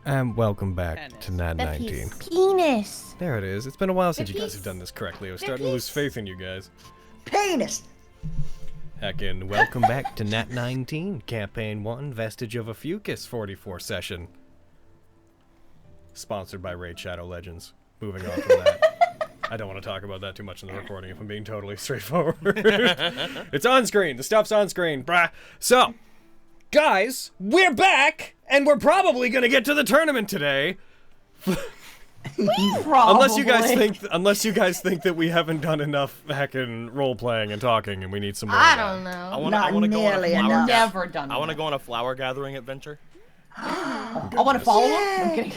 And welcome back to Nat19. Penis. There it is. It's been a while since you guys have done this correctly. I was starting to lose faith in you guys. Penis. Heckin', welcome back to Nat19, Campaign 1, Vestige of Ophiuchus 44 session. Sponsored by Raid Shadow Legends. Moving on from that. I don't want to talk about that too much in the recording if I'm being totally straightforward. It's on screen. The stuff's on screen, brah. So, guys, we're back, and we're probably going to get to the tournament today. Unless you guys think that we haven't done enough heckin' role playing and talking, and we need some more. I don't know. I want to go on a flower. Never done. I want to go on a flower gathering adventure. I want to follow him. I'm kidding.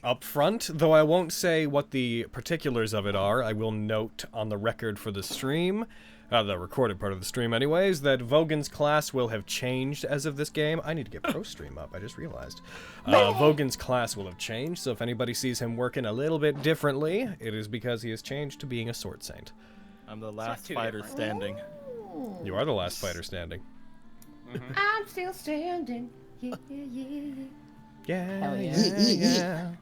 Up front, though I won't say what the particulars of it are, I will note on the record for the stream, the recorded part of the stream anyways, that Vogan's class will have changed as of this game. I need to get pro stream up, I just realized. Vogan's class will have changed, so if anybody sees him working a little bit differently, it is because he has changed to being a sword saint. I'm the last fighter standing. You are the last fighter standing. Mm-hmm. I'm still standing. Yeah, yeah, yeah. Yeah, yeah.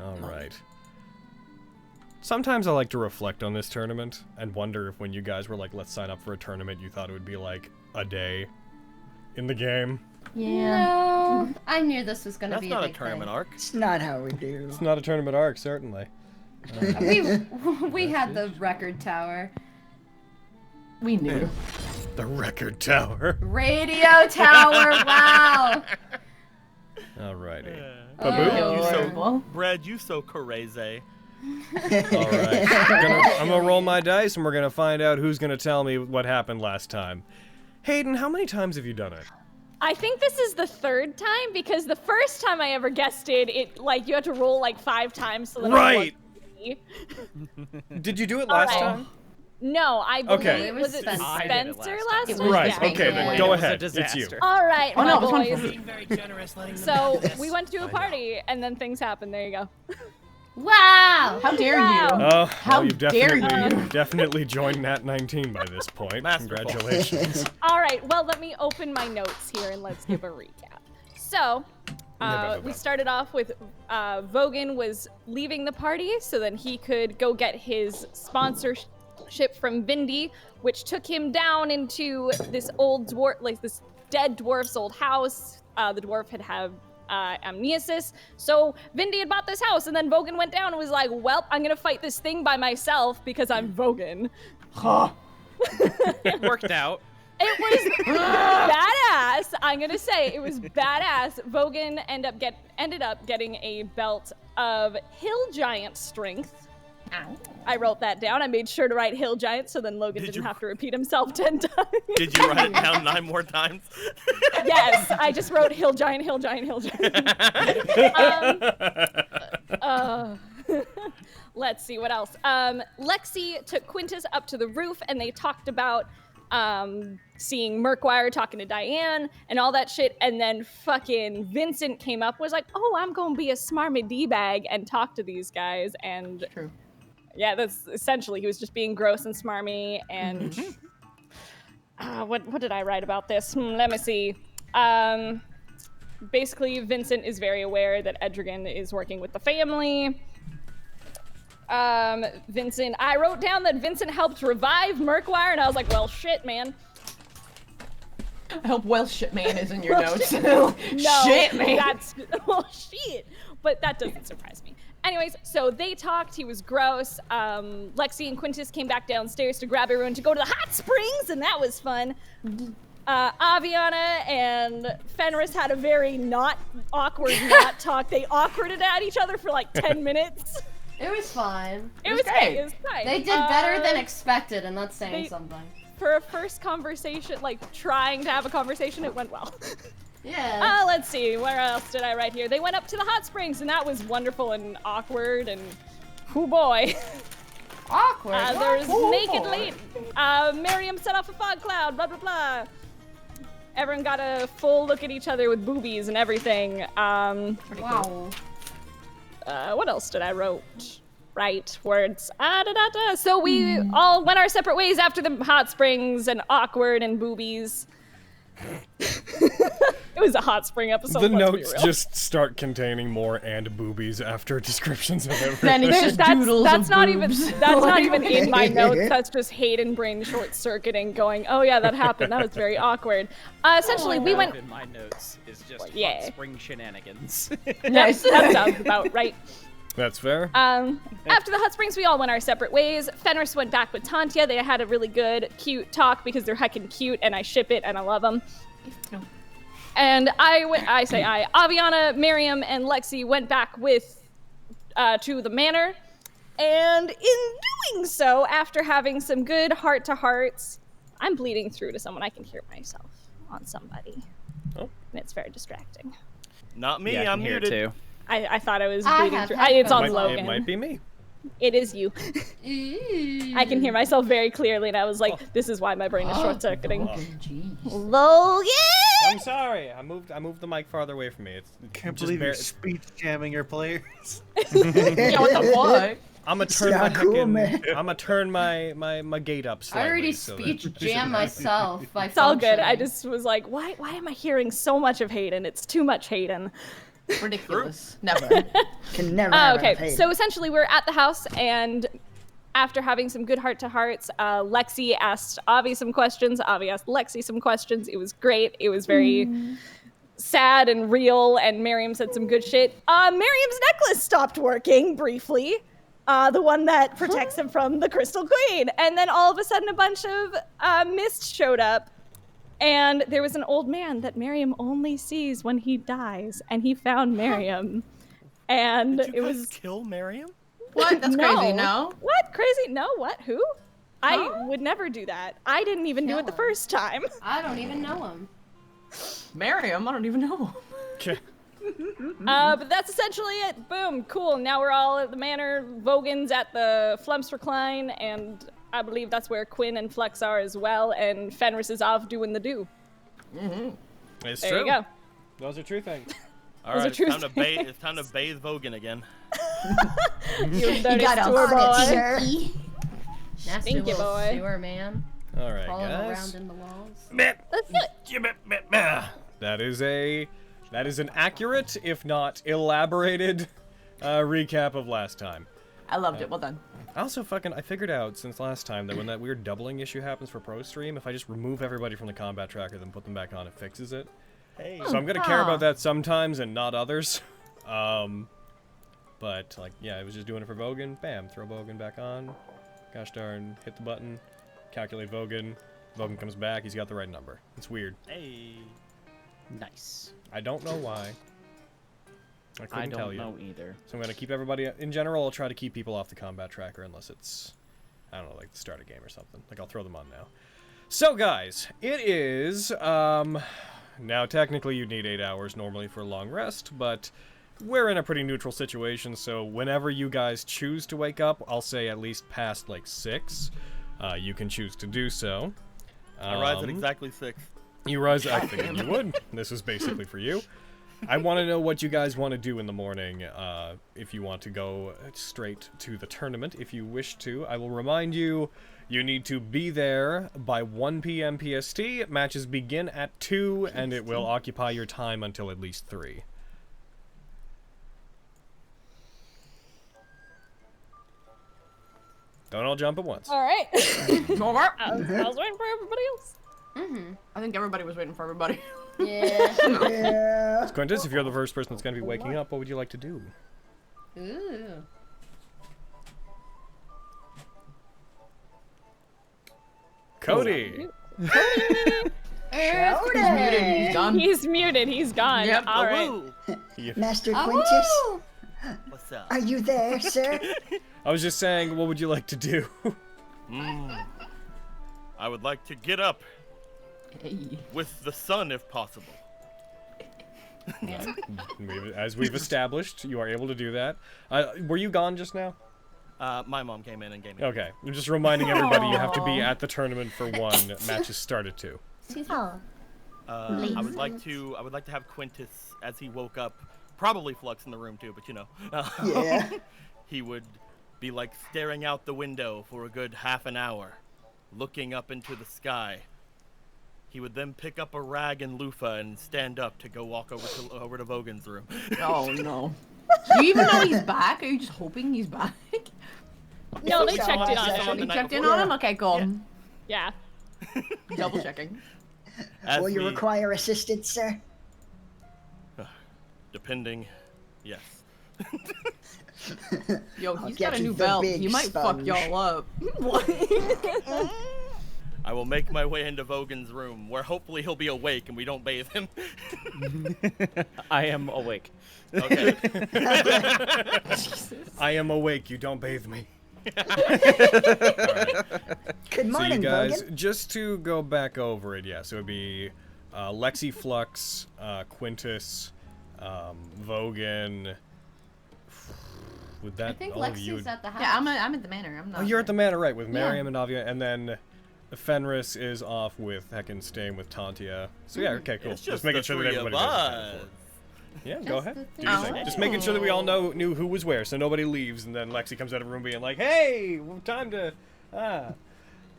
Alright. Sometimes I like to reflect on this tournament and wonder if when you guys were like, let's sign up for a tournament, you thought it would be like a day in the game. Yeah. No, I knew this was going to be a big That's not a tournament arc. It's not how we do. It's not a tournament arc, certainly. We had the record tower. We knew. The record tower. Radio tower, wow. Alrighty. Brad, you so crazy. Alright. I'm gonna roll my dice and we're gonna find out who's gonna tell me what happened last time. Hayden, how many times have you done it? I think this is the third time because the first time I ever guested it, like you had to roll like 5 times so that right. Did you do it last time? No, I believe okay. was it Spencer last time? Right. Yeah. Okay, then go ahead. It's you. All right, oh, no, boys. So we went to a party and then things happened. There you go. Wow! How dare you? Oh, How you've dare definitely joined Nat19 by this point. Congratulations. All right, well, let me open my notes here and let's give a recap. So, we started off with Vogan was leaving the party so then he could go get his sponsorship from Vindy, which took him down into this old dwarf, like this dead dwarf's old house. The dwarf had amnesis, so Vindy had bought this house, and then Vogan went down and was like, well, I'm gonna fight this thing by myself because I'm Vogan. Huh. It worked out. It was badass. I'm gonna say it was badass. Vogan ended up getting a belt of Hill Giant strength. Ow. I wrote that down. I made sure to write Hill Giant so then Logan didn't have to repeat himself 10 times. Did you write it down 9 more times? Yes, I just wrote Hill Giant, Hill Giant, Hill Giant. Let's see, what else? Lexi took Quintus up to the roof and they talked about seeing Murkwire talking to Diane and all that shit, and then fucking Vincent came up, was like, oh, I'm gonna be a smarmy D-bag and talk to these guys, and true. Yeah, that's essentially, he was just being gross and smarmy, and what did I write about this? Let me see. Basically, Vincent is very aware that Edrigan is working with the family. I wrote down that Vincent helped revive Murkwire, and I was like, well, shit, man. I hope well shit man is in your notes. No, shit man. That's, well, shit. But that doesn't surprise me. Anyways, so they talked, he was gross. Lexi and Quintus came back downstairs to grab everyone to go to the hot springs, and that was fun. Aviana and Fenris had a very not awkward not talk. They awkwarded at each other for like 10 minutes. It was fine. It was great. It was nice. They did better than expected, and that's saying something. For a first conversation, like trying to have a conversation, it went well. Yeah. Let's see, where else did I write here? They went up to the hot springs, and that was wonderful and awkward, and oh boy. Awkward. There was naked lady. Miriam set off a fog cloud, blah, blah, blah. Everyone got a full look at each other with boobies and everything. Wow. Cool. What else did I write? Words. So we all went our separate ways after the hot springs and awkward and boobies. It was a hot spring episode. The let's be notes real. just start containing more and boobies after descriptions of everything. Then it's just doodles that's of not boobs. even that's not even in my notes. That's just Hayden brain short circuiting, going, "Oh yeah, that happened. That was very awkward." Essentially, we went. In my notes is just Yeah. hot spring shenanigans. Nice. That sounds about right. That's fair. After the hot springs, we all went our separate ways. Fenris went back with Tantia. They had a really good, cute talk because they're heckin' cute, and I ship it, and I love them. And Aviana, Miriam, and Lexi went back with to the manor. And in doing so, after having some good heart-to-hearts, I'm bleeding through to someone. I can hear myself on somebody. Oh. And it's very distracting. Not me. Yeah, I I'm can hear it muted. too. I thought I was I bleeding have through. It's on headphones. Logan. It might be me. It is you. Ooh. I can hear myself very clearly, and I was like, "This is why my brain is short-circuiting." Jeez. Logan! I'm sorry. I moved the mic farther away from me. It's Can't just believe you're it's- speech jamming your players. Yeah, what the fuck? I'm gonna turn my not cool, heckin- man. I'm gonna turn my gate up I slightly. already so that- speech jam myself by It's all good. I functioning. just was like, why am I hearing so much of Hayden? It's too much Hayden. Ridiculous. Never. Can never Oh, have okay, enough hate. so essentially we're at the house, and after having some good heart-to-hearts, Lexi asked Avi some questions. Avi asked Lexi some questions. It was great. It was very sad and real, and Miriam said some good shit. Miriam's necklace stopped working briefly. The one that protects him from the Crystal Queen. And then all of a sudden a bunch of mist showed up. And there was an old man that Miriam only sees when he dies. And he found Miriam. And Did you it guys was... kill Miriam? What? That's crazy, no? What? Crazy? No, what? Who? I Huh? would never do that. I didn't even do it the him. first time. I don't even know him. Miriam? I don't even know. Okay. But that's essentially it. Boom. Cool. Now we're all at the manor. Vogan's at the Flumps Recline, and I believe that's where Quinn and Flex are as well, and Fenris is off doing the do. It's There true. you go. Those are true things. All Those are right, true it's time to bathe Vogan again. You dirty got a sewer bonnet, boy. sir. Nasty Thank you, little boy. sewer man. All right, Crawling guys. around in the walls. Let's do it. That is an accurate, if not elaborated, recap of last time. I loved it. Well done. I figured out since last time that when that weird doubling issue happens for Pro Stream, if I just remove everybody from the combat tracker, then put them back on, it fixes it. Hey. So I'm gonna care about that sometimes and not others. But like, yeah, I was just doing it for Vogan. Bam, throw Vogan back on. Gosh darn, hit the button, calculate Vogan. Vogan comes back. He's got the right number. It's weird. Hey. Nice. I don't know why. I I couldn't tell don't you. know either. So I'm gonna keep everybody. In general, I'll try to keep people off the combat tracker unless it's, I don't know, like the start a game or something. Like I'll throw them on now. So guys, it is now technically you need 8 hours normally for a long rest, but we're in a pretty neutral situation. So whenever you guys choose to wake up, I'll say at least past like 6, you can choose to do so. I rise at exactly 6. You rise. I figured you would. This is basically for you. I want to know what you guys want to do in the morning. If you want to go straight to the tournament, if you wish to, I will remind you, you need to be there by 1 PM PST. Matches begin at 2, and it will occupy your time until at least 3. Don't all jump at once. All right. Over. I was waiting for everybody else. I think everybody was waiting for everybody. Yeah. Yeah. Quintus, if you're the first person that's going to be waking up, what would you like to do? Ooh. Cody! He's done. He's muted. He's gone. Yep. All right. Woo! Master Oh, Quintus, woo! What's up? are you there, sir? I was just saying, what would you like to do? I would like to get up Hey. with the sun if possible. As we've established, you are able to do that. Were you gone just now? My mom came in and gave me. Okay. I'm just reminding everybody you have to be at the tournament for 1. Matches start at 2. I would like to have Quintus as he woke up, probably Flux in the room too, but you know. Yeah. He would be like staring out the window for a good half an hour, looking up into the sky, He would then pick up a rag and loofah and stand up to go walk over to Vogan's room. Oh no. Do you even know he's back? Are you just hoping he's back? No, they Yeah, checked in I on said him. You night checked in before. on him? Okay, cool. Yeah. Double checking. As Will you we- require assistance, sir? Depending, yes. Yo, I'll he's get got a you new the belt. big He might fuck sponge. y'all up. What? I will make my way into Vogan's room, where hopefully he'll be awake and we don't bathe him. I am awake. Okay. I am awake. You don't bathe me. Good So you morning, guys, Bogan. just to go back over it, yeah. So it'd be Lexi Flux, Quintus, Vogan. Would that I think all of you? Lexi's at the house. Yeah, I'm at the manor. I'm not. Oh, you're at the manor, right? With Yeah. Miriam and Avia, and then Fenris is off with Heckin staying with Tantia. So yeah, okay, cool. It's just just making the sure that three of everybody knows. us. Yeah, go Just ahead. the Do three your of thing. us. Just making sure that we all knew who was where, so nobody leaves, and then Lexi comes out of the room being like, "Hey, time to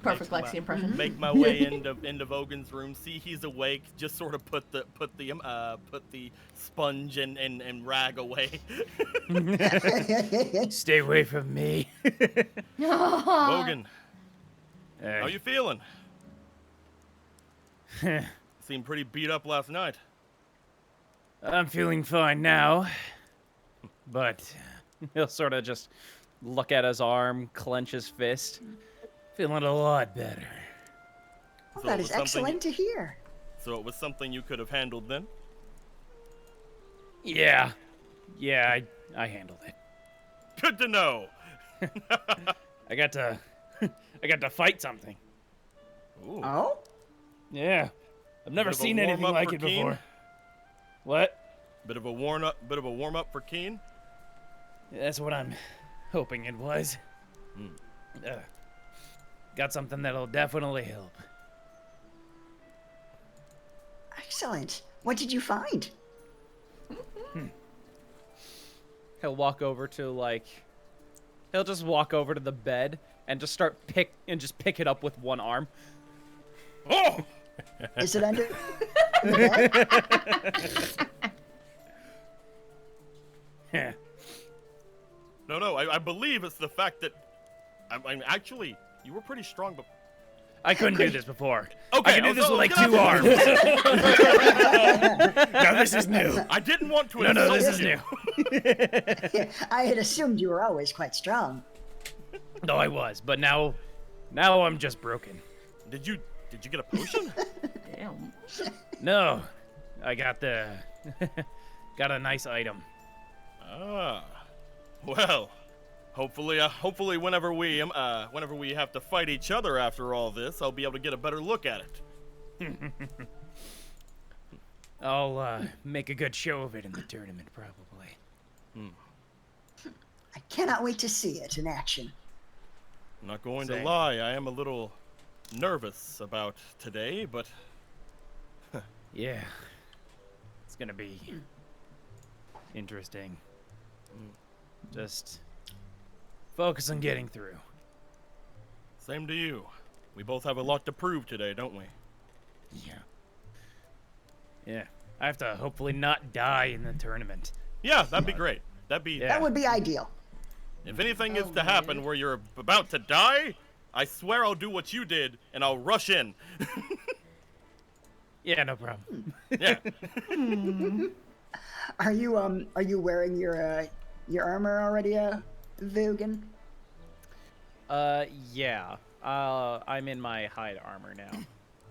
Perfect Make Lexi my- impression. Make my way into Vogan's room. See he's awake. Just sort of put the sponge and rag away. Stay away from me. Vogan, how you feeling? Seemed pretty beat up last night. I'm feeling fine now, but he'll sort of just look at his arm, clench his fist. Feeling a lot better. Well, So that it is was something- excellent to hear. So it was something you could have handled then? Yeah, I handled it. Good to know. I got to fight something. Ooh. Oh? Yeah, I've never Bit of a seen anything warm-up like for it Keen? before. What? Bit of a warm up for Keen. That's what I'm hoping it was. Got something that'll definitely help. Excellent. What did you find? He'll walk over to he'll just walk over to the bed and just start pick it up with one arm. Oh! Is it under the bed? Yeah. No, I believe it's the fact that I'm actually you were pretty strong, but I couldn't do this before. Okay, I can do this so with like get 2 out arms. No, this is new. I didn't want to. No, this insult is you. new. I had assumed you were always quite strong. No, I was, but now I'm just broken. Did you get a potion? Damn. No, I got got a nice item. Ah, well, hopefully whenever we have to fight each other after all this, I'll be able to get a better look at it. I'll make a good show of it in the tournament, probably. I cannot wait to see it in action. I'm not going Same. to lie, I am a little nervous about today, but Yeah, it's gonna be interesting. Just focus on getting through. same to you. We both have a lot to prove today, don't we? Yeah, I have to hopefully not die in the tournament. Yeah, that'd be great. That'd be Yeah. That would be ideal. If anything is to happen where you're about to die, I swear I'll do what you did and I'll rush in. Yeah, no problem. Yeah. Are you wearing your armor already, Vogan? Yeah. I'm in my hide armor now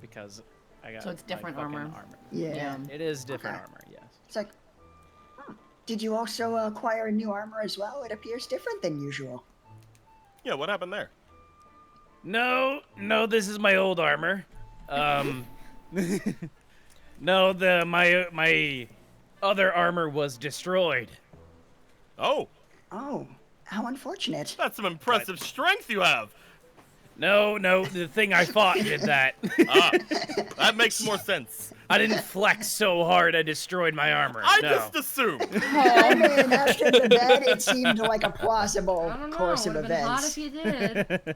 because I got. So it's my different fucking armor. Yeah. It is different Okay. armor. Yes. It's like, did you also acquire new armor as well? It appears different than usual. Yeah, what happened there? No, this is my old armor. No, my other armor was destroyed. Oh, Oh, how unfortunate. that's some impressive strength you have. No, the thing I fought did that. Ah, that makes more sense. I didn't flex so hard I destroyed my armor. I no. just assumed. I mean, after the bed, it seemed like a plausible I don't know. course of Would've been hot events. if you did.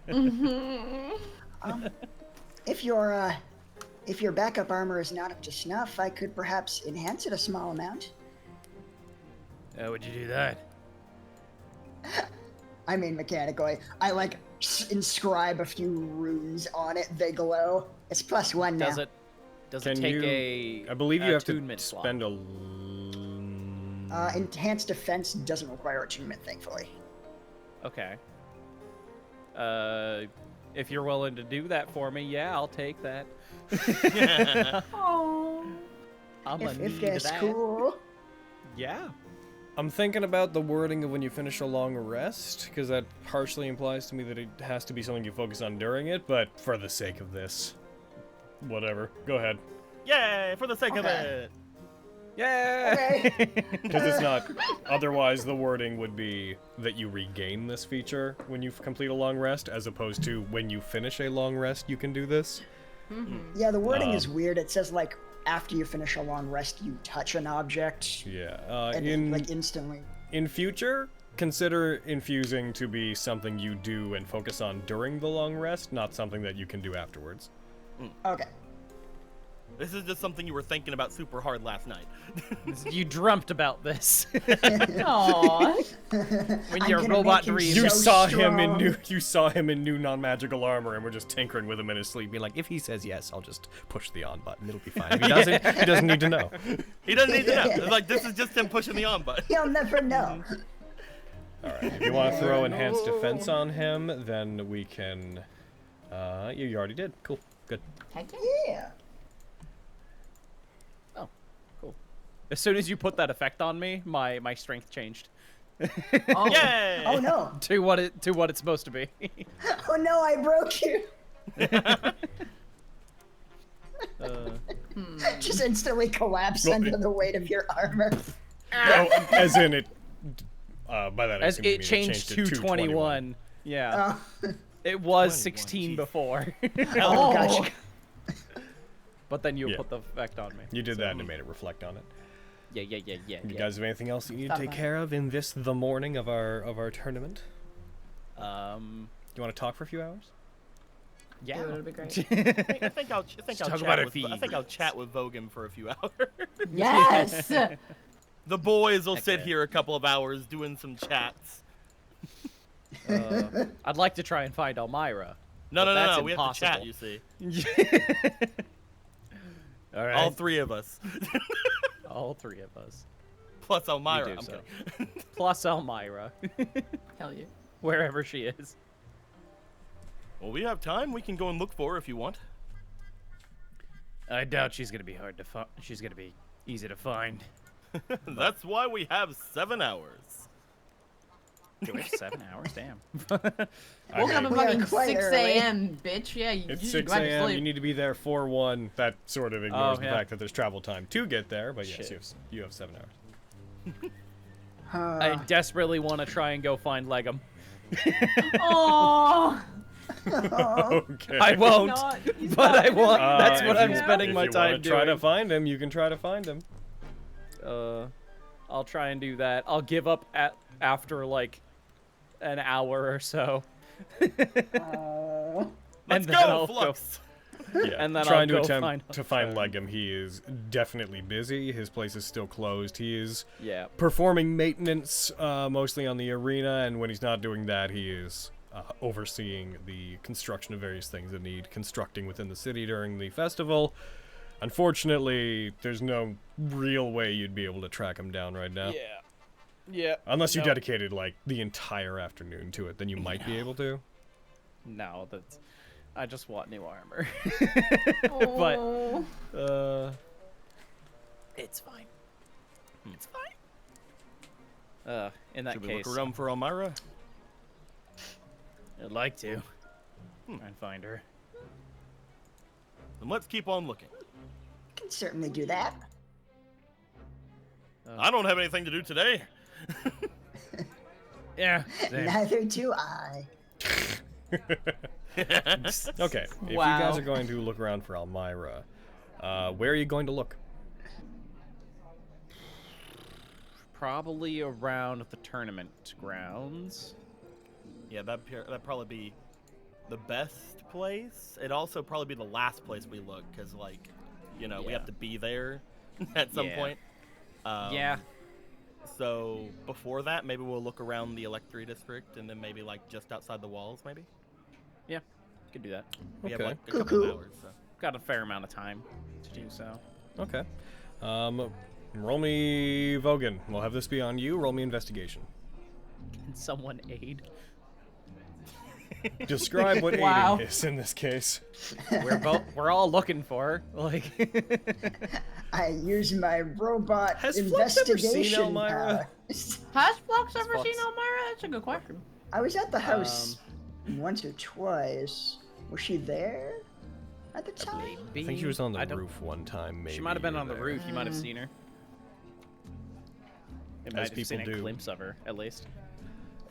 If you're If your backup armor is not up to snuff, I could perhaps enhance it a small amount. How would you do that? I mean, mechanically. I, like, inscribe a few runes on it. They glow. It's +1 now. Does it take a I believe you have to attunement slot? spend a... Enhanced defense doesn't require attunement, thankfully. Okay. If you're willing to do that for me, yeah, I'll take that. Oh. I'm If need that's that. cool. Yeah. I'm thinking about the wording of when you finish a long rest, because that partially implies to me that it has to be something you focus on during it, but for the sake of this, whatever. Go ahead. Yay, for the sake of Okay. it. Yeah. Okay. Because it's not... Otherwise, the wording would be that you regain this feature when you complete a long rest, as opposed to when you finish a long rest, you can do this. Yeah, the wording is weird. It says, like, after you finish a long rest, you touch an object, Yeah. and it, like, instantly. In future, consider infusing to be something you do and focus on during the long rest, not something that you can do afterwards. Okay. This is just something you were thinking about super hard last night. You dreamt about this. Aww. When I'm your gonna robot make him dreams. You so saw him in strong. new non-magical armor, and we're just tinkering with him in his sleep, being like, if he says yes, I'll just push the on button. It'll be fine. If he doesn't, he doesn't need to know. He doesn't need to know. It's like, this is just him pushing the on button. You'll never know. All right. If you want to throw enhanced defense on him, then we can. You already did. Cool. Good. Heck yeah. Yeah. Oh, cool. As soon as you put that effect on me, my strength changed Oh. Yay! Oh no. to what it's supposed to be. Oh no, I broke you. Just instantly collapse Well, under the weight of your armor. Oh, as in it. By that, I As assume you it mean changed to 221. Yeah. Oh, It was 21, 16 jeez. before. oh, gotcha. But then you Yeah. put the effect on me. You did that and it made it reflect on it. Yeah. You guys have anything else you need to Stop take that. care of in the morning of our tournament? You want to talk for a few hours? Yeah. Dude, it'd be great. I think I'll talk about our chat with Vogan for a few hours. Yes. The boys will sit yeah. here a couple of hours doing some chats. I'd like to try and find Elmira. No, But no, no, that's no. We have to chat, impossible. you see. All right. All three of us. All three of us. Plus Elmira. We do I'm so. kidding. Plus Elmira. Hell yeah. Wherever she is. Well, we have time. We can go and look for her if you want. I doubt she's gonna be hard to find. She's gonna be easy to find. That's why we have 7 hours. Do we have 7 hours? Damn. Woke up at We are fucking quite 6 early. a.m., bitch. Yeah, you It's should 6 go back to a.m. sleep. You need to be there for 1. That sort of ignores the yeah. fact that there's travel time to get there. But yes, Shit. you have 7 hours. I desperately want to try and go find Legum. Aww. Okay. I won't, He's but not I want. That's if what I'm you- spending if my you time wanna try to doing. find him, you can try to find him. I'll try and do that. I'll give up after like an hour or so. Let's then go, I'll Flux. Yeah, And then trying I'll to go attempt to find find- Legum. He is definitely busy. His place is still closed. He is Yeah. performing maintenance mostly on the arena, and when he's not doing that, he is overseeing the construction of various things that need constructing within the city during the festival. Unfortunately, there's no real way you'd be able to track him down right now. Yeah. Yeah. Unless you No. dedicated like the entire afternoon to it, then you might be able to. No, that's. I just want new armor. Aw. It's fine. It's fine. In that Should we case, look around for Elmira? I'd like to. Try and find her. Then let's keep on looking. Can certainly do that. I don't have anything to do today. Yeah. Same. Neither do I. Okay, if you Wow. guys are going to look around for Elmira, where are you going to look? Probably around the tournament grounds. Yeah, that'd probably be the best place. It'd also probably be the last place we look, because, like, you know, we have Yeah. to be there at some Yeah. point. Yeah. So before that, maybe we'll look around the Electri district, and then maybe, like, just outside the walls, maybe? Yeah. Could do that. We have, Okay. like, a couple of Cool. hours, so. Got a fair amount of time to do so. Okay. Roll me Vogan. We'll have this be on you. Roll me investigation. Can someone aid? Describe what Wow. aiding is in this case. We're all looking for like. I use my robot Has Flux ever seen investigation Elmira? powers. Has Flux ever Flux. seen Elmira? That's a good question. I was at the house once or twice. Was she there at the time? I think she was on the I don't- roof one time, maybe. She might have been you were on the there. roof. You might have seen her. You might As have seen people a do. glimpse of her, at least.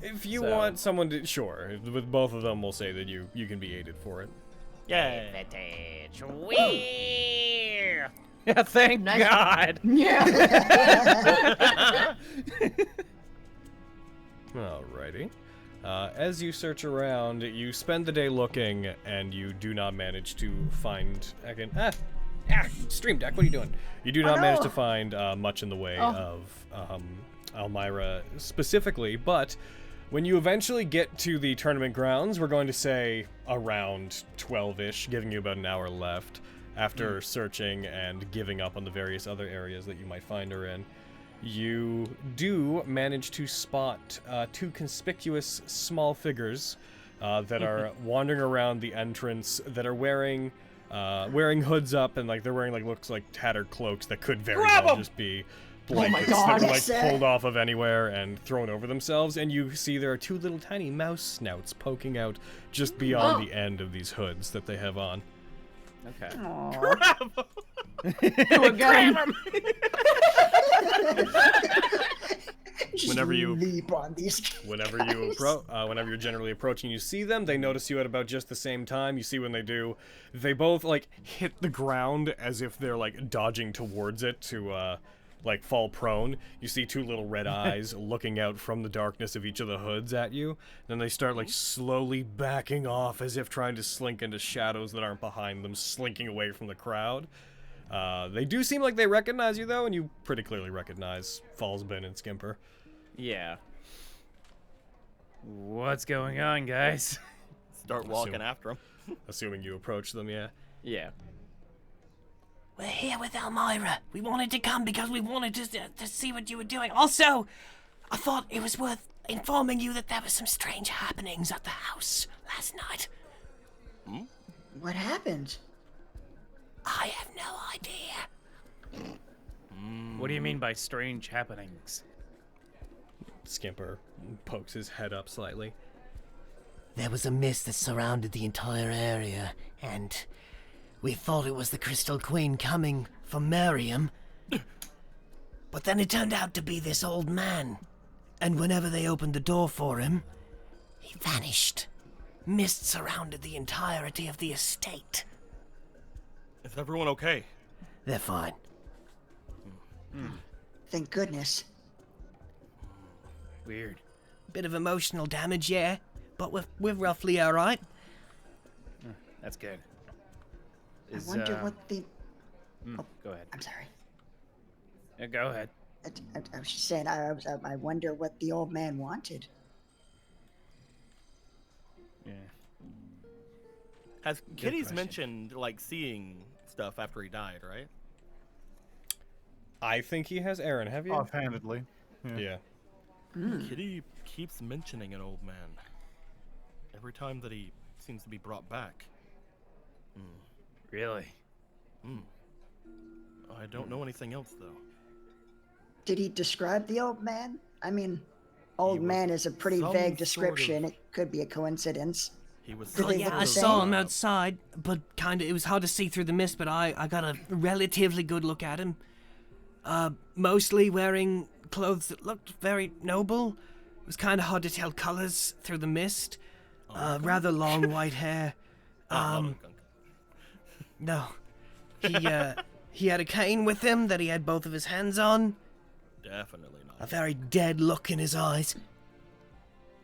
If you So- want someone to, sure. With both of them, we'll say that you can be aided for it. Yeah. Yeah, thank Nice. God. Yeah. Alrighty. As you search around, you spend the day looking, and you do not manage to find. Again, Stream Deck, what are you doing? You do not manage to find much in the way of Elmira specifically, but when you eventually get to the tournament grounds, we're going to say around 12-ish, giving you about an hour left after searching and giving up on the various other areas that you might find her in. You do manage to spot two conspicuous small figures that are wandering around the entrance that are wearing hoods up, and like they're wearing like looks like tattered cloaks that could very well just be blankets God. that were Yes, like pulled off of anywhere and thrown over themselves. And you see there are two little tiny mouse snouts poking out just beyond the end of these hoods that they have on. Okay. Do again. Just Whenever you- leap on these. Whenever you're generally approaching, you see them. They notice you at about just the same time. You see when they do, they both like hit the ground as if they're like dodging towards it to like fall prone. You see two little red eyes looking out from the darkness of each of the hoods at you. Then they start like slowly backing off as if trying to slink into shadows that aren't behind them, slinking away from the crowd. They do seem like they recognize you though, and you pretty clearly recognize Fallsbin and Skimper. Yeah. What's going on, guys? Start walking after him. Assuming you approach them, yeah. Yeah. We're here with Elmira. We wanted to come because we wanted to see what you were doing. Also, I thought it was worth informing you that there were some strange happenings at the house last night. What happened? I have no idea. What do you mean by strange happenings? Skimper pokes his head up slightly. There was a mist that surrounded the entire area, and we thought it was the Crystal Queen coming for Miriam. But then it turned out to be this old man. And whenever they opened the door for him, he vanished. Mist surrounded the entirety of the estate. Is everyone okay? They're fine. Thank goodness. Weird. Bit of emotional damage, yeah, but we're roughly all right. That's good. I wonder what the. Go ahead. I'm sorry. Go ahead. I was just saying. I wonder what the old man wanted. Yeah. Has Kitty's question. mentioned like seeing stuff after he died, right? I think he has Aaron, have you? Offhandedly. Yeah. Kitty keeps mentioning an old man every time that he seems to be brought back. Really? I don't know anything else though. Did he describe the old man? I mean, old was man is a pretty some vague sort description. of- It could be a coincidence. He was. Did Oh, they yeah, look I the saw same? him outside, but it was hard to see through the mist, but I got a relatively good look at him. Mostly wearing clothes that looked very noble. It was kind of hard to tell colors through the mist. Rather long white hair. No. He had a cane with him that he had both of his hands on. Definitely A not. very dead look in his eyes.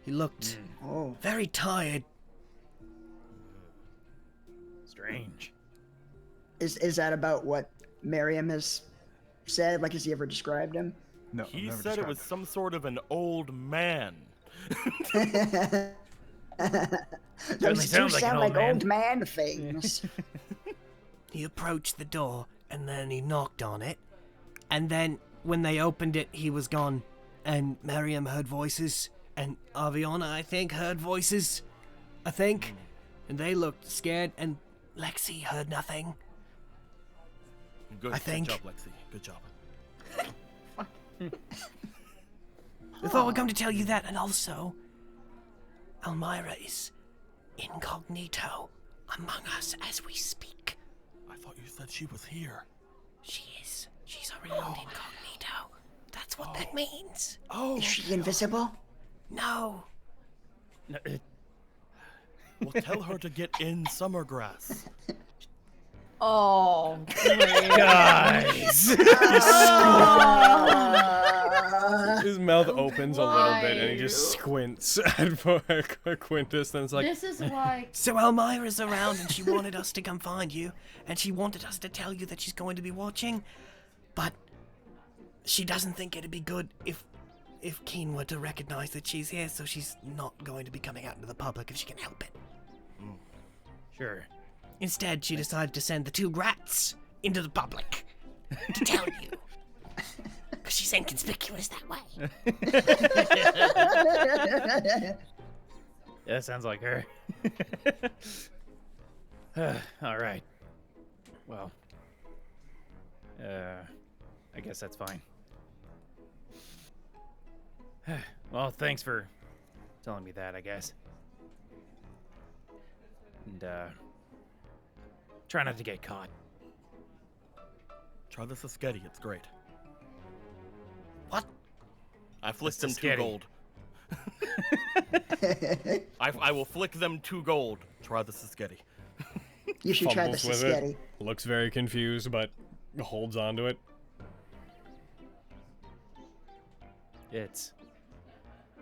He looked Oh, very tired. Strange. Is that about what Miriam has said? Like, has he ever described him? No, He never said it was described some sort of an old man. Those two sounds like an sound old like man. old man things. He approached the door, and then he knocked on it. And then, when they opened it, he was gone. And Miriam heard voices, and Aviana, I think, heard voices. I think. And they looked scared, and Lexi heard nothing. Good, I think. Good job, Lexi. Good job. I thought we're going to tell you that, and also, Elmira is incognito among us as we speak. I thought you said she was here. She is. She's around incognito. That's what that means. Oh. Is she invisible? No. Well, tell her to get in Summergrass. Oh, Guys! His mouth opens a little bit and he just squints at Quintus, and it's like, This is why. So Elmira's around, and she wanted us to come find you, and she wanted us to tell you that she's going to be watching, but she doesn't think it'd be good if Keen were to recognize that she's here, so she's not going to be coming out into the public if she can help it. Sure. Instead, she decided to send the two rats into the public to tell you. Because she's inconspicuous that way. Yeah, that sounds like her. All right. Well, I guess that's fine. Well, thanks for telling me that, I guess. And, try not to get caught. Try the Siskety, it's great. What? I flicked them 2 Siskety. gold. I will flick them 2 gold. Try the Siskety. You should try the fumbles with Siskety. it, looks very confused, but holds on to it. It's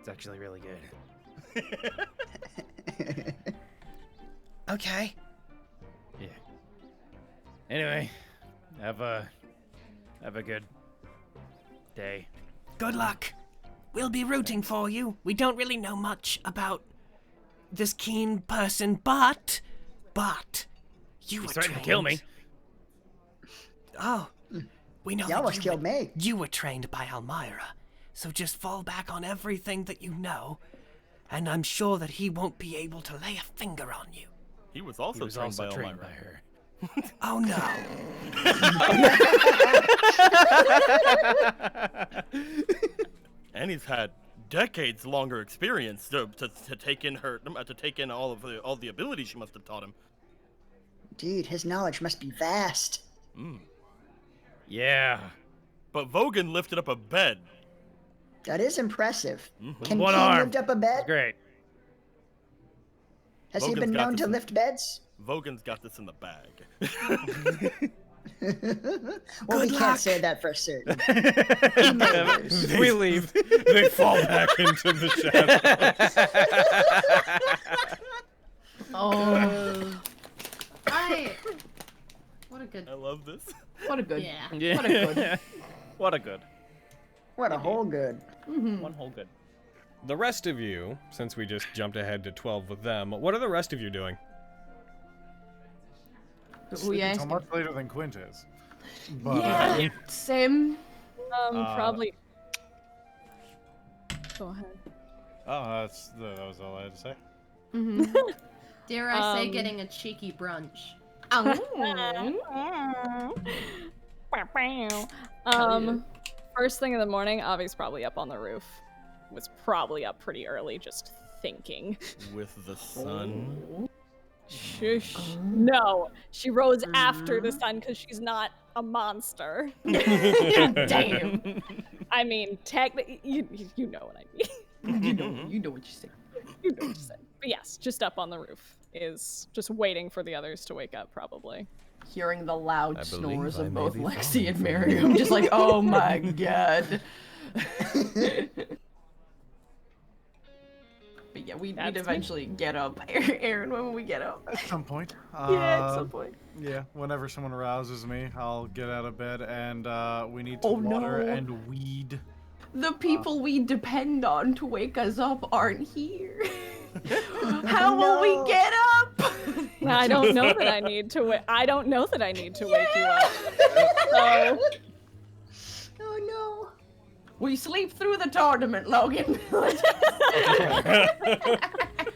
actually really good. Okay. Yeah. Anyway, have a good day. Good luck. We'll be rooting for you. We don't really know much about this Keen person, but you were He's threatening trained. to kill me. Oh, we know You that almost killed me. You were trained by Elmira, so just fall back on everything that you know, and I'm sure that he won't be able to lay a finger on you. He was also He was trained also by trained Elmira. by her. Oh no. And he's had decades longer experience to take in all the abilities she must have taught him. Indeed, his knowledge must be vast. Yeah. But Vogan lifted up a bed. That is impressive. Can One Keen arm. lift up a bed? Great. Has he Vogan's been got known this to in- lift beds? Vogan's got this in the bag. Well, we Good luck. can't say that for certain. He might lose. We leave. They fall back into the shadow. oh, What a good. I love this. what a good. Yeah. Yeah. What a good. What a good. What a whole good. One whole good. The rest of you, since we just jumped ahead to 12 with them, what are the rest of you doing? Who you Until asking? much later than Quint is. But, Yeah, same. Probably. Go ahead. that was all I had to say. Dare I say, Um, getting a cheeky brunch. First thing in the morning, Avi's probably up on the roof. Was probably up pretty early, just thinking. With the sun. Shush. No, she rose after the sun because she's not a monster. Damn. I mean, technically, you know what I mean. You know what you say. You know what you said. But yes, just up on the roof is just waiting for the others to wake up, probably. Hearing the loud I believe snores I of may both be Lexi and falling for you. Miriam, just like, oh my god. But yeah, we'd That's me. eventually get up. Aaron, when will we get up? At some point. Yeah, at some point. Yeah, whenever someone rouses me, I'll get out of bed, and we need to Oh, water no. and weed. The people we depend on to wake us up aren't here. How will we get up? I don't know that I need to. I don't know that I need to wake you up. So Oh no. We sleep through the tournament, Logan.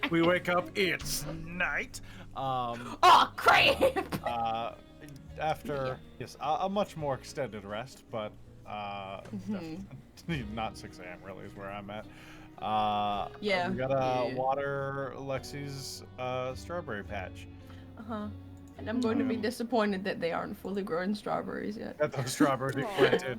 We wake up, it's night. Oh, crap! After a much more extended rest, but not 6 a.m. really is where I'm at. Yeah. We gotta water Lexi's strawberry patch. And I'm going to be disappointed that they aren't fully grown strawberries yet. That those strawberries we planted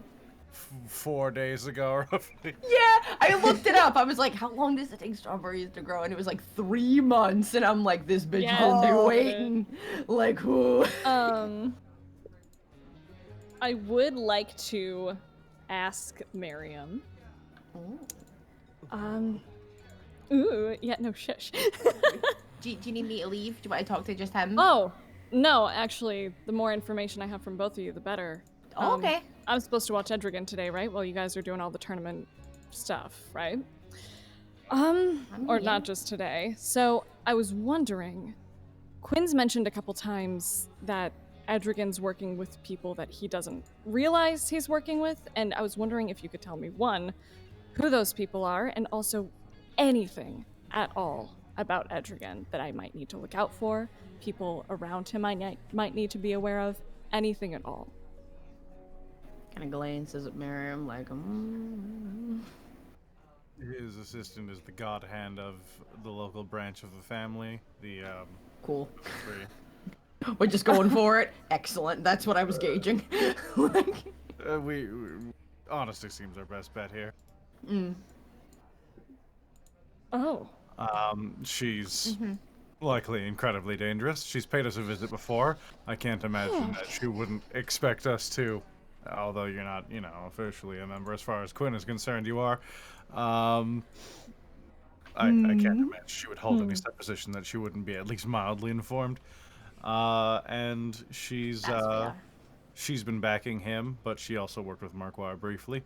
4 days ago, roughly. Yeah, I looked it up. I was like, how long does it take strawberries to grow? And it was like 3 months. And I'm like, this bitch Yeah, will be no. waiting. Like, who? I would like to ask Miriam. Ooh, yeah, no, shush. Do you need me to leave? Do I talk to just him? Oh, no, actually, the more information I have from both of you, the better. Oh, okay. I'm supposed to watch Edrigan today, right? While you guys are doing all the tournament stuff, right? Or not just today. So I was wondering, Quinn's mentioned a couple times that Edrigan's working with people that he doesn't realize he's working with, and I was wondering if you could tell me, one, who those people are, and also anything at all about Edrigan that I might need to look out for, people around him I might need to be aware of, anything at all. Kind of glances at Miriam like, His assistant is the god hand of the local branch of the family. The Cool. three. We're just going for it. Excellent. That's what I was gauging. We honesty seems our best bet here. Oh. She's likely incredibly dangerous. She's paid us a visit before. I can't imagine that she wouldn't expect us to, although you're not, officially a member. As far as Quinn is concerned, you are. I can't imagine she would hold any supposition that she wouldn't be at least mildly informed. And she's been backing him, but she also worked with Marquardt briefly,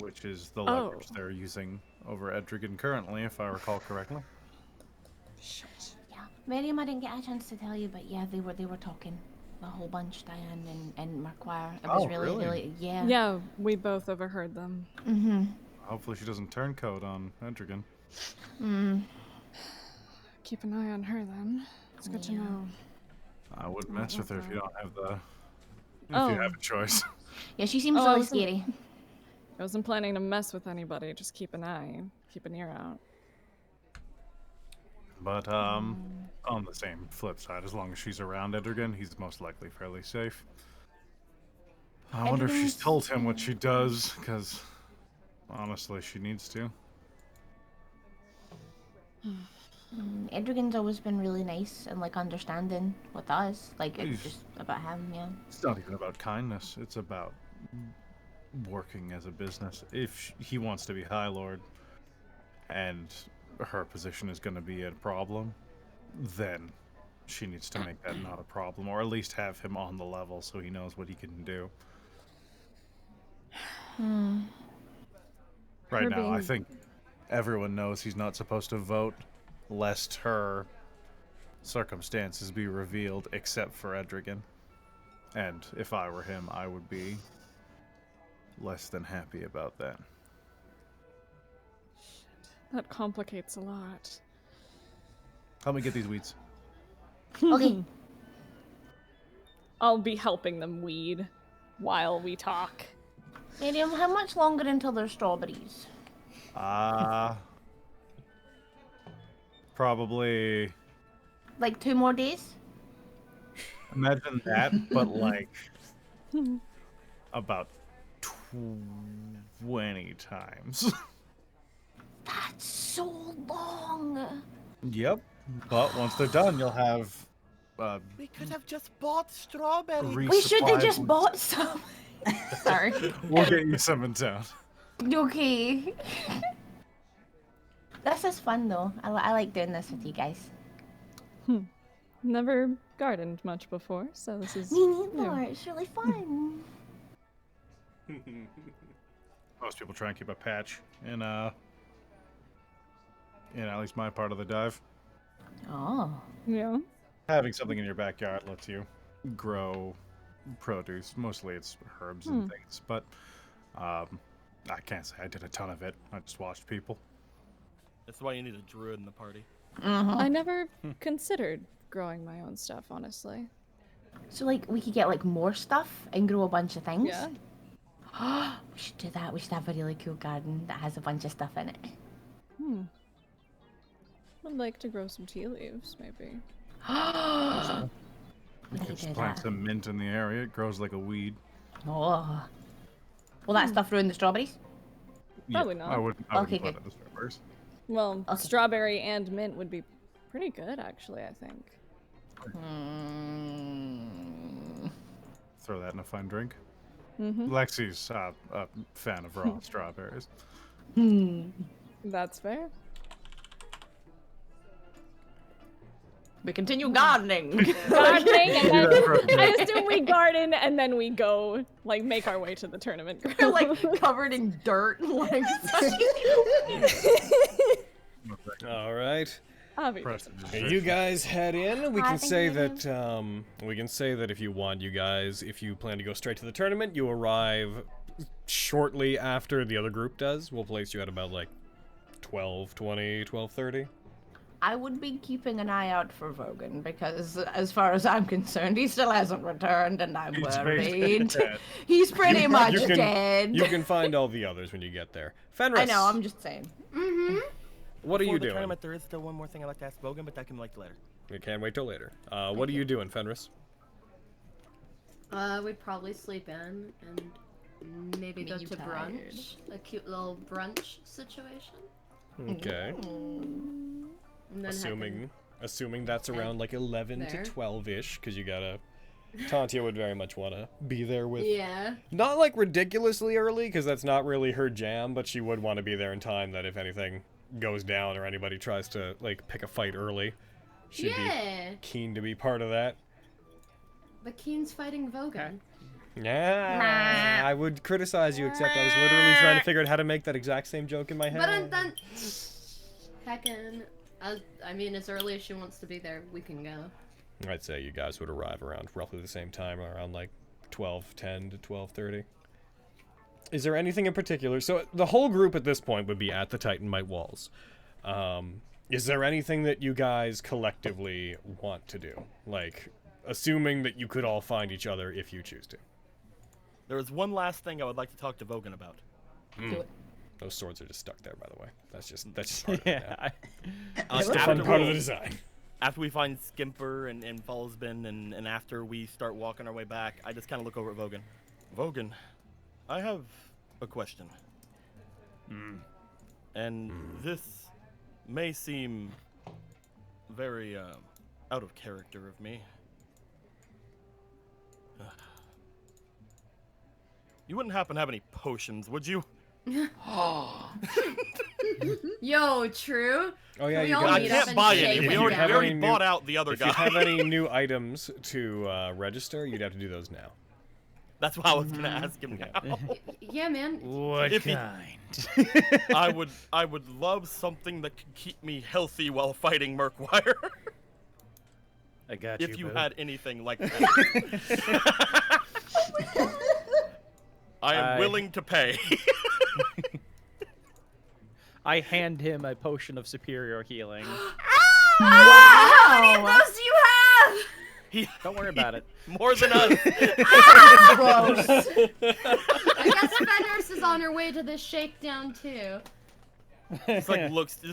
which is the leverage they're using over Edrigan currently, if I recall correctly. Yeah, Miriam, I didn't get a chance to tell you, but yeah, they were talking a whole bunch, Diane and Marquardt. It was really, yeah. Yeah, we both overheard them. Hopefully she doesn't turn code on Edrigan. Keep an eye on her then. It's good to know. I wouldn't mess with her if you don't have the... Oh. If you have a choice. Yeah, she seems Oh, really I wasn't- scary. I wasn't planning to mess with anybody, just keep an eye, keep an ear out. But, on the same flip side, as long as she's around Edrigan, he's most likely fairly safe. I wonder if she's told him what she does, because, honestly, she needs to. Edrigan's always been really nice and like understanding with us. Like it's He's- just about him, yeah. It's not even about kindness, it's about working as a business. If he wants to be High Lord, and her position is going to be a problem, then she needs to make that not a problem, or at least have him on the level so he knows what he can do. Right now, I think everyone knows he's not supposed to vote lest her circumstances be revealed, except for Edrigan. And if I were him, I would be less than happy about that. That complicates a lot. Help me get these weeds. Okay. I'll be helping them weed while we talk. Miriam, how much longer until there's strawberries? Probably... Like 2 more days? Imagine that, but like... about 20 times. That's so long. Yep. But once they're done, you'll have... We could have just bought strawberries. We should have just resupplied- bought some. Sorry. We'll get you some in town. Okay. This is fun though. I like doing this with you guys. Never gardened much before, so this is Me neither. new. It's really fun. Most people try and keep a patch in at least my part of the dive. Oh. Yeah. Having something in your backyard lets you grow produce. Mostly it's herbs and things, but I can't say I did a ton of it. I just watched people. That's why you need a druid in the party. I never considered growing my own stuff, honestly. So like we could get like more stuff and grow a bunch of things. Yeah. We should do that. We should have a really cool garden that has a bunch of stuff in it. I'd like to grow some tea leaves, maybe. We You could can do just plant that. some mint in the area. It grows like a weed. Oh. Will that stuff ruin the strawberries? Probably not. I wouldn't Okay, plant good. it in the strawberries. Well, Okay. strawberry and mint would be pretty good, actually, I think. Throw that in a fine drink. Lexi's a fan of raw strawberries. That's fair. We continue gardening. Gardening, and then I assume we garden and then we go, like, make our way to the tournament ground. They're like covered in dirt. Like. All right. Obviously. You guys head in. We can thank say you. that if you want, you guys, if you plan to go straight to the tournament, you arrive shortly after the other group does. We'll place you at about like 12:20, 12:30. I would be keeping an eye out for Vogan because, as far as I'm concerned, he still hasn't returned, and I'm worried. He's pretty much dead. You can find all the others when you get there. Fenris. I know. I'm just saying. What are Before you the doing? tournament, there is still one more thing I'd like to ask Bogan, but that can wait till later. We can't wait till later. What are you doing, Fenris? We'd probably sleep in and maybe go you to tired. brunch. A cute little brunch situation. Okay. And then Assuming that's around like 11 there. to 12-ish, because you gotta... Tantia would very much want to be there with... Yeah. Not like ridiculously early, because that's not really her jam, but she would want to be there in time that if anything goes down or anybody tries to, like, pick a fight early, she'd be keen to be part of that. But Keen's fighting Vogan. Yeah, I would criticize you, except I was literally trying to figure out how to make that exact same joke in my head. But then... Heckin'. I mean, as early as she wants to be there, we can go. I'd say you guys would arrive around roughly the same time, around like 12:10 to 12:30. Is there anything in particular? So the whole group at this point would be at the Titanite walls. Is there anything that you guys collectively want to do? Like, assuming that you could all find each other if you choose to. There is one last thing I would like to talk to Vogan about. Do it. Those swords are just stuck there, by the way. That's just part of it Yeah. now. That's the fun part of the design. After we find Skimper and Fallsbin, and after we start walking our way back, I just kind of look over at Vogan. Vogan, I have a question. And this may seem very out of character of me. You wouldn't happen to have any potions, would you? Yo, true. Oh yeah, We you all guys. I meet up can't and buy shake any. We hands. already, Have we already any bought new- out the other If guy. you have any new items to register, you'd have to do those now. That's why I was gonna ask him now. Yeah, man. What If he- kind? I would love something that could keep me healthy while fighting Murkwire. I got If you, you boo. had anything like that. I am willing to pay. I hand him a potion of superior healing. How many of those do you have? Don't worry about it. More than us. Gross. I guess Fenris is on her way to this shakedown too. Just looks to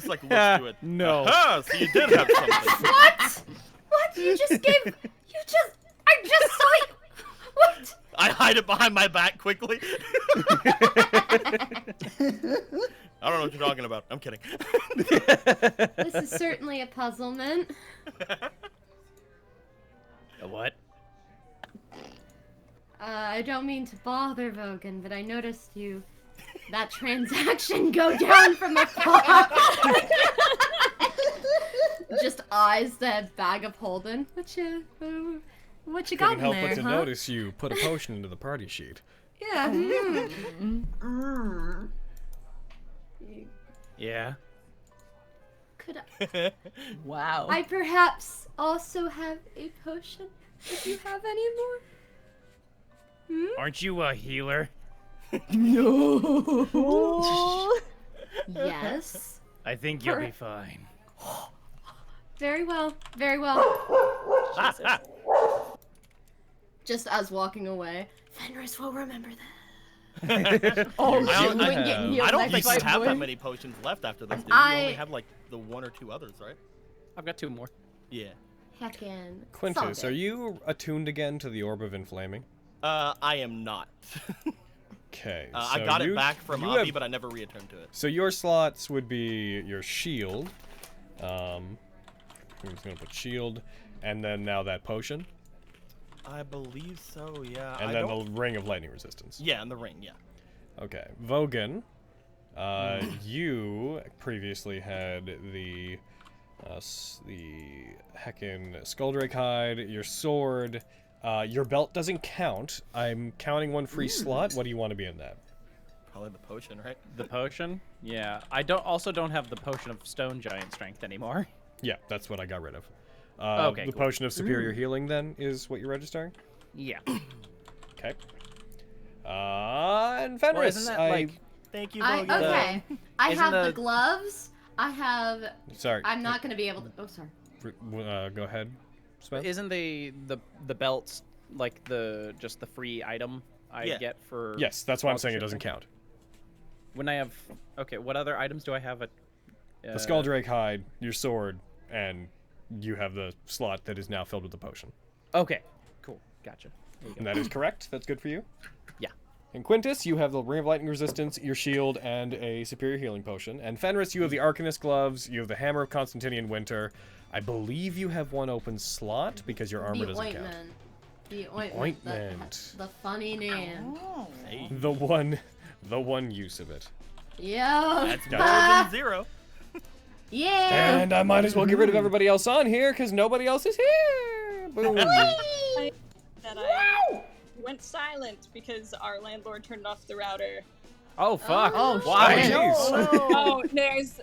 it. No. Aha, so you did have something. What? What? You just gave. I just saw you. What? I hide it behind my back quickly. I don't know what you're talking about. I'm kidding. This is certainly a puzzlement. A what? I don't mean to bother Vogan, but I noticed you that transaction go down from afar. Just eyes that bag of holding. What you got Couldn't in help there, but to huh? notice you put a potion into the party sheet. Yeah. Yeah. Could Wow. I perhaps also have a potion? If you have any more? Aren't you a healer? No. Yes. I think you'll be fine. Very well. Very well. Just as walking away, Fenris will remember that. Oh, I shit, don't- we I ain't getting have- healed I don't next think you fight, have boy. that many potions left after this, dude. You only have like the 1 or 2 others, right? I've got 2 more. Yeah. Heckin'. Quintus, solid. are you attuned again to the Orb of Inflaming? I am not. Okay. I so got you- it back from you Avi, have- but I never returned to it. So your slots would be your shield. I'm just gonna put shield, and then now that potion, I believe so, yeah. and then the ring of lightning resistance. Yeah, and the ring, yeah. Okay, Vogan, you previously had the heckin' Skulldrake hide, your sword. Your belt doesn't count. I'm counting one free slot. What do you want to be in that? Probably the potion, right? The potion? Yeah. I don't have the potion of stone giant strength anymore. Yeah, that's what I got rid of. Okay, the cool. potion of superior healing then is what you're registering. Yeah. Okay. And Fenris, isn't that, like- Thank you, I, Vogan. okay. I isn't have the the- gloves. I have. Sorry. I'm not gonna be able to. Oh, sorry. Go ahead, Spence. Isn't the belts like just the free item I Yeah. get for? Yes, that's why I'm log saying it doesn't shipping? count. When I have, okay, what other items do I have? The Skulldrake hide, your sword, and you have the slot that is now filled with the potion. Okay, cool, gotcha. There you go. And that is correct. That's good for you. Yeah. And Quintus, you have the Ring of Lightning Resistance, your shield, and a Superior Healing Potion. And Fenris, you have the Arcanist Gloves, you have the Hammer of Constantinian Winter. I believe you have one open slot because your armor The doesn't count. ointment. The ointment. Ointment. The funny name. Hey, The one use of it. Yeah. that's better than 0. Yeah. And I might as well get rid of everybody else on here because nobody else is here. Boom. That I went silent because our landlord turned off the router. Oh fuck! Oh, Why? shit. Oh, there's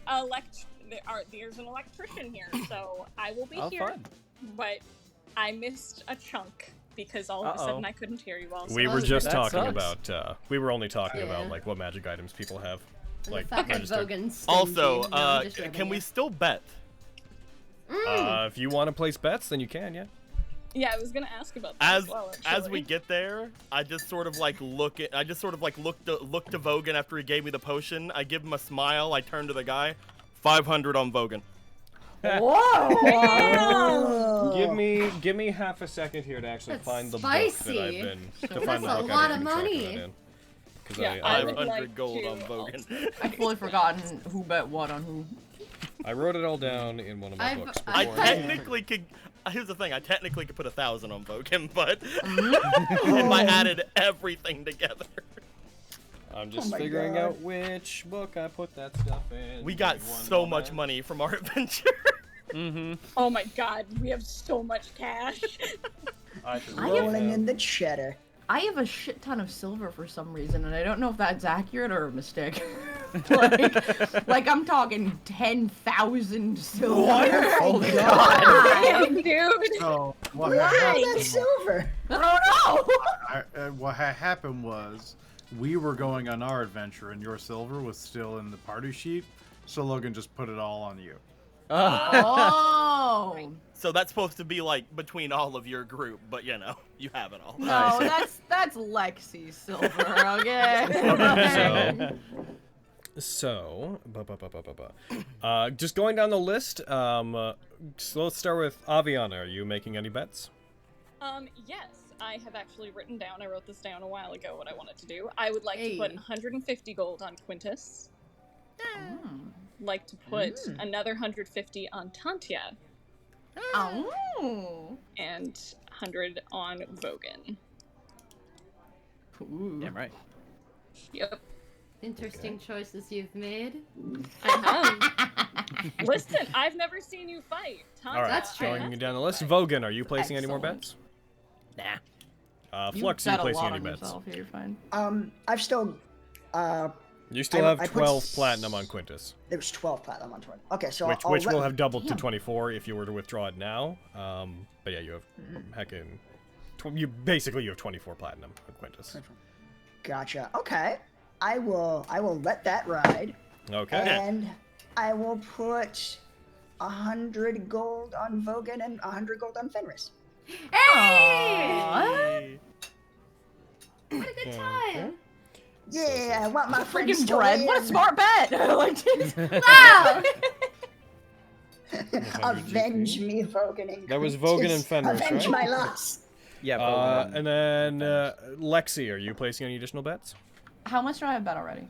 there's an electrician here, so I will be Oh, here. fun. But I missed a chunk because all of a sudden I couldn't hear you all. We so- were just that talking sucks. about. We were only talking Yeah. about like what magic items people have, And like the fact that registered. Vogan's stingy. Also, No, I'm just can ribbing we you. still bet? If you want to place bets, then you can. Yeah. Yeah, I was gonna ask about that as well. As we actually. get there, I just sort of like look to Vogan after he gave me the potion. I give him a smile. I turn to the guy. 500 on Vogan. Give me half a second here to actually That's find the spicy. book that I've been. To That's find the a book lot I've of been tracking money. that in. 'Cause Yeah, I, I would 500 like gold to on Vogan. I've fully forgotten who bet what on who. I wrote it all down in one of my I've- books. I before. Technically could. Here's the thing. I technically could put 1,000 on Vogan, but if I added everything together, I'm just my figuring God. out which book I put that stuff in. we got Give me one so much moment. money from our adventure. Mm-hmm. Oh my god, we have so much cash. I should I write have- Rolling down. in the cheddar. I have a shit ton of silver for some reason, and I don't know if that's accurate or a mistake. like I'm talking 10,000 silver. Oh my god! Dude. So what Wow, happened? that's silver! I don't know. What had happened was we were going on our adventure, and your silver was still in the party sheet. So Logan just put it all on you. Oh. So that's supposed to be like between all of your group, but you know, you have it all. No, that's Lexi's silver, okay? Just going down the list. So let's start with Aviana. Are you making any bets? Yes, I have actually written down. I wrote this down a while ago. What I wanted to do. I would like to put Hey. 150 gold on Quintus. Like to put another 150 on Tantia Oh. and 100 on Vogan. Ooh. Damn right. Yep. Interesting choices you've made. I have. Listen, I've never seen you fight. All right, That's true. going down the list. Vogan, are you placing any more bets? Nah. Flux, are you bet a placing lot any on bets? yourself. Here, you're fine. I've still. You still I have put 12 s- platinum on Quintus, There was 12 platinum on 20. Okay, so which I'll will let- have doubled to Damn. 24 if you were to withdraw it now. But yeah, you have heckin'. You basically have 24 platinum on Quintus. Gotcha. Okay, I will let that ride. Okay. And I will put 100 gold on Vogan and 100 gold on Fenris. Hey! What a good time. Yeah, I want my friends Freaking to bread. win. What a smart bet. Like, Wow! Avenge me, Vogan and That was Vogan and Quintus. Fenris, Avenge right? my loss. Yeah. And then Lexi, are you placing any additional bets? how much do I have bet already?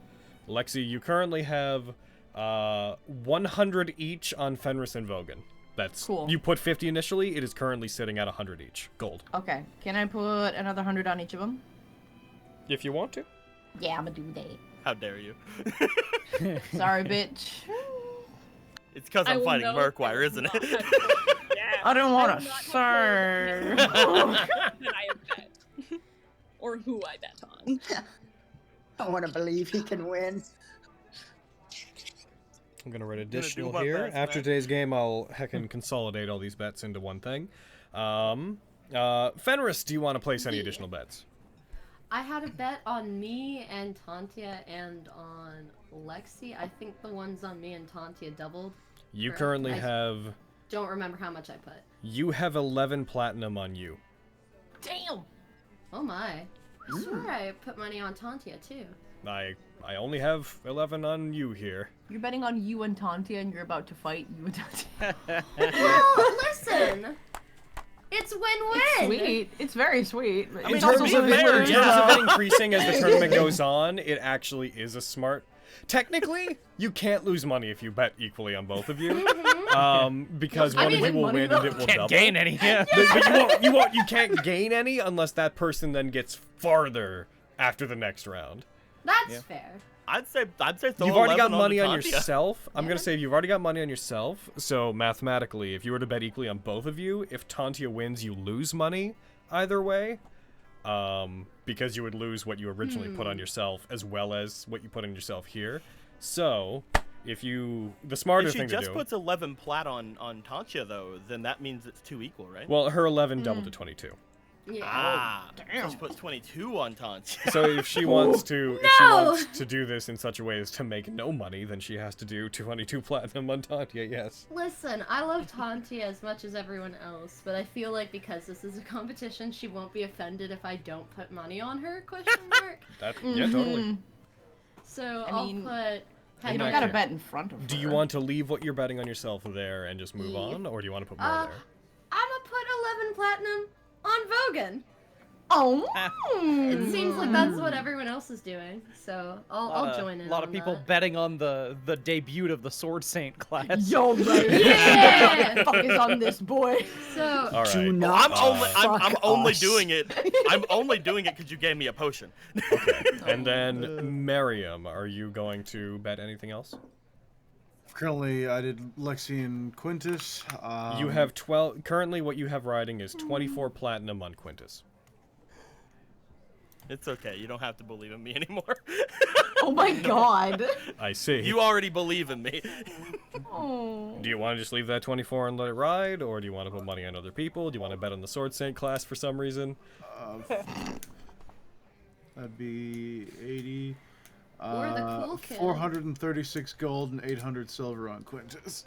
Lexi, you currently have 100 each on Fenris and Vogan. That's Cool. You put 50 initially. It is currently sitting at 100 each gold. Okay. Can I put another 100 on each of them? If you want to. Yeah, I'm gonna do that. How dare you? Sorry, bitch. It's because I I'm will fighting know Murkwire, I isn't will it? not have yeah. I don't I want will to not have serve. that I have bet. Or who I bet on. I want to believe he can win. I'm gonna write do additional my here. best, After man. today's game, I'll heckin' consolidate all these bets into one thing. Fenris, do you want to place any additional bets? I had a bet on me and Tantia and on Lexi. I think the ones on me and Tantia doubled. You Correct. currently I have. don't remember how much I put. You have 11 platinum on you. Damn. Oh my. I swear I put money on Tantia too. I only have 11 on you here. You're betting on you and Tantia, and you're about to fight you and Tantia. Oh, listen! It's win-win! Sweet. It's very sweet. I In mean, terms also of lose, it, lose, in terms of though. it increasing as the tournament goes on, it actually is a smart. Technically, you can't lose money if you bet equally on both of you, because I one of mean, you will money, win though. and it will Can't double. gain any. Yeah. But you can't gain any unless that person then gets farther after the next round. That's fair. I'd say throw You've already got 11 money on Tantia. yourself. I'm gonna say you've already got money on yourself. So mathematically, if you were to bet equally on both of you, if Tantia wins, you lose money either way, because you would lose what you originally put on yourself as well as what you put on yourself here. So if the smarter If she thing to just do. puts 11 plat on Tantia, though, then that means it's 2 equal, right? Well, her 11 doubled to 22. Yeah. Ah, so she puts 22 on Tantia. So if she wants to, do this in such a way as to make no money, then she has to do 22 platinum on Tantia. Yes. Listen, I love Tantia as much as everyone else, but I feel like because this is a competition, she won't be offended if I don't put money on her, question mark. Yeah, totally. So I mean, I'll put... You don't gotta bet in front of her. Do you want to leave what you're betting on yourself there and just move on, or do you want to put more there? I'm gonna put 11 platinum on Vogan. Oh. It seems like that's what everyone else is doing, so I'll join in. A lot of on people that. betting on the debut of the Sword Saint class. Yo, baby. Yeah! What the fuck is on this boy? So All right. Do Well, not I'm only us. doing it. I'm only doing it because you gave me a potion. And then Miriam, are you going to bet anything else? Currently, I did Lexi and Quintus. You have 12. Currently, what you have riding is 24 platinum on Quintus. It's okay. You don't have to believe in me anymore. Oh my god. I see. You already believe in me. Oh. Do you want to just leave that 24 and let it ride, or do you want to put money on other people? Do you want to bet on the Sword Saint class for some reason? That'd be 80. Or the cool kid. 436 gold and 800 silver on Quintus.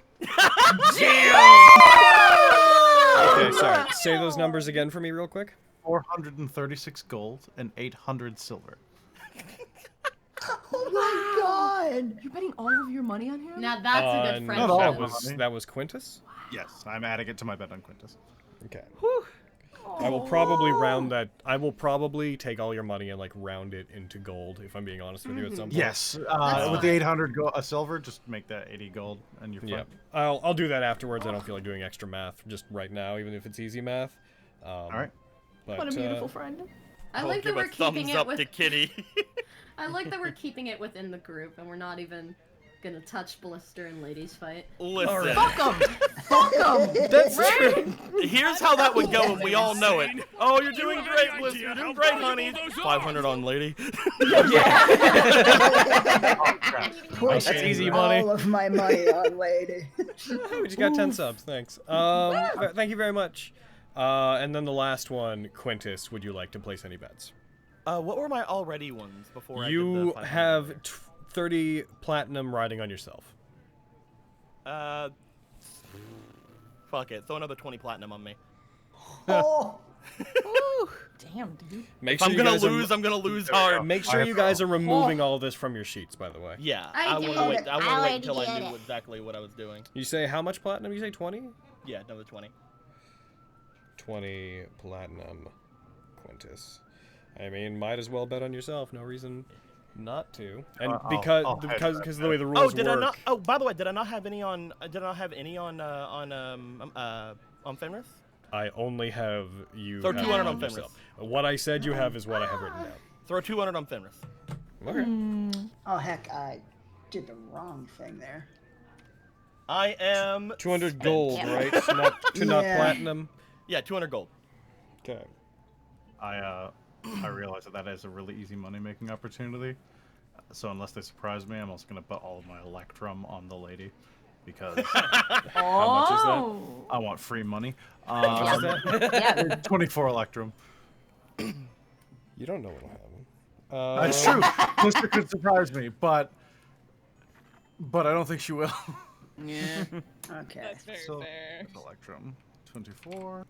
Okay, sorry. Say those numbers again for me real quick. 436 gold and 800 silver. Oh my god! You're betting all of your money on him? now that's a good And friendship. Not all that of was them. that was Quintus. Yes, I'm adding it to my bet on Quintus. Okay. I will probably round that. I will probably take all your money and like round it into gold. If I'm being honest with you, at some point. Yes, That's with the fine. 800 silver, just make that 80 gold, and you're fine. Yeah. I'll do that afterwards. I don't feel like doing extra math just right now, even if it's easy math. All right. But, What a beautiful friend. I I'll like that give we're a thumbs keeping it up with. to Kitty. I like that we're keeping it within the group and we're not even gonna touch Blister and Ladies Fight. Listen. Fuck 'em! Fuck 'em! That's true. Here's how that would go, and we all know it. Oh, you're doing great, Blister. You're doing great, honey. 500 on lady. That's easy money. All of my money on lady. We just got 10 subs. Thanks. Thank you very much. And then the last one, Quintus. Would you like to place any bets? What were my already ones before I did You the 500? have 30 platinum riding on yourself. Fuck it. Throw another 20 platinum on me. Oh, Damn, dude. Make If I'm you gonna guys are- lose, I'm gonna lose hard. Make sure you guys are removing all this from your sheets, by the way. Yeah, I I did want to wait. it. I want I to wait already until I did knew it. exactly what I was doing. You say how much platinum? You say 20? Yeah, another 20. 20 platinum, Quintus. I mean, might as well bet on yourself. No reason not to. And because I'll because hedge of that the way the bet. rules Oh, did work. I not? Oh, by the way, did I not have any on? Did I not have any on Fenris? I only have you. Throw have 200 it on yourself. What I said you have is what I have written down. Throw 200 on Fenris. Okay. oh heck, I did the wrong thing there. I am 200 spent. gold, right? Not Yeah. platinum. Yeah, 200 gold. Okay. I realize that is a really easy money-making opportunity. So unless they surprise me, I'm also gonna put all of my Electrum on the lady, because How much is that? Oh. I want free money. How much is that? Yeah. 24 Electrum. You don't know what'll happen. That's true. Blister could surprise me, but I don't think she will. Yeah. Okay. That's very So, fair. Electrum. 24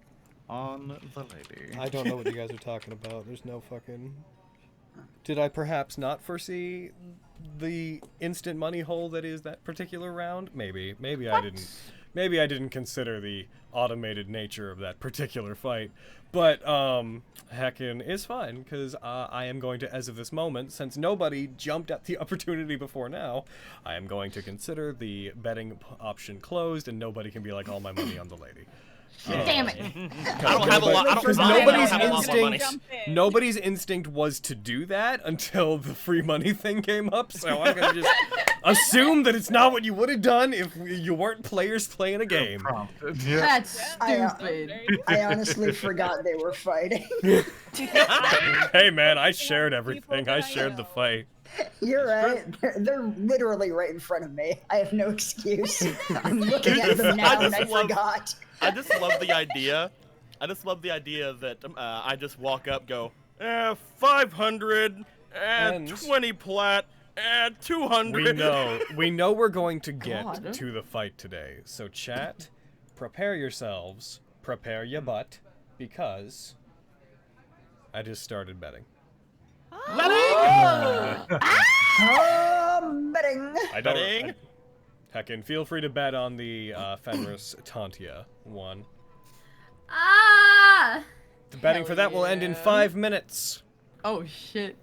on the lady. I don't know what you guys are talking about. There's no fucking... Did I perhaps not foresee the instant money hole that is that particular round? Maybe. Maybe I didn't. Maybe I didn't consider the automated nature of that particular fight. But, heckin' is fine, because I am going to, as of this moment, since nobody jumped at the opportunity before now, I am going to consider the betting option closed, and nobody can be like, all my money on the lady. Damn it. I don't have a lot. I don't, Because I don't nobody's have a lot of money. nobody's instinct was to do that until the free money thing came up. So I'm gonna just assume that it's not what you would have done if you weren't players playing a game. Prompted. Yeah. That's I, stupid. I honestly forgot they were fighting. Hey man, I shared everything. I shared the fight. You're right. They're literally right in front of me. I have no excuse. I'm looking at them now and I forgot. I just love the idea. I just love the idea that I just walk up, go, 500, And- 20 plat, 200. We know we're going to get God. to the fight today. So chat, prepare yourselves, prepare your butt, because I just started betting. Betting. I don't. Betting? Heckin', feel free to bet on the Fenris Tantia one. Ah! The betting for that will end in 5 minutes. Oh shit.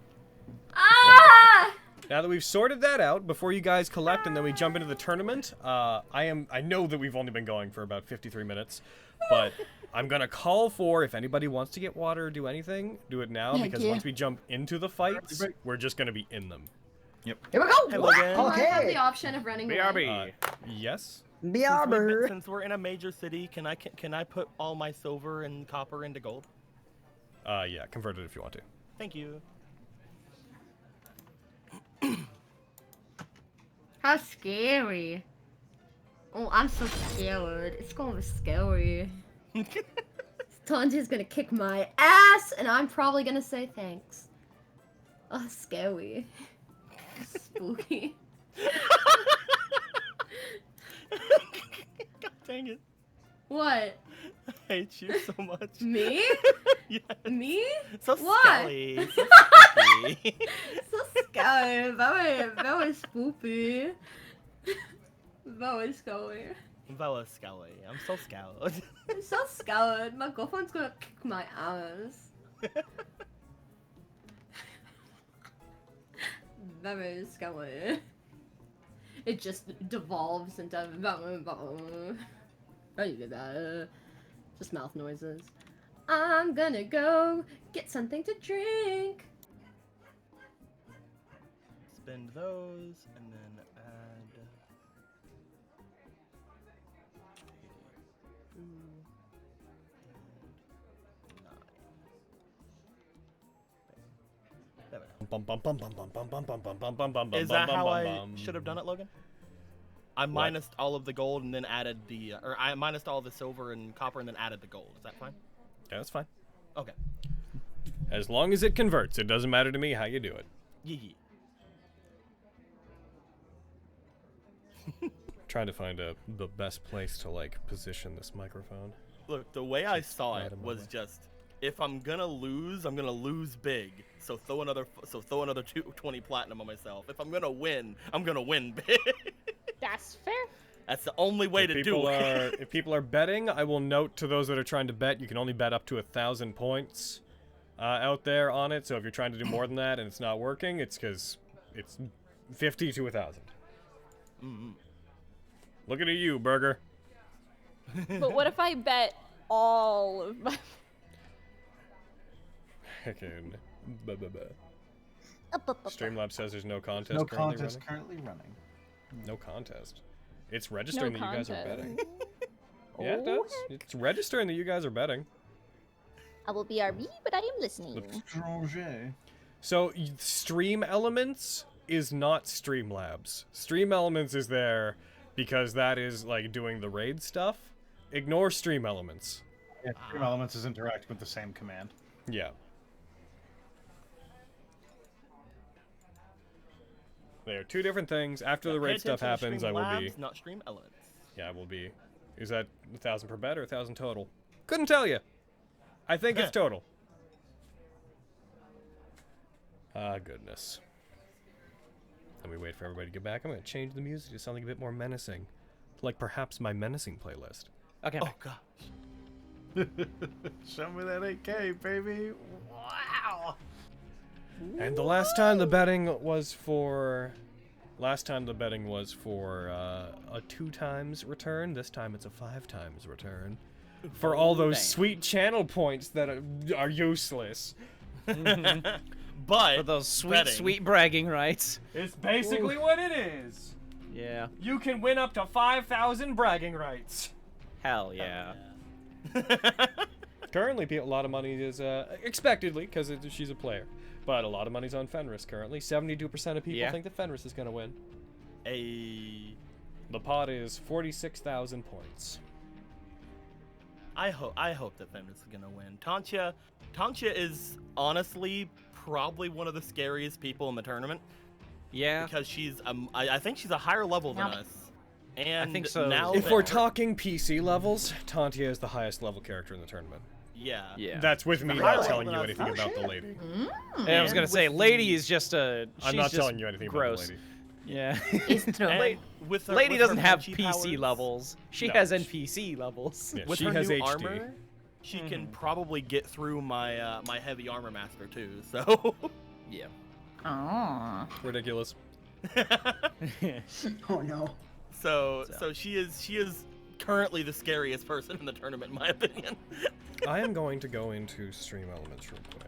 Ah! Now that we've sorted that out, before you guys collect and then we jump into the tournament, I know that we've only been going for about 53 minutes, but I'm gonna call for, if anybody wants to get water or do anything, do it now, because yeah. once we jump into the fights, we're just gonna be in them. Here we go. Do I have Okay. the option of running away? BRB. Yes? Biabber. Since we're in a major city, can I put all my silver and copper into gold? Yeah, convert it if you want to. Thank you. How scary. Oh, I'm so scared. It's gonna be scary. Tanji's gonna kick my ass, and I'm probably gonna say thanks. Oh, scary. Spooky. God dang it. What? I hate you so much. Me? Yes. Me? So What? scary. So spooky. So scary. Very spooky. Very scary. Bella Scully. I'm so scared. I'm so scared. My girlfriend's gonna kick my ass. Very scary. It just devolves into how you get that? Just mouth noises. I'm gonna go get something to drink. spend those, and then add... 2, and 9. Is that how I should have done it, Logan? I minused all of the gold and then added the, or I minused all the silver and copper and then added the gold. Is that fine? Yeah, that's fine. Okay. As long as it converts, it doesn't matter to me how you do it. Yee. Trying to find the best place to like position this microphone. Look, the way I saw it was just, if I'm gonna lose big. So throw another 20 platinum on myself. If I'm gonna win big. That's fair. That's the only way to do it. If people are betting, I will note to those that are trying to bet, you can only bet up to 1,000 points out there on it. So if you're trying to do more than that and it's not working, it's because it's 50 to 1,000. Mm-hmm. Looking at you, Burger. But what if I bet all of my... Streamlabs says there's no contest No currently contest running. currently running. No contest. It's registering No that you guys are contest. betting. Yeah, it does. It's registering that you guys are betting. I will BRB, but I am listening. So, Stream Elements is not Streamlabs. Stream Elements is there because that is, like, doing the raid stuff. Ignore Stream Elements. Yeah, Stream Elements is interacting with the same command. Yeah. They are two different things. After the raid stuff happens, I will be... Not Stream Elements. Yeah, I will be... Is that 1,000 per bet or 1,000 total? Couldn't tell you. I think it's total. Ah, goodness. Let me wait for everybody to get back. I'm going to change the music to something a bit more menacing. Like perhaps my menacing playlist. Okay. Oh, gosh. Show me that 8K, baby. Wow. And the last time the betting was for... a 2 times return. This time it's a 5 times return. For all those sweet channel points that are useless. But for those sweet bragging rights. It's basically what it is. Yeah. You can win up to 5,000 bragging rights. Hell yeah. Currently, a lot of money is, expectedly, because she's a player. But a lot of money's on Fenris currently. 72% of people think that Fenris is going to win. The pot is 46,000 points. I hope that Fenris is gonna win. Tantia is honestly probably one of the scariest people in the tournament. Yeah. Because she's I think she's a higher level than us. And I think so. Now if we're talking PC levels, Tantia is the highest level character in the tournament. Yeah. That's with me not telling you anything about the lady. And I was gonna say, lady is just a. I'm not telling you anything about the lady. Yeah. It's true. Lady doesn't have PC levels. She has NPC levels. Yeah, with she her has new HD. armor, she can probably get through my my heavy armor master too. So. Yeah. Oh. Ridiculous. Oh no. So she is currently the scariest person in the tournament, in my opinion. I am going to go into Stream Elements real quick.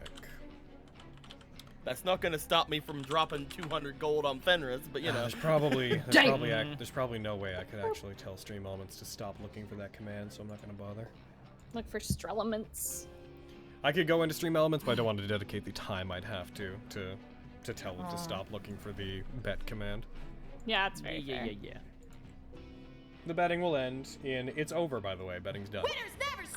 That's not going to stop me from dropping 200 gold on Fenris, but you know. There's probably no way I could actually tell Stream Elements to stop looking for that command, so I'm not going to bother. Look for Strelements. I could go into Stream Elements, but I don't want to dedicate the time I'd have to tell it to stop looking for the bet command. Yeah, that's very fair. Yeah. The betting will end in... It's over, by the way. Betting's done.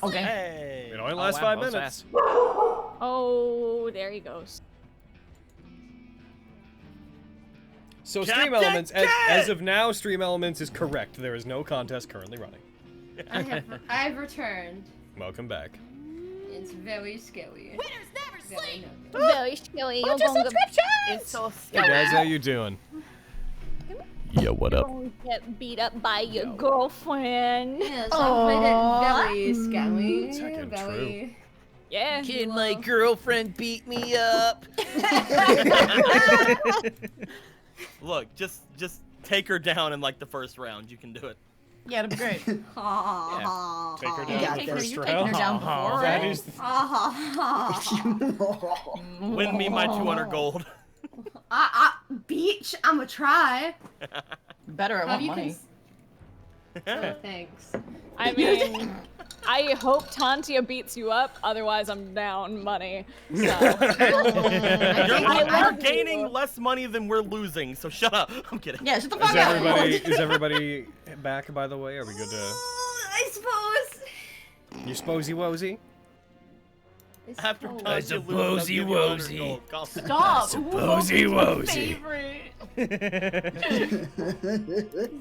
Okay. Hey. It only lasts 5 minutes. Oh, there he goes. So Stream Elements, as of now, Stream Elements is correct. There is no contest currently running. I've returned. Welcome back. It's very scary. Winners never sleep! Very scary. What's your subscription? It's so Hey scary. guys, how you doing? Yo, what up? Don't get beat up by your girlfriend. Yes, I played it very scary. Second, Very. Yeah. Can my girlfriend beat me up? Look, just take her down in like the first round. You can do it. Yeah, that'd be great. Take her You down take the her, first you taken her round. down before, That right? is Win me my 200 gold. Beach, I'ma try. Better, I want money. Oh, thanks. I mean, I hope Tantia beats you up, otherwise I'm down money. So. You're gaining less money than we're losing, so shut up. I'm kidding. Yeah, shut the fuck up. Is everybody back, by the way? Are we good to... I suppose. You sposy wozy? After I suppose he wosy. Stop. Supposey wosy. Favorite.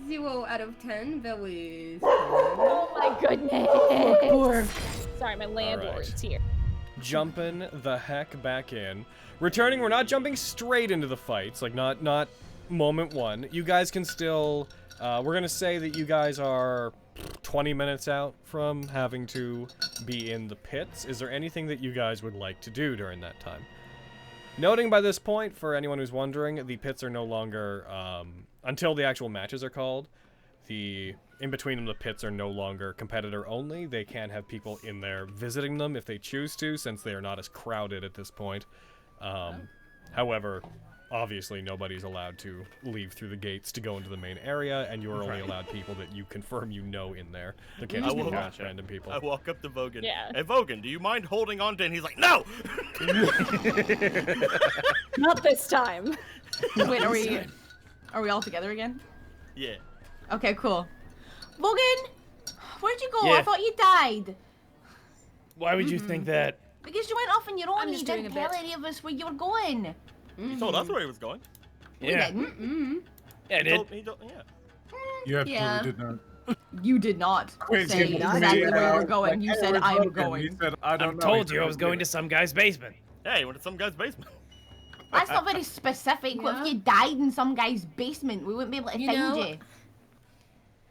0 out of 10. Bellies. Oh my goodness. Sorry, my landlord's here. Jumping the heck back in. Returning, we're not jumping straight into the fights, like not moment one. You guys can still, we're gonna say that you guys are 20 minutes out from having to be in the pits. Is there anything that you guys would like to do during that time? Noting by this point, for anyone who's wondering, the pits are no longer, until the actual matches are called, in between them, the pits are no longer competitor only. They can have people in there visiting them if they choose to, since they are not as crowded at this point. However, obviously nobody's allowed to leave through the gates to go into the main area, and you're only allowed people that you confirm you know in there. They can't just be random people. I walk up to Vogan. Yeah. Hey, Vogan, do you mind holding on to it? And he's like, no! Not this time. Wait, are we all together again? Yeah. Okay, cool. Logan, where'd you go? Yeah. I thought you died. Why would you think that? Because you went off on your own I'm and you just doing didn't a tell bit. any of us where you were going. He told us where he was going. Yeah. We didn't. Yeah, I did. Yeah. You absolutely Yeah. did not. You did not Wait, say did exactly not. where you were going. You said, I'm He going. said, I I don't know. told He you I said, was going to some guy's basement. Hey, went to some guy's basement. That's not very specific. What if you died in some guy's basement? We wouldn't be able to You find know- you.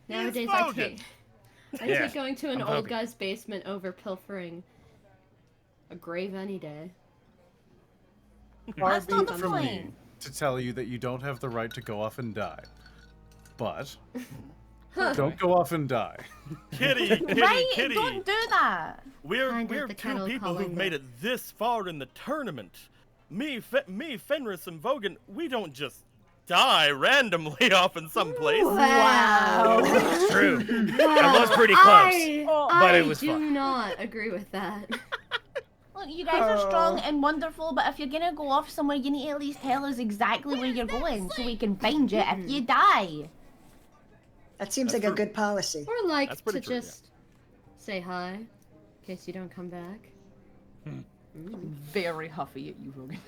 Nowadays, Vogan. I Yeah, take going to an I'm old Vogan. guy's basement over pilfering a grave any day. Far That's be not it the from me point. to tell you that you don't have the right to go off and die. But Huh. don't go off and die. Kitty, kitty, Right? kitty. Don't do that. We're Kind of the two kettle people who've calling made it. it this far in the tournament. Me, Fenris, and Vogan, we don't just die randomly off in some place. Wow. It's true. I was pretty close, but it was I do fun. not agree with that. Look, you guys are strong and wonderful, but if you're gonna go off somewhere, you need to at least tell us exactly where you're going so we can find you if you die. That seems like a good policy. Or like That's to pretty true, yeah. just say hi, in case you don't come back. Very huffy at you, Rogan.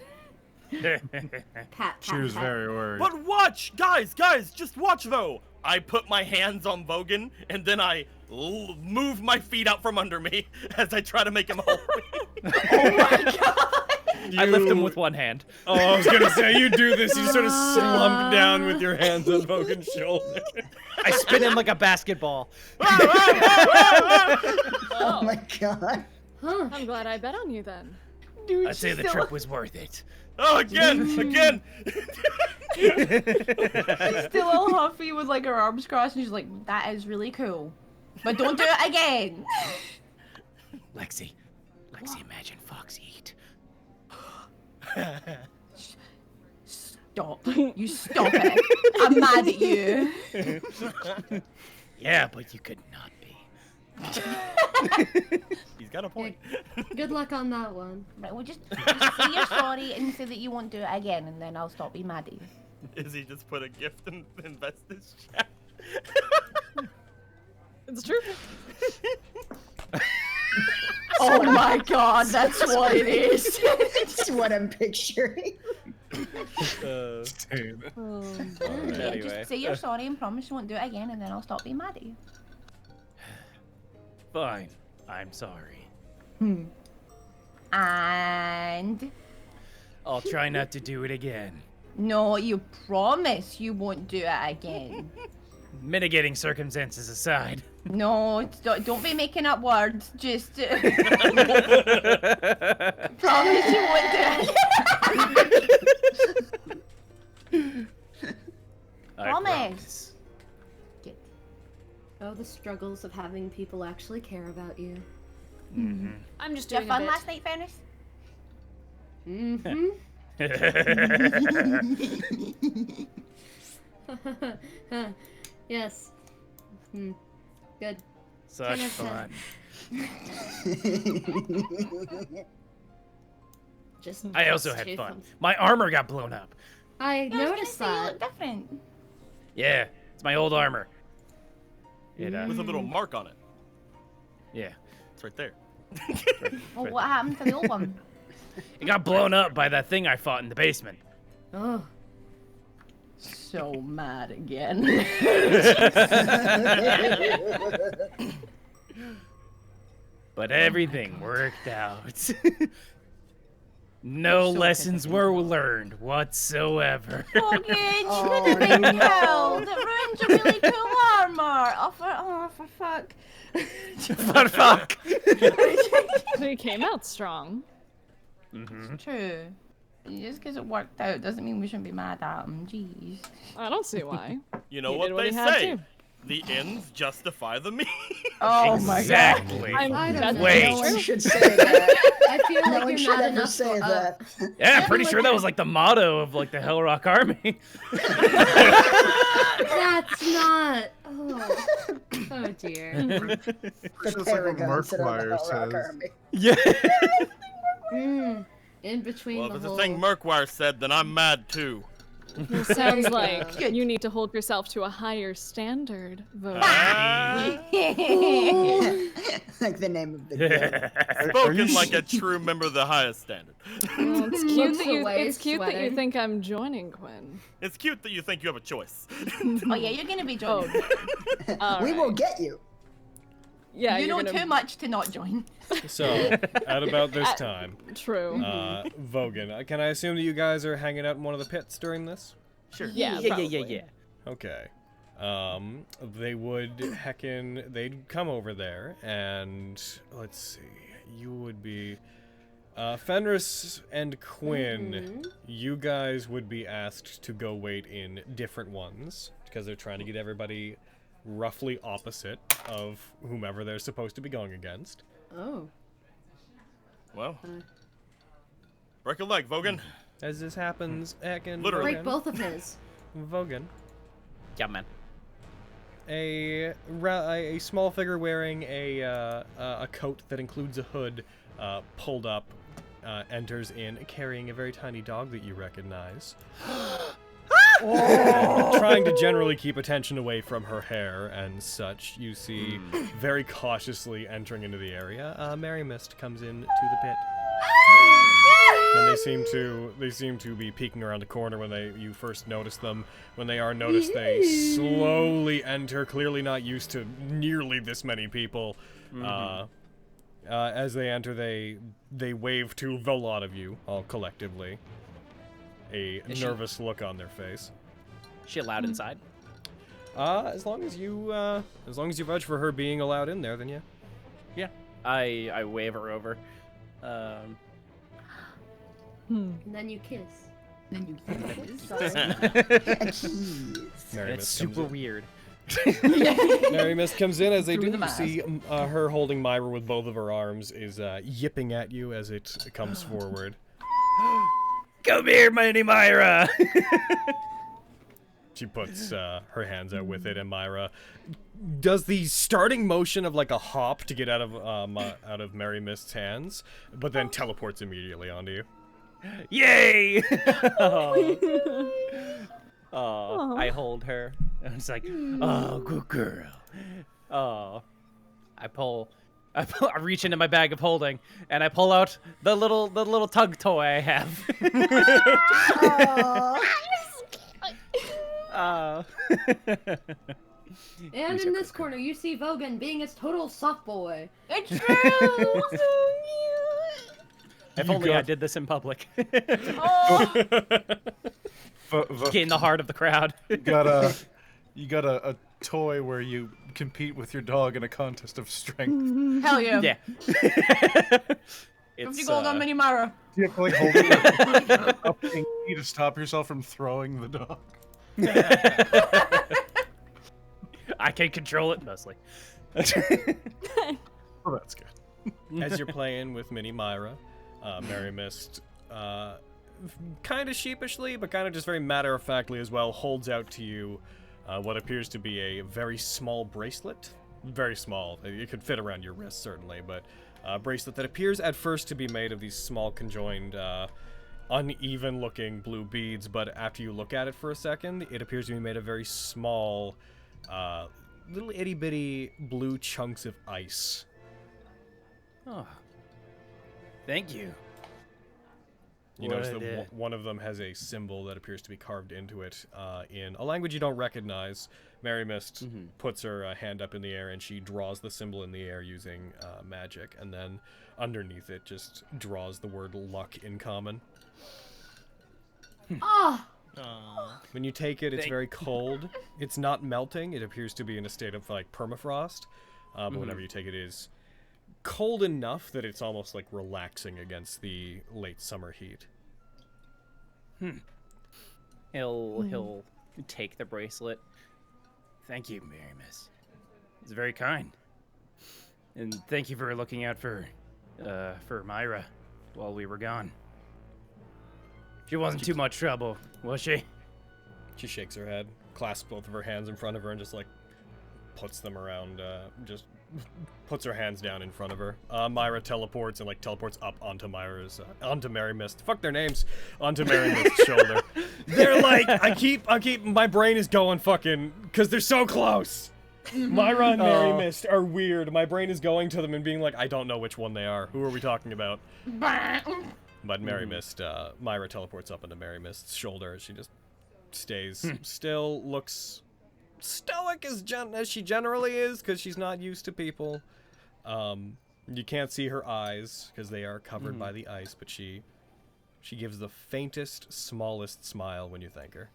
Pat, She was very worried. But watch, guys, just watch though. I put my hands on Vogan, and then I move my feet out from under me as I try to make him hold me. Oh my god! I lift him with one hand. Oh, I was gonna say, you do this, you sort of slump down with your hands on Vogan's shoulder. I spin him like a basketball. Oh my god. Huh. I'm glad I bet on you then. Dude, I'd say the she's trip was worth it. Oh, again! still all huffy with like her arms crossed, and she's like, "That is really cool, but don't do it again." Lexi, imagine Foxy eat. Stop! You stop it! I'm mad at you. Yeah, but you could not be. He's got a point. Good luck on that one. Right, well, just say you're sorry and say that you won't do it again, and then I'll stop being mad at you. Izzy just put a gift in Vestige chat. It's true. Oh my god, that's what it is. That's what I'm picturing. Dude. Yeah, Anyway. just say you're sorry and promise you won't do it again, and then I'll stop being mad at you. Fine, I'm sorry. And I'll try not to do it again. no, you promise you won't do it again. Mitigating circumstances aside. No, don't be making up words. Just promise you won't do it. I Promise. Get. Oh, the struggles of having people actually care about you. I'm just Did you doing have a fun bit. last night, Furnace? Mm-hmm. Yes. Good. Such fun. Just I also had fun. My armor got blown up. I noticed You that. look different. Yeah, it's my old armor. With a little mark on it. Yeah. It's right there. Well, what happened to the old one? It got blown up by that thing I fought in the basement. Oh. So mad again. But everything worked out. No lessons were learned whatsoever. Logan, you could have been killed. It ruined your really cool armor. For fuck. But fuck. We came out strong. It's true. Just because it worked out doesn't mean we shouldn't be mad at him. Jeez. I don't see why. You know He what did what they he had say? to. The ends justify the means. Oh my god. Exactly. I don't know. Wait. No one should say that. I feel No like one you're should not ever enough say for, that. Yeah, I'm pretty sure that was like the motto of like the Hellrock Army. That's not. Oh, oh dear. It's just like what Paragon sit on the Murkwire Hellrock says. Army. Yeah. In between Well, if the it's whole. a thing Murkwire said, then I'm mad too. It sounds like you need to hold yourself to a higher standard, Vogue. Like the name of the game. Spoken like a true member of the highest standard. Well, it's cute, Looks that you, away, it's cute that you sweating. think I'm joining, Quinn. It's cute that you think you have a choice. Oh yeah, you're gonna be joining. We will get you. Yeah, you know you're gonna... too much to not join. So, at about this time, True. Vogan, can I assume that you guys are hanging out in one of the pits during this? Sure. Yeah, probably. Okay. They would they'd come over there, and let's see, you would be, Fenris and Quinn, you guys would be asked to go wait in different ones, because they're trying to get everybody roughly opposite of whomever they're supposed to be going against. Oh. Well, break a leg, Vogan. As this happens, Ekin, Literally. Break both of his. Vogan. Yeah, man. A small figure wearing a coat that includes a hood, pulled up, enters in, carrying a very tiny dog that you recognize. Trying to generally keep attention away from her hair and such, you see, very cautiously entering into the area, Mary Mist comes in to the pit. And they seem to be peeking around the corner when you first notice them. When they are noticed, they slowly enter, clearly not used to nearly this many people. As they enter, they wave to the lot of you, all collectively. A nervous look on their face. She allowed inside? As long as you vouch for her being allowed in there, then yeah. Yeah. I wave her over. And then you kiss. Then you Mary It's Mist super comes in. weird. Mary Mist comes in as they Through do. the You mask. see her holding Myra with both of her arms, is yipping at you as it comes forward. Come here, Mighty Myra! She puts her hands out with it, and Myra does the starting motion of like a hop to get out of Mary Mist's hands, but then teleports immediately onto you. Yay! Oh, I hold her. And it's like, oh, good girl. Oh, I reach into my bag of holding, and I pull out the little tug toy I have. And in this corner, you see Vogan being his total soft boy. It's true. If only I did this in public. Oh. Gain the heart of the crowd. You got a toy where you compete with your dog in a contest of strength. Hell yeah. Yeah. 50 gold on Mini Myra. You have to like hold it up to stop yourself from throwing the dog. I can control it mostly. Oh, that's good. As you're playing with Mini Myra, Mary Mist kind of sheepishly, but kind of just very matter-of-factly as well, holds out to you what appears to be a very small bracelet. Very small. It could fit around your wrist, certainly, but a bracelet that appears at first to be made of these small, conjoined, uneven-looking blue beads, but after you look at it for a second, it appears to be made of very small, little itty-bitty blue chunks of ice. Oh. Thank you. You notice that one of them has a symbol that appears to be carved into it in a language you don't recognize. Mary Mist puts her hand up in the air and she draws the symbol in the air using magic, and then underneath it just draws the word luck in common. Oh! When you take it, it's very cold. It's not melting. It appears to be in a state of like permafrost, but whenever you take it, it is cold enough that it's almost like relaxing against the late summer heat. He'll take the bracelet. Thank you, Mary Miss. It's very kind. And thank you for looking out for Myra while we were gone. She wasn't too much trouble, was she? She shakes her head, clasps both of her hands in front of her, and just like puts them around, just puts her hands down in front of her. Myra teleports and like teleports up onto onto Mary Mist. Fuck their names. Onto Mary Mist's shoulder. They're like, I keep, my brain is going fucking, because they're so close. Myra and Mary Mist are weird. My brain is going to them and being like, I don't know which one they are. Who are we talking about? But Mary Mist, Myra teleports up onto Mary Mist's shoulder. She just stays still, looks stoic as she generally is, because she's not used to people. You can't see her eyes because they are covered by the ice, but she gives the faintest, smallest smile when you thank her.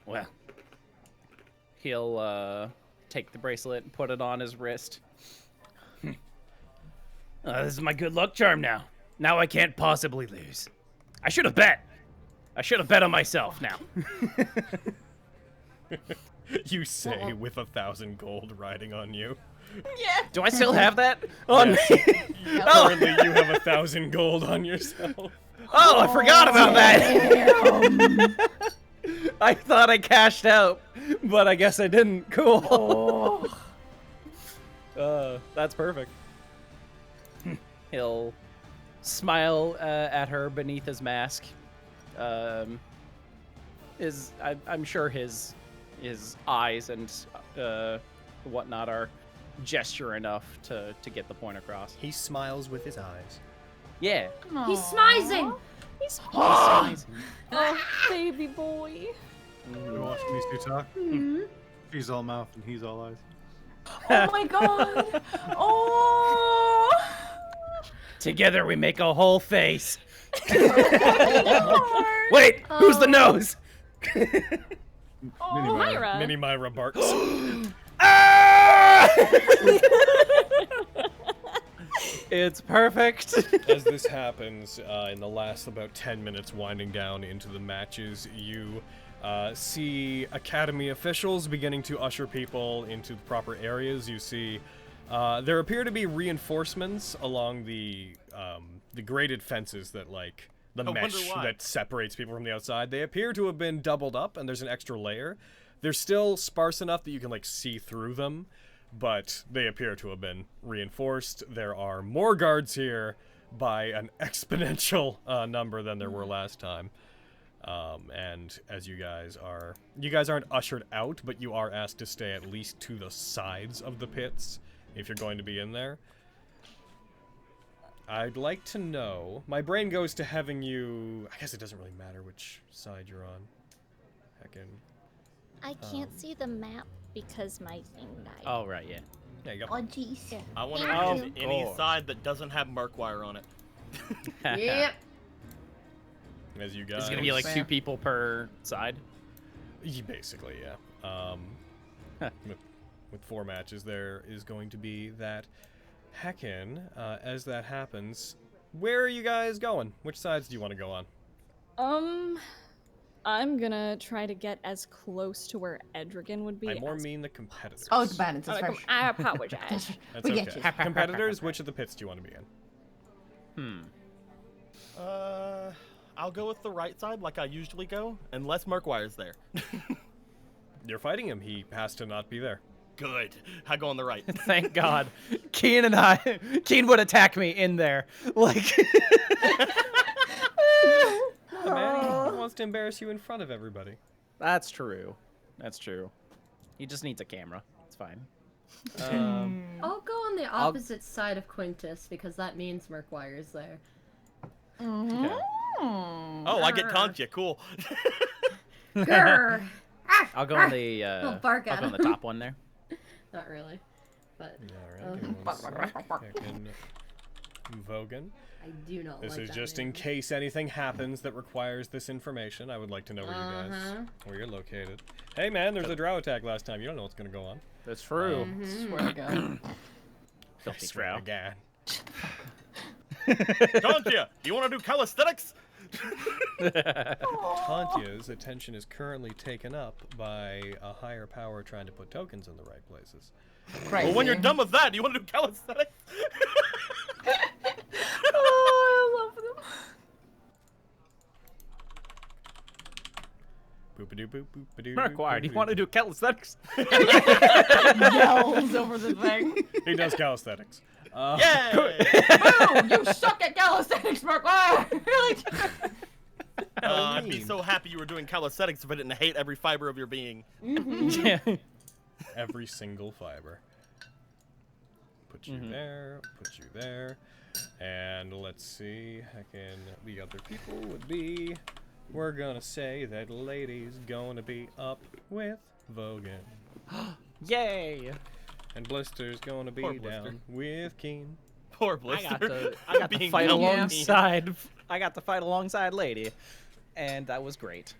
Well, he'll take the bracelet and put it on his wrist. This is my good luck charm now. Now I can't possibly lose. I should have bet. I should have bet on myself now. You say with 1,000 gold riding on you. Yeah. Do I still have that on me? Currently, you have 1,000 gold on yourself. Oh, I forgot about that. I thought I cashed out, but I guess I didn't. Cool. That's perfect. He'll smile at her beneath his mask. I'm sure his eyes and whatnot are gesture enough to get the point across. He smiles with his eyes. Yeah. Aww. He's smizing! He's Smizing. oh, baby boy. You watching these two talk? She's all mouth and he's all eyes. Oh my god. Oh. Together we make a whole face. Wait, who's the nose? Oh, Myra. Mini Myra barks. It's perfect. As this happens, in the last about 10 minutes winding down into the matches, you see Academy officials beginning to usher people into the proper areas. You see there appear to be reinforcements along the graded fences that, like, the mesh that separates people from the outside. They appear to have been doubled up, and there's an extra layer. They're still sparse enough that you can, like, see through them, but they appear to have been reinforced. There are more guards here by an exponential number than there were last time. And as you guys aren't ushered out, but you are asked to stay at least to the sides of the pits if you're going to be in there. I'd like to know, my brain goes to having you, I guess it doesn't really matter which side you're on. Heckin'. I can't see the map because my thing died. Oh, right, yeah. There you go. Oh, jeez. Yeah. I want to Thank be you. any side that doesn't have Markwire on it. Yep. As you guys... It's gonna be like 2 people per side? Basically, yeah. With 4 matches, there is going to be that. Heckin', as that happens, where are you guys going? Which sides do you want to go on? I'm gonna try to get as close to where Edrigan would be. I more mean the competitors. Oh, it's bandits. It's fresh. I apologize. That's We okay. get you. Competitors, which of the pits do you want to be in? I'll go with the right side like I usually go, unless Murkwire's there. You're fighting him. He has to not be there. Good. I go on the right. Thank God. Keen would attack me in there. Like. Man, he wants to embarrass you in front of everybody. That's true. That's true. He just needs a camera. It's fine. I'll go on the opposite side of Quintus because that means Murkwire's there. Okay. Oh, I get Concha. Cool. Grr. I'll go on the I'll bark at I'll go on the him. top one there. Not really, but Vogan. I do not This like is that just name. in case anything happens that requires this information. I would like to know where you're located. Hey man, there's a drow attack last time. You don't know what's gonna go on. That's true. Swear to God. Filthy Swear drow. to God. Concha, do you want to do calisthenics? Tantia's attention is currently taken up by a higher power trying to put tokens in the right places. Crazy. Well, when you're done with that, do you want to do calisthenics? Oh, I love them. Boop-a-doo, boop, boop-a-doo, Murkwire, do you want to do calisthenics? Yells over the thing. He does calisthenics. Yay! Boom! You suck at calisthenics, Mark. Really? I'd be so happy you were doing calisthenics if I didn't hate every fiber of your being. Yeah. Every single fiber. Put you there, put you there. And let's see, the other people would be, we're gonna say that Lady's gonna be up with Vogan. Yay! And Blister's gonna be Poor Blister. down with Keen. Poor Blister. I got to Being fight mean. alongside. I got to fight alongside Lady, and that was great.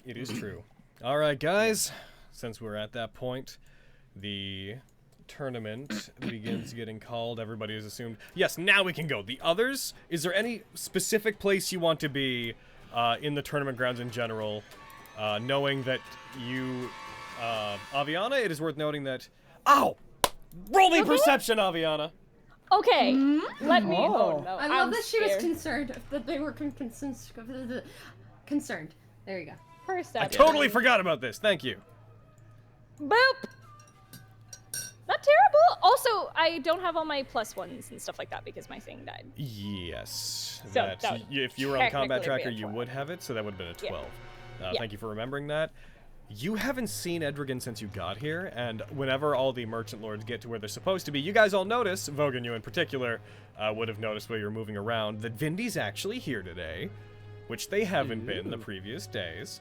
It is true. All right, guys, since we're at that point, the tournament begins getting called. Everybody is assumed. Yes, now we can go. The others, is there any specific place you want to be in the tournament grounds in general, knowing that you, Aviana, it is worth noting that, ow! Roll me perception, Aviana! Okay, let me. Oh no! I love I'm that she was scared. concerned that they were concerned. There you go. Perception. I totally forgot about this. Thank you. Boop. Not terrible. Also, I don't have all my +1s and stuff like that because my thing died. Yes. So, That, that would if you were on Combat technically be Tracker, a you 12. would have it, so that would have been a 12. Yeah. Thank you for remembering that. You haven't seen Edrigan since you got here, and whenever all the Merchant Lords get to where they're supposed to be, you guys all notice, Vogan, you in particular, would have noticed while you're moving around, that Vindy's actually here today, which they haven't been the previous days.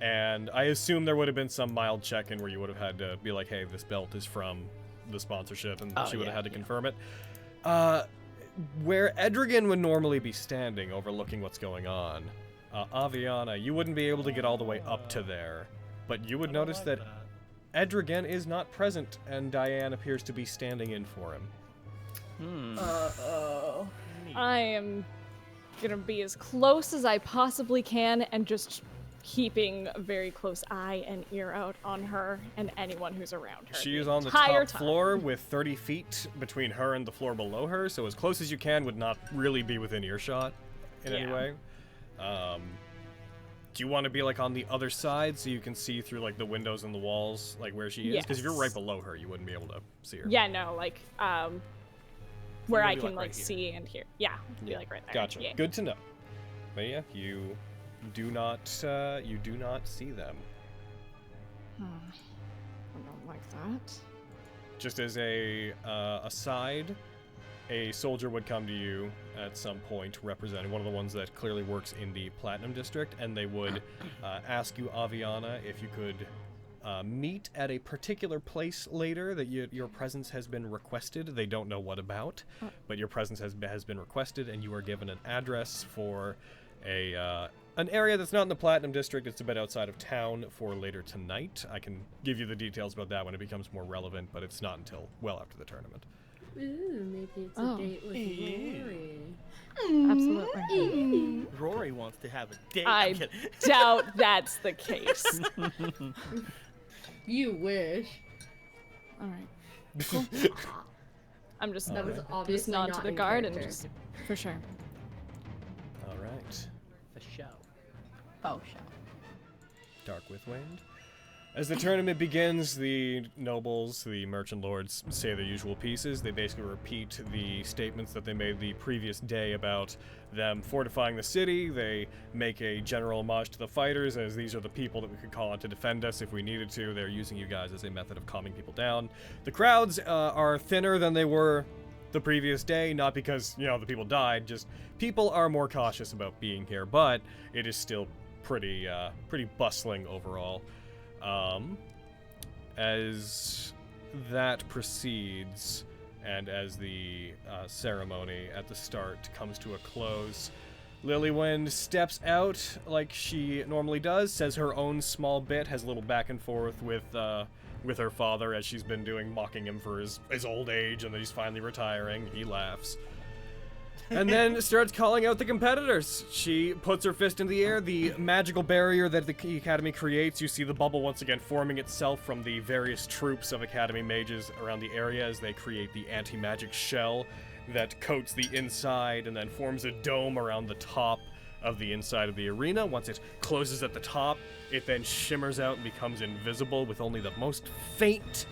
And I assume there would have been some mild check-in where you would have had to be like, hey, this belt is from the sponsorship, and she would have had to confirm it. Where Edrigan would normally be standing overlooking what's going on, Aviana, you wouldn't be able to get all the way up to there, but you would notice that Edrigan is not present, and Diane appears to be standing in for him. I am gonna be as close as I possibly can and just keeping a very close eye and ear out on her and anyone who's around her. She is on the entire top time. floor with 30 feet between her and the floor below her, so as close as you can would not really be within earshot in any way. Do you want to be like on the other side so you can see through like the windows and the walls, like where she is? Because if you're right below her, you wouldn't be able to see her. Yeah, no, like where I be, can like, like right here. see and hear. Yeah, be like right there. Gotcha. Yeah. Good to know. But yeah, you do not see them. I don't like that. Just as a aside, a soldier would come to you at some point representing one of the ones that clearly works in the Platinum District, and they would ask you, Aviana, if you could meet at a particular place later that your presence has been requested. They don't know what about, but your presence has been requested, and you are given an address for an area that's not in the Platinum District. It's a bit outside of town for later tonight. I can give you the details about that when it becomes more relevant, but it's not until well after the tournament. Ooh, maybe it's a date with Rory. Absolutely. Rory wants to have a date. I I'm kidding. doubt that's the case. You wish. All right. I'm just That was just obviously nod not to the in guard and character. just for sure. All right. The show. Oh, shit. Dark with Wind. As the tournament begins, the nobles, the merchant lords, say their usual pieces. They basically repeat the statements that they made the previous day about them fortifying the city. They make a general homage to the fighters, as these are the people that we could call on to defend us if we needed to. They're using you guys as a method of calming people down. The crowds are thinner than they were the previous day, not because, you know, the people died, just people are more cautious about being here, but it is still pretty bustling overall. As that proceeds, and as the ceremony at the start comes to a close, Lilywind steps out like she normally does, says her own small bit, has a little back and forth with her father, as she's been doing, mocking him for his old age and that he's finally retiring. He laughs. And then starts calling out the competitors. She puts her fist in the air. The magical barrier that the Academy creates, you see the bubble once again forming itself from the various troops of Academy mages around the area as they create the anti-magic shell that coats the inside and then forms a dome around the top of the inside of the arena. Once it closes at the top, it then shimmers out and becomes invisible with only the most faint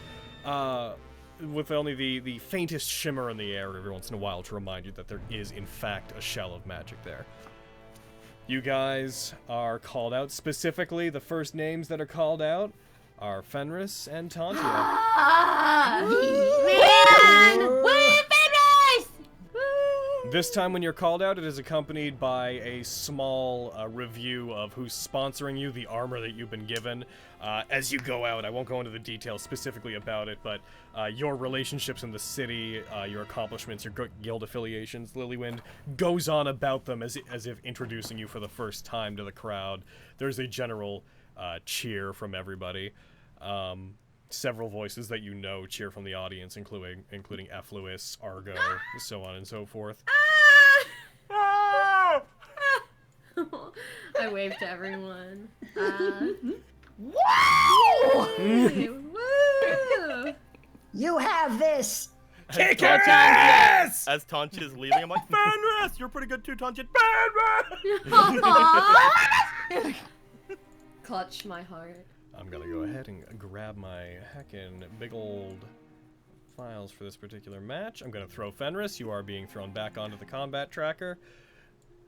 with only the faintest shimmer in the air every once in a while to remind you that there is, in fact, a shell of magic there. You guys are called out. Specifically, the first names that are called out are Fenris and Tantia. Man! Wait, Fenris! This time when you're called out, it is accompanied by a small review of who's sponsoring you, the armor that you've been given. As you go out, I won't go into the details specifically about it, but your relationships in the city, your accomplishments, your guild affiliations, Lilywind goes on about them as if introducing you for the first time to the crowd. There's a general cheer from everybody. Several voices that you know cheer from the audience, including Effluis, Argo, so on and so forth. I waved to everyone. Woo! Woo! You have this! Kick her ass! As Tanchia's leaving, I'm like, Fenris! You're pretty good too, Tanchia. Fenris! Clutch my heart. I'm gonna go ahead and grab my heckin' big old files for this particular match. I'm gonna throw Fenris. You are being thrown back onto the combat tracker.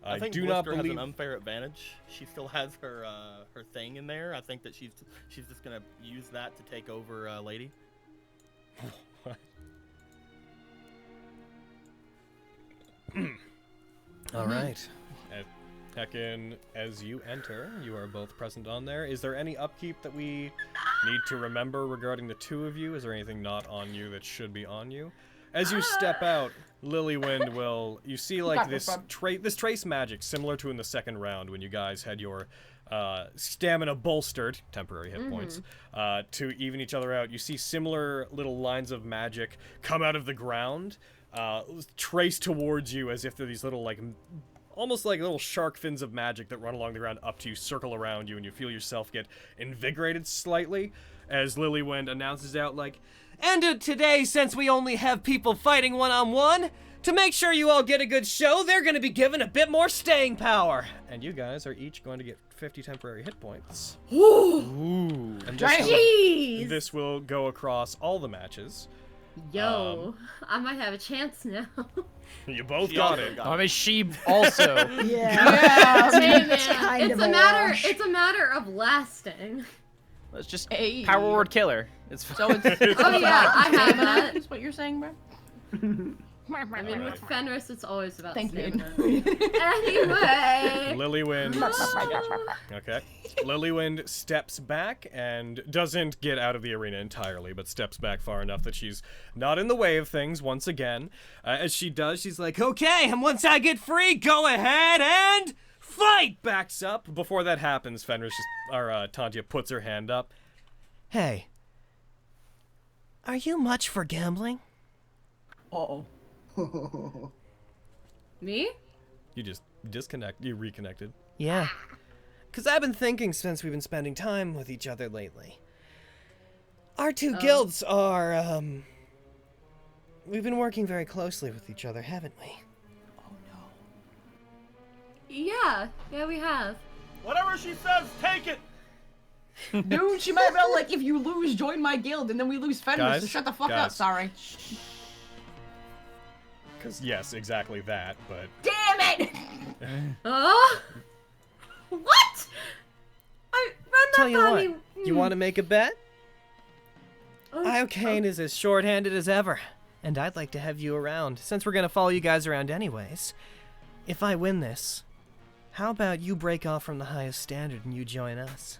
I think do Blister not believe has an unfair advantage. She still has her her thing in there. I think that she's just gonna use that to take over Lady. All right. Heckin, as you enter, you are both present on there. Is there any upkeep that we need to remember regarding the two of you? Is there anything not on you that should be on you? As you step out, Lilywind will... You see, like, this trace magic, similar to in the second round when you guys had your stamina bolstered, temporary hit points, to even each other out. You see similar little lines of magic come out of the ground, trace towards you as if they're these little, like... almost like little shark fins of magic that run along the ground up to you, circle around you, and you feel yourself get invigorated slightly as Lilywind announces out, like, and today, since we only have people fighting one-on-one, to make sure you all get a good show, they're going to be given a bit more staying power. And you guys are each going to get 50 temporary hit points. Ooh. And this will go across all the matches. Yo, I might have a chance now. You both got it. I mean, she also. Yeah. Hey, man, it's a matter of lasting. Let's just power word killer. It's so it's oh yeah, I have that. That's what you're saying, bro. I mean, with Fenris, it's always about Thank stamina. you. Anyway. Lilywind. Okay. Lilywind steps back and doesn't get out of the arena entirely, but steps back far enough that she's not in the way of things once again. As she does, she's like, okay, and once I get free, go ahead and fight! Backs up. Before that happens, Tantia puts her hand up. Hey, are you much for gambling? Uh-oh. Me? You just you reconnected. Yeah. Because I've been thinking since we've been spending time with each other lately. Our two guilds are, We've been working very closely with each other, haven't we? Oh no. Yeah, we have. Whatever she says, take it. Dude, she might be like, if you lose, join my guild, and then we lose Fenris, so Guys, shut the fuck up, guys. sorry. Because, yes, exactly that, but... Damn it! What? I run Tell that you by what, me. you want to make a bet? Iocane is as short-handed as ever, and I'd like to have you around, since we're gonna follow you guys around anyways. If I win this, how about you break off from the highest standard and you join us?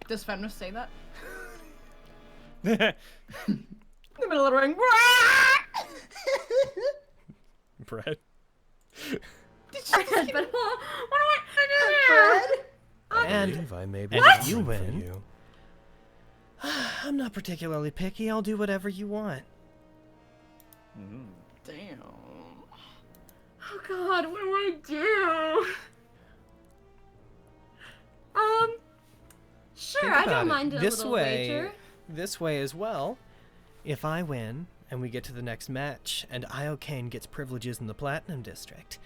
Does Fenris say that? Brett. In the middle of the ring. But what do I do? And If I may be if you for win, you. I'm not particularly picky, I'll do whatever you want. Damn. Oh God, what do I do? Sure, Think I about don't it. mind a little wager. This way as well. If I win, and we get to the next match, and Iocane gets privileges in the Platinum District,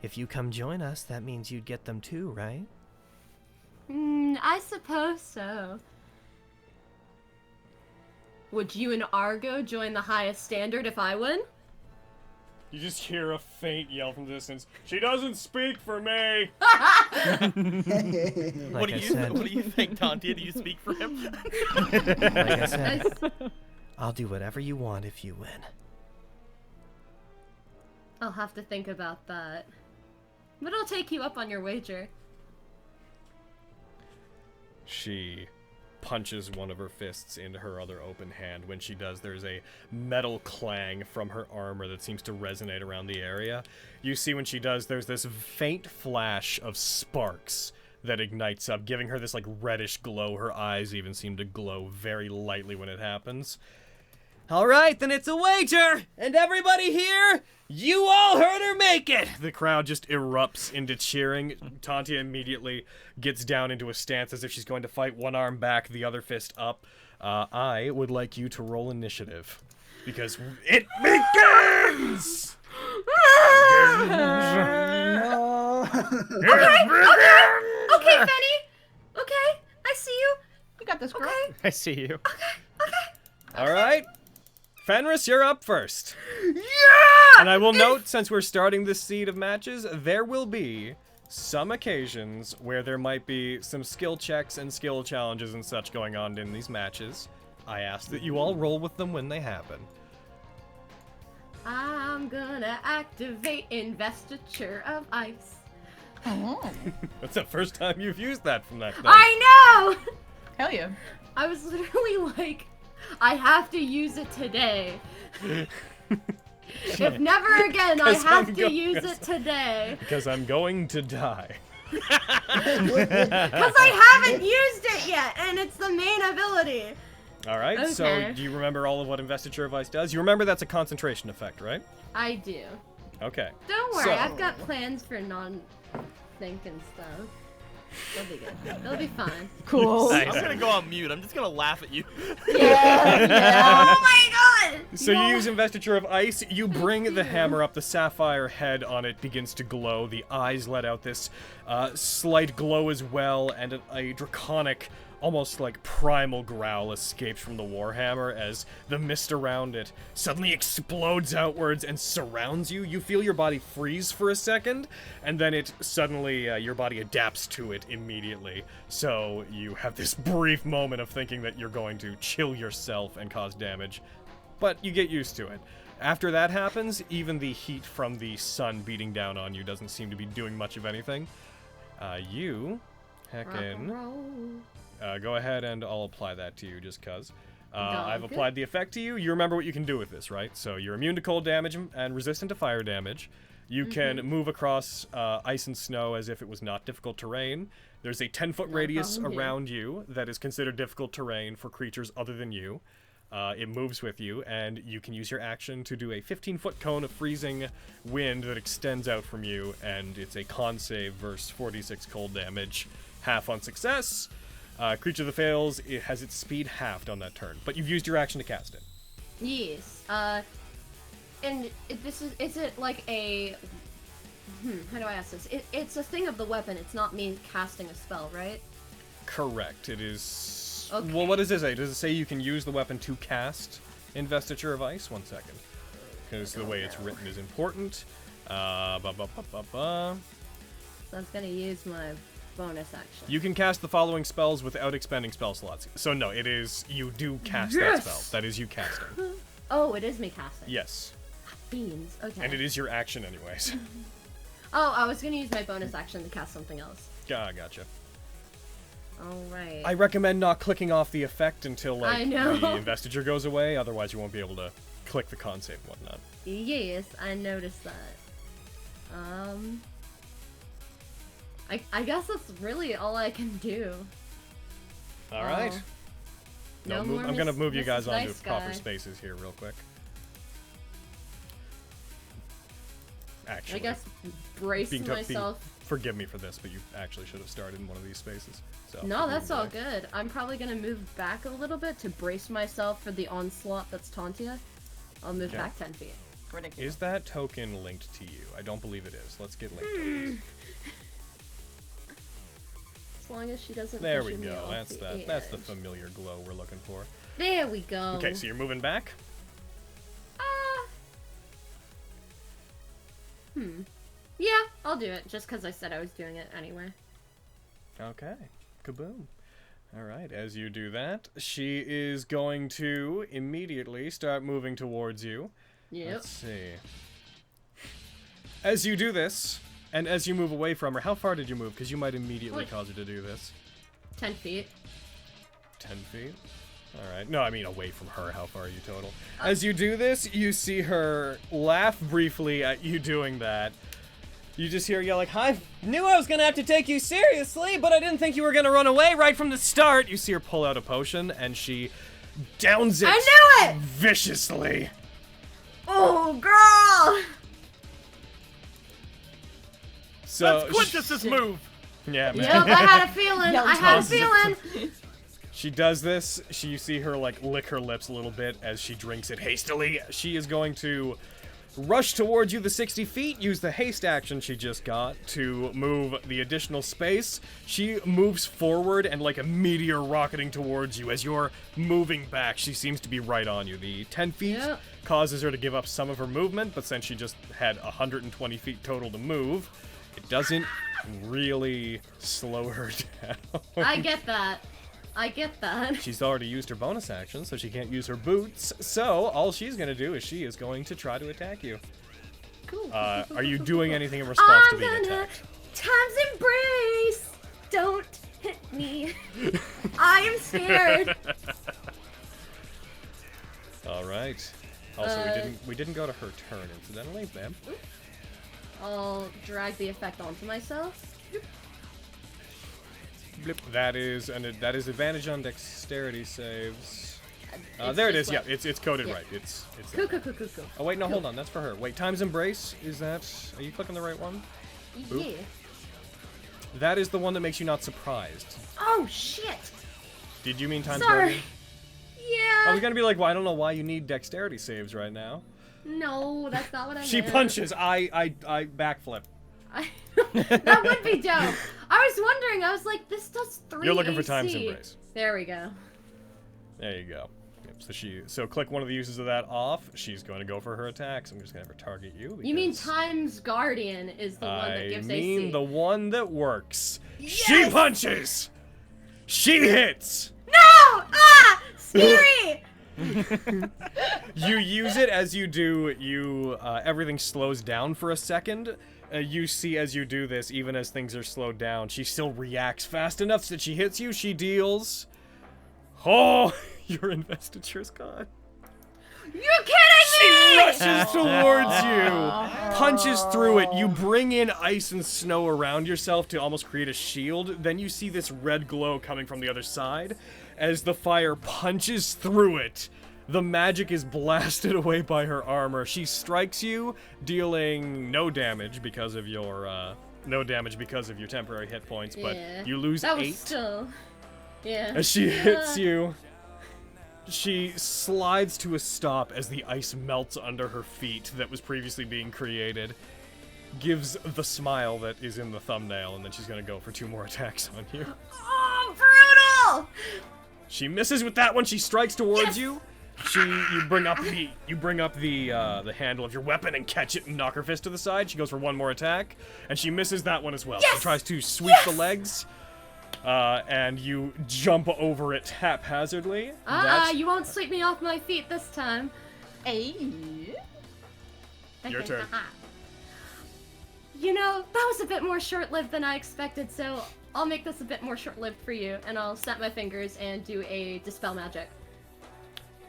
if you come join us, that means you'd get them too, right? I suppose so. Would you and Argo join the highest standard if I win? You just hear a faint yell from the distance. She doesn't speak for me! What Like do I you said, What do you think, Tantia? Do you speak for him? like I said, I'll do whatever you want if you win. I'll have to think about that. But I'll take you up on your wager. She punches one of her fists into her other open hand. When she does, there's a metal clang from her armor that seems to resonate around the area. You see when she does, there's this faint flash of sparks that ignites up, giving her this like reddish glow. Her eyes even seem to glow very lightly when it happens. All right, then it's a wager! And everybody here, you all heard her make it! The crowd just erupts into cheering. Tantia immediately gets down into a stance as if she's going to fight, one arm back, the other fist up. I would like you to roll initiative. Because it begins! Okay, Benny! Okay, I see you! You got this, girl. Okay, I see you. All right. Fenris, you're up first. yeah! And I will note, since we're starting this seed of matches, there will be some occasions where there might be some skill checks and skill challenges and such going on in these matches. I ask that you all roll with them when they happen. I'm gonna activate Investiture of Ice. Oh. That's the first time you've used that from that thing. I know! Hell yeah. I was literally like, I have to use it today. If never again, I have to use it today. Because I'm going to die. Because I haven't used it yet, and it's the main ability. All right, so Okay. do you remember all of what Investiture of Ice does? You remember that's a concentration effect, right? I do. Okay. Don't worry, So- I've got plans for non-thinking stuff. It'll be good. It'll be fine. Cool. Nice. I'm gonna go on mute. I'm just gonna laugh at you. Oh my god! So you use Investiture of Ice, you bring the hammer up, the sapphire head on it begins to glow, the eyes let out this slight glow as well, and a draconic, almost like primal growl escapes from the warhammer as the mist around it suddenly explodes outwards and surrounds you. You feel your body freeze for a second, and then it suddenly, your body adapts to it immediately. So you have this brief moment of thinking that you're going to chill yourself and cause damage. But you get used to it. After that happens, even the heat from the sun beating down on you doesn't seem to be doing much of anything. You, heckin', go ahead and I'll apply that to you just cuz. I've applied the effect to you. You remember what you can do with this, right? So you're immune to cold damage and resistant to fire damage. You can move across ice and snow as if it was not difficult terrain. There's a 10-foot radius around you that is considered difficult terrain for creatures other than you. It moves with you, and you can use your action to do a 15-foot cone of freezing wind that extends out from you, and it's a con save versus 46 cold damage. Half on success. Creature that fails, it has its speed halved on that turn, but you've used your action to cast it. Yes. And is it like a... how do I ask this? It's a thing of the weapon, it's not me casting a spell, right? Correct. It is... Okay. Well, what does it say? Does it say you can use the weapon to cast Investiture of Ice? 1 second. Because the way it's written is important. So I was gonna use my bonus action. You can cast the following spells without expending spell slots. So no, it is... You do cast that spell. That is you casting. Oh, it is me casting. Yes. Beans. Okay. And it is your action anyways. Oh, I was gonna use my bonus action to cast something else. Gotcha. Alright. I recommend not clicking off the effect until, like, I know. the investiture goes away, otherwise you won't be able to click the con save and whatnot. Yes, I noticed that. I guess that's really all I can do. Alright. No I'm more gonna move you Mrs. guys onto Nice proper Guy. spaces here real quick. Actually. I guess brace myself. Forgive me for this, but you actually should have started in one of these spaces. So No, that's all good. I'm probably gonna move back a little bit to brace myself for the onslaught that's Tauntia. I'll move back 10 feet. Ridiculous. Is that token linked to you? I don't believe it is. Let's get linked. As long as she doesn't. There push we me go. off That's the that. That's the edge. familiar glow we're looking for. There we go. Okay, so you're moving back. Yeah, I'll do it just because I said I was doing it anyway. Okay. Kaboom. Alright, as you do that, she is going to immediately start moving towards you. Yep. Let's see. As you do this, and as you move away from her, how far did you move? Because you might immediately cause her to do this. 10 feet. 10 feet? Alright. No, I mean away from her. How far are you total? As you do this, you see her laugh briefly at you doing that. You just hear her yell like, I knew I was gonna have to take you seriously, but I didn't think you were gonna run away right from the start. You see her pull out a potion, and she downs it, I knew it! viciously. Oh, girl! So That's Quintus's move! Yeah, man. Yep, I had a feeling. I had a feeling. She does this. You see her like lick her lips a little bit as she drinks it hastily. She is going to rush towards you the 60 feet, use the haste action she just got to move the additional space. She moves forward and like a meteor rocketing towards you. As you're moving back, she seems to be right on you. The 10 feet causes her to give up some of her movement, but since she just had 120 feet total to move, it doesn't really slow her down. I get that. I get that. She's already used her bonus action, so she can't use her boots. So all she's gonna do is she is going to try to attack you. Cool. Are you doing anything in response to being attacked? Time's embrace. Don't hit me. I am scared. All right. Also, we didn't go to her turn, incidentally, ma'am. I'll drag the effect onto myself. Blip. That is advantage on dexterity saves. It's there it just is. Yeah, what- it's coded yeah. right. It's Cool, there. cool, cool, cool, cool. Oh wait, no, hold on. That's for her. Wait, time's embrace. Is that? Are you clicking the right one? Yeah. That is the one that makes you not surprised. Oh shit. Did you mean time's Sorry. guardian? Yeah. I was gonna be like, well, I don't know why you need dexterity saves right now. No, that's not what I meant. She punches. I backflip. That would be dope. I was wondering. I was like, this does 3 You're looking for AC. time's embrace. There we go. There you go. Yep, so click one of the uses of that off. She's going to go for her attacks. I'm just gonna have her target you. You mean because Time's Guardian is the one that gives I mean AC? the one that works. Yes! She punches. She hits. No! Ah! Scary! You use it. As you do, everything slows down for a second. You see as you do this, even as things are slowed down, she still reacts fast enough that she hits you. She deals. Oh, your investiture's gone. You're kidding She me! rushes towards you, punches through it. You bring in ice and snow around yourself to almost create a shield. Then you see this red glow coming from the other side. As the fire punches through it, the magic is blasted away by her armor. She strikes you, dealing no damage because of your temporary hit points. But Yeah, you lose that was 8. still... Yeah. As she hits you, she slides to a stop as the ice melts under her feet that was previously being created. Gives the smile that is in the thumbnail, and then she's gonna go for 2 more attacks on you. Oh, brutal! She misses with that one. She strikes towards you. You bring up the handle of your weapon and catch it and knock her fist to the side. She goes for 1 more attack, and she misses that one as well. She tries to sweep the legs, and you jump over it haphazardly. You won't sweep me off my feet this time. Hey. Your turn. You know, that was a bit more short-lived than I expected, so I'll make this a bit more short-lived for you, and I'll snap my fingers and do a Dispel Magic.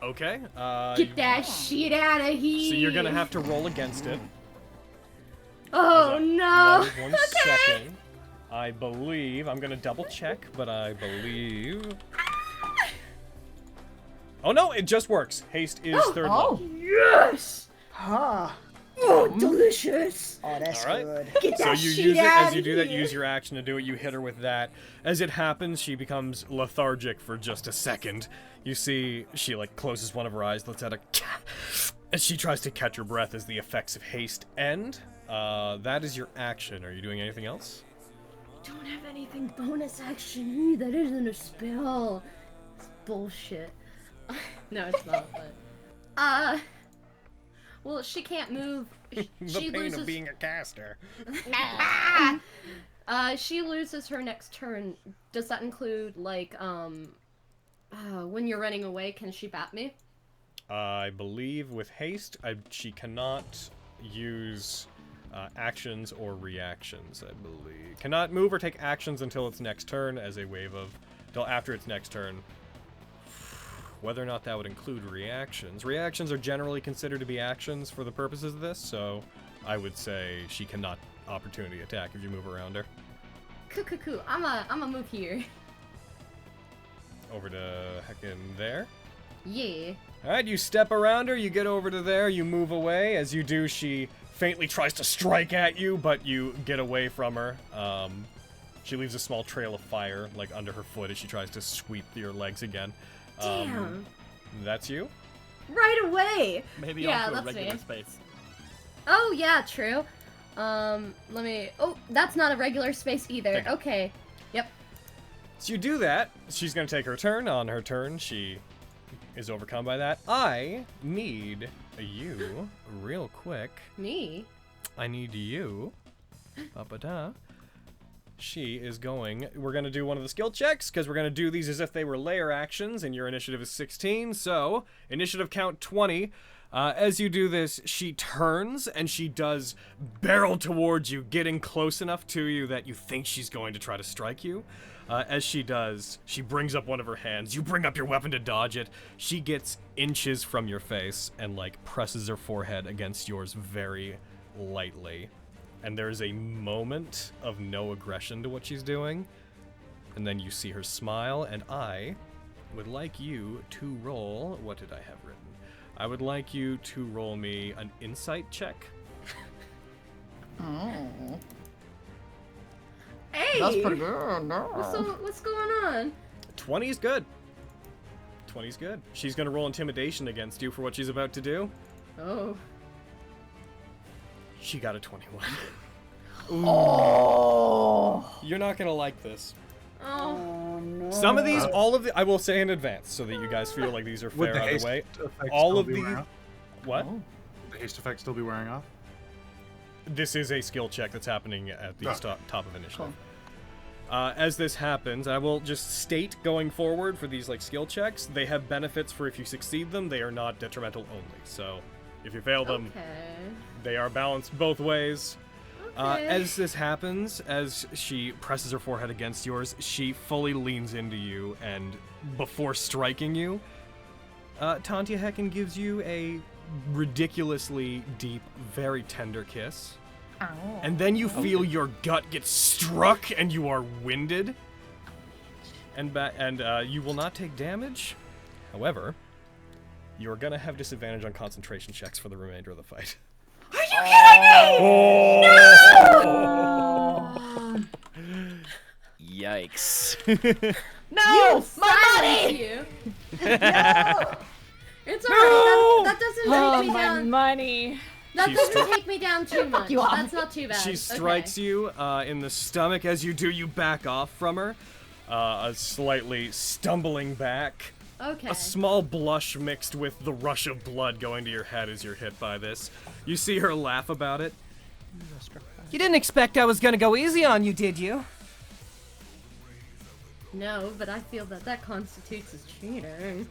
Okay. Get that shit out of here! So you're gonna have to roll against it. Oh no! One second. I believe, I'm gonna double check, but I believe... Oh no, it just works. Haste is 3rd level. Yes! Ah. Oh, delicious! Oh, that's All right. good. Get So that you shit use it out as you of do that. here. Use your action to do it. You hit her with that. As it happens, she becomes lethargic for just a second. You see, she like closes one of her eyes, lets out a as she tries to catch her breath as the effects of haste end. That is your action. Are you doing anything else? Don't have anything bonus action. That isn't a spell. It's bullshit. No, it's not. But well, she can't move. The She pain loses. of being a caster. She loses her next turn. Does that include like when you're running away? Can she bat me? I believe with haste, she cannot use actions or reactions. I believe cannot move or take actions until its next turn as a wave of till after its next turn. Whether or not that would include reactions. Reactions are generally considered to be actions for the purposes of this, so I would say she cannot opportunity attack if you move around her. Cool. I'ma move here. Over to heckin' there. Yeah. Alright, you step around her, you get over to there, you move away. As you do, she faintly tries to strike at you, but you get away from her. She leaves a small trail of fire, like, under her foot as she tries to sweep your legs again. Damn. That's you? Right away. Maybe Yeah, onto a that's regular me. space. Oh yeah, true. Let me. Oh, that's not a regular space either. Take it. Okay. Yep. So you do that. She's gonna take her turn. On her turn, she is overcome by that. I need you real quick. Me. I need you. Ba-ba-da. She is going... We're going to do one of the skill checks, because we're going to do these as if they were layer actions, and your initiative is 16, so initiative count 20. As you do this, she turns, and she does barrel towards you, getting close enough to you that you think she's going to try to strike you. As she does, she brings up one of her hands. You bring up your weapon to dodge it. She gets inches from your face and, like, presses her forehead against yours very lightly. And there's a moment of no aggression to what she's doing. And then you see her smile, and I would like you to roll... What did I have written? I would like you to roll me an insight check. Oh. Hey. That's pretty good. No. What's going on? 20 is good. 20 is good. She's going to roll intimidation against you for what she's about to do. Oh. She got a 21. Oh. You're not going to like this. Oh. no. Some of these, all of the, I will say in advance so that you guys feel like these are Would fair the either haste way. effect All still of be the... wearing off? What? Would the haste effect still be wearing off? This is a skill check that's happening at the Oh. top of initiative. As this happens, I will just state going forward for these like skill checks, they have benefits for if you succeed them, they are not detrimental only. So if you fail them, they are balanced both ways. As this happens, as she presses her forehead against yours, she fully leans into you, and before striking you, Tantia Hecken gives you a ridiculously deep, very tender kiss. Ow. And then you feel your gut get struck, and you are winded. And you will not take damage. However, you're gonna have disadvantage on concentration checks for the remainder of the fight. Are you kidding me? Oh! No! Yikes. No, You my money. You. No. It's alright. That doesn't Oh, take me my down. money. That She doesn't take me down too much. you off. That's not too bad. She strikes you in the stomach. As you do, you back off from her, slightly stumbling back. Okay. A small blush mixed with the rush of blood going to your head as you're hit by this. You see her laugh about it. You didn't expect I was gonna go easy on you, did you? No, but I feel that constitutes as cheating.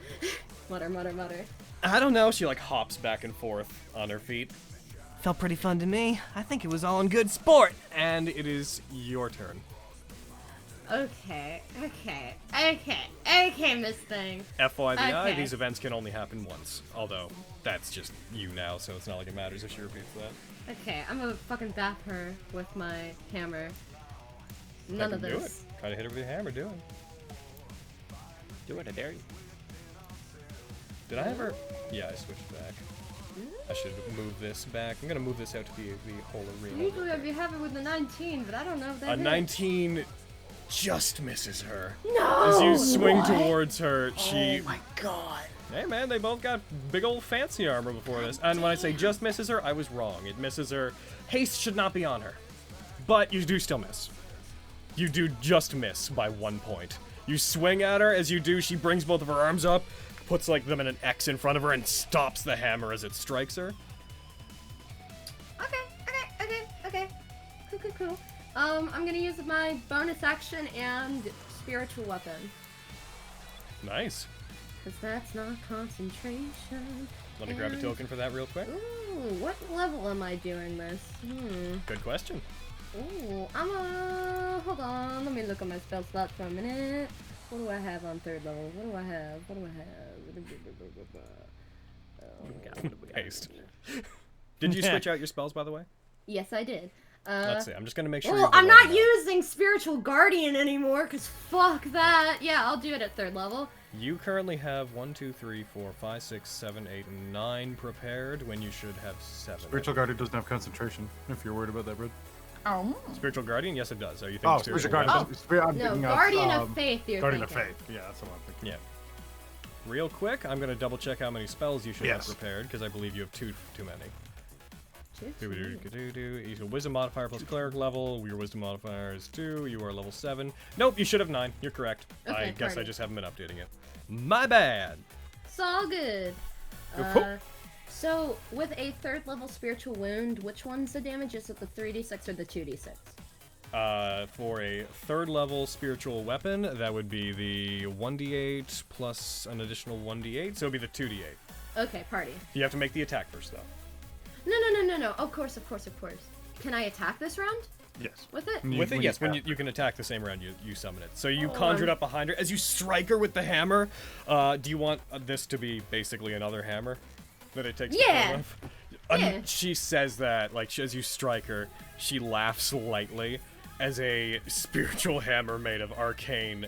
Mutter, mutter, mutter. I don't know. She like hops back and forth on her feet. Felt pretty fun to me. I think it was all in good sport. And it is your turn. Okay, Miss Thing. FYI, Okay. these events can only happen once. Although, that's just you now, so it's not like it matters if she repeats that. Okay, I'm gonna fucking bap her with my hammer. None of Do this. it. Try to hit her with your hammer, do it. Do it, I dare you. Did I ever? Yeah, I switched back. I should move this back. I'm gonna move this out to the whole arena. Usually I'd be happy with the 19, but I don't know if that A hits. 19 just misses her. No! As you swing towards her, she... Oh my god. Hey man, they both got big old fancy armor before this. And when I say just misses her, I was wrong. It misses her. Haste should not be on her. But you do still miss. You do just miss by 1 point. You swing at her. As you do, she brings both of her arms up, puts like them in an X in front of her, and stops the hammer as it strikes her. Okay. Cool. I'm gonna use my bonus action and spiritual weapon. Nice. Cause that's not concentration. Let me grab a token for that real quick. Ooh, what level am I doing this? Good question. Ooh, hold on, let me look at my spell slot for a minute. What do I have on 3rd level? What do I have? Haste. Did you switch out your spells, by the way? Yes, I did. Let's see. I'm just gonna make sure. Well, you've I'm leveled not up. using Spiritual Guardian anymore, cause fuck that. Yeah, I'll do it at 3rd level. You currently have 1, 2, 3, 4, 5, 6, 7, 8, 9 prepared when you should have 7. Spiritual Guardian doesn't have concentration, if you're worried about that, Brid. Oh. Spiritual Guardian? Yes, it does. Are you thinking Oh, Spiritual Guardian. I'm No, thinking Guardian of of Faith, you're Guardian thinking. of Faith. Yeah, that's what I'm thinking. Yeah. Real quick, I'm gonna double check how many spells you should Yes. have prepared because I believe you have too many. Two? Your wisdom modifier plus cleric level. Your wisdom modifier is 2. You are level 7. Nope, you should have 9. You're correct. Okay, I guess I pardon. just haven't been updating it. My bad. It's all good. Whoop. So, with a 3rd level spiritual wound, which one's the damage? Is it the 3d6 or the 2d6? For a 3rd level spiritual weapon, that would be the 1d8 plus an additional 1d8, so it would be the 2d8. Okay, party. You have to make the attack first, though. No. Of course. Can I attack this round? Yes. With it? With it, yes. When tap. you can attack the same round you summon it. So you conjured up behind her. As you strike her with the hammer, do you want this to be basically another hammer that it takes? Yeah. To with? Yeah. She says that, like, as you strike her, she laughs lightly as a spiritual hammer made of arcane,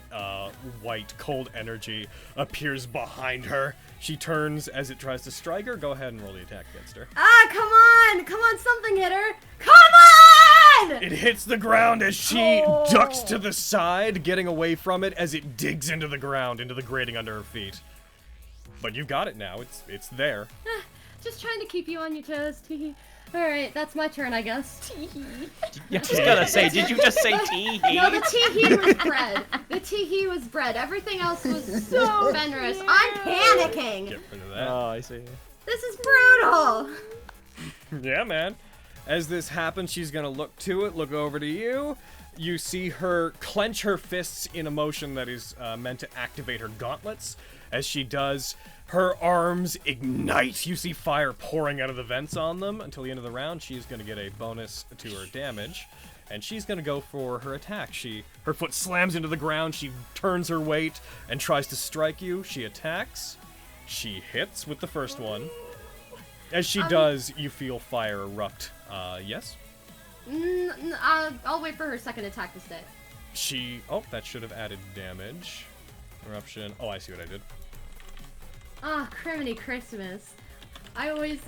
white, cold energy appears behind her. She turns as it tries to strike her. Go ahead and roll the attack against her. Ah, come on, something hit her. Come on! It hits the ground as she ducks to the side, getting away from it as it digs into the ground, into the grating under her feet. But you've got it now. It's there. Just trying to keep you on your toes, Tee. Alright, that's my turn, I guess. I was gonna say, did you just say tee? No, the tee was bread. The tee was bread. Everything else was so Fenris. I'm panicking. Get rid of that. Oh, I see. This is brutal. Yeah, man. As this happens, she's gonna look to it, look over to you. You see her clench her fists in a motion that is meant to activate her gauntlets. As she does, her arms ignite. You see fire pouring out of the vents on them. Until the end of the round, she's gonna get a bonus to her damage. And she's gonna go for her attack. Her foot slams into the ground, she turns her weight and tries to strike you. She attacks. She hits with the first one. As she does, you feel fire erupt. Yes? I'll wait for her second attack to stay. Oh, that should have added damage. Eruption. Oh, I see what I did. Ah, criminy Christmas. I always...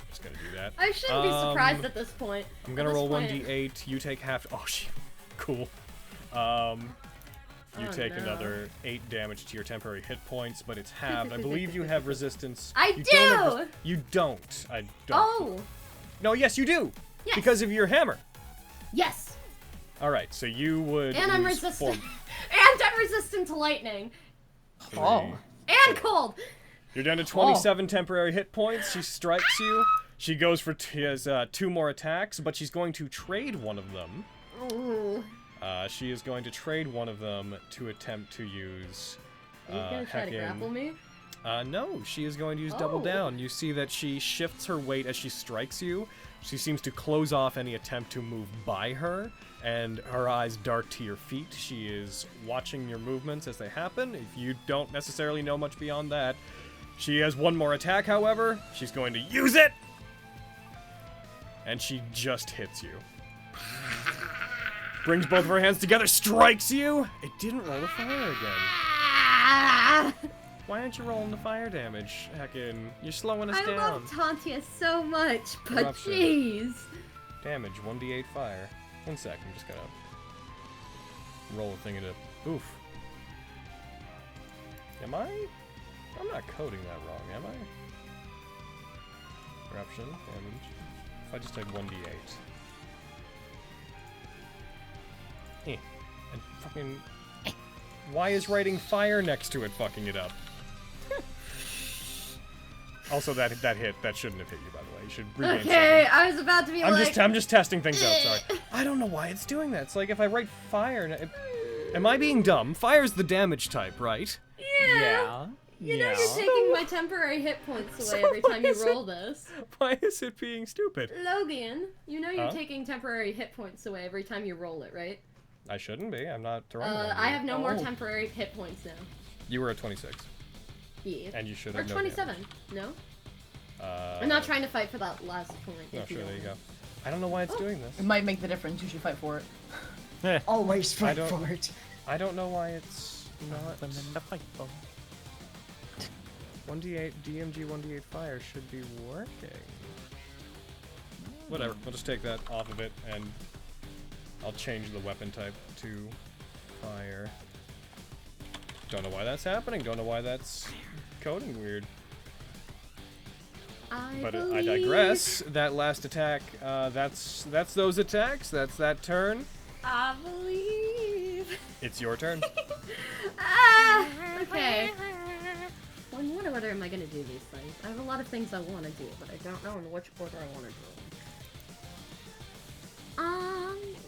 Just gonna do that. I shouldn't be surprised at this point. I'm gonna roll 1d8. You take half. Oh, cool. You take another 8 damage to your temporary hit points, but it's halved. I believe you have resistance. I do! You don't. I don't. Oh! No, yes, you do! Yes. Because of your hammer. Yes! Alright, so you would. And I'm lose resistant. 4. And I'm resistant to lightning. 3. And cold! You're down to 27 temporary hit points. She strikes you. She goes for she has 2 more attacks, but she's going to trade one of them. Ooh. She is going to trade one of them to attempt to use. Are you gonna try to grapple me? No, she is going to use double down. You see that she shifts her weight as she strikes you. She seems to close off any attempt to move by her, and her eyes dart to your feet. She is watching your movements as they happen. If you don't necessarily know much beyond that, she has 1 more attack, however. She's going to use it! And she just hits you. Brings both of her hands together, strikes you! It didn't roll the fire again. Why aren't you rolling the fire damage, Heckin? You're slowing us down. I love Tantia so much, but Corruption. jeez. Damage, 1d8 fire. 1 sec, I'm just gonna roll a thing into. Oof. Am I? I'm not coding that wrong, am I? Corruption, damage. If I just take 1d8. And fucking. Why is writing fire next to it fucking it up? Also, that hit, that shouldn't have hit you, by the way. You should regain Okay, something. I was about to be I'm just testing things out, sorry. I don't know why it's doing that. It's like if I write fire... Am I being dumb? Fire's the damage type, right? Yeah. You know you're taking my temporary hit points away every time you roll this. Why is it being stupid? Logan, you know you're taking temporary hit points away every time you roll it, right? I shouldn't be. I'm not throwing them. I have no more temporary hit points now. You were at 26. Yeah. And you should or have 27. No? I'm not trying to fight for that last point. No, sure, there you go. I don't know why it's doing this. It might make the difference. You should fight for it. Always fight for it. I don't know why it's not. 1d8 DMG 1d8 fire should be working. Whatever. We'll just take that off of it, and I'll change the weapon type to fire. Don't know why that's happening. Don't know why that's coding weird. But I digress. That last attack, that's those attacks. That's that turn. I believe. It's your turn. Okay. Well, in what order am I gonna do these things? I have a lot of things I want to do, but I don't know in which order I want to do them.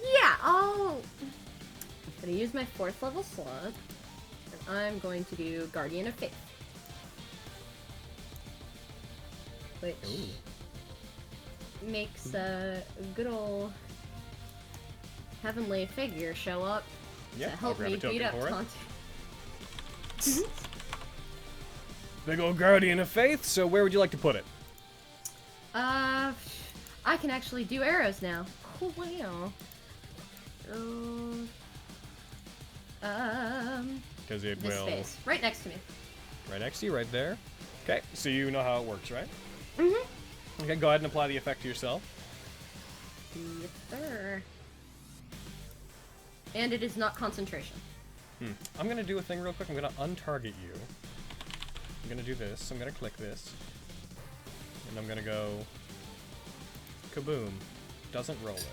Yeah, I'm gonna use my 4th level slot, and I'm going to do Guardian of Faith. Which makes a good old heavenly figure show up to help me beat up Tantia. Big old Guardian of Faith, so where would you like to put it? I can actually do arrows now. Cool. Wow. Because it this will... space. Right next to me. Right next to you, right there. Okay, so you know how it works, right? Mm-hmm. Okay, go ahead and apply the effect to yourself. Yes, sir. And it is not concentration. I'm gonna do a thing real quick. I'm gonna untarget you. I'm gonna do this. I'm gonna click this. And I'm gonna go... Kaboom. Doesn't roll it.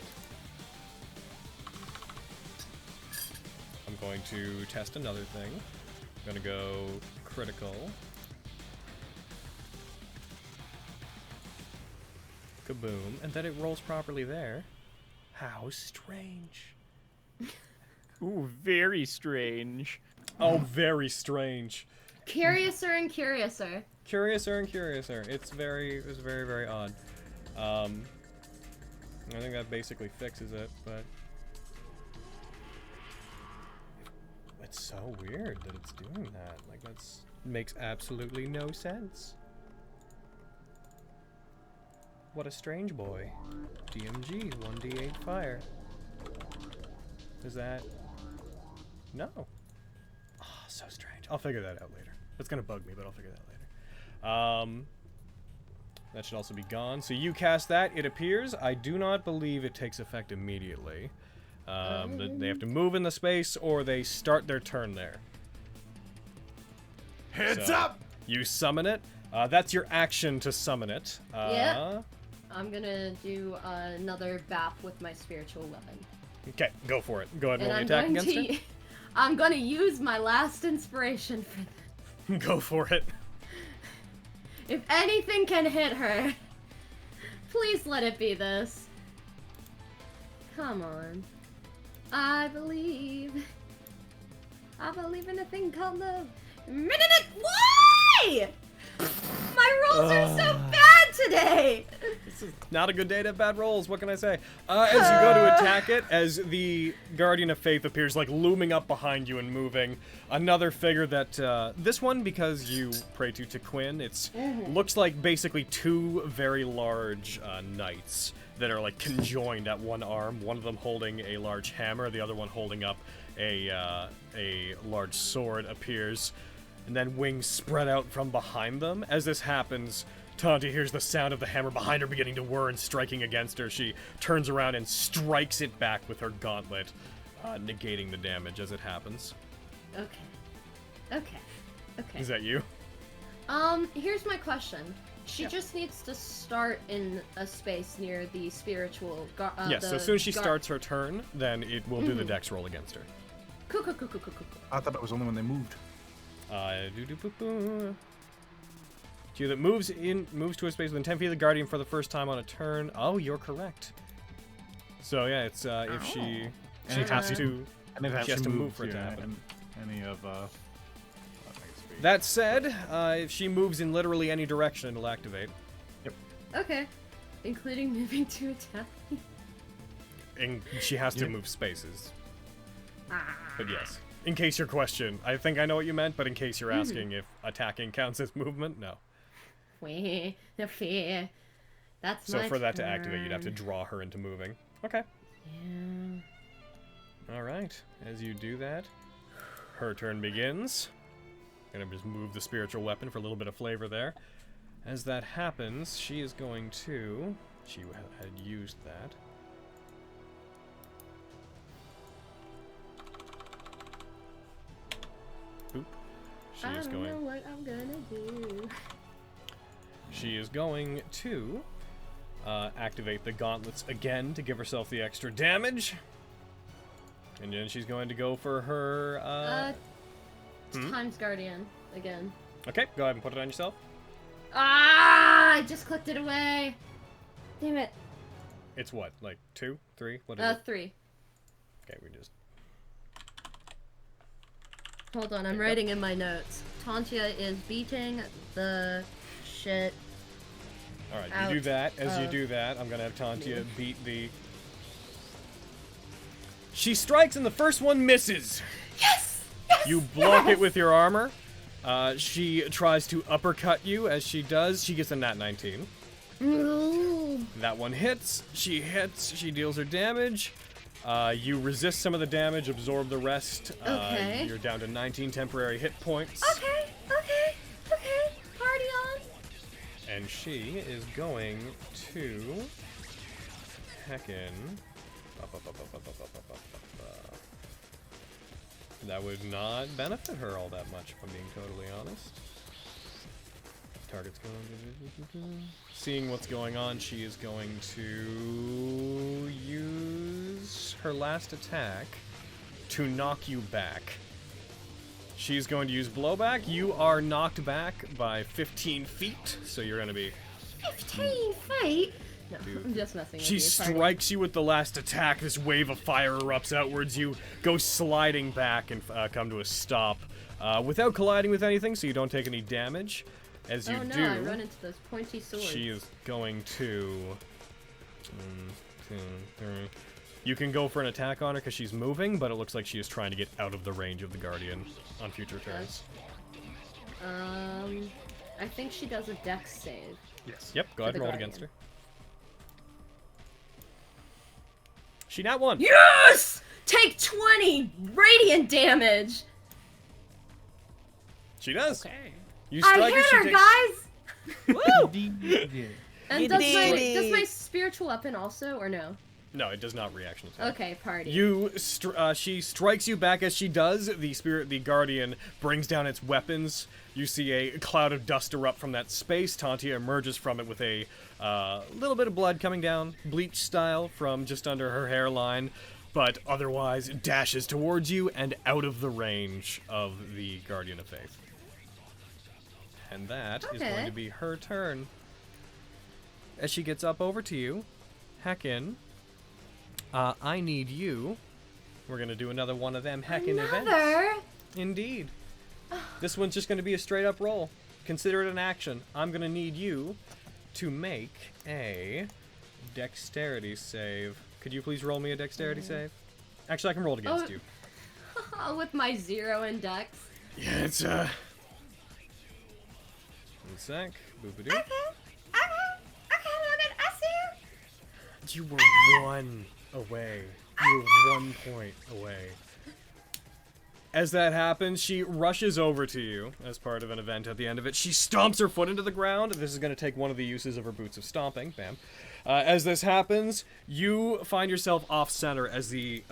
I'm going to test another thing. I'm gonna go critical. Kaboom. And then it rolls properly there. How strange. Ooh, very strange. Oh, very strange. Curiouser and curiouser. Curiouser and curiouser. It's very, very odd. I think that basically fixes it, but... It's so weird that it's doing that. Like, that's... makes absolutely no sense. What a strange boy. DMG, 1d8 fire. Is that... No. Oh, so strange. I'll figure that out later. It's gonna bug me, but I'll figure that later. That should also be gone. So you cast that, it appears. I do not believe it takes effect immediately. They have to move in the space, or they start their turn there. Heads up! You summon it. That's your action to summon it. Yeah. I'm gonna do another bap with my spiritual weapon. Okay, go for it. Go ahead and roll the And attack against it. I'm gonna use my last inspiration for this. Go for it. If anything can hit her, please let it be this. Come on. I believe in a thing called love. Why? My rolls are so bad today! This is not a good day to have bad rolls, what can I say? As you go to attack it, as the Guardian of Faith appears, like, looming up behind you and moving, another figure that, this one, because you pray to Quinn, it's looks like basically two very large, knights that are, like, conjoined at one arm, one of them holding a large hammer, the other one holding up a large sword appears. And then wings spread out from behind them. As this happens, Tanti hears the sound of the hammer behind her beginning to whir and striking against her. She turns around and strikes it back with her gauntlet, negating the damage as it happens. Okay. Is that you? Here's my question. She just needs to start in a space near the spiritual yes, so as soon as she starts her turn, then it will do the dex roll against her. Cool. I thought it was only when they moved. She that moves to a space within 10 feet of the Guardian for the first time on a turn. Oh, you're correct. So yeah, it's if she has to, she has to move for it to happen. Any of That said, if she moves in literally any direction, it'll activate. Yep. Okay, including moving to attack. And she has to move spaces. But yes. In case your question, I think I know what you meant, but in case you're asking if attacking counts as movement, no. That's so my for that to turn. activate, you'd have to draw her into moving. Okay. Yeah. All right. As you do that, her turn begins. Gonna just move the spiritual weapon for a little bit of flavor there. As that happens, she is going to. She had used that. Boop. I don't know what I'm gonna do. She is going to activate the gauntlets again to give herself the extra damage. And then she's going to go for her... Times Guardian again. Okay, go ahead and put it on yourself. I just clicked it away. Damn it. It's what, like 2, 3? What is it? 3. Okay, we just... Hold on, I'm writing in my notes. Tantia is beating the shit. Alright, you do that. As you do that, I'm gonna have Tantia beat the... She strikes and the first one misses! Yes! You block it with your armor. She tries to uppercut you. As she does, she gets a Nat19. Ooh. That one hits. She hits. She deals her damage. You resist some of the damage, absorb the rest. Okay. You're down to 19 temporary hit points. Okay. Party on. And she is going to heckin'. That would not benefit her all that much, if I'm being totally honest. Target's going. Seeing what's going on, she is going to use her last attack to knock you back. She's going to use blowback. You are knocked back by 15 feet, so you're going to be... 15 feet? No, I'm just messing with She you. strikes you with the last attack. This wave of fire erupts outwards. You go sliding back and come to a stop without colliding with anything, so you don't take any damage. As you do, I run into those pointy swords. she is going to... You can go for an attack on her because she's moving, but it looks like she is trying to get out of the range of the Guardian on future turns. I think she does a dex save. Yes. Yep, go ahead and roll it against her. She nat 1. Yes! Take 20 radiant damage! She does. Okay. You strike I hit her, takes... guys! Woo! And does my spiritual weapon also, or no? No, it does not reaction attack. Okay, party. She strikes you back. As she does, the Guardian brings down its weapons. You see a cloud of dust erupt from that space. Tantia emerges from it with a little bit of blood coming down, bleach style, from just under her hairline, but otherwise dashes towards you and out of the range of the Guardian of Faith. And that is going to be her turn. As she gets up over to you, Heckin, I need you. We're going to do another one of them Heckin events. Indeed. This one's just going to be a straight up roll. Consider it an action. I'm going to need you to make a dexterity save. Could you please roll me a dexterity save? Actually, I can roll it against you. With my 0 in dex. Yeah, it's One sec. Boop-a-doo. Okay, Logan, I see you. You were 1 away. You were 1 point away. As that happens, she rushes over to you as part of an event at the end of it. She stomps her foot into the ground. This is going to take one of the uses of her boots of stomping. Bam. As this happens, you find yourself off-center as the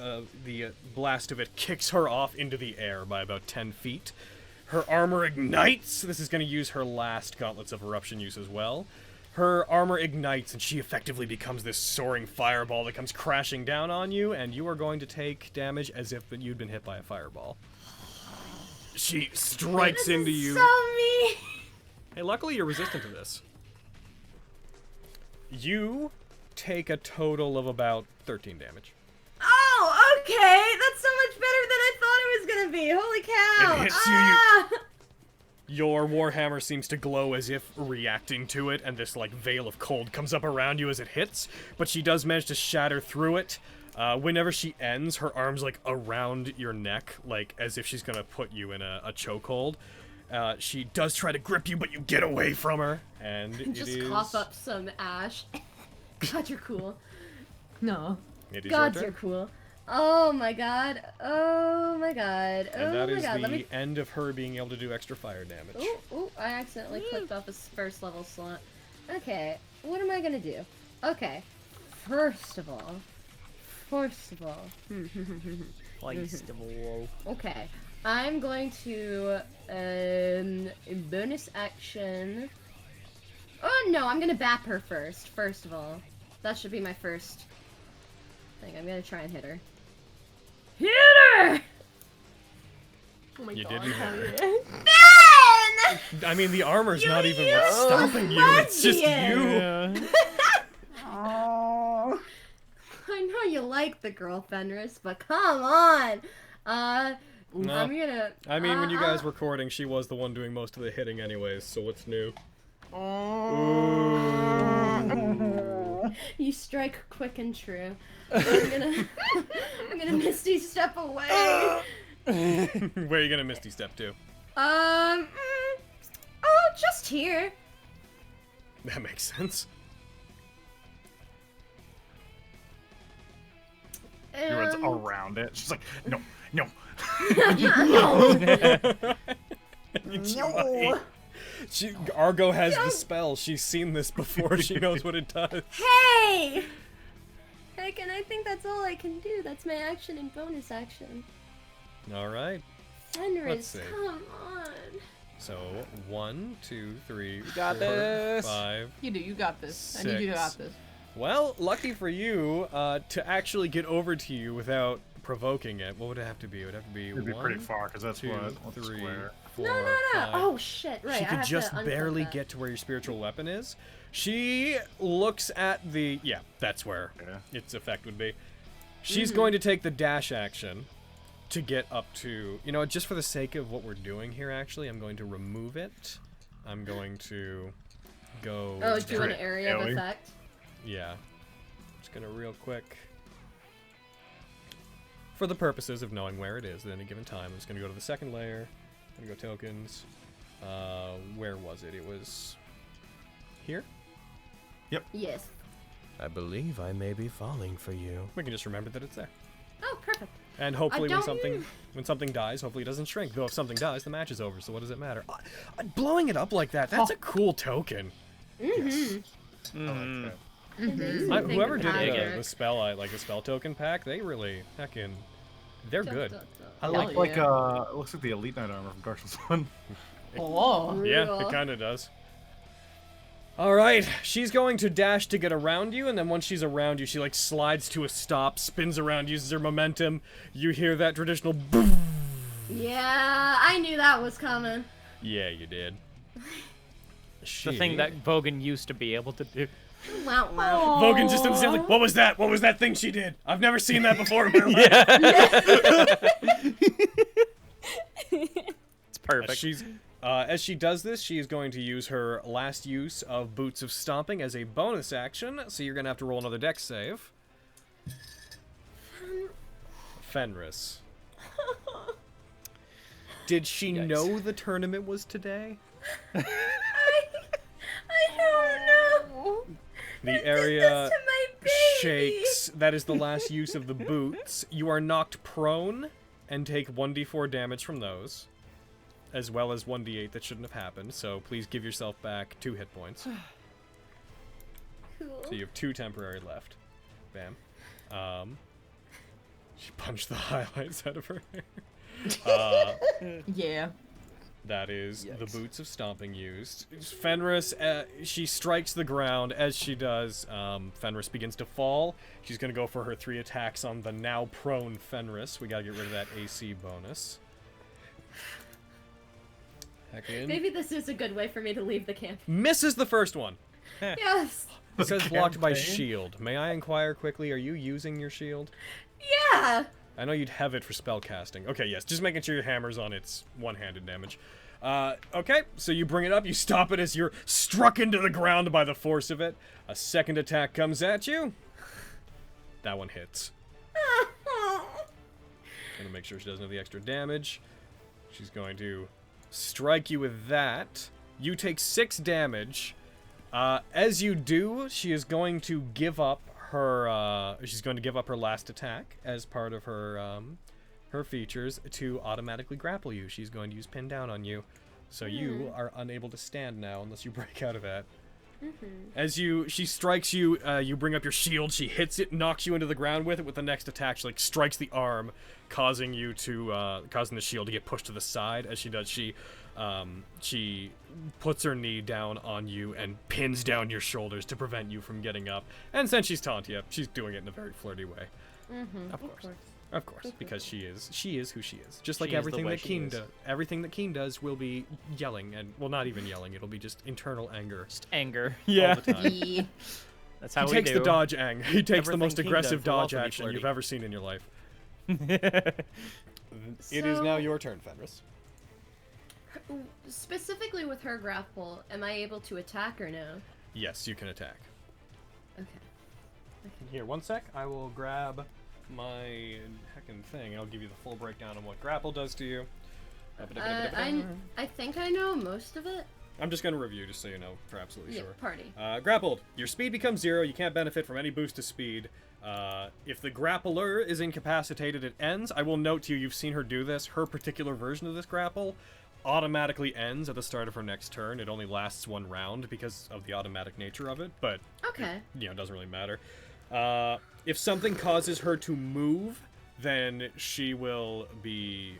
blast of it kicks her off into the air by about 10 feet. Her armor ignites. This is going to use her last Gauntlets of Eruption use as well. Her armor ignites, and she effectively becomes this soaring fireball that comes crashing down on you, and you are going to take damage as if you'd been hit by a fireball. She strikes into you. So mean. Hey, luckily you're resistant to this. You take a total of about 13 damage. Oh, okay. That's so much better than I thought it was gonna be. Holy cow! It hits you. Your warhammer seems to glow as if reacting to it, and this like veil of cold comes up around you as it hits. But she does manage to shatter through it. Whenever she ends, her arms like around your neck, like as if she's gonna put you in a chokehold. She does try to grip you, but you get away from her, and just cough up some ash. God, you're cool. No. It is God, your you're turn. cool. Oh my god. Oh my god. And that is god. the end of her being able to do extra fire damage. Ooh, I accidentally clicked off a first level slot. Okay, what am I gonna do? Okay, first of all. Okay, I'm going to, bonus action. Oh no, I'm gonna bap her first of all. That should be my first thing. I'm gonna try and hit her. Hit her! Oh my You god. didn't hit her. Ben! I mean, the armor's not even what's stopping you. It's just you. Oh. I know you like the girl, Fenris, but come on. No. I'm gonna. I mean, when you guys were recording, she was the one doing most of the hitting anyways, so what's new? You strike quick and true. I'm gonna Misty step away. Where are you gonna Misty step to? Oh, just here. That makes sense. She runs around it. She's like, no. No. No. Argo has the spell. She's seen this before. She knows what it does. Hey! Heck, and I think that's all I can do. That's my action and bonus action. All right. Fenris, Let's see. come on. So 1, 2, 3, got 4, this. 5. You do. You got this. I need you to got this. Well, lucky for you, to actually get over to you without provoking it. What would it have to be? It would have to be It'd be 1, pretty far, because that's 2, what 3, square. 4, No. 5. Oh shit! Right. She I could have just to unclick barely that. get to where your spiritual weapon is. She looks at the... Yeah, that's where its effect would be. She's going to take the dash action to get up to... You know, just for the sake of what we're doing here, actually, I'm going to remove it. I'm going to go... Oh, do an area of effect? Yeah. Just gonna real quick... For the purposes of knowing where it is at any given time, I'm just gonna go to the second layer. I'm gonna go tokens. Where was it? It was... Here? Yep. Yes. I believe I may be falling for you. We can just remember that it's there. Oh, perfect. And hopefully I when something dies, hopefully it doesn't shrink. Though if something dies, the match is over, so what does it matter? Blowing it up like that, that's a cool token. Mm-hmm. I like that. Whoever did Patrick. the spell, like a spell token pack, they really they're good. I like it looks like the Elite Knight armor from Dark Souls 1. Whoa. Yeah, it kind of does. All right, she's going to dash to get around you, and then once she's around you, she like slides to a stop, spins around, uses her momentum. You hear that traditional boom. Yeah, I knew that was coming. Yeah, you did. The thing that Vogan used to be able to do. Wow, wow. Vogan just understands, like, what was that? What was that thing she did? I've never seen that before in my life. It's perfect. As she does this, she is going to use her last use of Boots of Stomping as a bonus action, so you're going to have to roll another dex save. Fenris. Did she know the tournament was today? I don't know. The area shakes. That is the last use of the boots. You are knocked prone and take 1d4 damage from those, as well as 1d8 that shouldn't have happened, so please give yourself back 2 hit points. Cool. So you have 2 temporary left. Bam. She punched the highlights out of her hair. Yeah. That is the Boots of Stomping used. Fenris, she strikes the ground. As she does, Fenris begins to fall. She's going to go for her 3 attacks on the now prone Fenris. We got to get rid of that AC bonus. Heck in. Maybe this is a good way for me to leave the camp. Misses the first one. Yes. It says blocked by shield. May I inquire quickly, are you using your shield? Yeah. I know you'd have it for spell casting. Okay, yes, just making sure your hammer's on its one-handed damage. Okay, so you bring it up, you stop it as you're struck into the ground by the force of it. A second attack comes at you. That one hits. Gonna make sure she doesn't have the extra damage. She's going to strike you with that. You take 6 damage. As you do, she is going to give up her last attack as part of her her features to automatically grapple you. She's going to use pin down on you, so you are unable to stand now unless you break out of that. As she strikes you, you bring up your shield. She hits it, knocks you into the ground with it. With the next attack, she like strikes the arm, causing the shield to get pushed to the side. As she does, she puts her knee down on you and pins down your shoulders to prevent you from getting up. And since she's taunting you, she's doing it in a very flirty way. Of course, because she is who she is. Just like everything that Keen does. Everything that Keen does will be yelling, and well, not even yelling. It'll be just internal anger. Just anger. Yeah. All the time. That's how he takes the dodge ang. He takes the most aggressive dodge action you've ever seen in your life. It is now your turn, Fenris. Specifically with her grapple, am I able to attack or no? Yes, you can attack. Okay. Here, one sec. I will grab my heckin' thing, and I'll give you the full breakdown on what grapple does to you. I think I know most of it. I'm just going to review, just so you know, for absolutely sure. Party. Grappled. Your speed becomes 0. You can't benefit from any boost to speed. If the grappler is incapacitated, it ends. I will note to you, you've seen her do this. Her particular version of this grapple automatically ends at the start of her next turn. It only lasts 1 round because of the automatic nature of it, but okay. It doesn't really matter. If something causes her to move, then she will be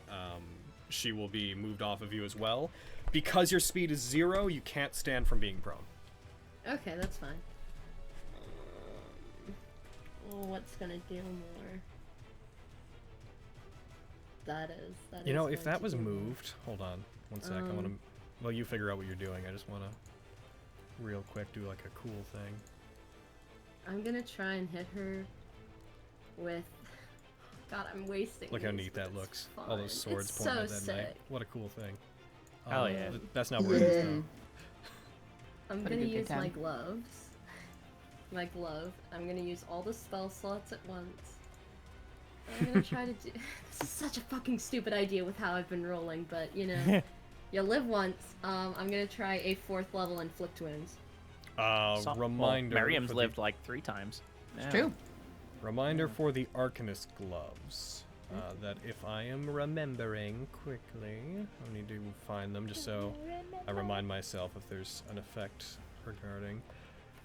moved off of you as well. Because your speed is 0, you can't stand from being prone. Okay, that's fine. What's gonna deal more? That is. You know, if that was moved, hold on, one sec. I want to. Well, you figure out what you're doing. I just want to, real quick, do like a cool thing. I'm gonna try and hit her with. God, I'm wasting. Look how neat that looks. Fun. All those swords it's pointing so at that sick. knight. What a cool thing. Hell yeah. That's not where it is though. I'm gonna use my gloves. My glove. I'm gonna use all the spell slots at once. I'm gonna try to do. This is such a fucking stupid idea with how I've been rolling, but you know, you live once. I'm gonna try a 4th level inflict wounds. Reminder. Well, Miriam's lived like 3 times. It's true. Reminder for the Arcanist gloves. That if I am remembering quickly, I need to find them just so I remind myself if there's an effect regarding.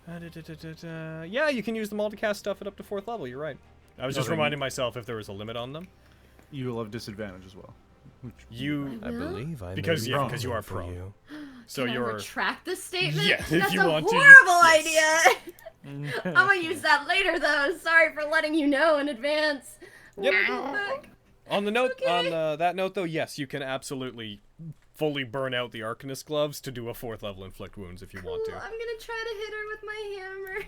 Yeah, you can use them all to cast stuff at up to 4th level. You're right. I was just reminding myself if there was a limit on them. You will have disadvantage as well. I believe I because may be because you are for prone. you. So Can I you're retract this statement? Yeah, if That's you a want to, horrible yes. idea. I'm gonna use that later, though. Sorry for letting you know in advance. Yep. Wow. On the note, Okay. on that note though, yes, you can absolutely fully burn out the Arcanist gloves to do a 4th level inflict wounds if you want to. I'm gonna try to hit her with my hammer.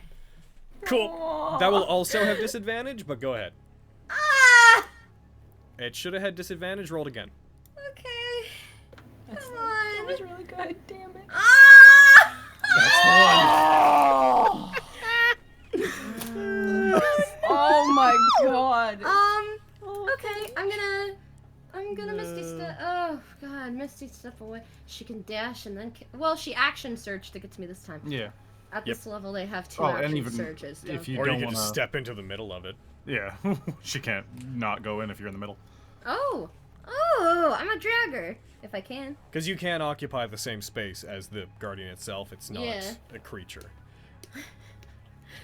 Cool. That will also have disadvantage, but go ahead. Ah! It should have had disadvantage. Rolled again. Okay. That's, Come on. That was really good. Damn it. Ah! Oh my god. Okay, I'm gonna Misty Step. Oh god, Misty Step away. She can dash and then. Well, she action surge to get to me this time. Yeah. At this level, they have 2 Oh, action and even surges. if you Or you don't could want just to step into the middle of it. Yeah, she can't not go in if you're in the middle. Oh, I'm a dragger if I can. Because you can occupy the same space as the Guardian itself. It's not Yeah. a creature.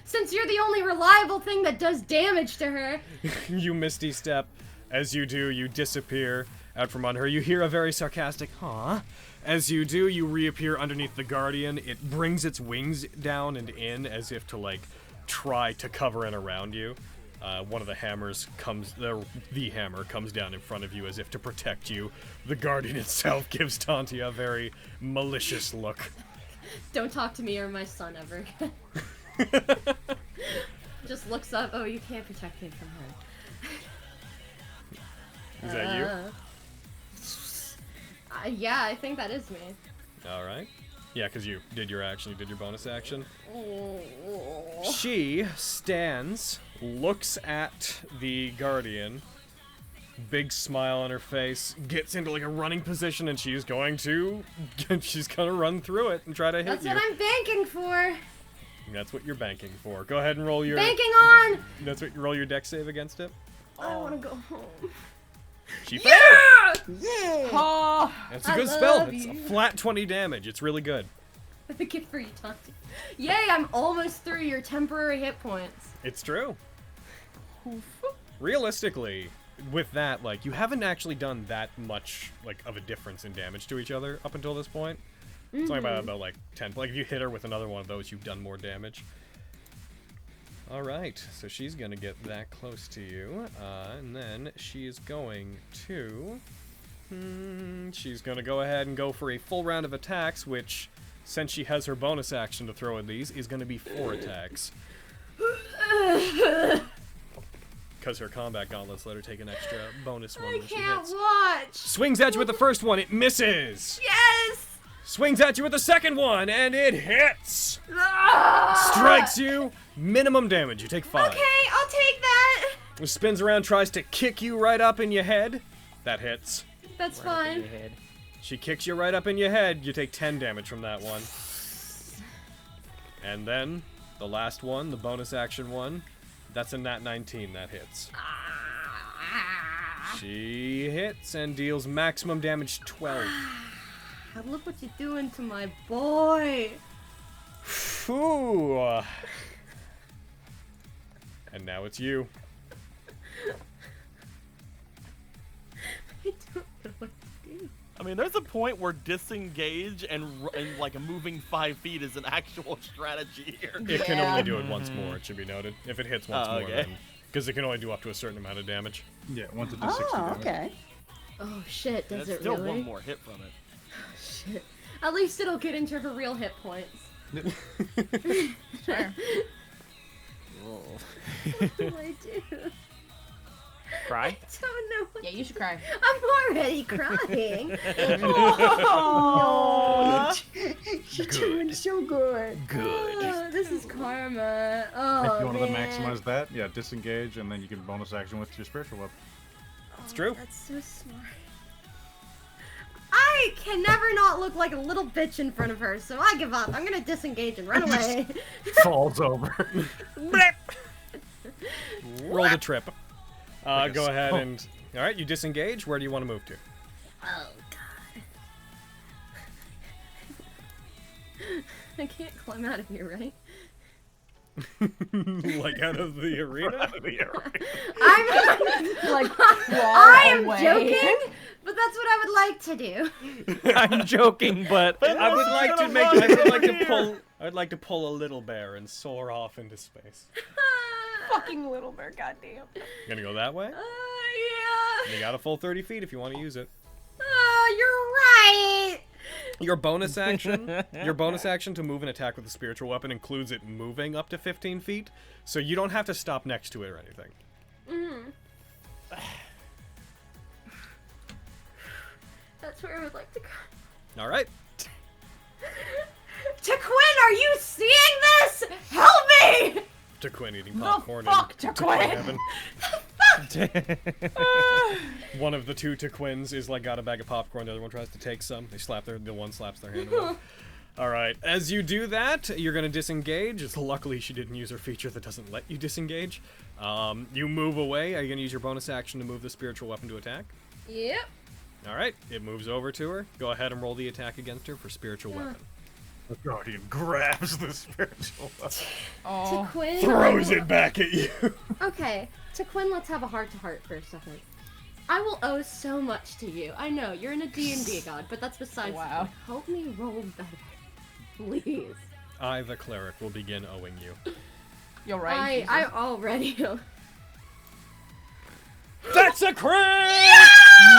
Since you're the only reliable thing that does damage to her. You Misty Step. As you do, you disappear out from under her. You hear a very sarcastic, "Huh?" As you do, you reappear underneath the Guardian. It brings its wings down and in as if to, like, try to cover in around you. One of the hammers comes, the hammer comes down in front of you as if to protect you. The Guardian itself gives Tantia a very malicious look. Don't talk to me or my son ever again. Just looks up. Oh, you can't protect me from her. Is that you? Yeah, I think that is me. Alright. Yeah, because you did your action, you did your bonus action. She stands, looks at the Guardian, big smile on her face, gets into like a running position, and she's gonna run through it and try to hit That's you. what I'm banking for. That's what you're banking for. Go ahead and roll your... Banking on! That's what you roll your dex save against it. I want to go home. She failed! Yeah! Oh, It's a I good spell. love It's a you. flat 20 damage. It's really good. The gift for you, Tanti. Yay, I'm almost through your temporary hit points. It's true. Realistically, with that, like, you haven't actually done that much, like, of a difference in damage to each other up until this point. It's only about like 10. Like, if you hit her with another one of those, you've done more damage. Alright, so she's gonna get that close to you, and then she's going to... she's gonna go ahead and go for a full round of attacks, which, since she has her bonus action to throw at these, is gonna be 4 attacks. Because her combat gauntlets let her take an extra bonus one I when she can't hits. watch. Swings at you with the first one, it misses! Yes! Swings at you with the second one, and it hits! Ah! Strikes you, minimum damage, you take 5. Okay, I'll take that. It spins around, tries to kick you right up in your head. That hits. That's fine. She kicks you right up in your head, you take 10 damage from that one. And then, the last one, the bonus action one, that's a Nat19 that hits. She hits and deals maximum damage 12. Look what you're doing to my boy. Ooh. And now it's you. I don't know what to do. I mean, there's a point where disengage and like moving 5 feet is an actual strategy here. It can only do it once more, it should be noted. If it hits once more, okay. then. Because it can only do up to a certain amount of damage. Yeah, 1 to do 60 damage. Okay. Oh shit, does There's it still really? one more hit from it. Shit. At least it'll get into her real hit points. sure. What do I do? Cry? I don't know. What Yeah, you should cry. I'm already crying. Oh, she's doing so good. Oh, this is karma. Oh, If you wanted to man. maximize that, yeah, disengage, and then you can bonus action with your spiritual weapon. It's true. That's so smart. I can never not look like a little bitch in front of her, so I give up. I'm gonna disengage and run away. Falls over. Roll the trip. Like a Go ahead skull. and... Alright, you disengage. Where do you want to move to? Oh god. I can't climb out of here, right? Like out of the arena? I'm Like, I am away. joking, but that's what I would like to do. I'm joking, but I would like to make. I would like to pull. I would like to pull a little bear and soar off into space. Fucking little bear, goddamn. You gonna go that way? Yeah. You got a full 30 feet if you want to use it. Oh, you're right. Your bonus action to move and attack with a spiritual weapon includes it moving up to 15 feet, so you don't have to stop next to it or anything. That's where I would like to go. All right. Taquin, are you seeing this? Help me! Taquin eating popcorn fuck, in Taquin? heaven. One of the two Taquins is like got a bag of popcorn. The other one tries to take some. The one slaps their hand away. All right. As you do that, you're gonna disengage. Luckily, she didn't use her feature that doesn't let you disengage. You move away. Are you gonna use your bonus action to move the spiritual weapon to attack? Yep. All right. It moves over to her. Go ahead and roll the attack against her for spiritual weapon. The Guardian grabs the spiritual weapon. Oh. Taquin. Throws it back at you. Okay, Taquin, let's have a heart-to-heart for a second. I will owe so much to you. I know, you're in a D&D god, but that's besides the point. Help me roll better. Please. I, the cleric, will begin owing you. You're right. I already owe. That's a crit!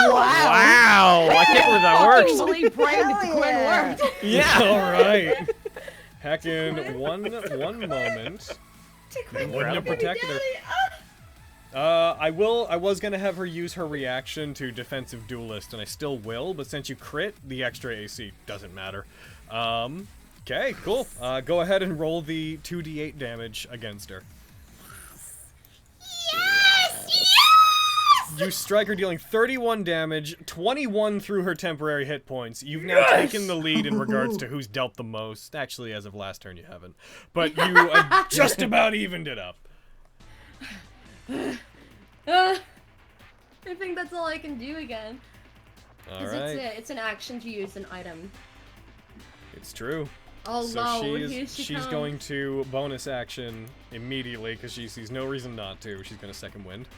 wow! I can't believe that works. Holy brain, the Quinn worked. Yeah. All right. Heckin', one moment. Wouldn't have protected her. I was gonna have her use her reaction to defensive duelist, and I still will, but since you crit, the extra AC doesn't matter. Okay, cool. Go ahead and roll the 2d8 damage against her. You strike her, dealing 31 damage, 21 through her temporary hit points. You've now taken the lead in regards to who's dealt the most. Actually, as of last turn, you haven't. But you just about evened it up. I think that's all I can do again. All Because right. it's an action to use an item. It's true. Oh, So no, she here is, she she's comes. going to bonus action immediately because she sees no reason not to. She's going to second wind.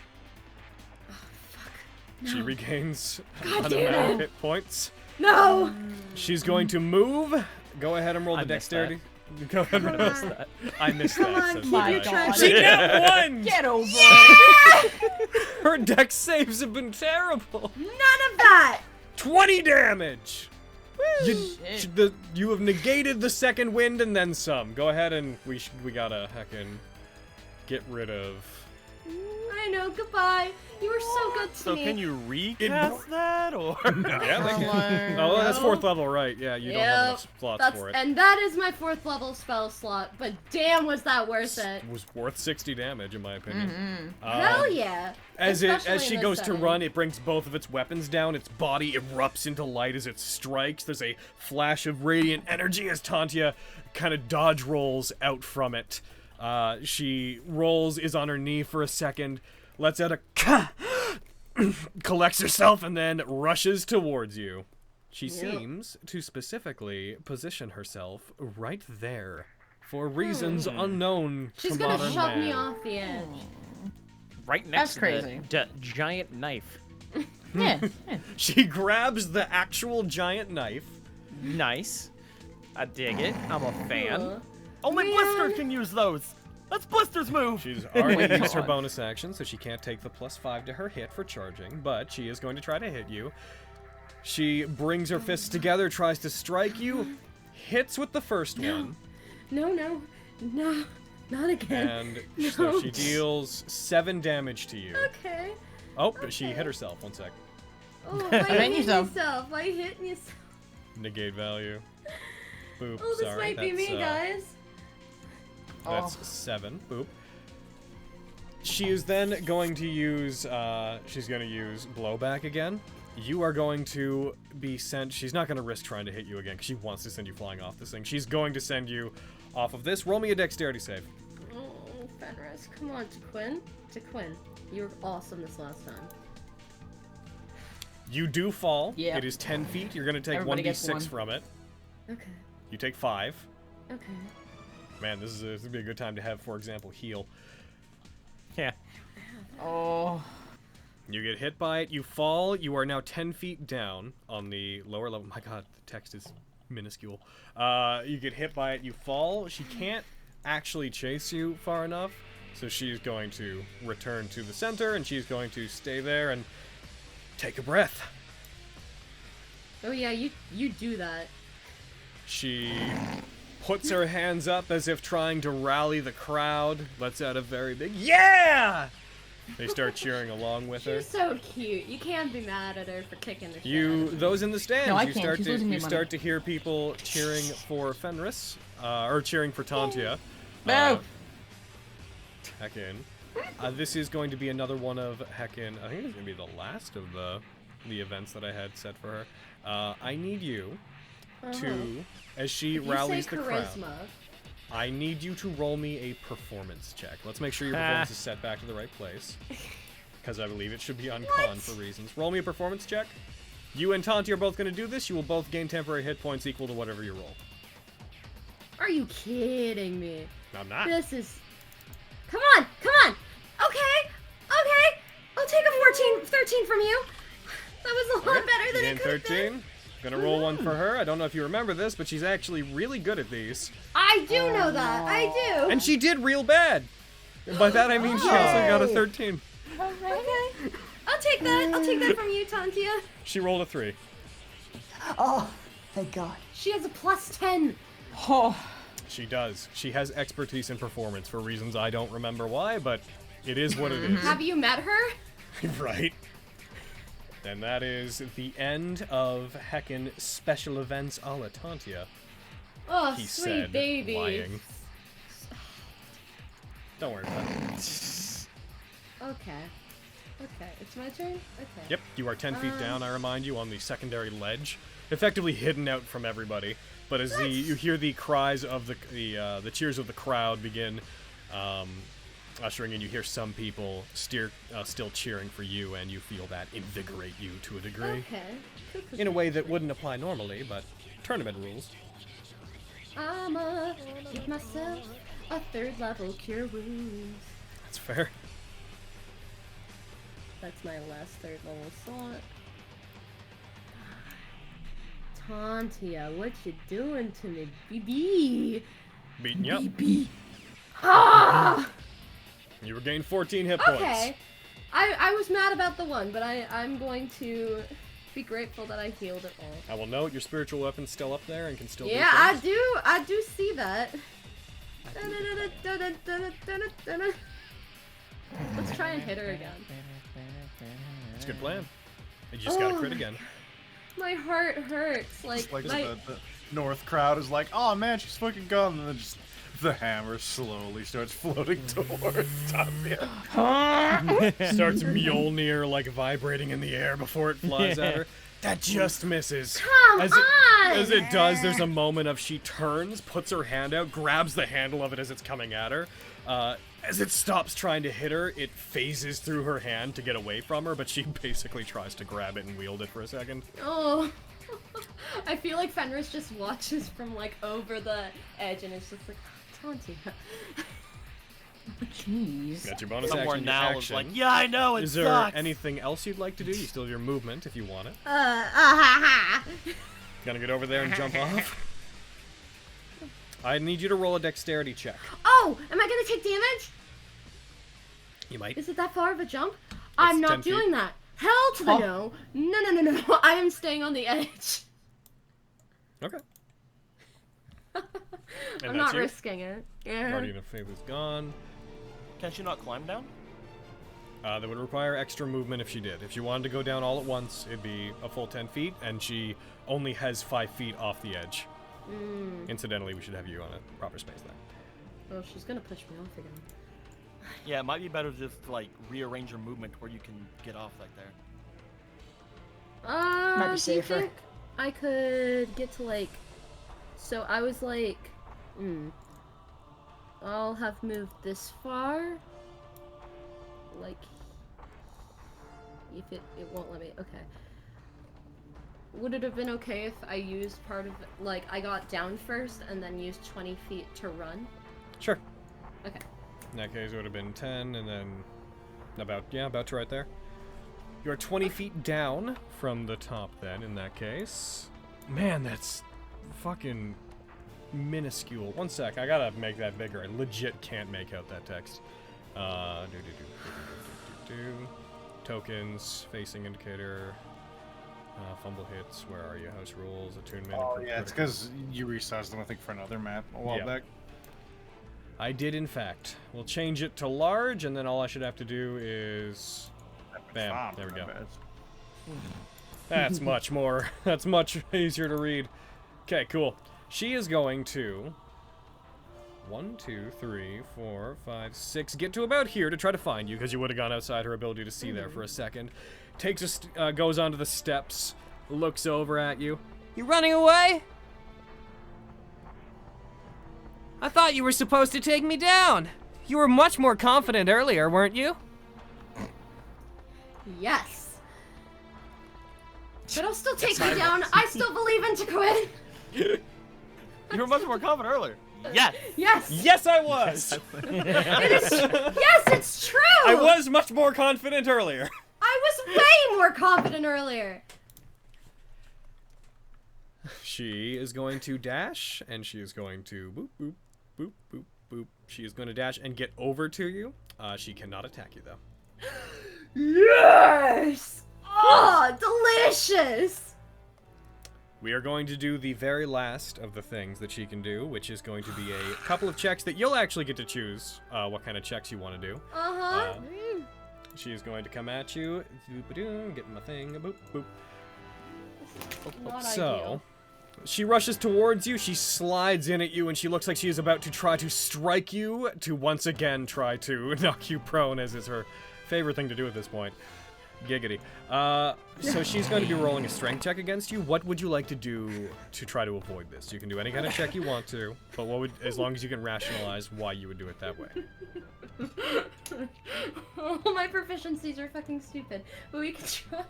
She regains God an damn amount it. of hit points. No! She's going to move. Go ahead and roll the I missed dexterity. Go ahead and roll that. I missed Come that. on, so keep sorry. your track. She got one! Get over it. Her dex saves have been terrible. None of that! 20 damage! You have negated the second wind and then some. Go ahead and we gotta heckin' get rid of. I know, goodbye. You were so good to So me. can you recast that, or? Yeah, they can. Oh, that's 4th level, right? Yeah, you don't have enough slots for it. And that is my 4th level spell slot, but damn was that worth it. It was worth 60 damage in my opinion. Hell yeah. As Especially she in goes this to setting. run, it brings both of its weapons down. Its body erupts into light as it strikes. There's a flash of radiant energy as Tantia kind of dodge rolls out from it. She rolls, is on her knee for a second, lets out a collects herself, and then rushes towards you. She seems to specifically position herself right there for reasons unknown She's to gonna modern shove man. me off the edge. Right next That's to crazy. the giant knife. Yeah. She grabs the actual giant knife. Nice. I dig it. I'm a fan. Only Blister can use those. That's Blister's move. She's already used her God. bonus action, so she can't take the +5 to her hit for charging, but she is going to try to hit you. She brings her fists together, tries to strike you, hits with the first one, No, not again. and so she deals 7 damage to you. Okay. Oh, but she hit herself. 1 sec. Oh, I hit hit yourself. myself. I hit myself. Negate value. Boop. Oh, this sorry. might be me, guys. That's 7. Boop. She is then going to use, she's going to use blowback again. You are going to be sent, she's not going to risk trying to hit you again because she wants to send you flying off this thing. She's going to send you off of this. Roll me a dexterity save. Oh, Fenris, come on, Taquin. Taquin, you were awesome this last time. You do fall. Yeah. It is 10 feet. You're going to take Everybody gets 1d6 one. from it. Okay. You take 5. Okay. Man, this would be a good time to have, for example, heal. Yeah. Oh. You get hit by it, you fall, you are now 10 feet down on the lower level. My god, the text is minuscule. You get hit by it, you fall. She can't actually chase you far enough, so she's going to return to the center, and she's going to stay there and take a breath. Oh yeah, you do that. She puts her hands up as if trying to rally the crowd, lets out a very big yeah! They start cheering along with her. She's so cute. You can't be mad at her for kicking the shit out of her. Those in the stands, No, I you can't. start She's to losing me you money. start to hear people cheering for Fenris, or cheering for Tantia. No. Heckin. This is going to be another one of Heckin. I think it's going to be the last of the events that I had set for her. I need you to, as she If you rallies say the crowd, charisma, I need you to roll me a performance check. Let's make sure your performance is set back to the right place, because I believe it should be on con for reasons. Roll me a performance check. You and Tanti are both going to do this. You will both gain temporary hit points equal to whatever you roll. Are you kidding me? I'm not. This is... Come on! Okay! I'll take a 13 from you. That was a lot better than it could have 13. been. Gonna roll one for her. I don't know if you remember this, but she's actually really good at these. I do know that. I do. And she did real bad. And by that I mean she also got a 13. Okay. I'll take that. I'll take that from you, Tantia. She rolled a 3. Oh, thank God. She has a +10. Oh. She does. She has expertise in performance for reasons I don't remember why, but it is what it is. Have you met her? Right. And that is the end of Heckin' Special Events a la Tantia. Oh, He sweet said, baby. lying. Don't worry about it. Okay, it's my turn? Okay. Yep, you are 10 feet down, I remind you, on the secondary ledge. Effectively hidden out from everybody. But as you hear the cries of the cheers of the crowd begin ushering in, you hear some people still cheering for you, and you feel that invigorate you to a degree. Okay. In a way that wouldn't apply normally, but tournament rules. I'ma give myself a 3rd level cure wounds. That's fair. That's my last 3rd level slot. Tantia, what you doing to me, BB? Beating you up. BB. Ah! You regained 14 hit points. Okay. I was mad about the one, but I'm going to be grateful that I healed it all. I will note your spiritual weapon's still up there and can still Yeah, do things. I do see that. Let's try and hit her again. It's a good plan. You just got to crit again. My heart hurts. Like the North crowd is like, oh man, she's fucking gone, and then just the hammer slowly starts floating towards Tantia. Starts Mjolnir like vibrating in the air before it flies at her. That just misses. Come as on! As it does, there's a moment of she turns, puts her hand out, grabs the handle of it as it's coming at her. As it stops trying to hit her, it phases through her hand to get away from her, but she basically tries to grab it and wield it for a second. Oh. I feel like Fenris just watches from like over the edge and it's just like, Tantia. Jeez. Got your bonus Somewhere action. now is like, yeah, I know, it Is there sucks. anything else you'd like to do? You still have your movement if you want it. Gonna get over there and jump off. I need you to roll a dexterity check. Oh, am I gonna take damage? You might. Is it that far of a jump? I'm 10 not feet. doing that. Hell to the no. No. I am staying on the edge. Okay. I'm not risking it. Yeah. Guardian of Faith is gone. Can she not climb down? That would require extra movement if she did. If she wanted to go down all at once, it'd be a full 10 feet, and she only has 5 feet off the edge. Incidentally, we should have you on a proper space then. Oh, she's gonna push me off again. Yeah, it might be better just to, like, rearrange your movement where you can get off like there. Might be Do you safer. think I could get to like... So I was like... I'll have moved this far. Like... If it won't let me... Okay. Would it have been okay if I used part of it, like, I got down first and then used 20 feet to run? Sure. Okay. In that case, it would have been 10, and then about to right there. You're 20 feet down from the top then, in that case. Man, that's fucking minuscule. One sec, I gotta make that bigger. I legit can't make out that text. Tokens, facing indicator, fumble hits, where are you? House rules, attunement. Oh, yeah, it's because you resized them, I think, for another map a while back. I did, in fact. We'll change it to large, and then all I should have to do is... Bam, there we go. That's much more. That's much easier to read. Okay, cool. She is going to 1, 2, 3, 4, 5, 6 get to about here to try to find you, because you would have gone outside her ability to see there for a second. Takes a goes onto the steps, looks over at you. You running away? I thought you were supposed to take me down. You were much more confident earlier, weren't you? Yes. But I'll still take you down. I still believe in Jaquin. You were much more confident earlier. Yes. Yes. Yes, I was. Yes, it's true. I was much more confident earlier. I was way more confident earlier. She is going to dash, and she is going to boop, boop, boop, boop, boop. She is going to dash and get over to you. She cannot attack you, though. Yes! Oh, delicious! We are going to do the very last of the things that she can do, which is going to be a couple of checks that you'll actually get to choose what kind of checks you want to do. She is going to come at you. Get my thing. Boop, boop. So, she rushes towards you. She slides in at you, and she looks like she is about to try to strike you to once again try to knock you prone, as is her favorite thing to do at this point. Giggity. So she's going to be rolling a strength check against you. What would you like to do to try to avoid this? You can do any kind of check you want to, but what would, as long as you can rationalize why you would do it that way. Oh, my proficiencies are fucking stupid. But we can try.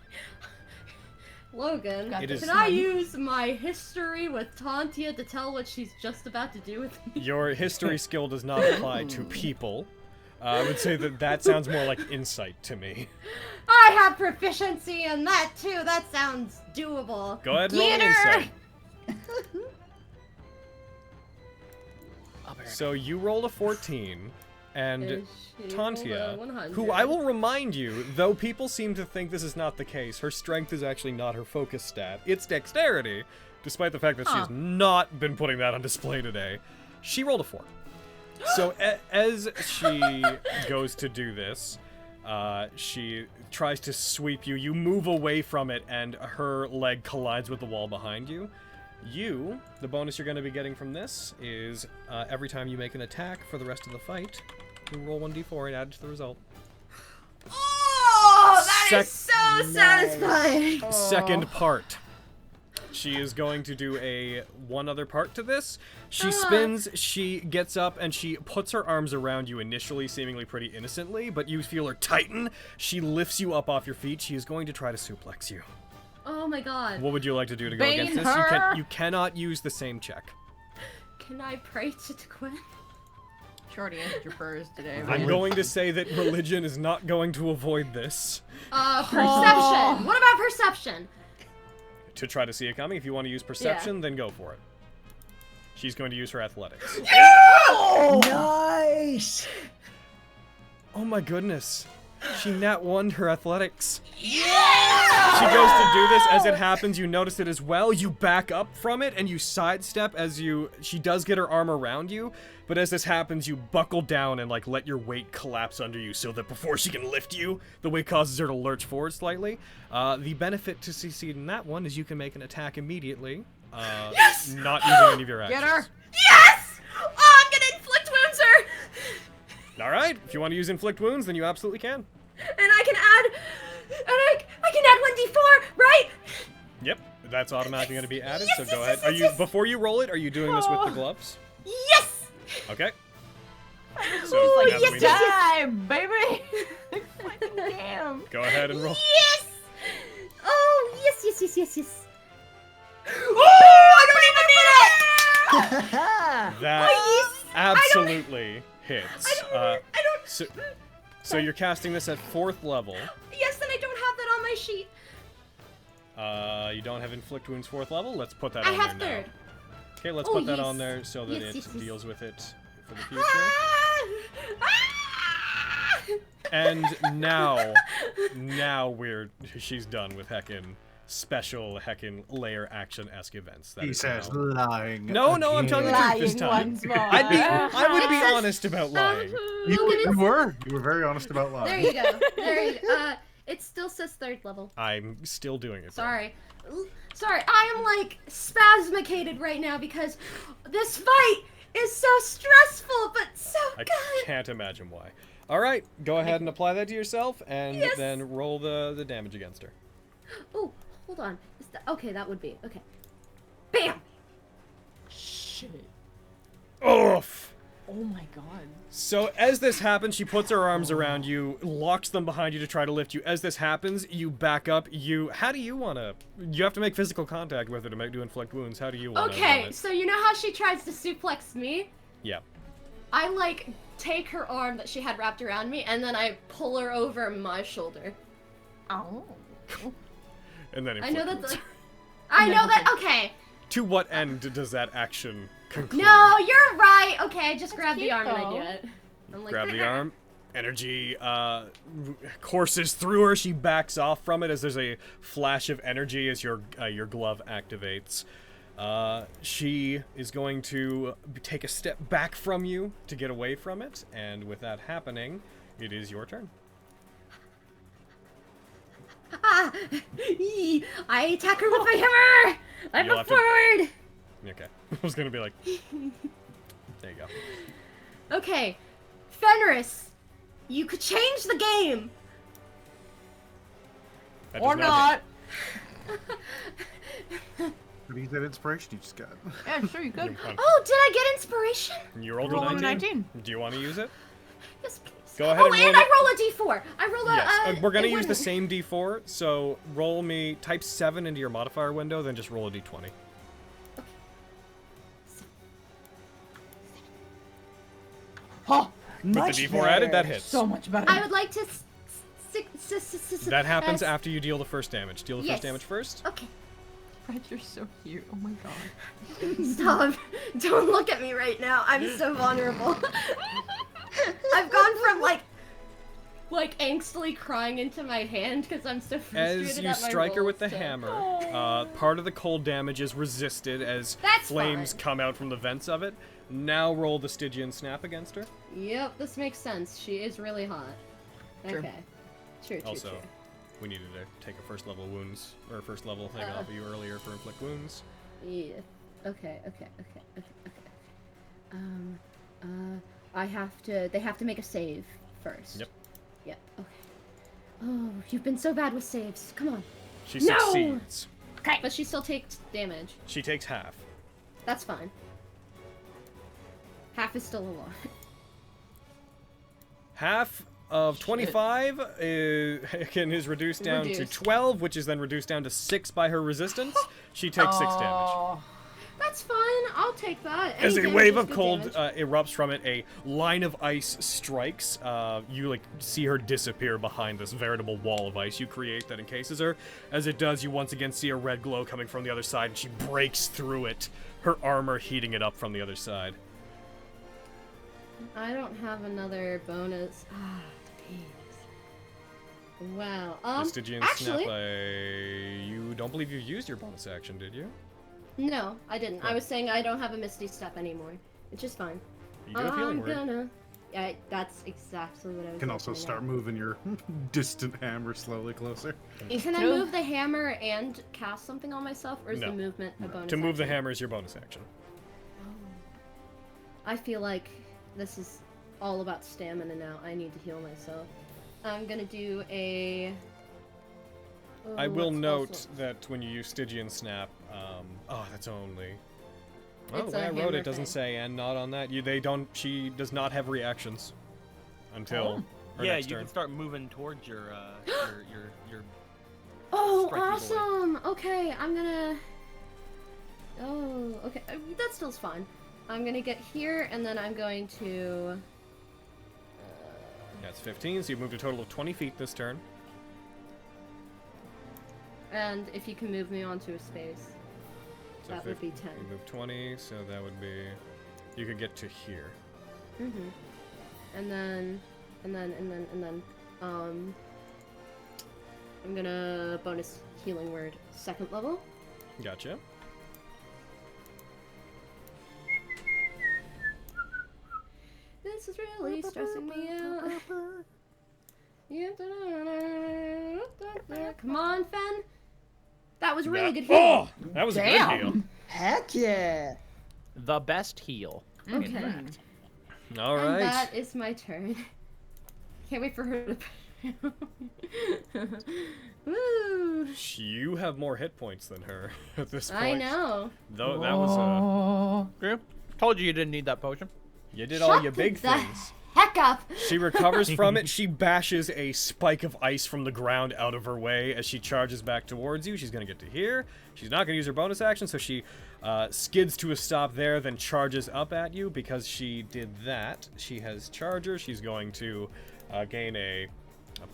Logan, can I use my history with Tantia to tell what she's just about to do with me? Your history skill does not apply to people. I would say that sounds more like insight to me. I have proficiency in that too. That sounds doable. Go ahead and roll insight. So you rolled a 14, and Tantia, who I will remind you, though people seem to think this is not the case, her strength is actually not her focus stat. It's dexterity, despite the fact that she has not been putting that on display today. She rolled a 4. So as she goes to do this, she tries to sweep you. You move away from it, and her leg collides with the wall behind you. The bonus you're going to be getting from this is every time you make an attack for the rest of the fight, you roll 1d4 and add it to the result. Oh, that is so satisfying. Second part. She is going to do one other part to this. She spins, she gets up, and she puts her arms around you initially, seemingly pretty innocently, but you feel her tighten. She lifts you up off your feet. She is going to try to suplex you. Oh my god. What would you like to do to go against this? You cannot use the same check. Can I pray to Quinn? She already answered your prayers today. I'm going to say that religion is not going to avoid this. Perception. What about perception? To try to see it coming. If you want to use perception, then go for it. She's going to use her athletics. Yeah! Nice! Oh my goodness. She nat 1'd her athletics. Yeah! She goes to do this. As it happens, you notice it as well. You back up from it, and you sidestep as she does get her arm around you. But as this happens, you buckle down and let your weight collapse under you so that before she can lift you, the weight causes her to lurch forward slightly. The benefit to succeed in that one is you can make an attack immediately. Yes! Not using any of your actions. Get her! Yes! Oh, I'm gonna inflict wounds her! Alright, if you want to use inflict wounds, then you absolutely can. And I can add... I can add 1d4, right? Yep, that's automatically going to be added, Yes, so go yes, ahead. yes, Before you roll it, are you doing this with the gloves? Yes! Okay. So it's now like, that we know- die, baby! Fucking damn. Go ahead and roll. Yes! Oh, yes. Oh, I don't even need it! That Oh, yes! absolutely hits. I don't. So you're casting this at 4th level. Yes, and I don't have that on my sheet. You don't have inflict wounds 4th level? Let's put that I on have there 3rd. now. Okay, let's Oh, put that yes. on there so that Yes, it yes, yes. deals with it for the future. Ah! And now she's done with heckin' special heckin' layer action-esque events. That He is says now- lying. No, I'm telling the truth this time. once more. I would be honest about lying. You were very honest about lying. There you go. There you go. It still says 3rd level. I'm still doing it. Sorry. Sorry, I am like spasmicated right now because this fight is so stressful, but so I good. can't imagine why. All right, go ahead and apply that to yourself, and Yes. then roll the damage against her. Oh, hold on. Okay, that would be okay. Bam. Shit. Oof. Oh my god. So as this happens, she puts her arms around you, locks them behind you to try to lift you. As this happens, you back up. How do you want to? You have to make physical contact with her to inflict wounds. How do you want to? Okay, so you know how she tries to suplex me? Yeah. I like take her arm that she had wrapped around me, and then I pull her over my shoulder. Oh. And then I know inflict that. wounds. I know that. Okay. To what end does that action conclude? No, you're right. Okay, I just grab the arm and I do it. I'm like, Grab the arm. Energy courses through her. She backs off from it as there's a flash of energy as your glove activates. She is going to take a step back from you to get away from it, and with that happening, it is your turn. Ah! I attack her with my hammer! I You'll move have to- forward! Okay. I was gonna be like, there you go. Okay, Fenris, you could change the game! That does Or not. What is that inspiration you just got? Yeah, sure you could. Oh, did I get inspiration? You rolled a Roll a 19? Do you want to use it? Yes, please. Go ahead Oh, and roll and I it. roll a d4. I roll a. Yes, we're gonna a use one. the same d4, so roll me, type 7 into your modifier window, then just roll a d20. Oh, With the d4 added, that hits. So much better. I would like to. That happens after you deal the first damage. Deal the Yes. first damage first. Okay. Fred, you're so cute. Oh my god. Stop. Don't look at me right now. I'm so vulnerable. I've gone from like angstily crying into my hand because I'm so frustrated As you at my strike her with the rolls, to- hammer, part of the cold damage is resisted as That's flames fine. come out from the vents of it. Now roll the Stygian Snap against her. Yep, this makes sense. She is really hot. True. Okay. True, Also, true. we needed to take a first level wounds, or first level thing off of you earlier for inflict wounds. Yeah. Okay. I have to. They have to make a save first. Yep. Yep. Okay. Oh, you've been so bad with saves. Come on. She No! succeeds. Okay. But she still takes damage. She takes half. That's fine. Half is still a lot. Half of 25 is reduced down to 12, which is then reduced down to 6 by her resistance. She takes 6 damage. That's fine. I'll take that. As Any a damage wave is of good cold damage. erupts from it, a line of ice strikes. You see her disappear behind this veritable wall of ice you create that encases her. As it does, you once again see a red glow coming from the other side, and she breaks through it, her armor heating it up from the other side. I don't have another bonus. Ah, jeez. Wow. Stygian Actually, Snap, you don't believe you used your bonus action, did you? no, I didn't. I was saying I don't have a Misty Step anymore, which is fine. You do have healing I'm word. gonna. Yeah, that's exactly what I was. You can also looking start at. moving your distant hammer slowly closer. Can I move the hammer and cast something on myself, or is No. the movement a bonus? To move the action? hammer is your bonus action. I feel like this is all about stamina now. I need to heal myself. I'm gonna do a. I will what's note also- that when you use Stygian Snap, that's only. Oh, It's the way a I wrote hammer it doesn't thing. say, and not on that. They don't. She does not have reactions until her Yeah, next you turn. can start moving towards your Oh, strike people with. awesome! Okay, I'm gonna. Oh, okay. That still's fine. I'm gonna get here, and then I'm going to... That's 15, so you moved a total of 20 feet this turn. And if you can move me onto a space, So that would be 10. You move 20, so that would be... You could get to here. Mm-hmm. And then, I'm gonna bonus healing word 2nd level. Gotcha. This is really stressing me out. Come on, Fen. That was really good heal. Oh! That was a good heal. Heck yeah. The best heal. Okay. All And right. that is my turn. Can't wait for her to... Woo! You have more hit points than her at this point. I know. Though that was a... Yeah. Told you didn't need that potion. You did all your big the things. Heck up! She recovers from it. She bashes a spike of ice from the ground out of her way as she charges back towards you. She's going to get to here. She's not going to use her bonus action, so she skids to a stop there, then charges up at you. Because she did that, she has Charger. She's going to gain a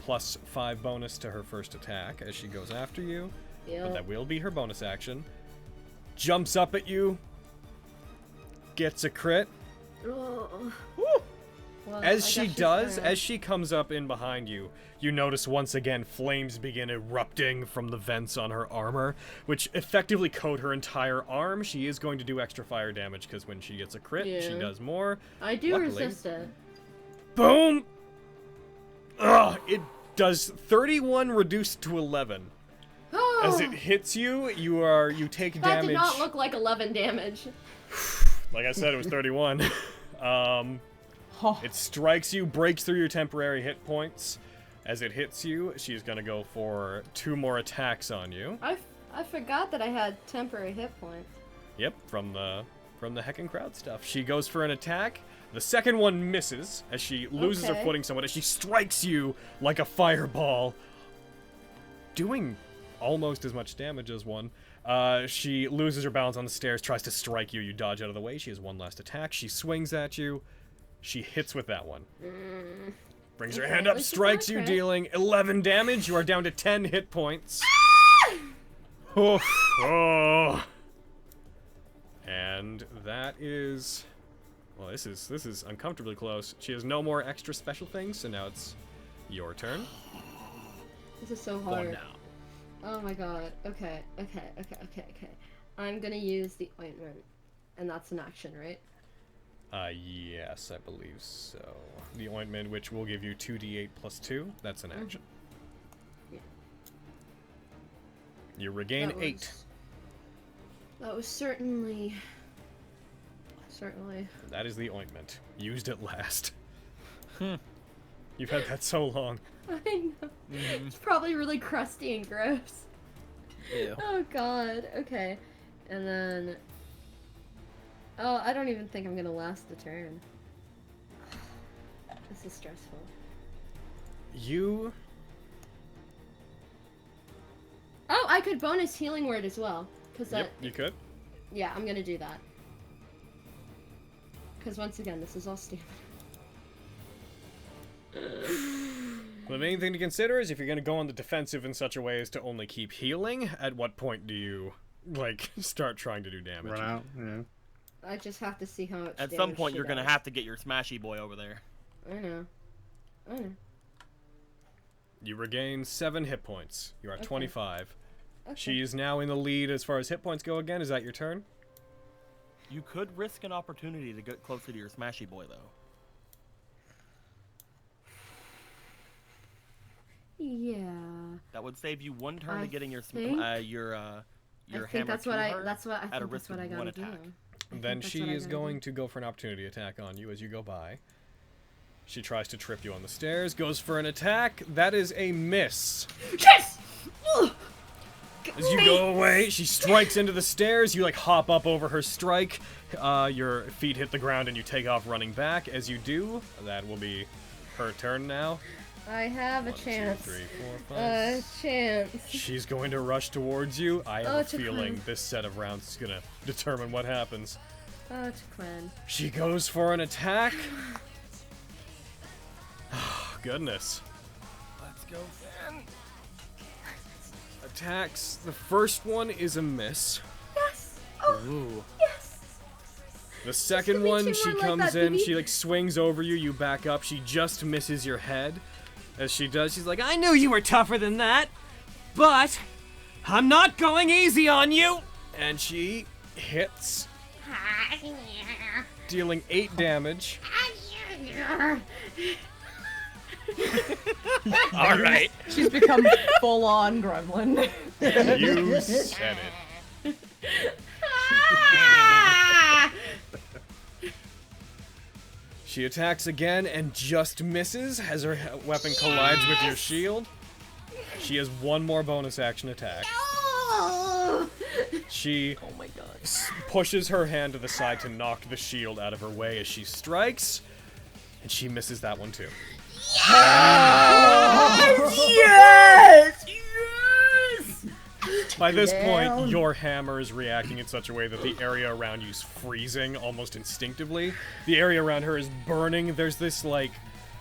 +5 bonus to her first attack as she goes after you. Yep. But that will be her bonus action. Jumps up at you. Gets a crit. Woo. Well, As I she guess she's does, gonna- as she comes up in behind you, you notice once again flames begin erupting from the vents on her armor, which effectively coat her entire arm. She is going to do extra fire damage because when she gets a crit, she Yeah. does more. I do Luckily- resist it. Boom! Ugh, it does 31 reduced to 11. As it hits you, you take That damage. did not look like 11 damage. Like I said, it was 31. It strikes you, breaks through your temporary hit points. As it hits you, she's gonna go for 2 more attacks on you. I forgot that I had temporary hit points. Yep, from the heckin' crowd stuff. She goes for an attack. The second one misses as she loses her Okay. footing somewhat as she strikes you like a fireball, doing almost as much damage as one. She loses her balance on the stairs, tries to strike you. You dodge out of the way. She has one last attack. She swings at you. She hits with that one. Brings her Okay, hand at up, least it's strikes not you, crit. dealing 11 damage. You are down to 10 hit points. Oh, oh. And that is... Well, this is uncomfortably close. She has no more extra special things, so now it's your turn. This is so Go hard. now. Oh my god. Okay. I'm gonna use the ointment. And that's an action, right? Yes, I believe so. The ointment, which will give you 2d8 plus 2, that's an action. Yeah. You regain That 8. was- That was certainly... That is the ointment. Used at last. You've had that so long. I know. It's probably really crusty and gross. Ew. Oh god. Okay. And then... Oh, I don't even think I'm gonna last the turn. This is stressful. You... Oh, I could bonus healing word as well. Cause that... Yep, you could. Yeah, I'm gonna do that. Because once again, this is all stupid. The main thing to consider is if you're going to go on the defensive in such a way as to only keep healing, at what point do you, like, start trying to do damage? Run out, yeah. I just have to see how much At some damage point, she you're gonna does. have to get your smashy boy over there. I know. You regain 7 hit points. You are at Okay. 25. Okay. She is now in the lead as far as hit points go again. Is that your turn? You could risk an opportunity to get closer to your smashy boy, though. Yeah. That would save you 1 turn I to getting your think- your I hammer think that's to what her that's what I at a think risk that's what I of 1 gotta do. attack. Then that's she what I is gotta going do. to go for an opportunity attack on you as you go by. She tries to trip you on the stairs, goes for an attack. That is a miss. Yes! As you go away, she strikes into the stairs. You like hop up over her strike. Your feet hit the ground and you take off running back. As you do, that will be her turn now. I have a 1, 2, chance. 3, 4, 5. A chance. She's going to rush towards you. I have a it's a feeling crime. this set of rounds is gonna determine what happens. Oh, it's Quinn. She goes for an attack. Goodness. Let's go, Finn. Attacks. The first one is a miss. Yes. Oh. Ooh. Yes. The second one, she comes in, she like swings over you, you back up, she just misses your head. As she does, she's like, I knew you were tougher than that, but I'm not going easy on you. And she hits, dealing 8 damage. All right. She's become full-on gremlin. You said it. She attacks again and just misses as her weapon collides with your shield. She has one more bonus action attack. She pushes her hand to the side to knock the shield out of her way as she strikes, and she misses that one too. Yes! Yes! By this point, your hammer is reacting in such a way that the area around you is freezing almost instinctively. The area around her is burning. There's this, like,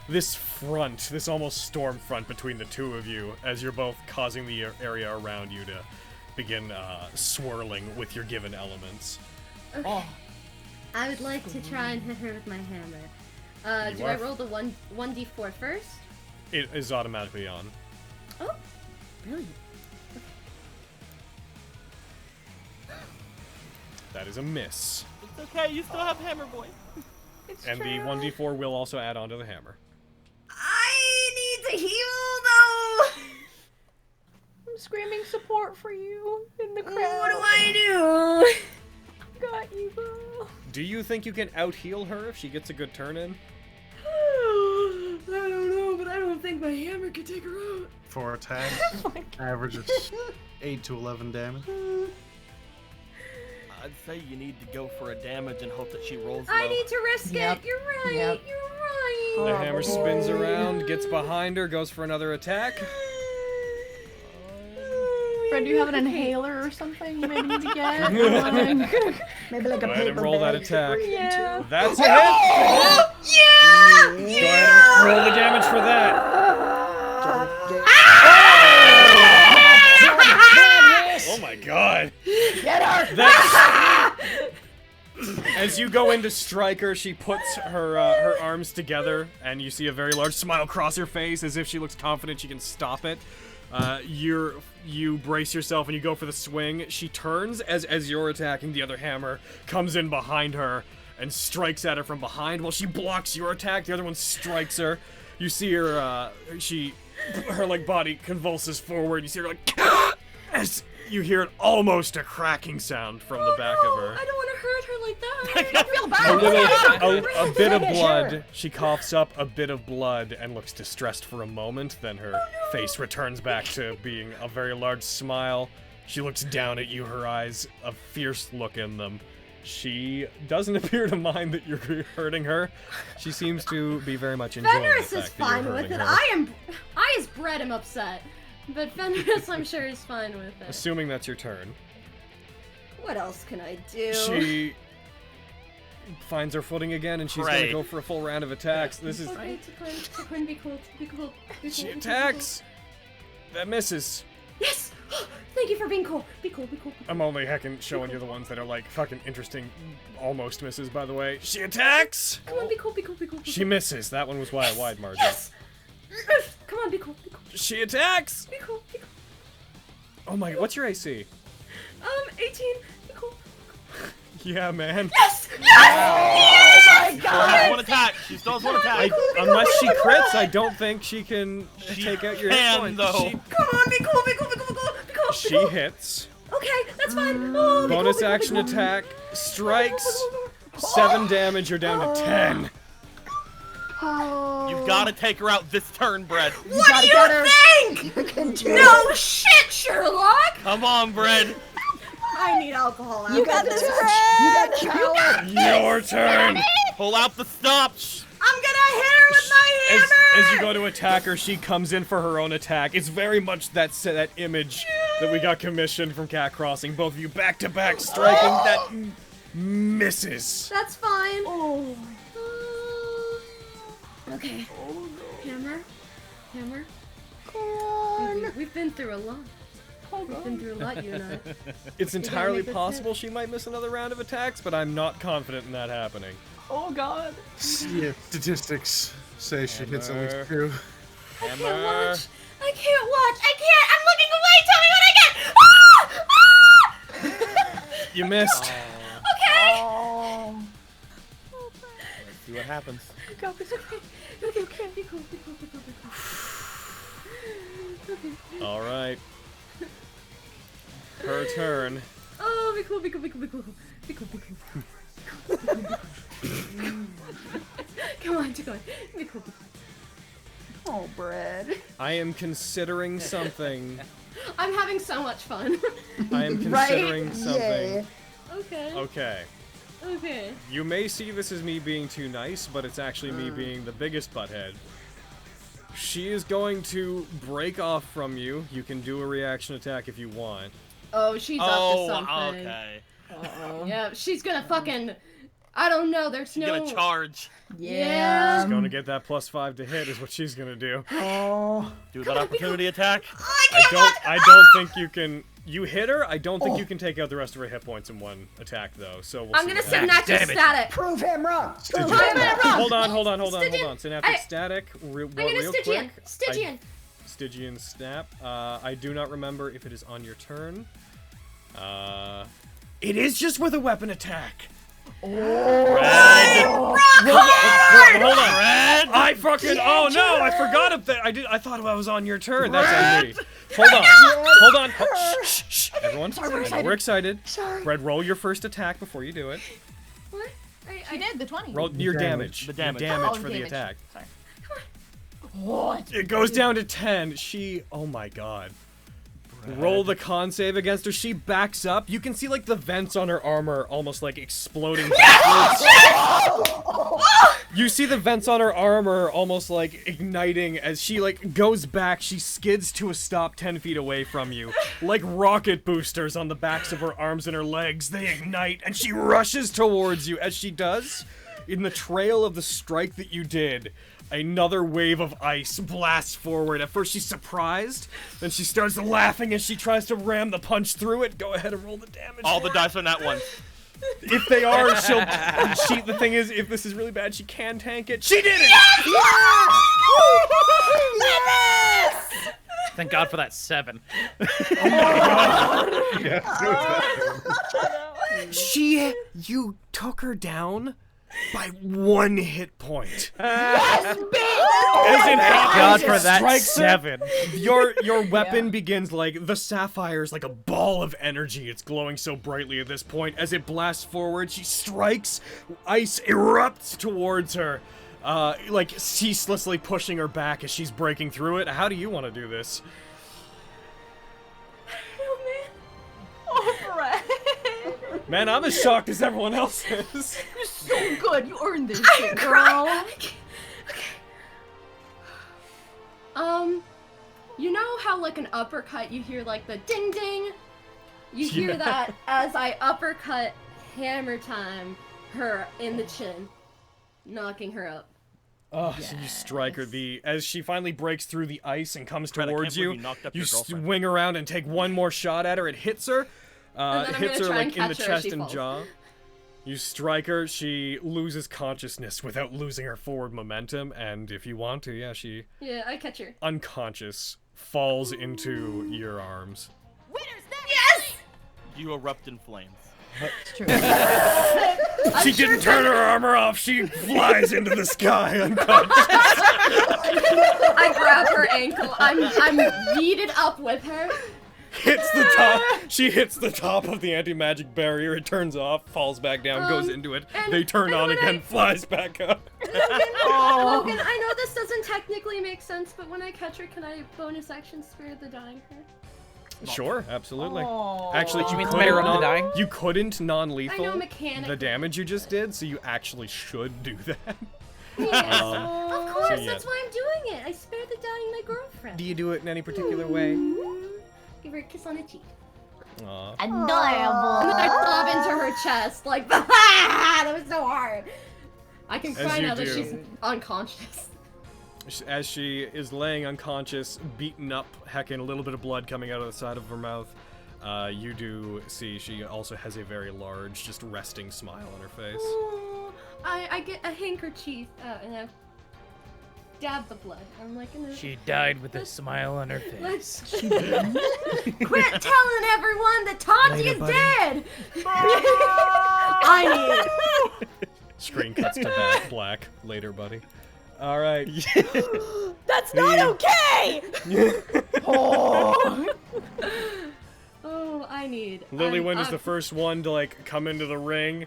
this front, this almost storm front between the two of you as you're both causing the area around you to begin swirling with your given elements. Okay. I would like to try and hit her with my hammer. Do I roll the 1d4 first? It is automatically on. Oh, brilliant. That is a miss. It's okay, you still have Hammer Boy. And the 1d4 will also add on to the hammer. I need to heal, though! I'm screaming support for you in the crowd. What do I do? Got you, bro. Do you think you can out-heal her if she gets a good turn in? I don't know, but I don't think my hammer could take her out. 4 attacks, averages 8 to 11 damage. I'd say you need to go for a damage and hope that she rolls low. I need to risk it. You're right. Yep. You're right. The hammer spins around, gets behind her, goes for another attack. Fred, do you have an inhaler or something you maybe need to get? Maybe like a Go ahead and paper roll that bag to attack. breathe Yeah. into. That's a hit! Yeah! Go ahead and roll the damage for that. Oh my god. Get her! As you go in to strike her, she puts her arms together, and you see a very large smile cross her face as if she looks confident she can stop it. You brace yourself and you go for the swing. She turns as you're attacking. The other hammer comes in behind her and strikes at her from behind. While she blocks your attack, the other one strikes her. You see her, her like body convulses forward. You see her like, as you hear almost a cracking sound from the back of her. I don't want to hurt her like that. I feel bad. A bit of blood. She coughs up a bit of blood and looks distressed for a moment. Then her face returns back to being a very large smile. She looks down at you, her eyes a fierce look in them. She doesn't appear to mind that you're hurting her. She seems to be very much enjoying Fenris the is fact that you're fine with hurting it. her. I as Brett am upset. But Fenris, I'm sure, is fine with it. Assuming that's your turn. What else can I do? She finds her footing again, and she's gonna Great. go for a full round of attacks. This is. Okay, to Quinn, be cool, be cool. Be She cool, be attacks. That misses. cool. Yes! Thank you for being cool. Be cool, be cool. I'm only heckin' showing you the ones that are like fucking interesting, almost misses. By the way, she attacks. Come on, be cool, be cool, be cool. She misses. That one was wide margin. Yes! Come on, be cool, be cool. She attacks. Be cool, be cool. Oh my! What's your AC? 18. Be cool. Yeah, man. Yes! Yes! Yes! She still has one attack. She still has one attack. Unless she crits, I don't think she can take out your hit can, point. though. Come on, be cool, be cool, be cool, be cool, be cool. She hits. Okay, that's fine. Oh, be Bonus cool, be cool, action be cool. attack. Strikes. 7 damage. You're down to 10. You've got to take her out this turn, Brett. What do you think? No shit, Sherlock! Come on, Brett. I need alcohol out. You got this, You got power. Your turn. Pull out the stops. I'm gonna hit her with my hammer! As you go to attack her, she comes in for her own attack. It's very much that image that we got commissioned from Cat Crossing. Both of you back to back striking. misses. That's fine. Oh. Okay. Oh, no. Hammer. Come on. We've been through a lot. We've been through a lot, you and I. It's You gotta entirely make this possible she might miss another round of attacks, but I'm not confident in that happening. Oh god. Yeah, statistics say she hits at least Hammer. 2. I can't Hammer. watch. I can't. I'm looking away. Tell me what I get. Ah! You missed. Okay. Oh. Let's see what happens. Go, it's okay. Okay. Be cool. Okay. All right. Her turn. Oh, be cool. Be cool. Come on. Be cool. Oh, Brad. I am considering something. I'm having so much fun. I am considering Right? something. Yay. Okay. Okay. You may see this as me being too nice, but it's actually me being the biggest butthead. She is going to break off from you. You can do a reaction attack if you want. Oh, she's up to something. Okay. Uh-oh. Yeah, she's gonna fucking. I don't know. There's She's no. gonna charge. Yeah. She's going to get that +5 to hit is what she's going to do. Oh. Do that opportunity attack. I don't think you can. You hit her. I don't think you can take out the rest of her hit points in one attack, though. So we'll I'm see gonna what synaptic happens. static. Prove him wrong. Stygian. Hold on. Synaptic static. Real Stygian. quick. Stygian. Stygian snap. I do not remember if it is on your turn. It is just with a weapon attack. Red. Hold on. Red. I fucking. Oh no! I forgot it. I thought I was on your turn. That's on me. Hold on. Shh. Everyone. I know we're excited. Sorry. Red, roll your first attack before you do it. What? She did the 20. Roll your damage. The damage. Your damage Oh, for the damage. attack. Sorry. What? It goes down to 10. Oh my god. Roll the con save against her. She backs up. You can see like the vents on her armor almost like exploding backwards. You see the vents on her armor almost like igniting as she like goes back. She skids to a stop 10 feet away from you. Like rocket boosters on the backs of her arms and her legs. They ignite and she rushes towards you. As she does, in the trail of the strike that you did, another wave of ice blasts forward. At first she's surprised, then she starts laughing as she tries to ram the punch through it. Go ahead and roll the damage. All the dice on that one. If they are, the thing is, if this is really bad, she can tank it. She did it! Yes! Thank God for that 7. You took her down by 1 hit point. Yes, Thank God for that Strikes her. 7. Your weapon begins like the sapphire's like a ball of energy. It's glowing so brightly at this point. As it blasts forward, she strikes. Ice erupts towards her, like ceaselessly pushing her back as she's breaking through it. How do you want to do this? Oh, Brad. Man, I'm as shocked as everyone else is. You're so good. You earned this shit, girl. Okay. You know how like an uppercut you hear like the ding ding? You hear that as I uppercut Hammer Time her in the chin, knocking her up. Oh, so you strike her. As she finally breaks through the ice and comes Fred, I towards can't believe you, you knocked up you your girlfriend. swing around and take one more shot at her. It hits her. And then I'm Hits her gonna try like and in the catch her as chest she and falls. jaw. You strike her. She loses consciousness without losing her forward momentum. And if you want to, yeah, she Yeah, I catch her. unconscious falls into your arms. Yes! You erupt in flames. It's true. She didn't turn her armor off. She flies into the sky unconscious. I grab her ankle. I'm yeeted up with her. Hits the top. She hits the top of the anti-magic barrier. It turns off, falls back down, goes into it. They turn on again, flies back up. Logan, I know this doesn't technically make sense, but when I catch her, can I bonus action Spare the Dying her? Sure, absolutely. Oh. Actually, You mean Spare the Dying? You couldn't I non-lethal know mechanically. the damage you just did, so you actually should do that. Yes, Um, of course, so yeah. that's why I'm doing it. I spared the dying my girlfriend. Do you do it in any particular way? Give her a kiss on the cheek. Aw. Adorable. And then I bob into her chest, like, that was so hard. I can cry now that she's unconscious. As she is laying unconscious, beaten up, heckin', a little bit of blood coming out of the side of her mouth, you do see she also has a very large, just resting smile on her face. Ooh, I get a handkerchief and I dab the blood. I'm like, She died with a smile on her face. Let's quit telling everyone that Tati is dead. I need. Screen cuts to black. Later, buddy. All right. That's not okay. Oh, I need. Lilywin is the first one to like come into the ring.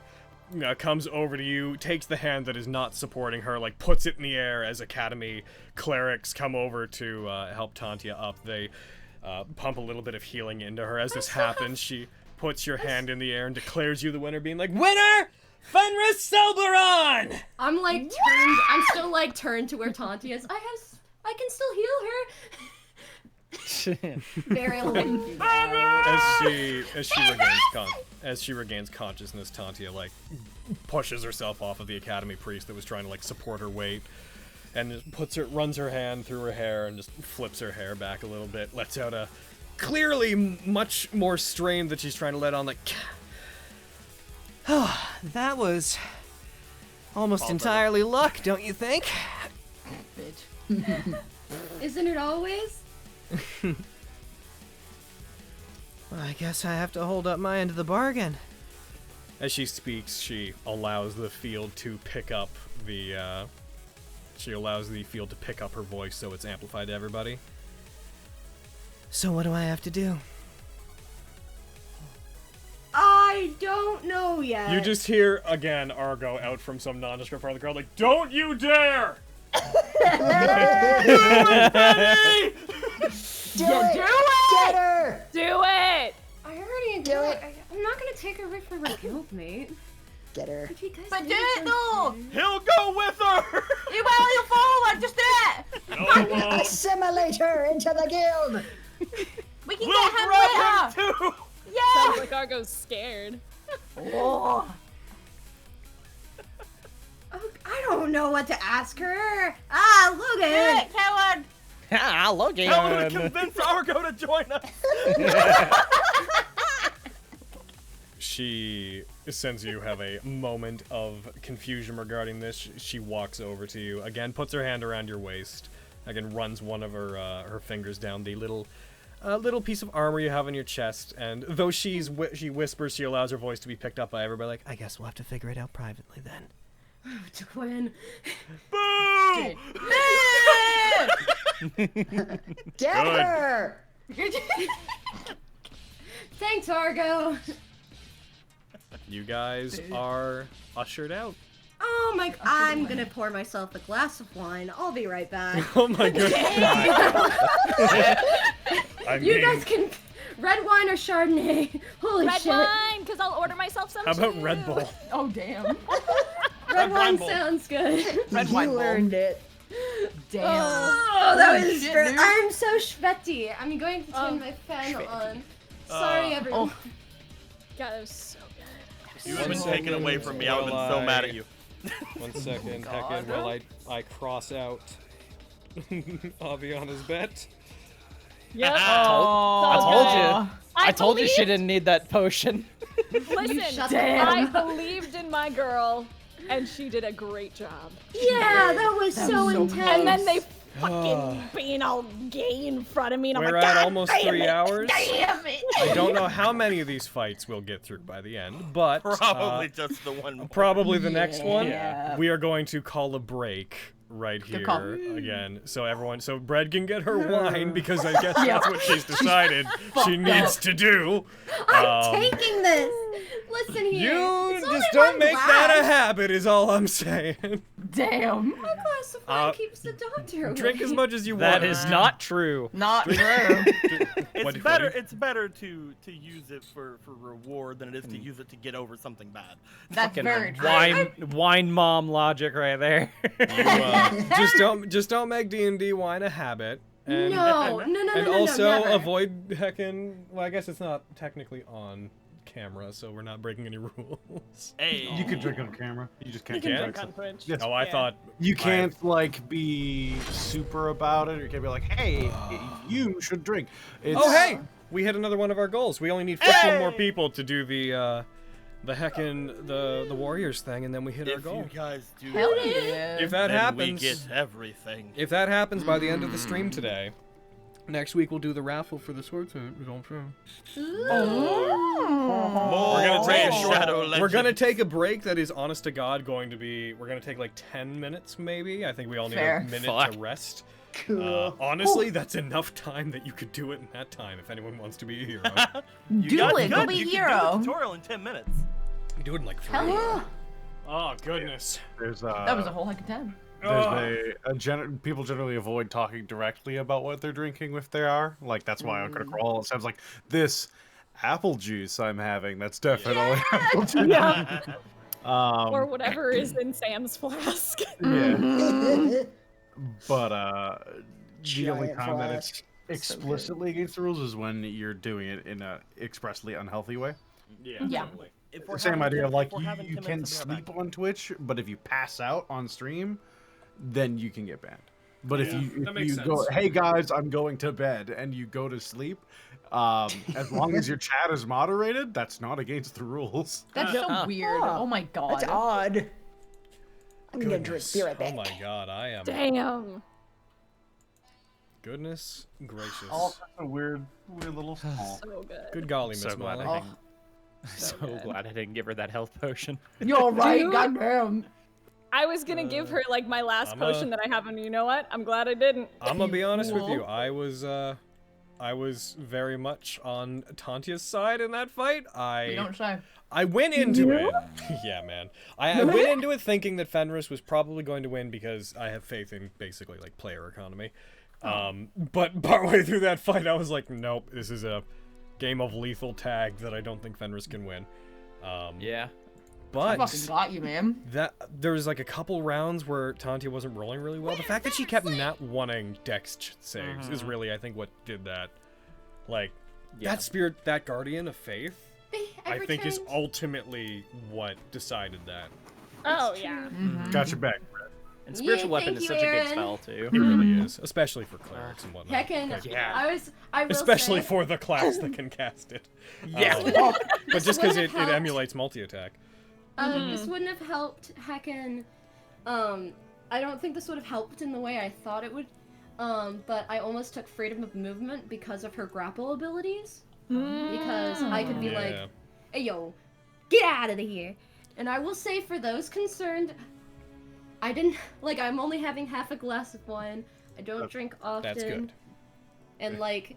Comes over to you, takes the hand that is not supporting her, like puts it in the air as Academy clerics come over to help Tantia up. They pump a little bit of healing into her. As this happens, she puts your hand in the air and declares you the winner, being like, "Winner, Fenris Selberon!" I'm like turned. I'm still like turned to where Tantia is. I can still heal her. Very like. As she regains consciousness, Tantia like pushes herself off of the Academy priest that was trying to like support her weight, and just runs her hand through her hair and just flips her hair back a little bit, lets out a clearly much more strain that she's trying to let on, like. That was almost entirely luck, don't you think? Bitch. Isn't it always? Well, I guess I have to hold up my end of the bargain. As she speaks, she allows the field to pick up her voice so it's amplified to everybody. So what do I have to do? I don't know yet. You just hear, again, Argo out from some nondescript part of the crowd, like, "Don't you dare! Do it! Get her! Do it! I already do it. I'm not gonna take her away from her guildmate. Get her. If you guys But need do it though! He'll go with her! You will, you forward, just do it! No, I won't. Assimilate her into the guild! We can We'll get him grab later! him too! Sounds like Argo's scared. Oh. Oh, I don't know what to ask her. Ah, look Do at it, Kellen! Look Tell her to convince Argo to join us! She, since you have a moment of confusion regarding this, she walks over to you, again puts her hand around your waist, again runs one of her fingers down the little piece of armor you have on your chest, and though she whispers, she allows her voice to be picked up by everybody, like, I guess we'll have to figure it out privately then. to Quinn. Boo! Get her! Thanks, Argo. you guys are ushered out. Oh my! I'm gonna pour myself a glass of wine. I'll be right back. Oh my goodness. You guys can red wine or Chardonnay. Holy Red shit! wine, because I'll order myself some How about too. Red Bull? Oh, damn. Red wine sounds good. Red wine You bowl. earned it. Damn. Oh, that Holy was shit, great. dude. I'm so sweaty. I'm going to turn my fan on. Sorry, everyone. Oh. God, that was so good. You have been taken away from me. I would have been so mad at you. 1 second, heckin', while I cross out Aviana's bet. Yep. I told you she didn't need that potion. Listen, shut I down. believed in my girl, and she did a great job. Yeah, that was so intense. And then they fucking being all gay in front of me, and I'm We're like, at God almost damn 3 it, hours. Damn it. I don't know how many of these fights we'll get through by the end, but Probably just the one more. probably the next one. Yeah. We are going to call a break right Good call. here again. So Bread can get her wine because I guess that's what she's decided she needs to do. I'm taking this. Listen here. You It's only just don't one make that a glass. habit is all I'm saying. Damn. A glass of wine keeps the doctor away. Drink as much as you That want. is not true. Not true. It's better. It's better to use it for reward than it is to use it to get over something bad. That's very true. Wine mom logic right there. You, just don't make D&D wine a habit. And, No. and also never. avoid heckin'. Well, I guess it's not technically on camera, so we're not breaking any rules. Hey, You can drink on camera. You just can't You drink can? on Twitch. Yes. Oh, I thought You can't like be super about it, or you can't be like, "Hey, you should drink." It's, Oh, hey! We hit another one of our goals. We only need 15 more people to do the heckin' the Warriors thing, and then we hit our if goal. you guys do Hell that, yeah. If that then happens, we get everything. if that happens by the end of the stream today, next week we'll do the raffle for the sword suit. We're gonna take a shadow. We're gonna take a break that is, honest to God, going to be. We're gonna take like 10 minutes, maybe. I think we all need Fair. a minute Fuck. to rest. Cool. Honestly, that's enough time that you could do it in that time if anyone wants to be a hero. Do it. Go be you a can hero. do the tutorial in 10 minutes. You do it in like 3. Hell yeah. Oh goodness. There's That was a whole heck of 10. people generally avoid talking directly about what they're drinking if they are. Like that's why on Critical Role it sounds like this apple juice I'm having. That's definitely apple juice. Yeah. Or whatever is in Sam's flask. Yeah. But the only Giant time that flask. it's So good. explicitly against the rules is when you're doing it in a expressly unhealthy way. Yeah. Yeah. Totally. If we're Same having idea of like if we're having you 10 can minutes, I'll be right sleep on Twitch, but if you pass out on stream, then you can get banned. But if Yeah, you that makes go, sense. hey guys, I'm going to bed, and you go to sleep, as long as your chat is moderated, that's not against the rules. That's so weird. Oh my god. That's odd. I'm gonna drink. Goodness. Be right back. Oh my god, I am. Damn. Goodness gracious. Oh, that's a weird little small. So good. Good golly, Miss So glad Molly. I didn't. So glad I didn't give her that health potion. You're right. Dude. Goddamn. I was gonna give her like my last I'm potion that I have, and you know what? I'm glad I didn't. I'm gonna be honest with Fool. you. I was very much on Tantia's side in that fight. You don't say. I went into it. Yeah, man. I went into it thinking that Fenris was probably going to win because I have faith in basically like player economy. But partway through that fight, I was like, nope, this is a game of lethal tag that I don't think Fenris can win. Yeah. I But fucking got you, man. that there was like a couple rounds where Tantia wasn't rolling really well. The fact that she kept not wanting dex saves is really, I think, what did that. Like, that spirit, that guardian of faith, I think is ultimately what decided that. Oh yeah. Got your back. And spiritual Yeah, weapon thank is you, such a good Aaron. spell too. It really is, especially for clerics and whatnot. Heckin', Yeah. I will Especially say, for the class that can cast it. Yeah. But just because it emulates multi-attack. This wouldn't have helped Heckin'. I don't think this would have helped in the way I thought it would. But I almost took freedom of movement because of her grapple abilities. Because I could be like, Yeah. hey yo, get out of here. And I will say for those concerned, I didn't, like, I'm only having half a glass of wine. I don't drink often. That's good. And like,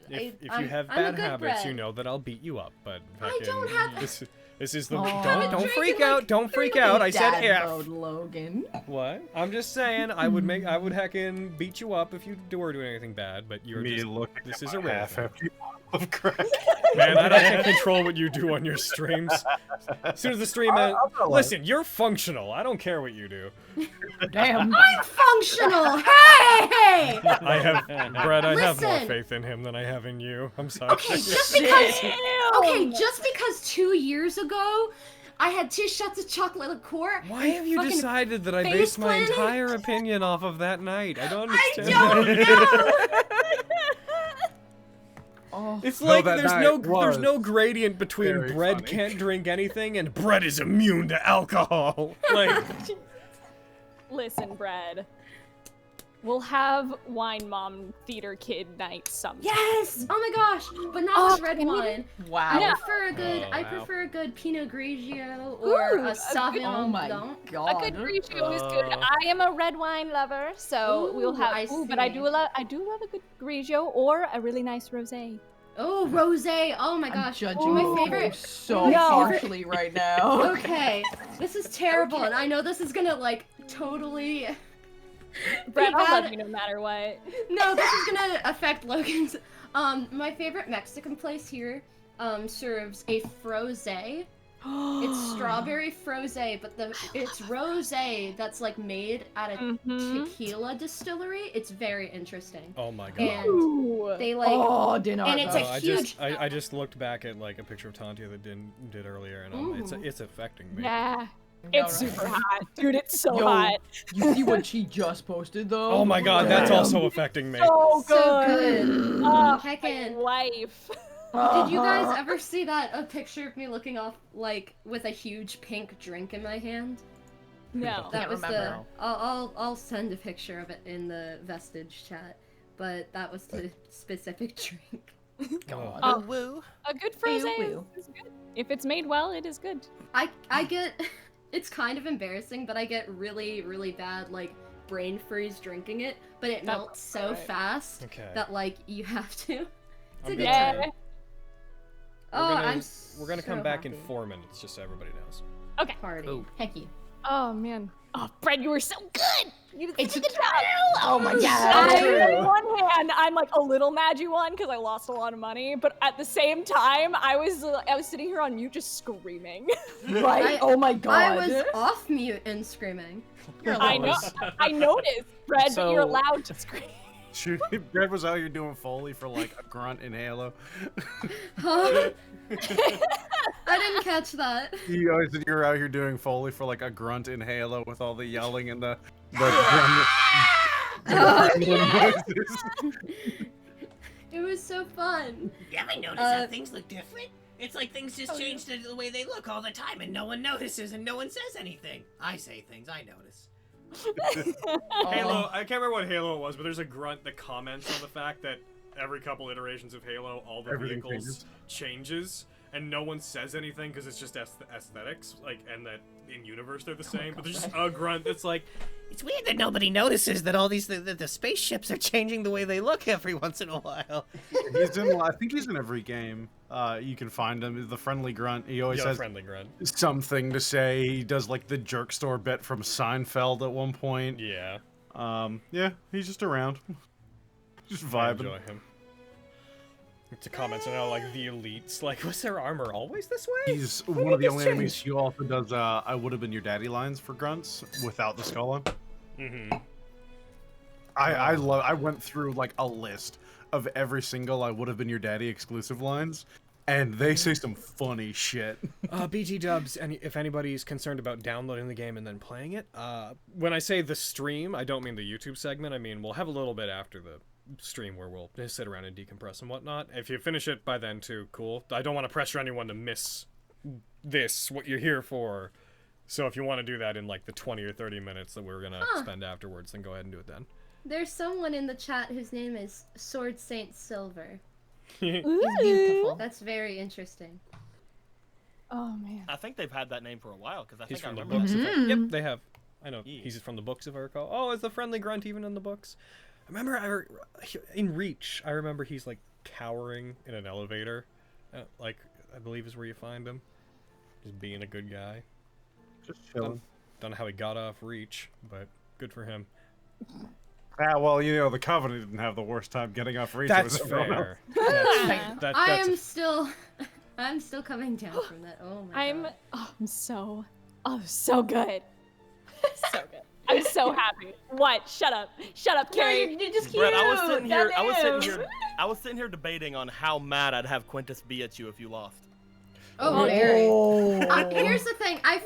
If you I'm have a bad good habits, bred. you know that I'll beat you up. But I don't have- this is the haven't don't drinking, freak like, out. Don't freak out. I said Dad if. mode, Logan. What? I'm just saying I would heckin' beat you up if you were doing anything bad, but you're Me just looking this at is my a rare half thing. empty bottle of crack. Man, I can't control what you do on your streams. As soon as the stream ends, listen, you're functional. I don't care what you do. Damn. I'm functional. Hey! I have, Brett, I have more Listen. faith in him than I have in you. I'm sorry. Okay, just because 2 years ago I had 2 shots of chocolate liqueur. Why have you decided that I based my face-planted? entire opinion off of that night? I don't I understand. don't know. Oh. It's No, like that there's night was no gradient between very Bread funny. can't drink anything and Bread is immune to alcohol. Like, Listen, Bread. We'll have Wine Mom Theater Kid night sometime. Yes! Oh my gosh! But not with red can we- wine. Wow. I No. prefer a good. Oh, I wow. prefer a good Pinot Grigio or Ooh, a Sauvignon Oh my Blanc. god. A good Grigio is good. I am a red wine lover, so we'll Ooh, have. I But I see. do love a good Grigio or a really nice rosé. Oh, rosé! Oh my I'm gosh! judging my you favorite. so No. harshly right now. Okay, this is terrible, and I know this is gonna like totally. Brett, be I'll bad. love you no matter what. No, this is gonna affect Logan's. My favorite Mexican place here serves a frosé It's strawberry frosé, but it's rosé that's like made at a tequila distillery. It's very interesting. Oh my god. And they like and it's a huge. I just looked back at like a picture of Tantia that did earlier, and it's affecting me. Yeah. It's super hot. Dude, it's so Yo, hot. You see what she just posted though? Oh my god, that's also affecting me. So good. So good. Heckin' life. Did you guys ever see a picture of me looking off like with a huge pink drink in my hand? No. That was the. I'll send a picture of it in the Vestige chat, but that was the specific drink. God. Woo. A good frosé is good. If it's made well, it is good. I get. It's kind of embarrassing, but I get really, really bad like brain freeze drinking it, but it melts so fast that like you have to. It's a good time. We're gonna come back in 4 minutes, just so everybody knows. Okay. Party. Hecky. Oh man. Oh, Brett, you were so good. You did such a good job. Oh my god. On one hand, I'm like a little mad you won because I lost a lot of money, but at the same time, I was sitting here on mute just screaming. Right? Oh my god. I was off mute and screaming. I know. I noticed, Brett, but you're allowed to scream. Brad was out here doing Foley for like a grunt in Halo. Huh? I didn't catch that. You always said you were out here doing Foley for like a grunt in Halo with all the yelling and the It was so fun. You ever notice how things look different? It's like things just change the way they look all the time and no one notices and no one says anything. I say things, I notice. Halo, I can't remember what Halo it was, but there's a grunt that comments on the fact that every couple iterations of Halo, all the vehicles changes, and no one says anything because it's just aesthetics, like, and that in universe they're the same. But there's just a grunt that's like, it's weird that nobody notices that all these the spaceships are changing the way they look every once in a while. I think he's in every game. You can find him. The friendly grunt. He always has friendly grunt. Something to say. He does like the jerk store bit from Seinfeld at one point. Yeah. Yeah, he's just around. Just vibing. I enjoy him. To comments on how like the elites, like, was their armor always this way? He's one of the only enemies who also does I would have been your daddy lines for grunts without the skull on. I went through like a list of every single I would have been your daddy exclusive lines, and they say some funny shit. BT dubs, and if anybody's concerned about downloading the game and then playing it, when I say the stream, I don't mean the YouTube segment. I mean, we'll have a little bit after the stream where we'll just sit around and decompress and whatnot. If you finish it by then too, cool. I don't want to pressure anyone to miss this, what you're here for. So if you want to do that in like the 20 or 30 minutes that we're gonna spend afterwards, then go ahead and do it then. There's someone in the chat whose name is Sword Saint Silver. He's beautiful. That's very interesting. Oh man. I think they've had that name for a while because I He's think I from the remember books. that. Yep, they have. I know. He's from the books, if I recall. Oh, is the friendly grunt even in the books? I remember in Reach, I remember he's like cowering in an elevator. Like, I believe is where you find him. Just being a good guy. Just chilling. Don't know how he got off Reach, but good for him. Well, you know, the Covenant didn't have the worst time getting off Reach. That's fair. I'm still coming down from that. Oh my god. I'm so good. So good. I'm so happy. What? Shut up. Shut up, Carrie. You're just cute. Brett, I was sitting here debating on how mad I'd have Quintus be at you if you lost. Oh, very. Here's the thing. I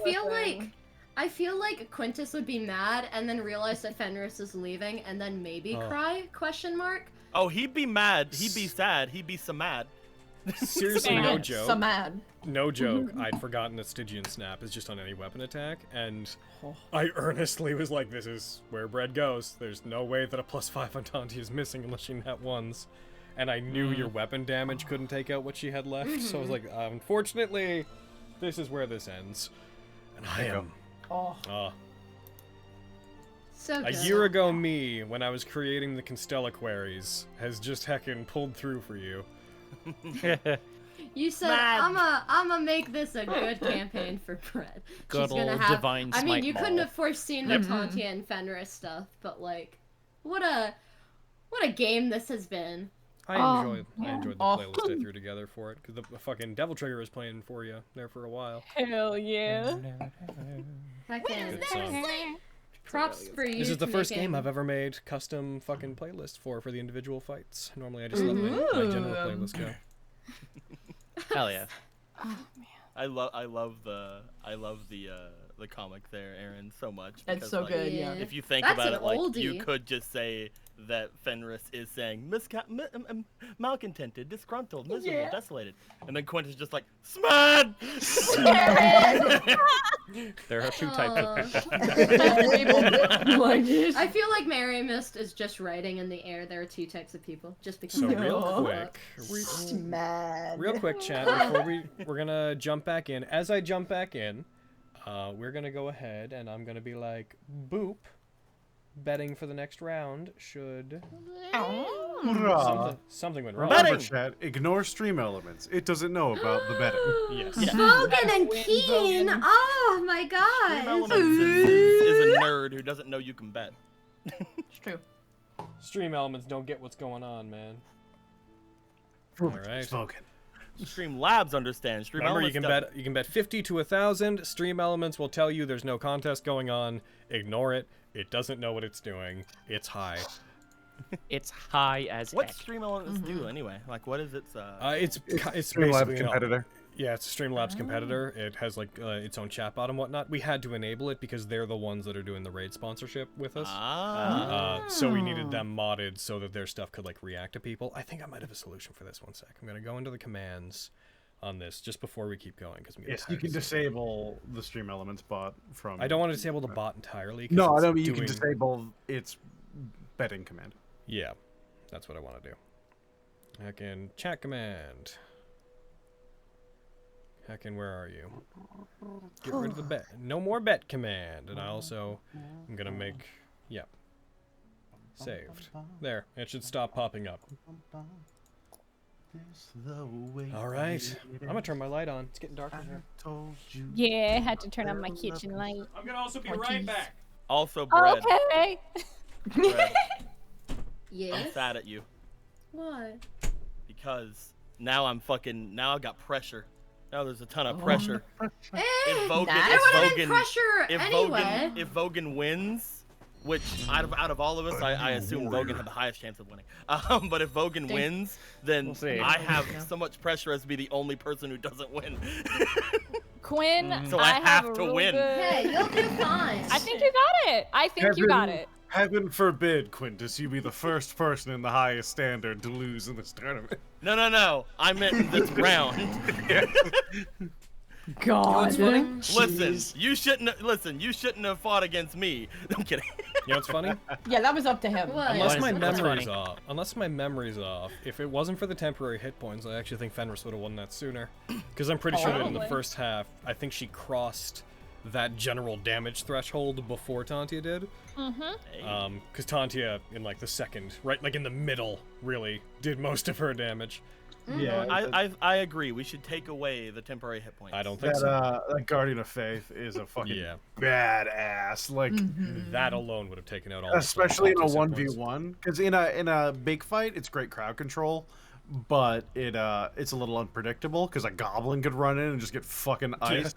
feel like Quintus would be mad and then realize that Fenris is leaving and then maybe cry? Question mark. Oh, he'd be mad. He'd be sad. He'd be so mad. Seriously, no joke. So mad. No joke. I'd forgotten that Stygian Snap is just on any weapon attack, and I earnestly was like, this is where bread goes. There's no way that a +5 on Tanti is missing unless she nat ones. And I knew your weapon damage couldn't take out what she had left, so I was like, unfortunately, this is where this ends. And I am... So a year ago me, when I was creating the Constella queries, has just heckin' pulled through for you. You said, I'ma make this a good campaign for Brett. Good old divine smite. I mean, you ball. couldn't have foreseen the Tantia and Fenris stuff, but like, what a game this has been. I enjoyed the playlist I threw together for it because the fucking Devil Trigger was playing for you there for a while. Hell yeah. Fucking Good song. props for you. This is the for first making- game I've ever made custom fucking playlists for the individual fights. Normally I just let my general playlist go. Hell yeah. Oh man. I love the comic there, Aaron, so much. It's because, so like, good, yeah. If you think That's about an it, like oldie. you could just say that Fenris is saying malcontented, disgruntled, miserable, Yeah. desolated, and then Quint is just like smad. There are 2 types of people. I feel like Mary Mist is just writing in the air. There are 2 types of people, just because. So they're real all quick, Mad. real quick, chat. Before we're gonna jump back in. As I jump back in, we're gonna go ahead and I'm gonna be like, boop. Betting for the next round should something went wrong. Remember, chat, ignore stream elements. It doesn't know about the betting. Yes. Vogan and Keen. Oh my Stream god. Elements is a nerd who doesn't know you can bet. It's true. Stream elements don't get what's going on, man. All right. Spoken. Stream Labs understand. Stream Remember, Elements you can bet 50 to 1,000. Stream Elements will tell you there's no contest going on. Ignore it. It doesn't know what it's doing. It's high. It's high as What heck. Stream Elements do anyway? Like, what is its? It's Streamlabs basically competitor. Yeah, it's a Streamlabs competitor. It has like its own chatbot and whatnot. We had to enable it because they're the ones that are doing the raid sponsorship with us. So we needed them modded so that their stuff could like react to people. I think I might have a solution for this. One sec. I'm gonna go into the commands on this just before we keep going because Yes, you can disable the stream elements bot from. I don't want to disable the bot entirely. 'Cause No, I it's don't mean you doing... can disable its betting command. Yeah, that's what I want to do. Hackin chat command. Hackin, where are you? Get rid of the bet. No more bet command. And I also am gonna make saved. There, it should stop popping up. All right, I'm gonna turn my light on. It's getting dark in here. Yeah, I had to turn on my kitchen light. I'm gonna also be right back. Also, bread. Okay. Bread. Yes. I'm sad at you What? because now I got pressure. Now there's a ton of pressure. If There would have been Vogan, pressure anyway. if Vogan wins, which out of all of us, I assume Vogan had the highest chance of winning. But if Vogan wins, then We'll see. I have so much pressure as to be the only person who doesn't win. Quinn, So I have a to real win. good- Hey, you'll do fine. I think you got it. I think you got it. Heaven forbid, Quintus, you be the first person in the highest standard to lose in this tournament. No. I meant in this round. God. Listen, you shouldn't have fought against me. I'm kidding. You know what's funny? Yeah, that was up to him. What? Unless my What's memory's funny? off. Unless my memory's off. If it wasn't for the temporary hit points, I actually think Fenris would have won that sooner. Because I'm pretty sure that in the Probably. first half, I think she crossed that general damage threshold before Tantia did. Because Tantia, in like the second, right, like in the middle, really did most of her damage. Yeah, I agree. We should take away the temporary hit points. I don't think that so. that Guardian of Faith is a fucking Yeah. badass. Like, That alone would have taken out all. especially in a Tantia's hit points. 1v1, because in a big fight, it's great crowd control, but it's a little unpredictable because a goblin could run in and just get fucking iced.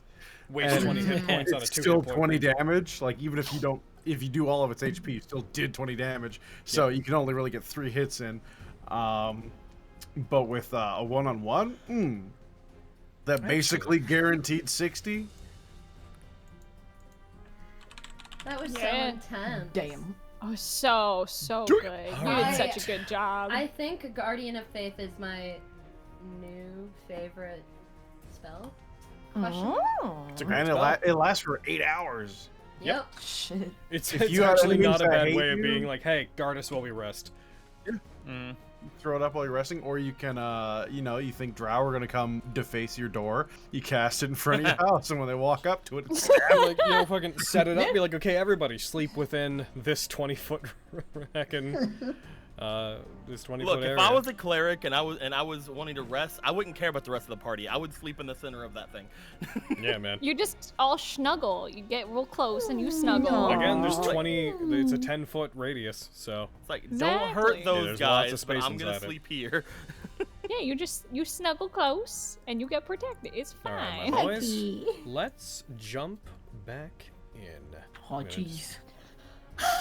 Waste And 20 hit points on a it's 2 still hit point 20 creature. damage. Like, even if you do all of its HP, you still did 20 damage. So you can only really get 3 hits in. But with a one-on-one, that basically guaranteed 60. That was so Yeah. intense. Damn. Oh, so good. You did I- such a good job. I think Guardian of Faith is my new favorite spell. Question? It's a great And spell. it lasts for 8 hours. Yep. Shit. It's If you have actually enemies not a that bad hate way of you- being like, hey, guard us while we rest. Throw it up while you're resting, or you can, you think drow are gonna come deface your door. You cast it in front of your house, and when they walk up to it, it's Like, fucking set it up. Be like, okay, everybody, sleep within this 20-foot heckin'. This 20 Look, foot if area. I was a cleric and I was wanting to rest, I wouldn't care about the rest of the party. I would sleep in the center of that thing. Yeah, man. You just all snuggle. You get real close and you snuggle. Again, there's 20. It's a 10-foot radius, so. It's like, don't hurt those there's guys, lots of but space I'm gonna inside it. sleep here. Yeah, you snuggle close and you get protected. It's All right, fine. my boys. Let's jump back in. Oh, I'm gonna jeez.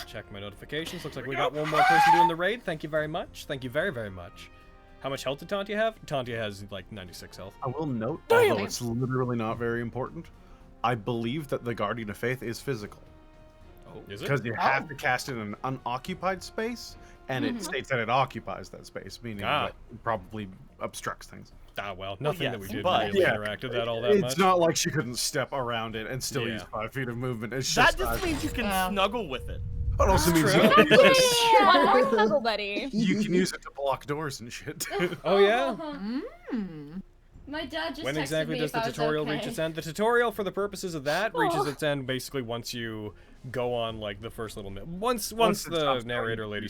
Check my notifications. Looks like we got one more person doing the raid. Thank you very much. Thank you very, very much. How much health did Tantia have? Tantia has like 96 health. I will note, although it's literally not very important, I believe that the Guardian of Faith is physical. Oh, is it? Because you have to cast it in an unoccupied space, and it states that it occupies that space, meaning that it probably obstructs things. Ah, well, nothing that we did but- really interacted that all that much. It's not like she couldn't step around it and still Yeah. use 5 feet of movement. It's That just just means you can snuggle with it. It also means One more snuggle buddy. you can use it to block doors and shit. Oh, yeah? My dad just When texted exactly me does if the I was tutorial okay. reach its end? The tutorial, for the purposes of that, reaches its end basically once you go on like the first little minute. Once it the stops narrator talking, lady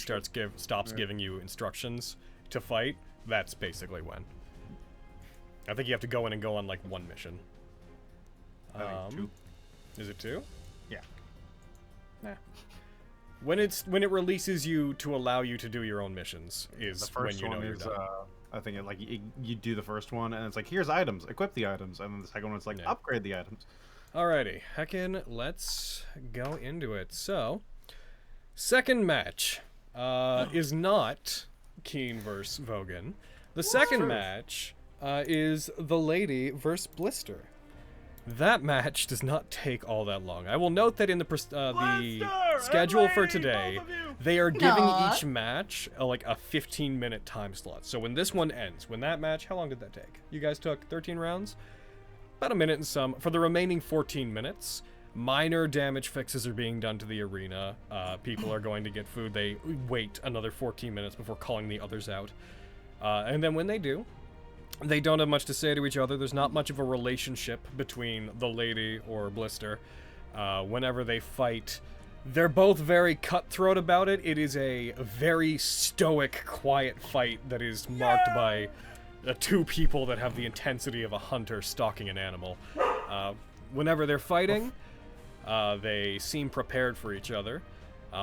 stops giving you instructions to fight, that's basically when. I think you have to go in and go on like one mission. I think 2. Is it 2? Yeah. Nah. When it releases you to allow you to do your own missions is The first when you know one you're is, done. I think you do the first one, and it's like, here's items, equip the items, and then the second one's like, Yeah. upgrade the items. Alrighty, heckin', let's go into it. So, second match is not Keen versus Vogan. The second match is the Lady versus Blister. That match does not take all that long. I will note that in the schedule for today, they are giving each match like a 15-minute time slot. So when this one ends, when that match, how long did that take? You guys took 13 rounds? About a minute and some. For the remaining 14 minutes, minor damage fixes are being done to the arena. People are going to get food. They wait another 14 minutes before calling the others out. And then when they do, they don't have much to say to each other. There's not much of a relationship between the lady or Blister. Whenever they fight, they're both very cutthroat about it. It is a very stoic, quiet fight that is marked by two people that have the intensity of a hunter stalking an animal. Whenever they're fighting, they seem prepared for each other.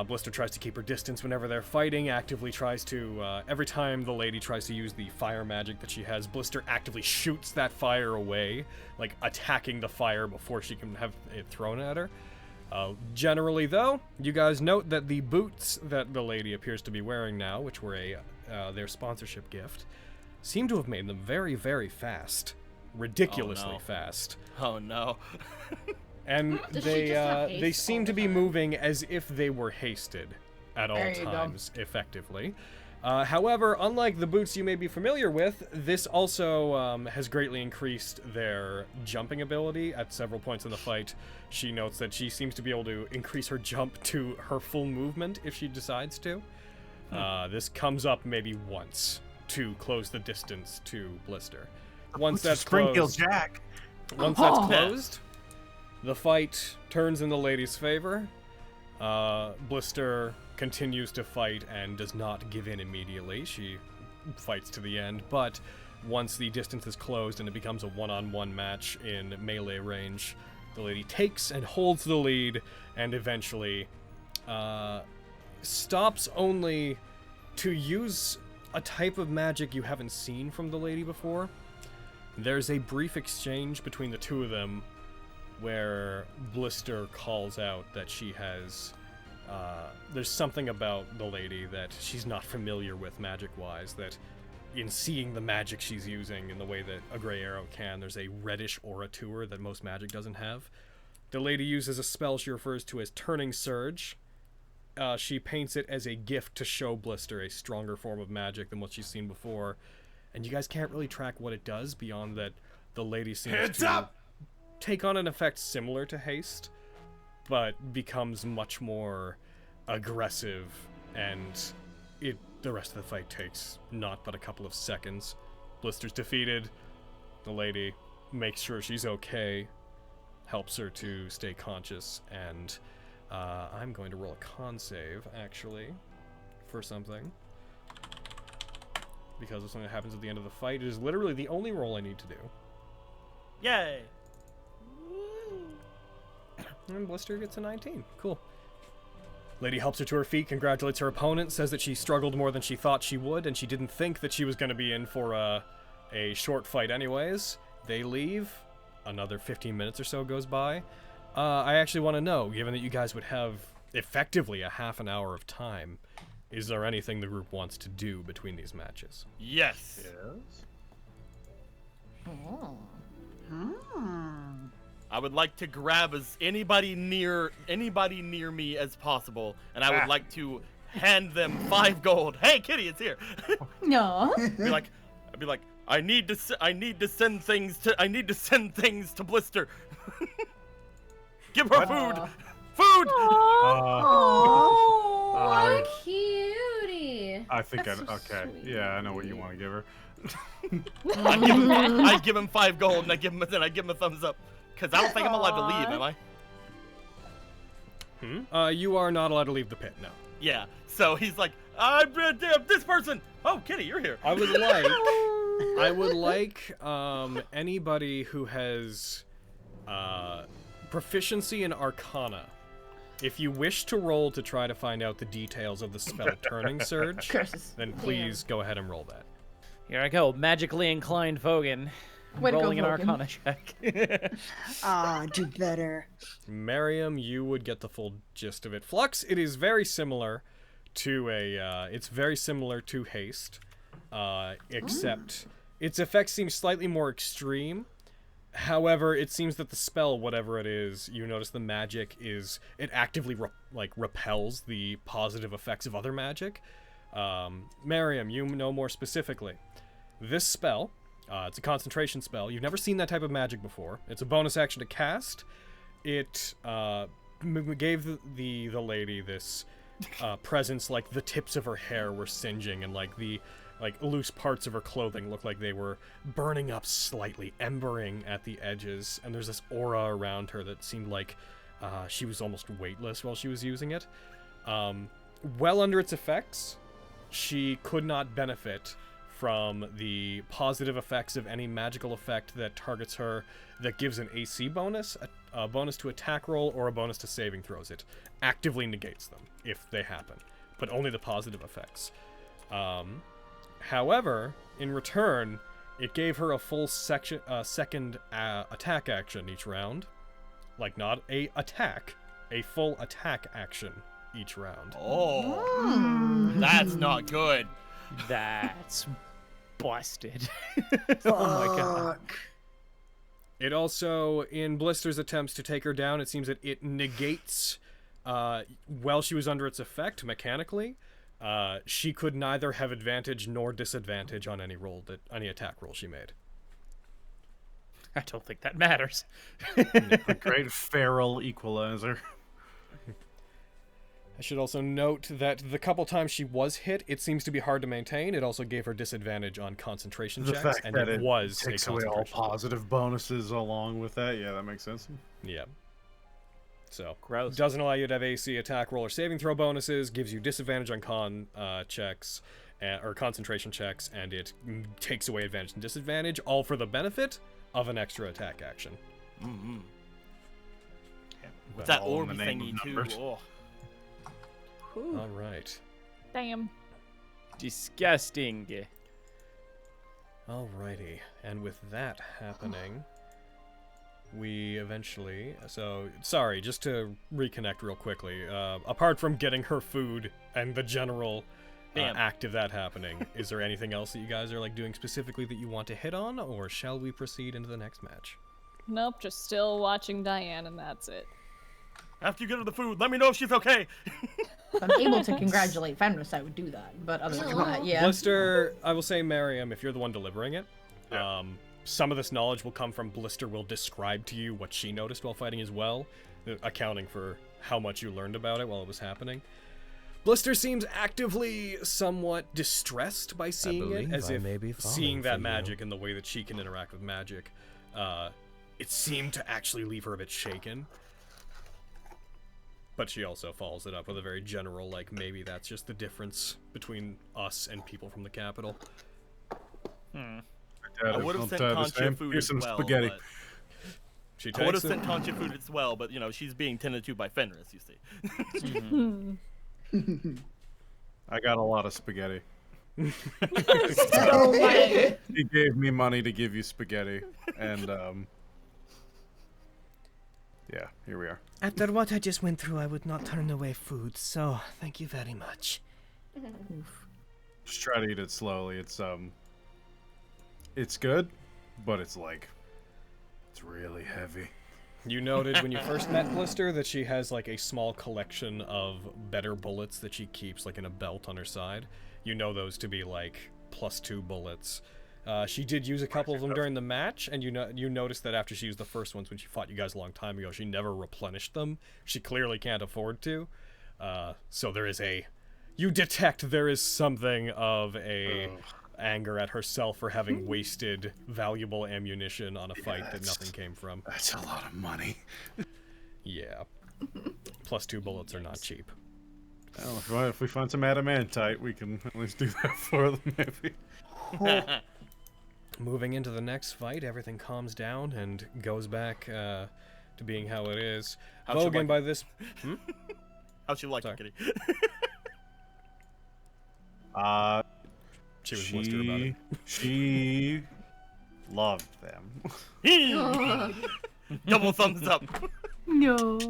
Blister tries to keep her distance whenever they're fighting, actively tries to, every time the lady tries to use the fire magic that she has, Blister actively shoots that fire away, like attacking the fire before she can have it thrown at her. Generally, though, you guys note that the boots that the lady appears to be wearing now, which were their sponsorship gift, seem to have made them very, very fast. Ridiculously fast. Oh no. And Does she just have they haste seem all to the be time? moving as if they were hasted at all There you go. times, effectively. However, unlike the boots you may be familiar with, this also has greatly increased their jumping ability at several points in the fight. She notes that she seems to be able to increase her jump to her full movement if she decides to. This comes up maybe once to close the distance to Blister. Once that's Springfield closed, Jack. once that's closed, the fight turns in the lady's favor. Blister continues to fight and does not give in immediately. She fights to the end, but once the distance is closed and it becomes a one-on-one match in melee range, the lady takes and holds the lead and eventually stops only to use a type of magic you haven't seen from the lady before. There's a brief exchange between the two of them where Blister calls out that she has there's something about the lady that she's not familiar with magic-wise, that in seeing the magic she's using in the way that a gray arrow can, there's a reddish aura to her that most magic doesn't have. The lady uses a spell she refers to as Turning Surge. She paints it as a gift to show Blister a stronger form of magic than what she's seen before, and you guys can't really track what it does beyond that the lady seems to take on an effect similar to haste, but becomes much more aggressive, and the rest of the fight takes not but a couple of seconds. Blister's defeated. The lady makes sure she's okay, helps her to stay conscious, and I'm going to roll a con save, actually, for something. because of something that happens at the end of the fight. It is literally the only roll I need to do. Yay! And Blister gets a 19. Cool. Lady helps her to her feet, congratulates her opponent, says that she struggled more than she thought she would, and she didn't think that she was going to be in for a short fight anyways. They leave. Another 15 minutes or so goes by. I actually want to know, given that you guys would have effectively a half an hour of time, is there anything the group wants to do between these matches? Yes. Yes. Oh. I would like to grab anybody near me as possible, and I would like to hand them 5 gold. Hey, Kitty, it's here. No. I'd be like, I need to send things to Blister. Give her food. Food. What a cutie. I think okay. Yeah, I know what you want to give her. I give him 5 gold, and I give him a thumbs up. Because I don't think I'm allowed to leave, am I? You are not allowed to leave the pit, no. Yeah, so he's like, this person! Oh, Kitty, you're here. I would like anybody who has proficiency in Arcana. If you wish to roll to try to find out the details of the spell Turning Surge, then please go ahead and roll that. Here I go, magically inclined Vogan. Rolling an Arcana check. Do better. Miriam, you would get the full gist of it. Flux, it is very similar to haste, except its effects seem slightly more extreme. However, it seems that the spell, whatever it is, you notice the magic it actively repels the positive effects of other magic. Miriam, you know more specifically. This spell, it's a concentration spell. You've never seen that type of magic before. It's a bonus action to cast. It gave the lady this presence, like the tips of her hair were singeing, and the loose parts of her clothing looked like they were burning up slightly, embering at the edges, and there's this aura around her that seemed like she was almost weightless while she was using it. Well under its effects, she could not benefit from the positive effects of any magical effect that targets her that gives an AC bonus, a bonus to attack roll, or a bonus to saving throws. It actively negates them if they happen, but only the positive effects. However, in return, it gave her a full second attack action each round. Like, not a attack, a full attack action each round. Oh, that's not good. That's busted. Oh my god. It also, in Blister's attempts to take her down, it seems that it negates, while she was under its effect, mechanically, she could neither have advantage nor disadvantage on any attack roll she made. I don't think that matters. A great feral equalizer. I should also note that the couple times she was hit, it seems to be hard to maintain. It also gave her disadvantage on concentration checks, fact and that it was a takes away all positive bonuses along with that. Yeah, that makes sense. Yeah. So, gross. Doesn't allow you to have AC, attack roll, or saving throw bonuses, gives you disadvantage on con checks, or concentration checks, and it takes away advantage and disadvantage, all for the benefit of an extra attack action. Mm-hmm. Yeah, with that orb thingy, too. Oh. All right. Damn. Disgusting. Alrighty, and with that happening, we eventually... So, sorry, just to reconnect real quickly. Apart from getting her food and the general act of that happening, is there anything else that you guys are doing specifically that you want to hit on, or shall we proceed into the next match? Nope, just still watching Diane, and that's it. After you get her the food, let me know if she's okay. If I'm able to congratulate Fenris, I would do that. But other than that, yeah. Blister, I will say, Miriam, if you're the one delivering it, some of this knowledge will come from Blister will describe to you what she noticed while fighting as well, accounting for how much you learned about it while it was happening. Blister seems actively somewhat distressed by seeing it, as if seeing that magic and the way that she can interact with magic, it seemed to actually leave her a bit shaken. But she also follows it up with a very general, maybe that's just the difference between us and people from the capital. I would have sent Concha food as well. Spaghetti. She I would have takes it. sent Concha food as well, but you know she's being tended to by Fenris. You see. I got a lot of spaghetti. So much. He gave me money to give you spaghetti, and yeah, here we are. After what I just went through, I would not turn away food, so thank you very much. Just try to eat it slowly. It's good, but it's really heavy. You noted when you first met Blister that she has like a small collection of better bullets that she keeps like in a belt on her side. You know those to be like +2 bullets. She did use a couple of them during the match, and you noticed that after she used the first ones when she fought you guys a long time ago, she never replenished them. She clearly can't afford to. So you detect there is something of a anger at herself for having wasted valuable ammunition on a fight that nothing came from. That's a lot of money. Yeah. +2 bullets are not cheap. Well, if we find some adamantite, we can at least do that for them, maybe. Moving into the next fight, everything calms down and goes back to being how it is. Vogan, by this... How'd you like it, Kitty? She was blistered about it. She loved them. Double thumbs up. No.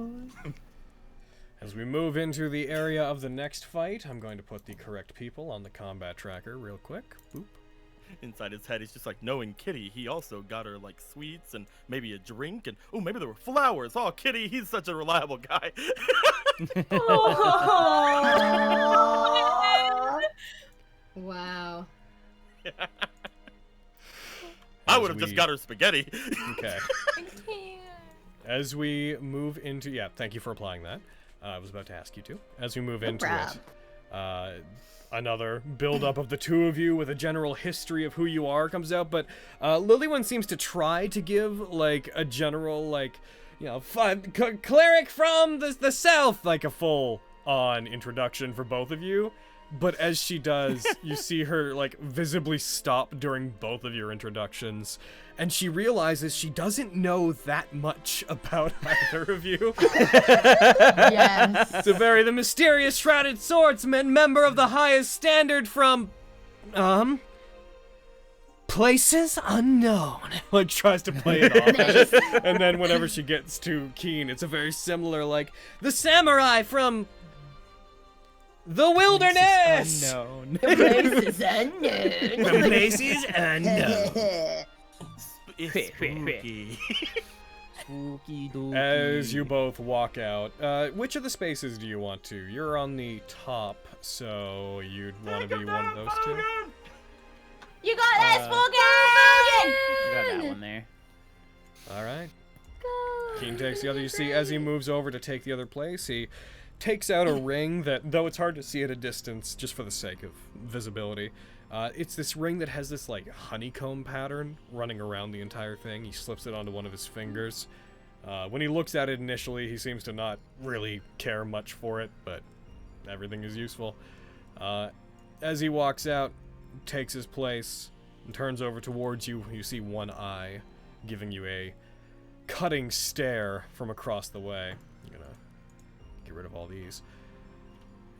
As we move into the area of the next fight, I'm going to put the correct people on the combat tracker real quick. Boop. Inside his head, he's just like, knowing Kitty, he also got her like sweets and maybe a drink and oh, maybe there were flowers. Oh, Kitty, he's such a reliable guy. Wow. I would have just got her spaghetti. Okay. As we move into... Yeah, thank you for applying that. I was about to ask you to. As we move into it, another build-up of the two of you with a general history of who you are comes out, but Lilywin seems to try to give, like, a general, like, you know, cleric from the south, like a full-on introduction for both of you. But as she does, you see her, like, visibly stop during both of your introductions, and she realizes she doesn't know that much about either of you. Yes. So the mysterious shrouded swordsman, member of the highest standard from, places unknown. Like, tries to play it off. And then whenever she gets too keen, it's a very similar, like, the samurai from... the wilderness! Unknown. The place is unknown. The place is unknown. It's spooky. Spooky dooky. As you both walk out, which of the spaces do you want to? You're on the top, so you'd want to be one of those two? You got that, Spoken! I got that one there. Alright. Keen takes the other. You see, as he moves over to take the other place, he takes out a ring that, though it's hard to see at a distance, just for the sake of visibility, it's this ring that has this, like, honeycomb pattern running around the entire thing. He slips it onto one of his fingers. When he looks at it initially, he seems to not really care much for it, but everything is useful. As he walks out, takes his place, and turns over towards you, you see one eye giving you a cutting stare from across the way. I'm gonna get rid of all these.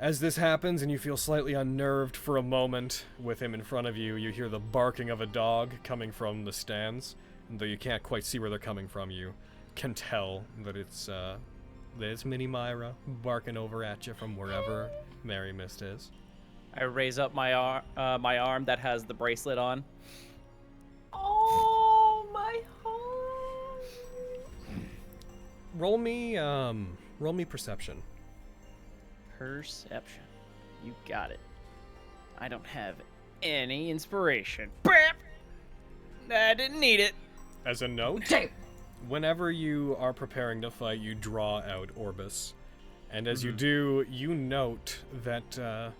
As this happens and you feel slightly unnerved for a moment with him in front of you, you hear the barking of a dog coming from the stands. And though you can't quite see where they're coming from, you can tell that it's Mini Myra barking over at you from wherever Mary Mist is. I raise up my arm that has the bracelet on. Oh, my heart. Roll me perception. Perception. You got it. I don't have any inspiration. I didn't need it. As a note, whenever you are preparing to fight, you draw out Orbis. And as you do, you note that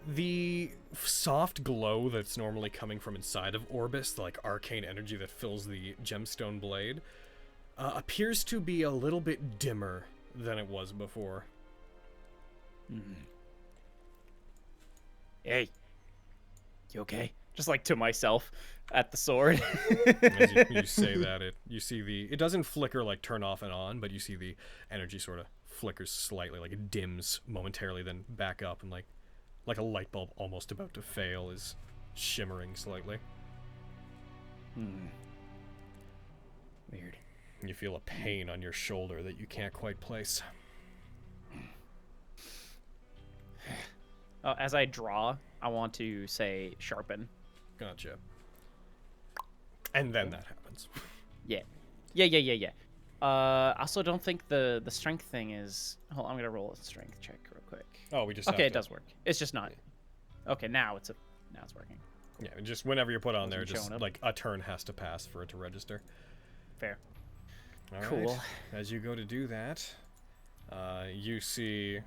the soft glow that's normally coming from inside of Orbis, the, like, arcane energy that fills the gemstone blade, appears to be a little bit dimmer than it was before. Hey, you okay? Just like to myself at the sword. As you say that, it doesn't flicker like turn off and on, but you see the energy sort of flickers slightly, like it dims momentarily, then back up, and like a light bulb almost about to fail is shimmering slightly. Weird. You feel a pain on your shoulder that you can't quite place. As I draw, I want to say sharpen. Gotcha. And then that happens. Yeah. I also don't think the strength thing is... Hold on, I'm going to roll a strength check real quick. Oh, we just Okay, it does work. It's just not... Okay, now it's working. Yeah, just whenever you put on there, just like a turn has to pass for it to register. Fair. All cool. Right. As you go to do that, you see...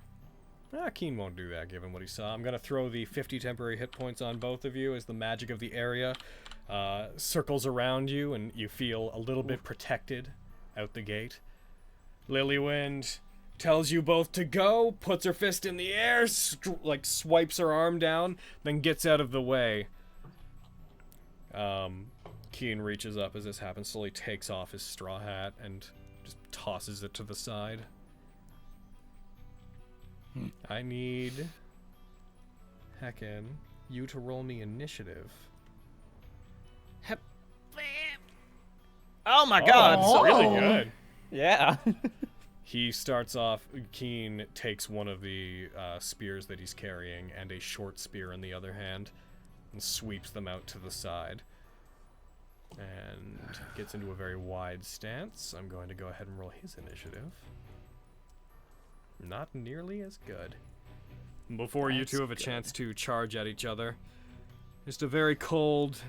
Keen won't do that, given what he saw. I'm going to throw the 50 temporary hit points on both of you as the magic of the area circles around you, and you feel a little bit protected out the gate. Lilywind tells you both to go, puts her fist in the air, swipes her arm down, then gets out of the way. Keen reaches up as this happens, slowly takes off his straw hat, and just tosses it to the side. I need, heckin', you to roll me initiative. Oh my god, so really good. Yeah. He starts off, Keen takes one of the spears that he's carrying and a short spear in the other hand and sweeps them out to the side. And gets into a very wide stance. I'm going to go ahead and roll his initiative. Not nearly as good. Before you two have a chance to charge at each other, just a very cold,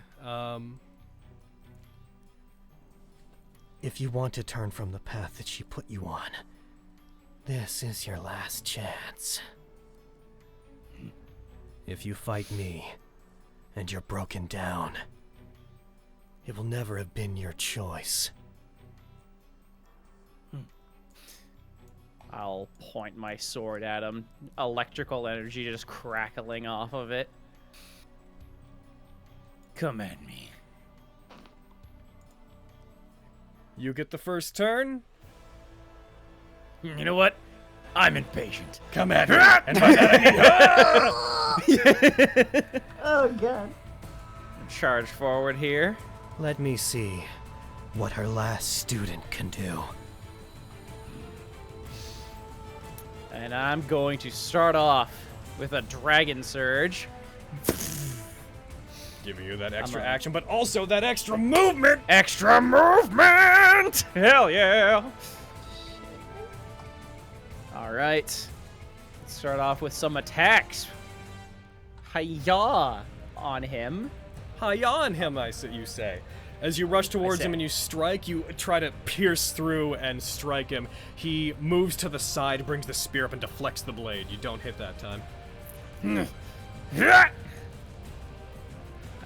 If you want to turn from the path that she put you on, this is your last chance. If you fight me, and you're broken down, it will never have been your choice. I'll point my sword at him. Electrical energy just crackling off of it. Come at me. You get the first turn. You know what? I'm impatient. Come at me. And by that I mean, Oh, God. Charge forward here. Let me see what her last student can do. And I'm going to start off with a Dragon Surge. giving you that extra action, but also that extra movement! Extra movement! Hell yeah! Alright. Let's start off with some attacks. Hi-ya on him. Hi-ya on him, you say. As you rush towards him and you strike, you try to pierce through and strike him. He moves to the side, brings the spear up, and deflects the blade. You don't hit that time.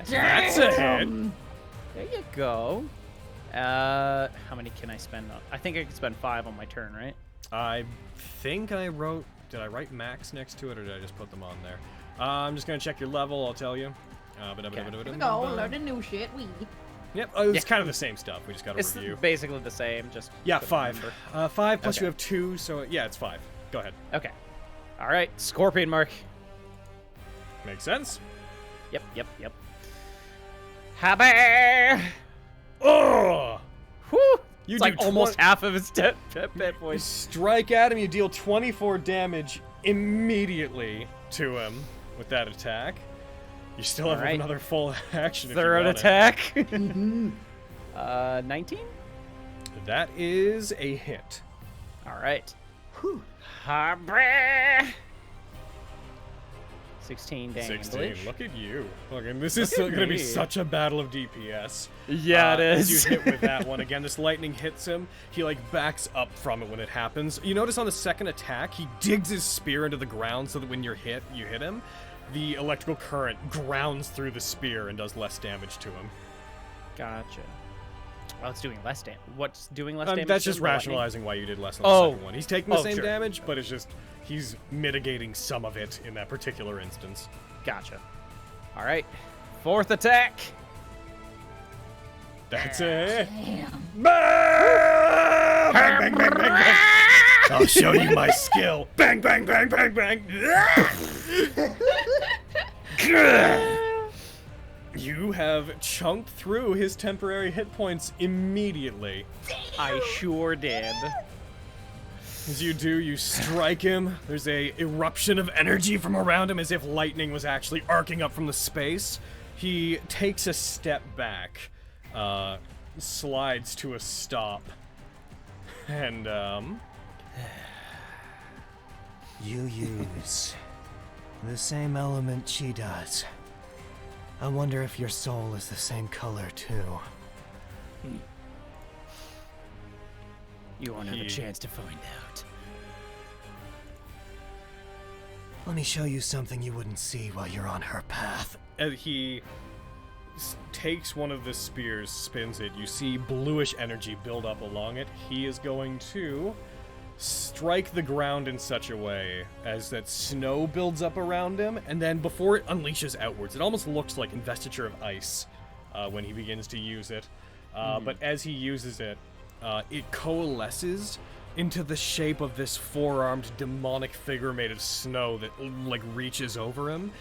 That's a hit. There you go. How many can I spend on? I think I can spend 5 on my turn, right? I think I wrote... Did I write max next to it, or did I just put them on there? I'm just going to check your level, I'll tell you. Here we go, learning new shit, Yep, it's kind of the same stuff. We just got to review. It's basically the same, just... Yeah, 5. 5 plus you have 2, so yeah, it's 5. Go ahead. Okay. All right, Scorpion Mark. Makes sense. Yep. Habba! Oh! Whew! It's like almost half of his hit You points. strike at him, you deal 24 damage immediately to him with that attack. You still have another full action if Third you want attack. it. 19? That is a hit. All right. Habba! 16 damage. 16. Look at you. Look, and this is going to be such a battle of DPS. Yeah, it is. As you hit with that one again, this lightning hits him. He like backs up from it when it happens. You notice on the second attack, he digs his spear into the ground so that when you're hit, you hit him. The electrical current grounds through the spear and does less damage to him. Gotcha. Well, it's doing less damage. What's doing less damage? That's just rationalizing why you did less on the second one. He's taking the same damage, but it's just he's mitigating some of it in that particular instance. Gotcha. All right. 4th attack. That's it. Damn. Bang, bang, bang, bang, bang. I'll show you my skill. Bang, bang, bang, bang, bang. You have chunked through his temporary hit points immediately. I sure did. As you do, you strike him. There's a eruption of energy from around him as if lightning was actually arcing up from the space. He takes a step back, slides to a stop, and, You use the same element she does. I wonder if your soul is the same color, too. You won't have a chance to find out. Let me show you something you wouldn't see while you're on her path. as he takes one of the spears, spins it, you see bluish energy build up along it. He is going to strike the ground in such a way as that snow builds up around him, and then before it unleashes outwards, it almost looks like investiture of ice when he begins to use it. But as he uses it, it coalesces into the shape of this four-armed demonic figure made of snow that like reaches over him.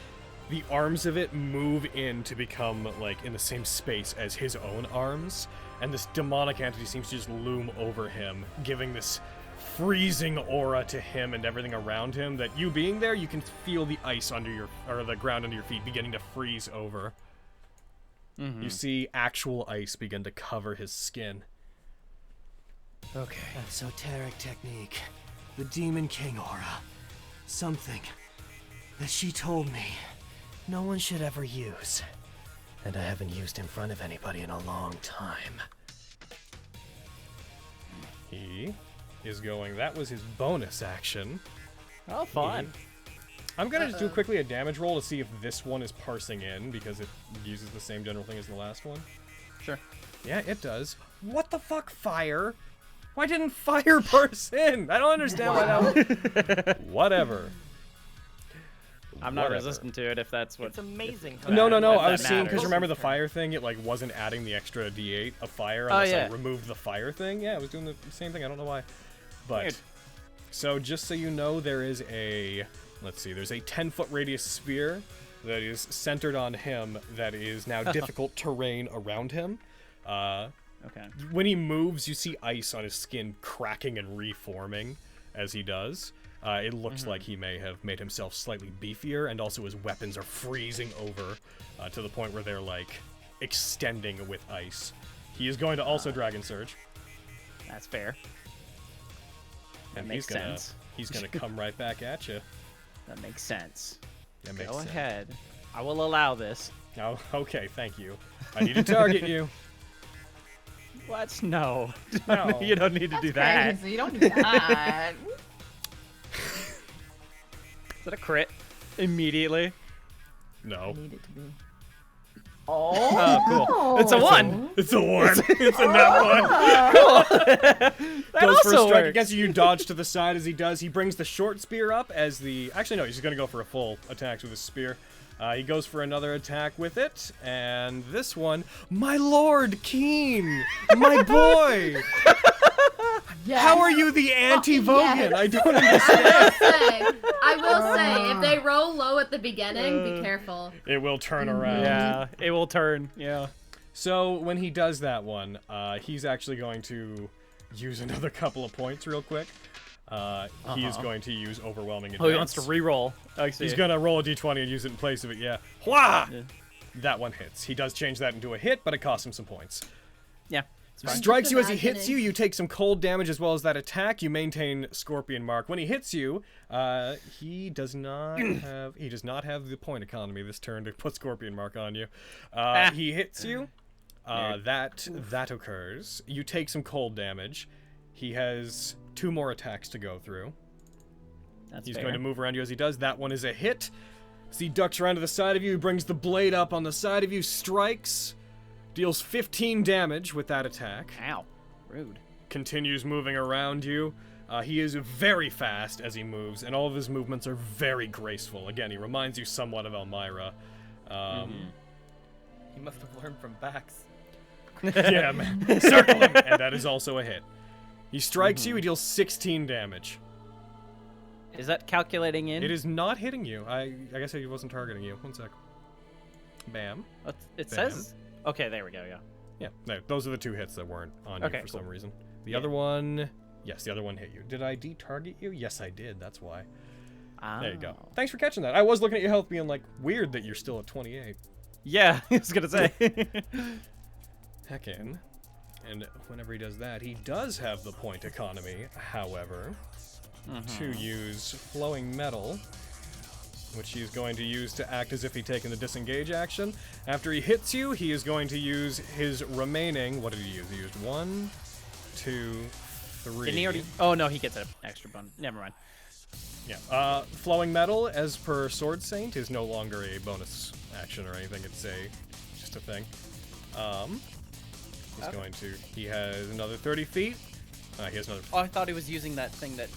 The arms of it move in to become like in the same space as his own arms, and this demonic entity seems to just loom over him, giving this freezing aura to him and everything around him that you being there, you can feel the ice under your, or the ground under your feet beginning to freeze over. You see actual ice begin to cover his skin. Okay. Esoteric technique. The Demon King aura. Something that she told me no one should ever use. And I haven't used in front of anybody in a long time. He is going, that was his bonus action. Oh, fun. I'm gonna just do quickly a damage roll to see if this one is parsing in, because it uses the same general thing as the last one. Sure. Yeah, it does. What the fuck, fire? Why didn't fire parse in? I don't understand why that was... Whatever. I'm not resistant to it if that's what... It's amazing. No, I was seeing, because remember the fire thing? It like wasn't adding the extra D8 of fire unless I removed the fire thing. Yeah, it was doing the same thing. I don't know why. But, weird. So just so you know, there is a... Let's see, there's a 10-foot radius sphere that is centered on him that is now difficult terrain around him. Okay. When he moves, you see ice on his skin cracking and reforming as he does. It looks like he may have made himself slightly beefier, and also his weapons are freezing over to the point where they're like extending with ice. He is going to also Dragon Surge. That's fair. And makes sense. He's gonna come right back at you. That makes sense. That makes Go sense. ahead. I will allow this. Oh, okay, thank you. I need to target you. What? No. No. You don't need to do that. Crazy. You don't do that. Is that a crit? Immediately? No. Need it to be. Oh, cool. It's a 1. It's a 1. It's a nat 1. That Goes for a also strike works. against you. You dodge to the side as he does. He brings the short spear up as the... Actually, no, he's going to go for a full attack with his spear. He goes for another attack with it, and this one... My lord, Keen! My boy! Yes. How are you the anti-Vogan? Yes. I don't understand. I will say, if they roll low at the beginning, be careful. It will turn around. Yeah, it will turn. Yeah. So when he does that one, he's actually going to use another couple of points real quick. He is going to use Overwhelming Advance. Oh, he wants to re-roll. He's going to roll a d20 and use it in place of it, yeah. Hwah! Yeah. That one hits. He does change that into a hit, but it costs him some points. Yeah. Strikes you as he hits you. You take some cold damage as well as that attack. You maintain Scorpion Mark. When he hits you, he does not have the point economy this turn to put Scorpion Mark on you. He hits you. That occurs. You take some cold damage. He has 2 more attacks to go through. He's going to move around you as he does. That one is a hit. So he ducks around to the side of you, brings the blade up on the side of you, strikes, deals 15 damage with that attack. Ow. Rude. Continues moving around you. He is very fast as he moves, and all of his movements are very graceful. Again, he reminds you somewhat of Elmira. He must have learned from Bax. Yeah, man. Circle him, and that is also a hit. He strikes you. He deals 16 damage. Is that calculating in? It is not hitting you. I guess he wasn't targeting you. 1 sec. Bam. It Bam. says. Okay, there we go. Yeah. Yeah. No, those are the 2 hits that weren't on you for some reason. The Yeah. other one. Yes, the other one hit you. Did I de-target you? Yes, I did. That's why. There you go. Thanks for catching that. I was looking at your health being like, weird that you're still at 28. Yeah, I was gonna say. Heckin'. And whenever he does that, he does have the point economy, however, to use Flowing Metal, which he's going to use to act as if he'd taken the disengage action. After he hits you, he is going to use his remaining... What did he use? He used 1, 2, 3... Didn't he already... Oh, no, he gets an extra bun. Never mind. Yeah. Flowing Metal, as per Sword Saint, is no longer a bonus action or anything. It's just a thing. He's going to... He has another 30 feet. He has another... Oh, I thought he was using that thing that...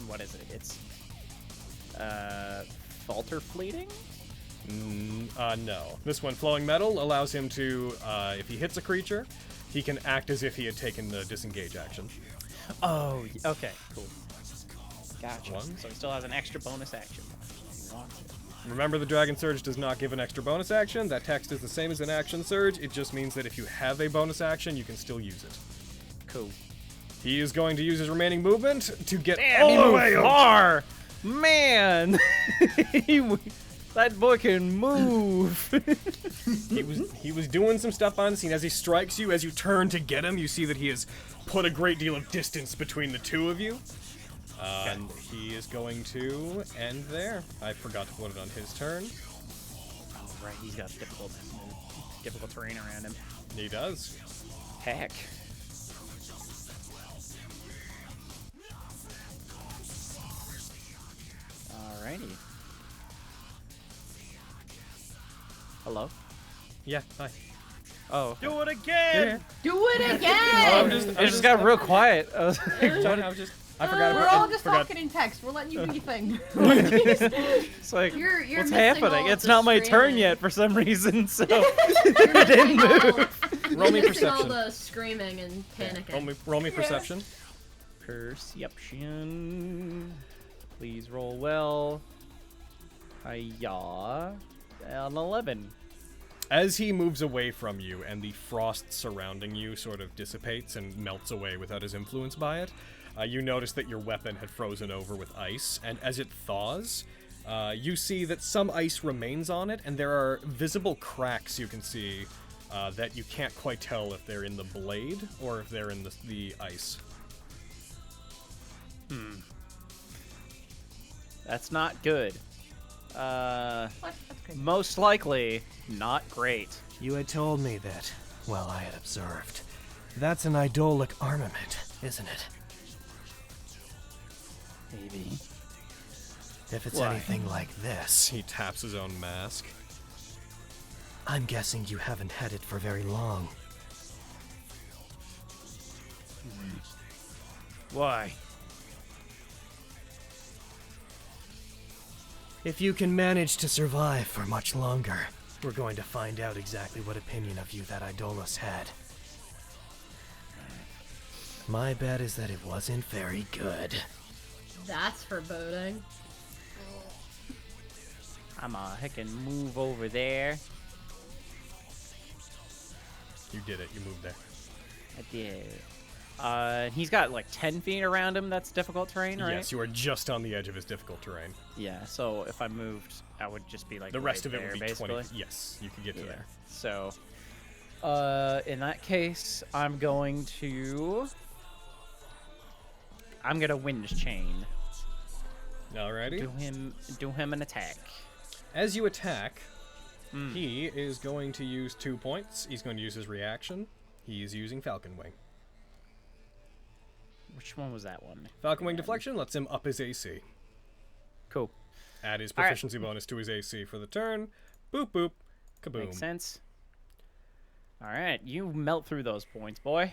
what is it? It's... Falter Fleeting? No. This one, Flowing Metal, allows him to, if he hits a creature, he can act as if he had taken the disengage action. Oh, okay, cool. Gotcha. One. So he still has an extra bonus action. If he wants it. Remember, the Dragon Surge does not give an extra bonus action. That text is the same as an action surge. It just means that if you have a bonus action, you can still use it. Cool. He is going to use his remaining movement to get Damn, all he the moved way far! Man! That boy can move! He was doing some stuff on the scene. As he strikes you, as you turn to get him, you see that he has put a great deal of distance between the two of you. And he is going to end there. I forgot to put it on his turn. Oh, right, he's got difficult terrain around him. He does. Heck. Alrighty. Hello? Yeah, hi. Oh. Do it again! Do it again! I just got real quiet. I forgot We're about all just talking in text. We're letting you do your thing. It's like, You're what's missing happening? all of It's the not my turn screaming. yet for some reason, so You're it didn't move. Roll me You're missing all perception. the screaming and panicking. Roll me perception. Perception. Please roll well. Hiya. An 11. As he moves away from you and the frost surrounding you sort of dissipates and melts away without his influence by it, you notice that your weapon had frozen over with ice, and as it thaws, you see that some ice remains on it, and there are visible cracks you can see that you can't quite tell if they're in the blade or if they're in the ice. That's not good. Most likely, not great. You had told me that. Well, I had observed. That's an idolic armament, isn't it? Maybe. If it's Why? anything like this, He taps his own mask. I'm guessing you haven't had it for very long. Why? If you can manage to survive for much longer, we're going to find out exactly what opinion of you that Idolus had. My bet is that it wasn't very good. That's foreboding. I'ma heckin' move over there. You did it. You moved there. I did. He's got like 10 feet around him. That's difficult terrain, right? Yes, you are just on the edge of his difficult terrain. Yeah. So if I moved, I would just be like The rest right of it there, would be basically. 20. Yes, you could get to there. So, in that case, I'm gonna wind chain. Alrighty. Do him an attack. As you attack, he is going to use 2 points. He's going to use his reaction. He's using Falcon Wing. Which one was that one? Falcon Wing Deflection lets him up his AC. Cool. Add his proficiency bonus to his AC for the turn. Boop, boop, kaboom. Makes sense. All right, you melt through those points, boy.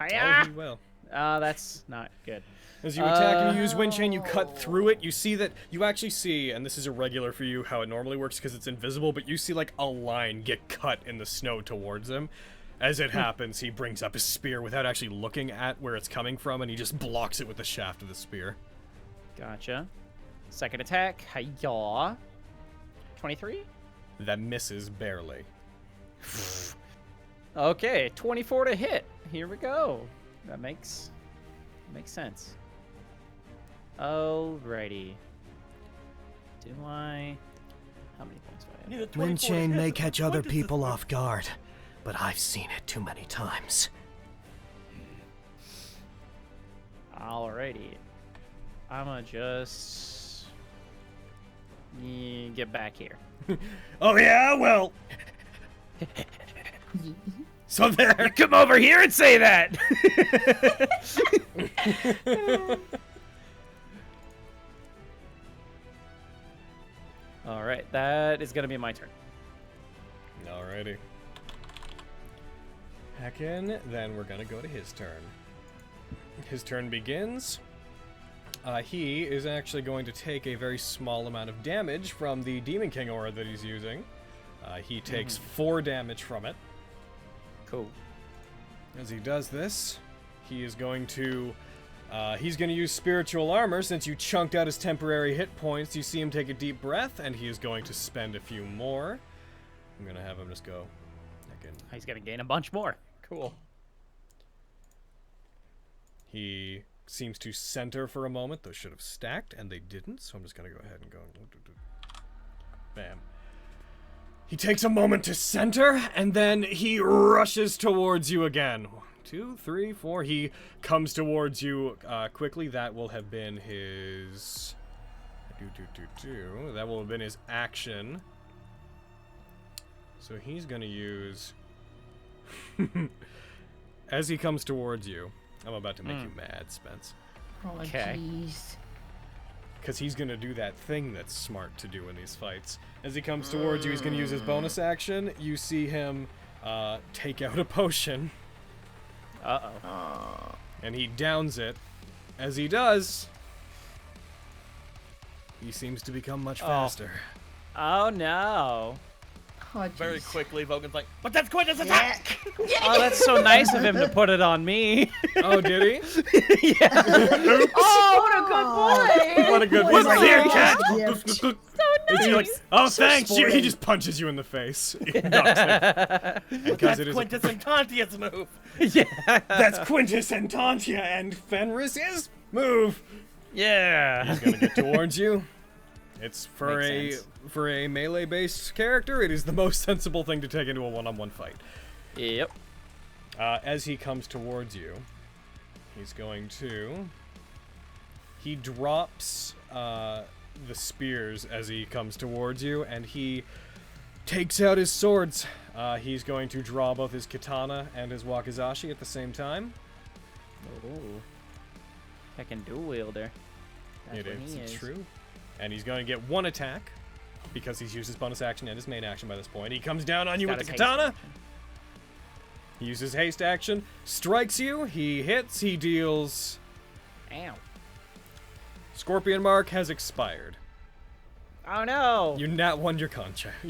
Oh, Hiya! he will. That's not good. As you attack and you use wind chain, you cut through it. You see that, you actually see, and this is irregular for you how it normally works because it's invisible, but you see like a line get cut in the snow towards him. As it happens, he brings up his spear without actually looking at where it's coming from, and he just blocks it with the shaft of the spear. Gotcha. Second attack. Hi-yaw. 23? That misses barely. Okay, 24 to hit. Here we go. That makes sense. Alrighty. Do I... How many points do I have? Wind chain may catch other people off guard, but I've seen it too many times. Alrighty. I'ma just... get back here. Oh yeah, well... So there. You come over here and say that! Alright, that is gonna be my turn. Alrighty. Heckin', then we're gonna go to his turn. His turn begins. He is actually going to take a very small amount of damage from the Demon King aura that he's using. He takes 4 damage from it. Cool. As he does this, he is going to use spiritual armor. Since you chunked out his temporary hit points, you see him take a deep breath, and he is going to spend a few more. I'm gonna have him just go. He's gonna gain a bunch more. Cool. He seems to center for a moment. Those should have stacked, and they didn't, so I'm just gonna go ahead and go. Bam. He takes a moment to center, and then he rushes towards you again. 1, 2, 3, 4. He comes towards you quickly. That will have been his... That will have been his action. So he's going to use... As he comes towards you... I'm about to make you mad, Spence. Oh, jeez. Because he's going to do that thing that's smart to do in these fights. As he comes towards you, he's going to use his bonus action. You see him take out a potion. Uh-oh. And he downs it. As he does, he seems to become much faster. Oh no. Oh, very quickly, Vogan's like, but that's Quintus' attack! Oh, that's so nice of him to put it on me. Oh, did he? Yeah. Oh, what a good boy! What a good boy. Like, here, cat! So nice. Like, oh, thanks! He just punches you in the face. That's Quintus and Tantia's move. Yeah. That's Quintus and Tantia and Fenris's move. Yeah. He's gonna get towards you. It's for a melee-based character. It is the most sensible thing to take into a one-on-one fight. Yep. As he comes towards you, he's going to. He drops the spears as he comes towards you, and he takes out his swords. He's going to draw both his katana and his wakizashi at the same time. Oh. Heckin' dual wielder. It is. It's true. And he's going to get 1 attack, because he's used his bonus action and his main action by this point. He comes down on you with the katana. He uses haste action, strikes you, he hits, he deals... Ow. Scorpion mark has expired. Oh no! You Nat1 your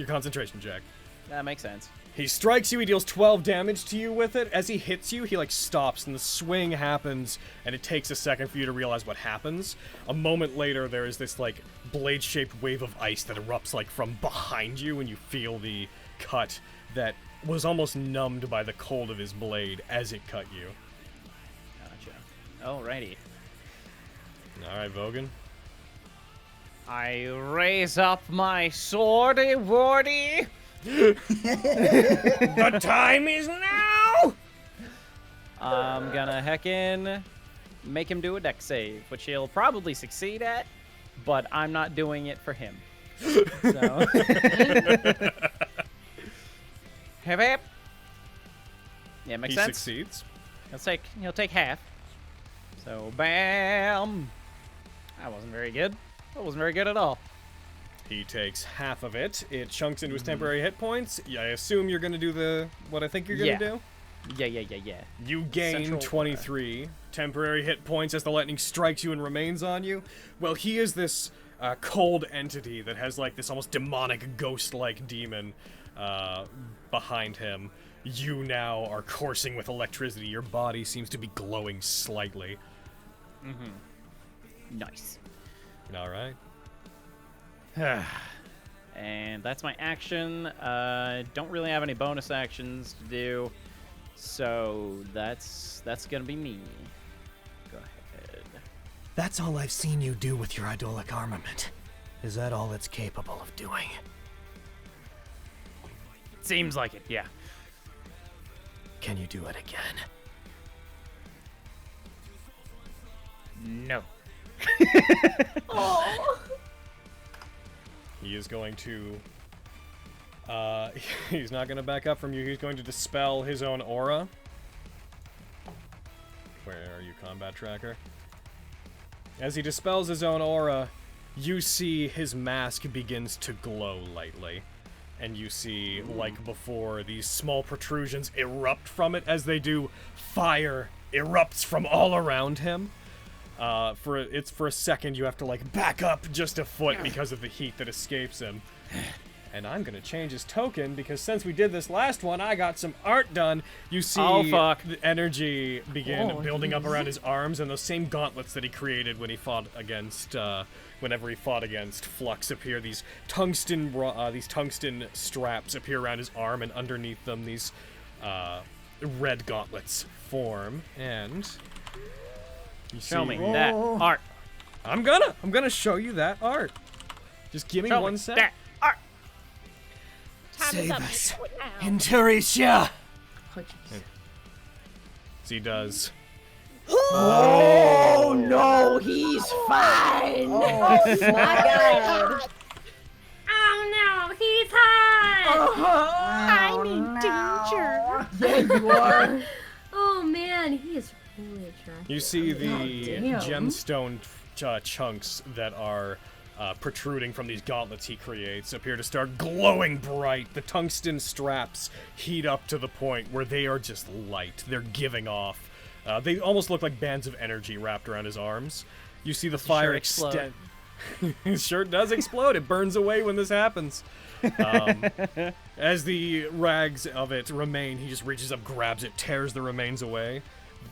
concentration check. That makes sense. He strikes you, he deals 12 damage to you with it. As he hits you, he like stops and the swing happens, and it takes a second for you to realize what happens. A moment later, there is this like blade-shaped wave of ice that erupts like from behind you, and you feel the cut that was almost numbed by the cold of his blade as it cut you. Gotcha. Alrighty. Alright, Vogan. I raise up my swordy-wardy. The time is now! I'm gonna heckin' make him do a dex save, which he'll probably succeed at, but I'm not doing it for him. So. Hip hip. Yeah, makes sense. He succeeds. He'll take half. So bam. That wasn't very good. That wasn't very good at all. He takes half of it. It chunks into his temporary hit points. Yeah, I assume you're gonna do what I think you're gonna do. Yeah. You gain Central 23 temporary hit points as the lightning strikes you and remains on you. Well, he is this cold entity that has like this almost demonic ghost-like demon behind him. You now are coursing with electricity. Your body seems to be glowing slightly. Nice. All right. And that's my action. Don't really have any bonus actions to do, so that's gonna be me. Go ahead. That's all I've seen you do with your idolic armament. Is that all it's capable of doing? Seems like it, yeah. Can you do it again? No. He is going to... he's not going to back up from you. He's going to dispel his own aura. Where are you, combat tracker? As he dispels his own aura, you see his mask begins to glow lightly. And you see, like before, these small protrusions erupt from it. As they do, fire erupts from all around him. For a second, you have to, like, back up just a foot because of the heat that escapes him. And I'm gonna change his token, because since we did this last one, I got some art done. You see the energy begin building up around his arms, and those same gauntlets that he created when he fought against, whenever he fought against Flux appear. These tungsten straps appear around his arm, and underneath them, these, red gauntlets form, and... Show me that art. I'm gonna show you that art. Just give me one sec. That art. Save us, Inturisha. So he does. Oh no, he's fine. Oh my god. Oh no, he's hot. I'm in danger. Yeah, you are. Oh man, he is really attractive. You see the gemstone chunks that are protruding from these gauntlets he creates appear to start glowing bright. The tungsten straps heat up to the point where they are just light. They're giving off. They almost look like bands of energy wrapped around his arms. You see the fire extend. His shirt does explode. It burns away when this happens. As the rags of it remain, he just reaches up, grabs it, tears the remains away.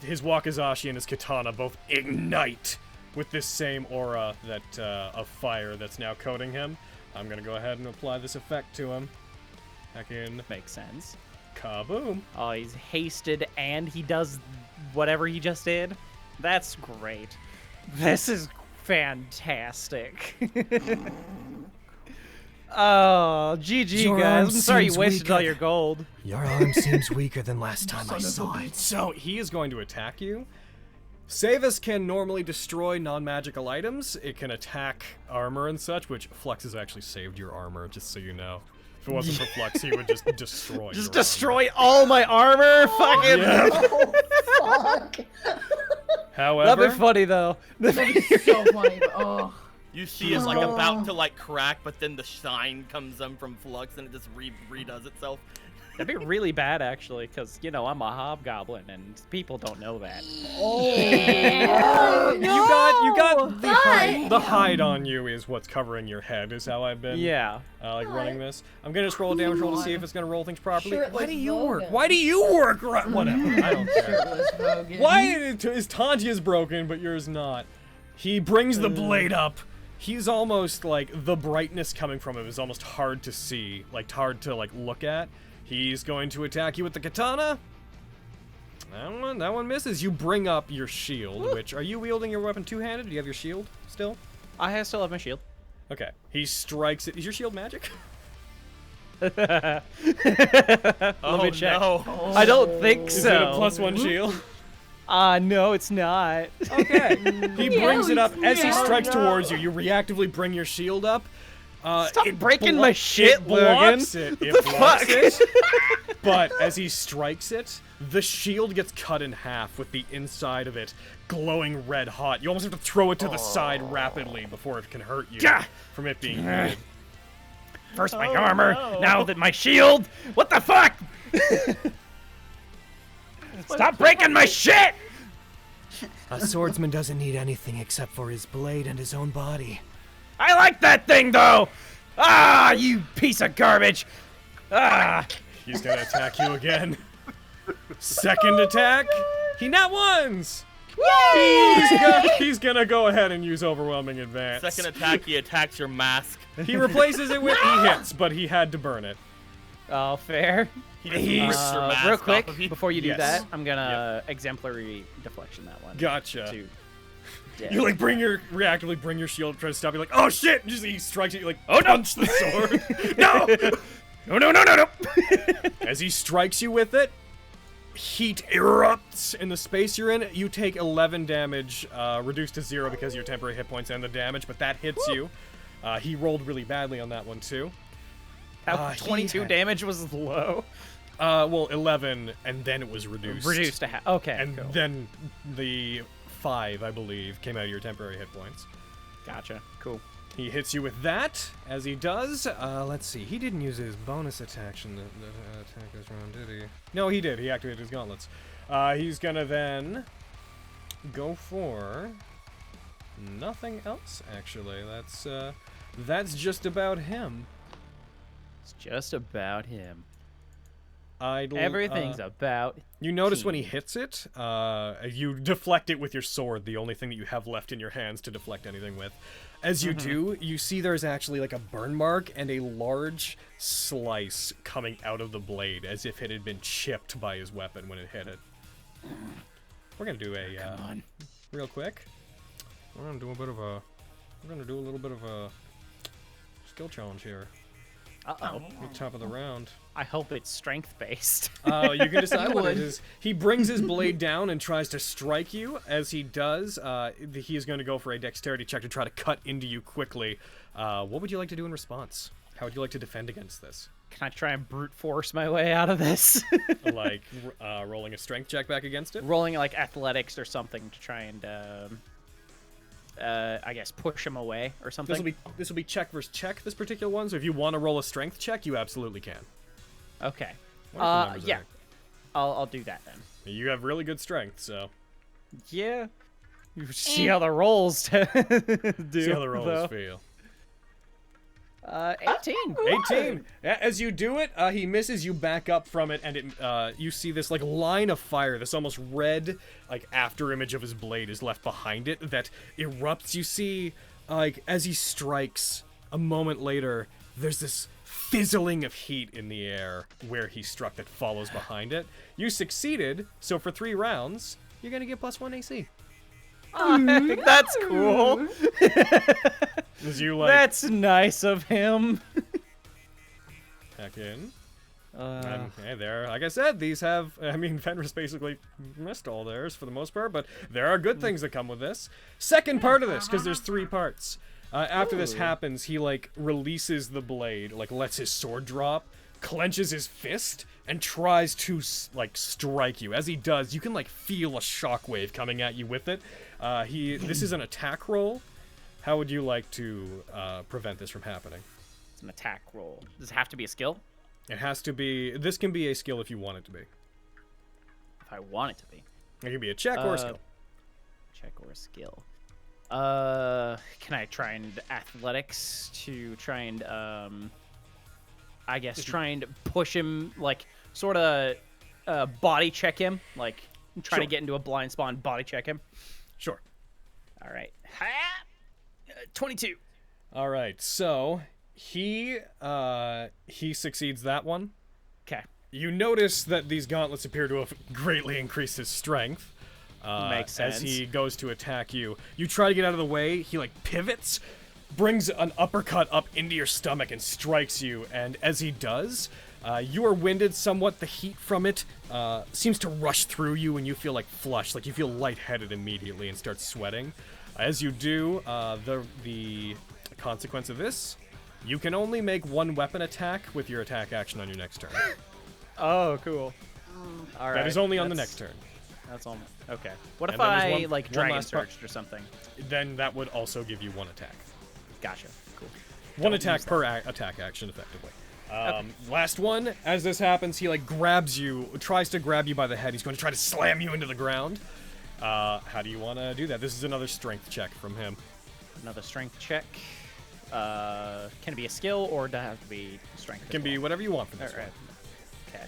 His wakizashi and his katana both ignite with this same aura that of fire that's now coating him. I'm gonna go ahead and apply this effect to him. Back in. Makes sense. Kaboom. Oh, he's hasted and he does whatever he just did. That's great. This is fantastic. Oh, GG, guys. I'm sorry you wasted all your gold. Your arm seems weaker than last time I saw it. So he is going to attack you. Savus can normally destroy non-magical items. It can attack armor and such, which Flux has actually saved your armor, just so you know. If it wasn't for Flux, he would just destroy Just your destroy all my armor? Fucking... Yeah. Oh, fuck. However... That'd be funny, though. That'd be so funny, but oh... You see it's like about to like crack, but then the shine comes from Flux and it just redoes itself. That'd be really bad, actually, because, you know, I'm a hobgoblin and people don't know that. Oh, You got the hide on you is what's covering your head, is how I've been running this. I'm gonna just roll a damage roll to see if it's gonna roll things properly. Why do you work? Why do you work? Whatever, I don't care. Why is Tanjia's broken, but yours not? He brings the blade up. He's almost like the brightness coming from him is almost hard to see, like hard to like look at. He's going to attack you with the katana. That one misses. You bring up your shield, which are you wielding your weapon two-handed? Do you have your shield still? I still have my shield. Okay. He strikes it. Is your shield magic? Let me check. No. I don't think so. Is it a +1 shield? No, it's not. Okay. He brings it up as he strikes towards you. You reactively bring your shield up. Stop breaking my shit, Logan. It blocks it. But as he strikes it, the shield gets cut in half with the inside of it glowing red hot. You almost have to throw it to the side rapidly before it can hurt you from it being heated. First my armor, now that my shield. What the fuck? Stop breaking my shit! A swordsman doesn't need anything except for his blade and his own body. I like that thing, though! Ah, you piece of garbage! Ah! He's gonna attack you again. Second attack. He nat ones. He's gonna go ahead and use overwhelming advance. Second attack, he attacks your mask. He replaces it with he hits, but he had to burn it. Oh, fair. He just rips your mask real off quick, of you. before you do Yes. that, I'm gonna exemplary deflection that one. Gotcha. To You like reactively bring your shield, try to stop. You're like, oh shit! And just he strikes you. You're like, oh, punch the sword. No. As he strikes you with it, heat erupts in the space you're in. You take 11 damage, reduced to 0 because of your temporary hit points and the damage, but that hits you. He rolled really badly on that one too. How 22 damage was low. Well, 11, and then it was reduced. Reduced to half. Okay. And cool. then the 5, I believe, came out of your temporary hit points. Gotcha. Cool. He hits you with that. As he does, let's see. He didn't use his bonus attack to attack this round, did he? No, he did. He activated his gauntlets. He's gonna then go for nothing else. Actually, that's just about him. It's just about him. Idle, Everything's about. You notice him. when he hits it, you deflect it with your sword, the only thing that you have left in your hands to deflect anything with. As you do, you see there's actually like a burn mark and a large slice coming out of the blade, as if it had been chipped by his weapon when it hit it. We're gonna do a real quick. We're gonna do a little bit of a skill challenge here. Uh-oh. At the top of the round. I hope it's strength-based. You can decide what it is. He brings his blade down and tries to strike you. As he does, he is going to go for a dexterity check to try to cut into you quickly. What would you like to do in response? How would you like to defend against this? Can I try and brute force my way out of this? Like rolling a strength check back against it? Rolling like athletics or something to try and, I guess, push him away or something. This will be check versus check, this particular one. So if you want to roll a strength check, you absolutely can. Okay. Wonderful yeah. I'll do that then. You have really good strength, so. Yeah. You see how the rolls do. See how the rolls feel. 18. 18. As you do it, he misses. You back up from it, and you see this like line of fire. This almost red, like after image of his blade is left behind it that erupts. You see, like as he strikes, a moment later, there's this fizzling of heat in the air where he struck that follows behind it. You succeeded, so for 3 rounds, you're gonna get +1 AC. Oh, I think that's cool. That's nice of him. Back in. Okay, there. Like I said, these have. I mean, Fenris basically missed all theirs for the most part, but there are good things that come with this. Second part of this, because there's 3 parts. After this happens, he like releases the blade, like lets his sword drop, clenches his fist, and tries to like strike you. As he does, you can like feel a shockwave coming at you with it. This is an attack roll. How would you like to prevent this from happening? It's an attack roll. Does it have to be a skill? It has to be. This can be a skill if you want it to be. If I want it to be. It can be a check or a skill. Check or a skill. Can I try and athletics to try and I guess try and push him, like sort of body check him, like try to get into a blind spot and body check him. Sure. All right. 22. All right. So he succeeds that one. Okay. You notice that these gauntlets appear to have greatly increased his strength. Makes sense. As he goes to attack you. You try to get out of the way. He like pivots, brings an uppercut up into your stomach and strikes you. And as he does, you are winded somewhat. The heat from it seems to rush through you and you feel like flushed, like you feel lightheaded immediately and start sweating. As you do, the consequence of this, you can only make 1 weapon attack with your attack action on your next turn. Oh, cool. All right. That is only on the next turn. That's all. Okay. What if I like dragon surged or something? Then that would also give you 1 attack. Gotcha. Cool. One attack per attack action, effectively. Last one. As this happens, he like grabs you, tries to grab you by the head. He's going to try to slam you into the ground. How do you want to do that? This is another strength check from him. Another strength check. Can it be a skill or does it have to be strength? It can be whatever you want for this one. Okay.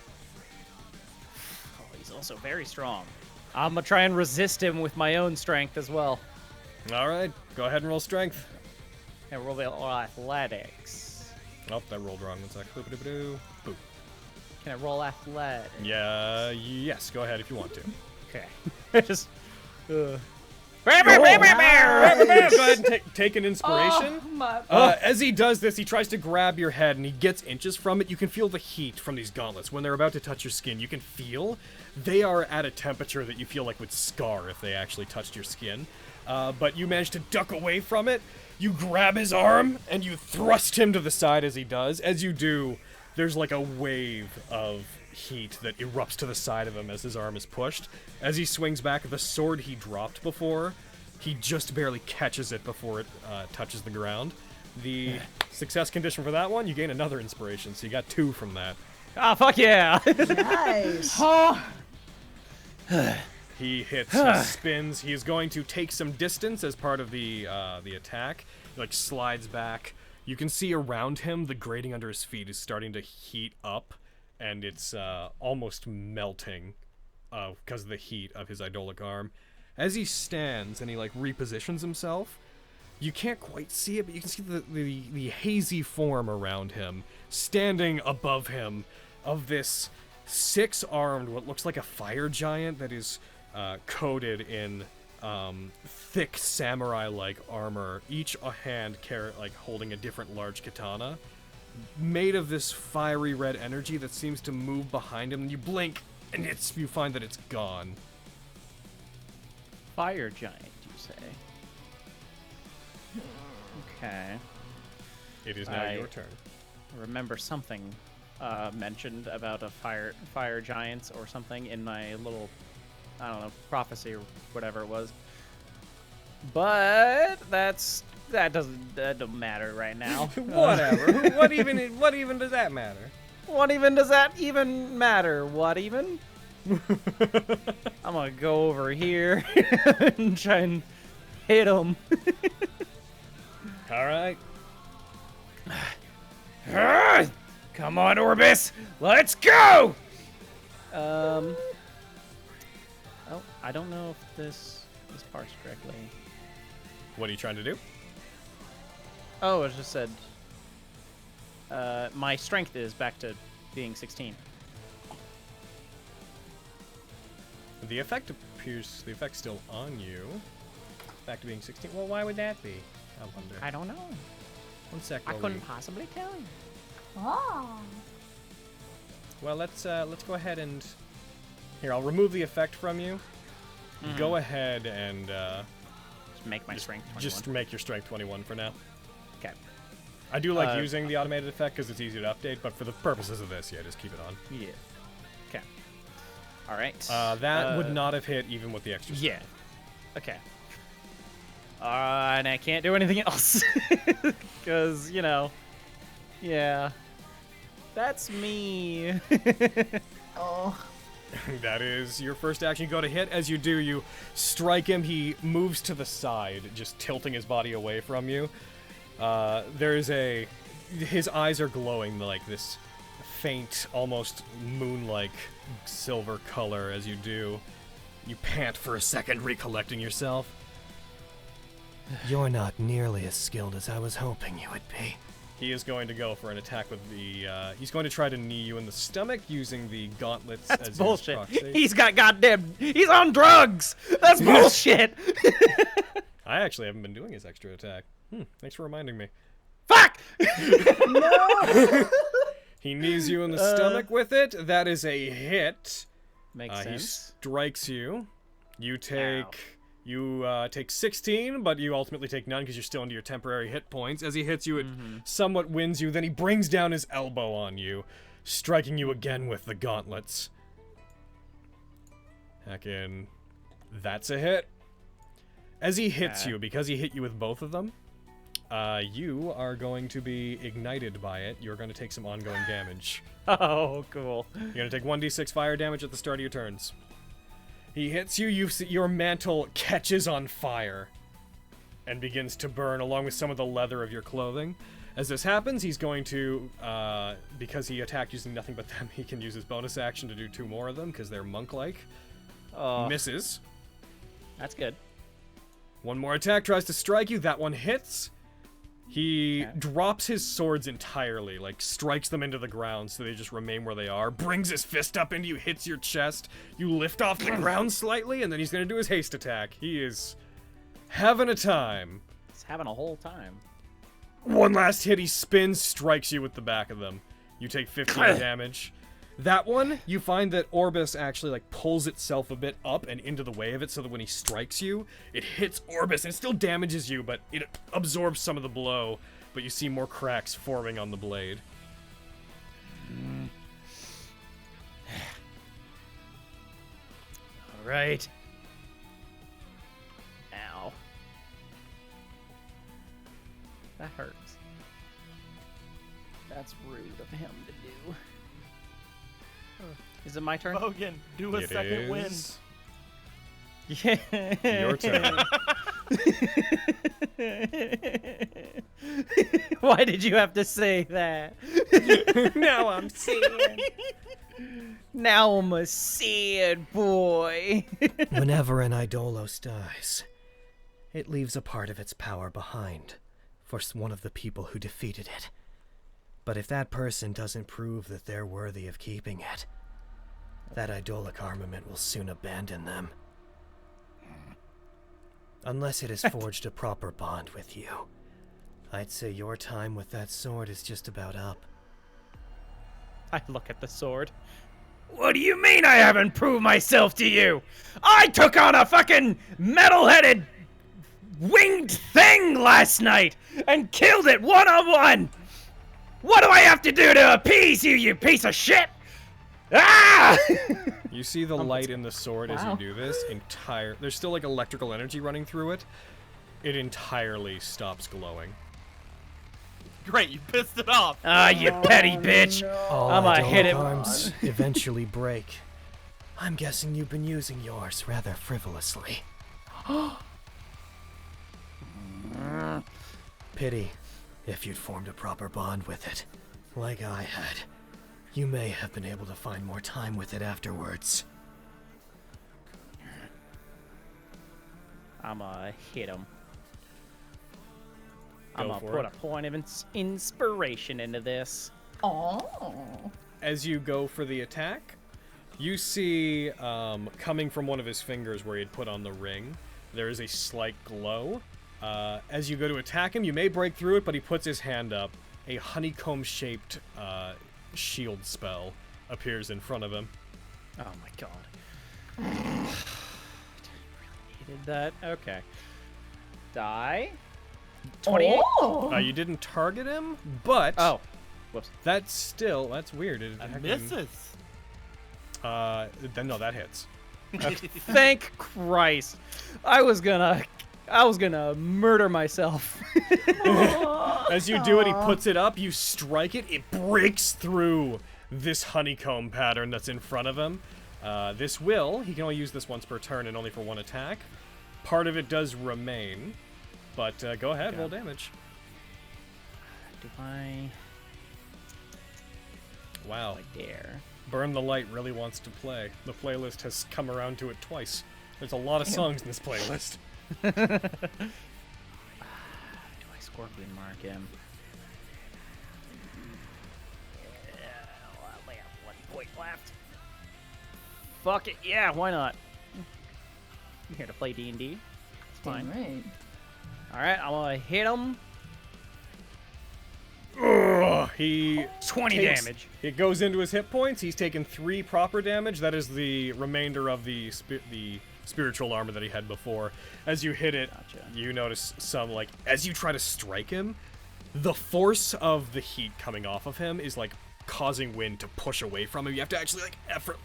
Oh, he's also very strong. I'm gonna try and resist him with my own strength as well. All right, go ahead and roll strength. And roll athletics. Oh, that rolled wrong. One sec. Boop. Can I roll athletics? Yeah. Yes. Go ahead if you want to. Okay. Just. Go ahead and take an inspiration. As he does this, he tries to grab your head and he gets inches from it. You can feel the heat from these gauntlets. When they're about to touch your skin, you can feel they are at a temperature that you feel like would scar if they actually touched your skin. But you manage to duck away from it. You grab his arm and you thrust him to the side as he does. As you do, there's like a wave of heat that erupts to the side of him as his arm is pushed. As he swings back, the sword he dropped before, he just barely catches it before it touches the ground. The success condition for that one, you gain another inspiration, so you got 2 from that. Ah, fuck yeah! Nice. He hits, he spins. He is going to take some distance as part of the attack. He like slides back. You can see around him the grating under his feet is starting to heat up, and it's almost melting because of the heat of his idolic arm. As he stands and he like repositions himself, you can't quite see it, but you can see the hazy form around him, standing above him, of this 6-armed, what looks like a fire giant that is coated in thick samurai-like armor, each a hand like holding a different large katana, made of this fiery red energy that seems to move behind him. And you blink, and you find that it's gone. Fire giant, you say? Okay. It is now your turn. Remember something mentioned about a fire giants or something in my little, I don't know, prophecy or whatever it was. But that don't matter right now. Whatever. What even does that matter? What even does that even matter? What even? I'm gonna go over here and try and hit him. All right. Come on, Orbis, let's go. Oh, I don't know if this is parsed correctly. What are you trying to do? Oh, it just said my strength is back to being 16. The effect appears, the effect's still on you. Back to being 16. Well, why would that be? I wonder. I don't know. One sec. I couldn't possibly tell you. Oh. Well, let's go ahead and here. I'll remove the effect from you. Go ahead and just make my strength 21. Just make your strength 21 for now. Okay. I do like using the automated effect because it's easy to update, but for the purposes of this, yeah, just keep it on. Yeah. Okay. All right. That would not have hit even with the extra strength. Yeah. Okay. And I can't do anything else because yeah, that's me. Oh. That is your first action. You go to hit. As you do, you strike him. He moves to the side, just tilting his body away from you. His eyes are glowing like this faint, almost moon-like silver color as you do. You pant for a second, recollecting yourself. You're not nearly as skilled as I was hoping you would be. He is going to go for an attack with the, he's going to try to knee you in the stomach using the gauntlets as his bullshit. proxy. He's on drugs! That's bullshit! I actually haven't been doing his extra attack. Thanks for reminding me. Fuck! No! He knees you in the stomach with it. That is a hit. Makes sense. He strikes you. You take... take 16, but you ultimately take none because you're still into your temporary hit points. As he hits you, it somewhat wins you. Then he brings down his elbow on you, striking you again with the gauntlets. Heckin', that's a hit. As he hits you, because he hit you with both of them, You are going to be ignited by it. You're going to take some ongoing damage. Oh, cool. You're going to take 1d6 fire damage at the start of your turns. He hits you, your mantle catches on fire and begins to burn along with some of the leather of your clothing. As this happens, he's going to, because he attacked using nothing but them, he can use his bonus action to do 2 more of them because they're monk-like. Misses. That's good. One more attack tries to strike you. That one hits. He drops his swords entirely, like strikes them into the ground so they just remain where they are, brings his fist up into you, hits your chest. You lift off the ground slightly, and then he's going to do his haste attack. He is having a time. He's having a whole time. One last hit, he spins, strikes you with the back of them. You take 15 damage. That one, you find that Orbis actually like pulls itself a bit up and into the way of it so that when he strikes you, it hits Orbis and it still damages you, but it absorbs some of the blow, but you see more cracks forming on the blade. All right. Ow. That hurts. That's rude of him to do. Is it my turn? Vogan, do a second wind. Yeah. Your turn. Why did you have to say that? Now I'm sad. Now I'm a sad boy. Whenever an Idolos dies, it leaves a part of its power behind for one of the people who defeated it. But if that person doesn't prove that they're worthy of keeping it, that idolic armament will soon abandon them. Unless it has forged a proper bond with you. I'd say your time with that sword is just about up. I look at the sword. What do you mean I haven't proved myself to you? I took on a fucking metal-headed winged thing last night and killed it one-on-one! What do I have to do to appease you, you piece of shit? Ah! You see the light in the sword as you do this. There's still like electrical energy running through it. It entirely stops glowing. Great, you pissed it off. Ah, you petty bitch. All I'm gonna hit idolic him. arms eventually break. I'm guessing you've been using yours rather frivolously. Pity, if you'd formed a proper bond with it, like I had. You may have been able to find more time with it afterwards. I'm gonna hit him. Go I'm gonna for put it. a point of inspiration into this. Oh. As you go for the attack, you see coming from one of his fingers where he had put on the ring, there is a slight glow. As you go to attack him, you may break through it, but he puts his hand up. A honeycomb-shaped shield spell appears in front of him. Oh my god. Really needed that. Okay. Die. 28. Oh. You didn't target him, but Whoops. that's weird. It Misses. Then no, that hits. Thank Christ. I was gonna murder myself. As you do it, he puts it up, you strike it, it breaks through this honeycomb pattern that's in front of him. He can only use this once per turn and only for one attack. Part of it does remain, but go ahead, roll damage. Do I? Wow. I dare. Burn the Light really wants to play. The playlist has come around to it twice. There's a lot of songs in this playlist. Do I scorpion mark him? I only have 1 point left. Fuck it, yeah, why not? I'm here to play D&D. It's fine. Right. Alright, I'm gonna hit him. He 20 damage. It goes into his hit points. He's taken 3 proper damage. That is the remainder of the spiritual armor that he had before. As you hit it, you notice some, like, as you try to strike him, the force of the heat coming off of him is, like, causing wind to push away from him. You have to actually,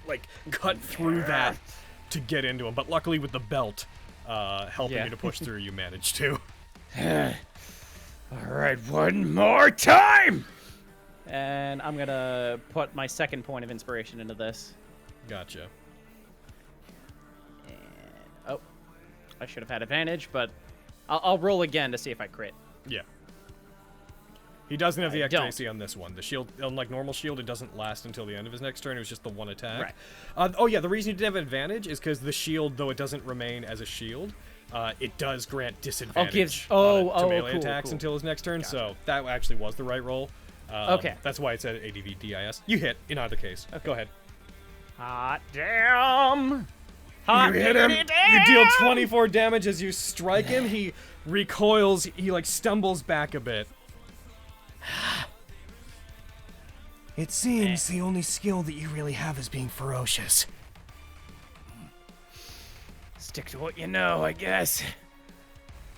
like, cut through that to get into him. But luckily with the belt helping you to push through, you managed to. All right, one more time. And I'm gonna put my second point of inspiration into this. Gotcha. And oh, I should have had advantage, but I'll roll again to see if I crit. Yeah. He doesn't have the I extra don't. AC on this one. The shield, unlike normal shield, it doesn't last until the end of his next turn. It was just the one attack. Right. Oh yeah, the reason you didn't have advantage is because the shield, though it doesn't remain as a shield, it does grant disadvantage to melee attacks until his next turn. Gotcha. So that actually was the right roll. Okay. That's why it said ADV DIS. You hit in either case. Okay. Go ahead. Hot damn! Hot You hit him. damn! You deal 24 damage as you strike him. He recoils. He like stumbles back a bit. It seems the only skill that you really have is being ferocious. Stick to what you know, I guess.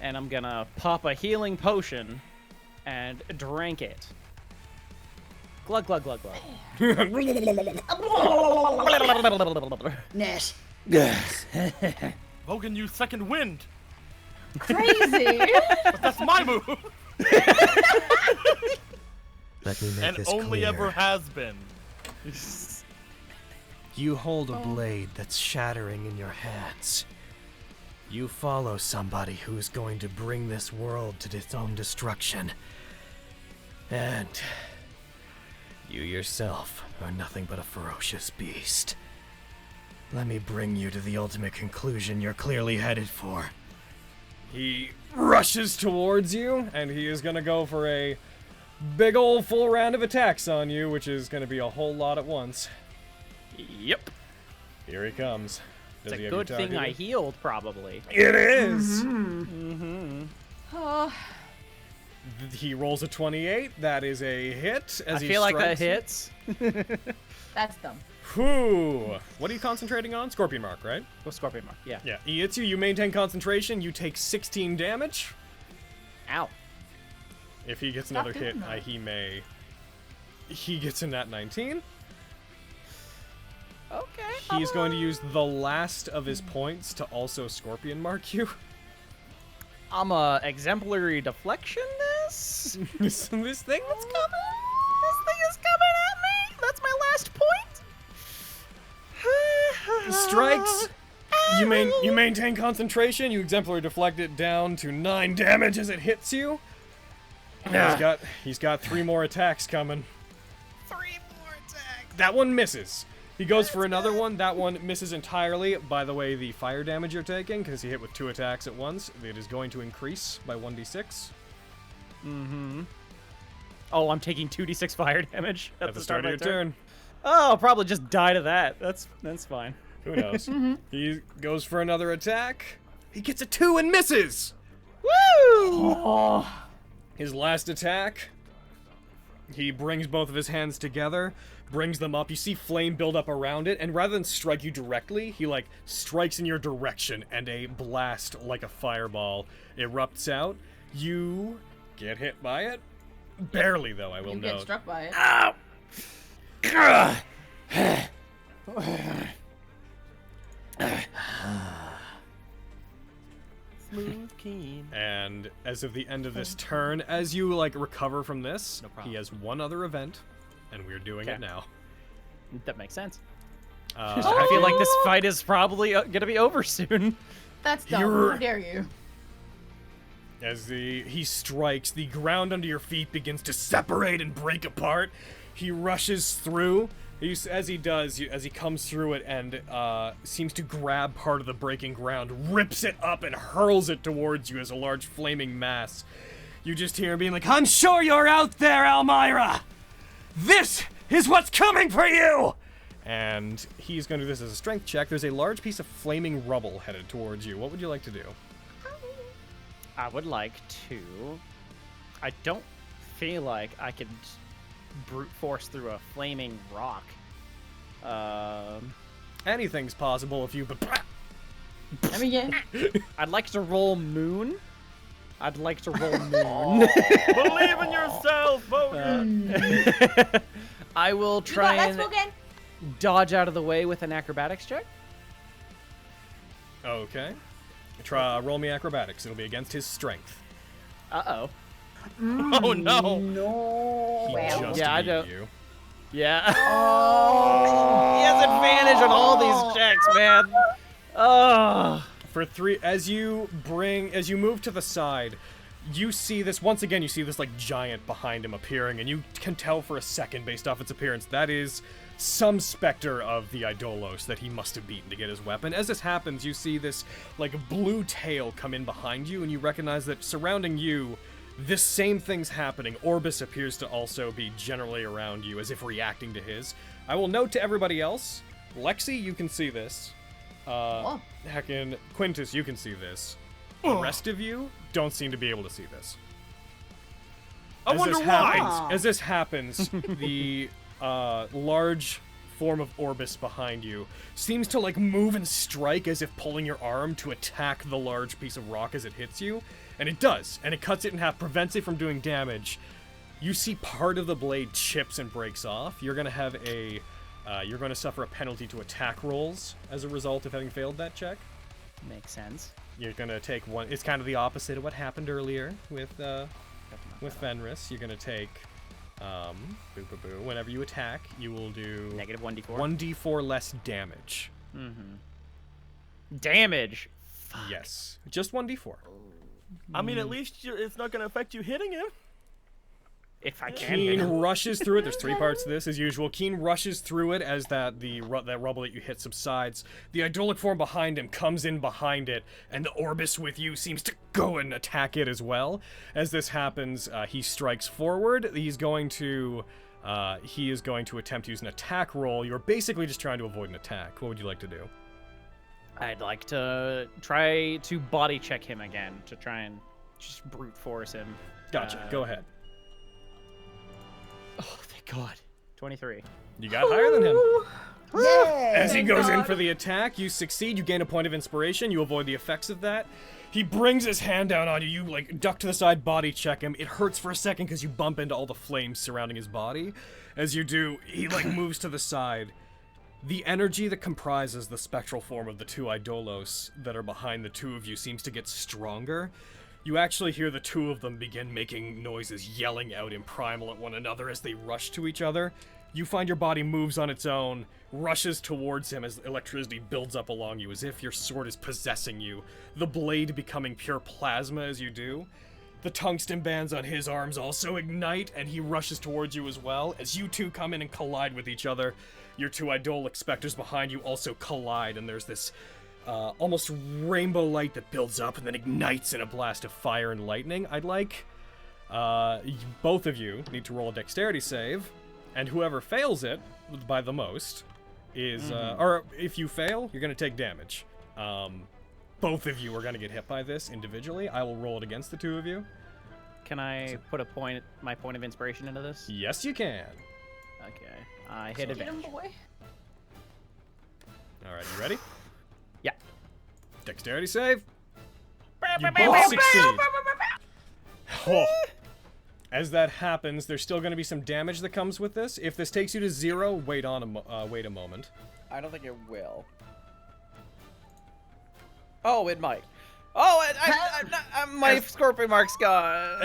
And I'm gonna pop a healing potion and drink it. Glug, glug, glug, glug. Nat. Vogan used second wind. Crazy. But that's my move. Let me make And this only clear. ever has been. You hold a blade that's shattering in your hands. You follow somebody who's going to bring this world to its own destruction. And you yourself are nothing but a ferocious beast. Let me bring you to the ultimate conclusion you're clearly headed for. He rushes towards you, and he is gonna go for a big ol' full round of attacks on you, which is gonna be a whole lot at once. Yep. Here he comes. Does It's he a have you good thing I targeted? healed, probably. It is! Oh, He rolls a 28. That is a hit. As I he feel like that strikes. hits. that's dumb. Whew. What are you concentrating on? Scorpion Mark, right? Go Scorpion Mark, yeah. Yeah. He hits you. You maintain concentration. You take 16 damage. Ow. If he gets Stop another hit, doing that. he may. He gets a nat 19. Okay. He's going to use the last of his points to also Scorpion Mark you. I'm a exemplary deflection this? this thing that's coming. This thing is coming at me? That's my last point? Strikes. You maintain concentration. You exemplary deflect it down to 9 damage as it hits you. He's got 3 more attacks coming. 3 more attacks. That one misses. He goes for another one. That one misses entirely. By the way, the fire damage you're taking, because he hit with 2 attacks at once, it is going to increase by 1d6. Mm-hmm. Oh, I'm taking 2d6 fire damage At the start of your turn. Oh, I'll probably just die to that. That's fine. Who knows? He goes for another attack. He gets a 2 and misses. Woo! His last attack, he brings both of his hands together, brings them up. You see flame build up around it, and rather than strike you directly, he like strikes in your direction, and a blast like a fireball erupts out. You get hit by it. Barely, though, I will You note. get struck by it. Ow! Smooth keen. And as of the end of this turn, as you like recover from this, No problem. he has one other event, and we're doing it now. That makes sense. Uh, I feel like this fight is probably gonna be over soon. That's dumb. You're- How dare you? As he strikes, the ground under your feet begins to separate and break apart. He rushes through. As he does, as he comes through it and seems to grab part of the breaking ground, rips it up and hurls it towards you as a large flaming mass. You just hear him being like, "I'm sure you're out there, Elmira! This is what's coming for you!" And he's going to do this as a strength check. There's a large piece of flaming rubble headed towards you. What would you like to do? I would like to. I don't feel like I could brute force through a flaming rock. Anything's possible if you. I mean, yeah. I'd like to roll moon. I'd like to roll moon. Believe in yourself, Vogan. I will You try got and that spoken. dodge out of the way with an acrobatics check. Okay. Roll me acrobatics. It'll be against his strength. Uh-oh. Oh no! No. Well, Yeah, I know. You. Yeah. He has advantage on all these checks, man. Oh. For 3, as you move to the side, you see this, once again, you see this, like, giant behind him appearing, and you can tell for a second, based off its appearance, that is some specter of the Idolos that he must have beaten to get his weapon. As this happens, you see this, like, blue tail come in behind you, and you recognize that surrounding you, this same thing's happening. Orbis appears to also be generally around you, as if reacting to his. I will note to everybody else, Lexi, you can see this. Heckin', Quintus, you can see this. The rest of you don't seem to be able to see this. I wonder why. As this happens, the large form of Orbis behind you seems to like move and strike as if pulling your arm to attack the large piece of rock as it hits you. And it does, and it cuts it in half, prevents it from doing damage. You see part of the blade chips and breaks off. You're gonna have a you're going to suffer a penalty to attack rolls as a result of having failed that check. Makes sense. You're going to take one. It's kind of the opposite of what happened earlier with Fenris. You're going to take whenever you attack, you will do negative 1d4. 1d4 less damage. Damage. Fuck. Yes, just 1d4. I mean, at least it's not going to affect you hitting him. If I can. Keen rushes through it. There's 3 parts to this, as usual. Keen rushes through it as that rubble that you hit subsides. The idolic form behind him comes in behind it, and the Orbis with you seems to go and attack it as well. As this happens, he strikes forward. He is going to attempt to use an attack roll. You're basically just trying to avoid an attack. What would you like to do? I'd like to try to body check him again, to try and just brute force him. Gotcha. Go ahead. Oh, thank God. 23. You got higher than him. Yay! As he goes in for the attack, you succeed. You gain a point of inspiration. You avoid the effects of that. He brings his hand down on you. You, like, duck to the side, body check him. It hurts for a second because you bump into all the flames surrounding his body. As you do, he, like, moves to the side. The energy that comprises the spectral form of the 2 Idolos that are behind the 2 of you seems to get stronger. You actually hear the 2 of them begin making noises, yelling out in primal at one another as they rush to each other. You find your body moves on its own, rushes towards him as electricity builds up along you, as if your sword is possessing you, the blade becoming pure plasma as you do. The tungsten bands on his arms also ignite, and he rushes towards you as well. As you 2 come in and collide with each other, your 2 idolic specters behind you also collide, and there's this almost rainbow light that builds up and then ignites in a blast of fire and lightning. I'd like both of you need to roll a dexterity save, and whoever fails it by the most is, or if you fail, you're going to take damage. Both of you are going to get hit by this individually. I will roll it against the 2 of you. Can I put my point of inspiration into this? Yes, you can. Okay. I hit advantage. boy. All right, you ready? Yeah. Dexterity save. You both succeed. Oh. As that happens, there's still going to be some damage that comes with this. If this takes you to 0, wait a moment. I don't think it will. Oh, it might. Oh, my scorpion mark's gone.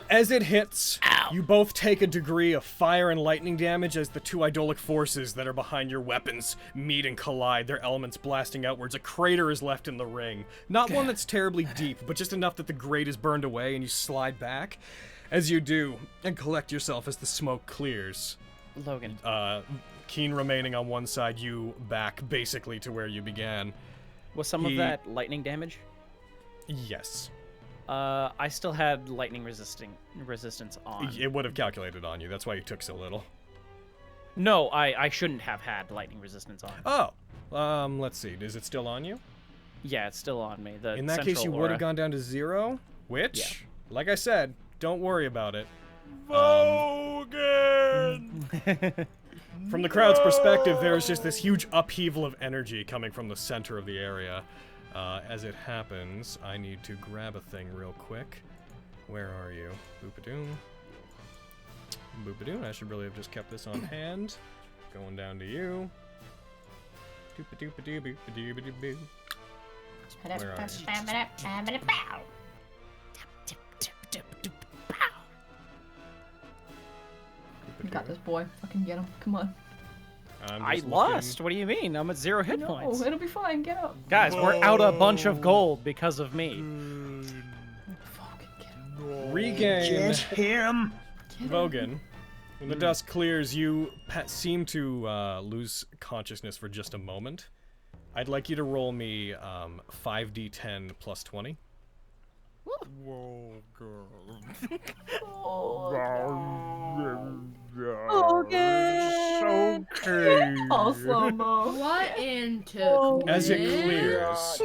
As it hits, you both take a degree of fire and lightning damage as the 2 idolic forces that are behind your weapons meet and collide, their elements blasting outwards. A crater is left in the ring. Not one that's terribly deep, but just enough that the grate is burned away and you slide back. As you do, and collect yourself as the smoke clears. Logan. Keen remaining on one side, you back basically to where you began. Was some of that lightning damage? Yes. I still had lightning resistance on. It would have calculated on you. That's why you took so little. No, I shouldn't have had lightning resistance on. Oh. Let's see. Is it still on you? Yeah, it's still on me. In that case, you would have gone down to 0, which, like I said, don't worry about it. Vogan! From the crowd's perspective, there's just this huge upheaval of energy coming from the center of the area. As it happens, I need to grab a thing real quick. Where are you? Boopadoom. Boopadoom. I should really have just kept this on hand. Going down to you. Doopadoopadoo, boopadoo-badoo-boo. Where are you? Got this, boy. Fucking get him. Come on. I lost. What do you mean? I'm at 0 hit points. No, it'll be fine. Get up. Guys, we're out a bunch of gold because of me. Fucking get him. Regain. him. Vogan. When the dust clears, you seem to lose consciousness for just a moment. I'd like you to roll me 5d10 plus 20. Whoa, girl. All slow-mo. What into As it clears,